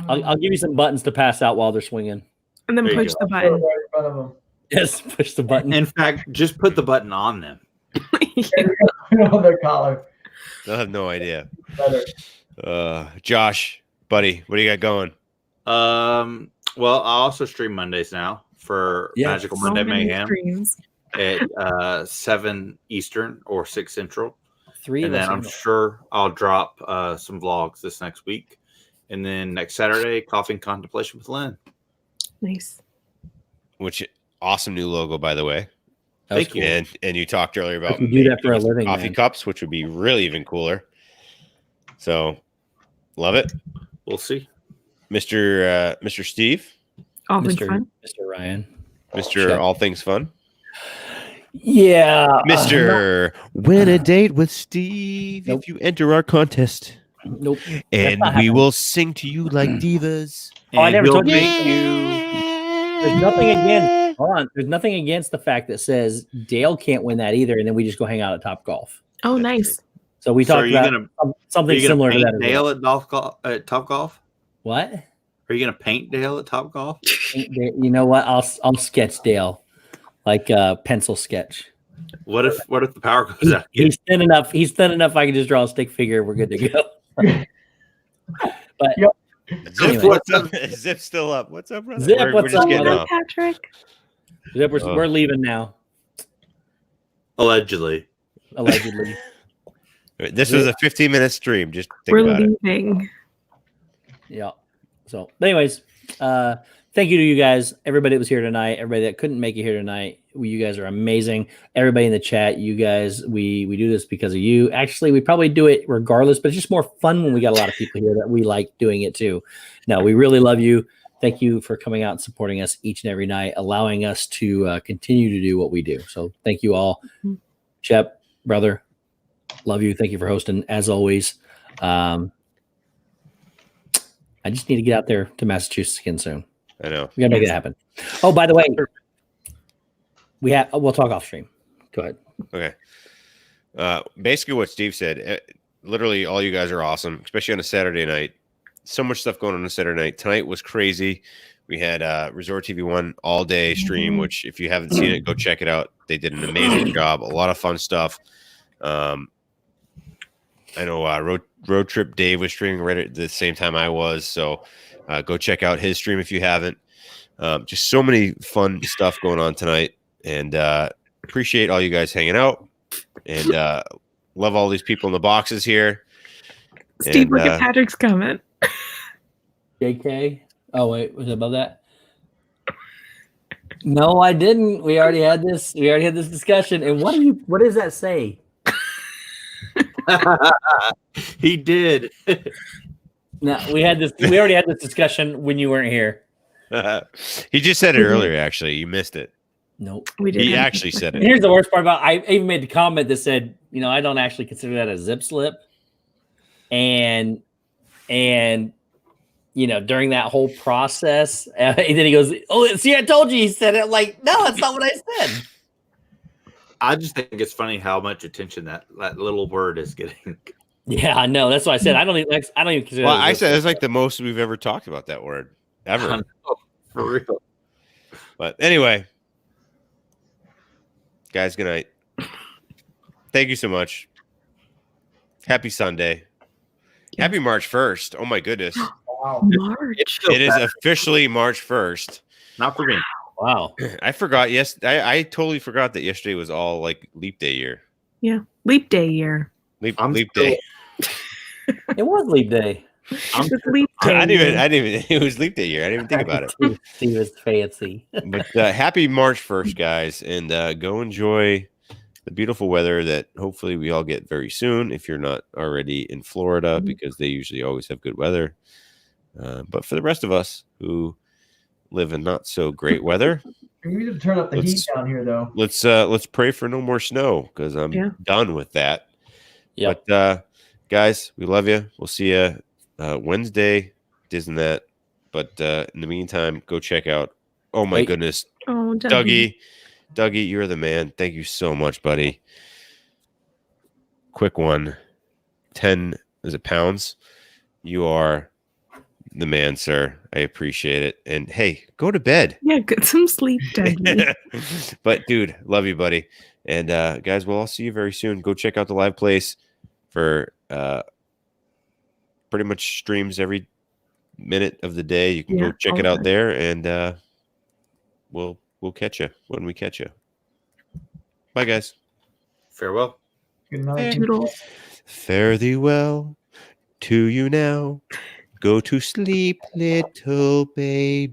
Speaker 3: I'll give you some buttons to pass out while they're swinging.
Speaker 9: And then
Speaker 1: There you
Speaker 9: push
Speaker 1: go.
Speaker 9: the button.
Speaker 11: Right in front of them.
Speaker 3: Yes, push the button.
Speaker 1: In fact, just put the button on them.
Speaker 11: on their collar.
Speaker 4: They'll have no idea.
Speaker 11: Better.
Speaker 4: Josh, buddy, what do you got going?
Speaker 1: Well, I also stream Mondays now for
Speaker 3: Yeah.
Speaker 1: Magical
Speaker 9: So
Speaker 1: Monday
Speaker 9: many
Speaker 1: Mayhem
Speaker 9: streams.
Speaker 1: at 7 Eastern or 6 Central.
Speaker 3: 3
Speaker 1: And
Speaker 3: of
Speaker 1: then
Speaker 3: us
Speaker 1: I'm
Speaker 3: know.
Speaker 1: sure I'll drop some vlogs this next week. And then next Saturday, Coffee and Contemplation with Lynn.
Speaker 9: Nice.
Speaker 4: Which awesome new logo, by the way.
Speaker 1: Thank you.
Speaker 4: And you talked earlier about
Speaker 3: You do that for a
Speaker 4: making
Speaker 3: living,
Speaker 4: coffee
Speaker 3: man.
Speaker 4: cups, which would be really even cooler. So, love it,
Speaker 1: We'll see.
Speaker 4: Mr. Steve,
Speaker 9: All things
Speaker 3: Mr.
Speaker 9: fun.
Speaker 3: Mr. Ryan.
Speaker 4: Mr.
Speaker 3: Shep.
Speaker 4: All Things Fun,
Speaker 3: Yeah.
Speaker 4: Mr. Win a Date with Steve
Speaker 3: Nope.
Speaker 4: if you enter our contest,
Speaker 3: Nope.
Speaker 4: and
Speaker 3: not
Speaker 4: we
Speaker 3: happening.
Speaker 4: will sing to you like divas.
Speaker 3: Oh, I
Speaker 1: And
Speaker 3: never
Speaker 1: he'll
Speaker 3: told you.
Speaker 1: make you.
Speaker 3: There's nothing against. Hold on. There's nothing against the fact that says Dale can't win that either, and then we just go hang out at TopGolf.
Speaker 9: Oh, nice.
Speaker 3: So we
Speaker 1: So
Speaker 3: talked
Speaker 1: are you
Speaker 3: about
Speaker 1: gonna are
Speaker 3: something
Speaker 1: you
Speaker 3: similar
Speaker 1: gonna
Speaker 3: to
Speaker 1: paint
Speaker 3: that. As well.
Speaker 1: Dale at Topgolf?
Speaker 3: What?
Speaker 1: Are you gonna paint Dale at Topgolf?
Speaker 3: You know what? I'll sketch Dale, like a pencil sketch.
Speaker 1: What if the power goes out?
Speaker 3: He's thin enough. He's thin enough. I can just draw a stick figure. We're good to go. But
Speaker 11: Yep.
Speaker 4: Zip,
Speaker 3: Anyway.
Speaker 4: what's up? Zip's still up. What's up, brother?
Speaker 3: Zip,
Speaker 4: we're
Speaker 3: what's
Speaker 4: just
Speaker 3: up,
Speaker 4: getting
Speaker 3: brother?
Speaker 4: off.
Speaker 9: Patrick.
Speaker 3: we're leaving now,
Speaker 1: Allegedly.
Speaker 3: allegedly.
Speaker 4: This was a 15-minute stream. Just think
Speaker 9: We're
Speaker 4: about it.
Speaker 9: leaving.
Speaker 3: Yeah. So, but anyways, thank you to you guys, everybody that was here tonight, everybody that couldn't make it here tonight. You guys are amazing. Everybody in the chat, you guys, we do this because of you. Actually, we probably do it regardless, but it's just more fun when we got a lot of people here that we like doing it too. No, we really love you. Thank you for coming out and supporting us each and every night, allowing us to continue to do what we do. So thank you all. Shep, brother, love you. Thank you for hosting as always. I just need to get out there to Massachusetts again soon.
Speaker 4: I know.
Speaker 3: We gotta make it happen. Oh, by the way, we'll talk off stream. Go ahead.
Speaker 4: Okay. Basically what Steve said, literally all you guys are awesome, especially on a Saturday night. So much stuff going on a Saturday night. Tonight was crazy. We had Resort TV 1 all day stream, which if you haven't seen it, go check it out. They did an amazing job. A lot of fun stuff. I know Road Trip Dave was streaming right at the same time I was, so go check out his stream if you haven't. Just so many fun stuff going on tonight, and appreciate all you guys hanging out, and love all these people in the boxes here.
Speaker 9: Steve, look at Patrick's comment.
Speaker 3: JK. Oh wait, was it above that? No, I didn't. We already had this. We already had this discussion. And what does that say?
Speaker 1: He did.
Speaker 3: No, we already had this discussion when you weren't here.
Speaker 4: He just said it earlier. Actually, you missed it.
Speaker 3: Nope.
Speaker 4: He actually said it.
Speaker 3: And here's the worst part about I even made the comment that said, I don't actually consider that a zip slip. And during that whole process, and then he goes, "Oh, see, I told you." He said it. Like, no, that's not what I said.
Speaker 1: I just think it's funny how much attention that little word is getting.
Speaker 3: Yeah, I know. That's why I said I don't even consider.
Speaker 4: Well, I said it's like the most we've ever talked about that word ever.
Speaker 1: For real.
Speaker 4: But anyway, guys, good night. Thank you so much. Happy Sunday. Happy March 1st. Oh my goodness.
Speaker 9: March.
Speaker 4: It is officially March 1st.
Speaker 1: Not for me.
Speaker 3: Wow.
Speaker 4: I forgot. Yes, I totally forgot that yesterday was all like leap day year.
Speaker 9: Yeah. Leap day year.
Speaker 4: Leap day.
Speaker 3: It was leap day.
Speaker 9: It's leap day.
Speaker 4: I didn't even it was leap day year. I didn't even think about it.
Speaker 3: He was fancy.
Speaker 4: But happy March 1st, guys, and go enjoy the beautiful weather that hopefully we all get very soon if you're not already in Florida, because they usually always have good weather. But for the rest of us who live in not so great weather,
Speaker 11: we need to turn up the heat down here, though.
Speaker 4: Let's pray for no more snow, because I'm done with that.
Speaker 3: Yeah.
Speaker 4: But guys, we love you. We'll see you Wednesday, Disney. But in the meantime, go check out. Oh my goodness, Dougie, you're the man. Thank you so much, buddy. Quick one, 10 pounds. You are the man, sir. I appreciate it. And hey, go to bed.
Speaker 9: Yeah, get some sleep, Dougie.
Speaker 4: But dude, love you, buddy. And guys, we'll all see you very soon. Go check out the live place for pretty much streams every minute of the day. You can go check it out there, and we'll catch you when we catch you. Bye, guys.
Speaker 1: Farewell.
Speaker 11: Good night.
Speaker 9: Toodles.
Speaker 4: Fare thee well to you now. Go to sleep, little baby.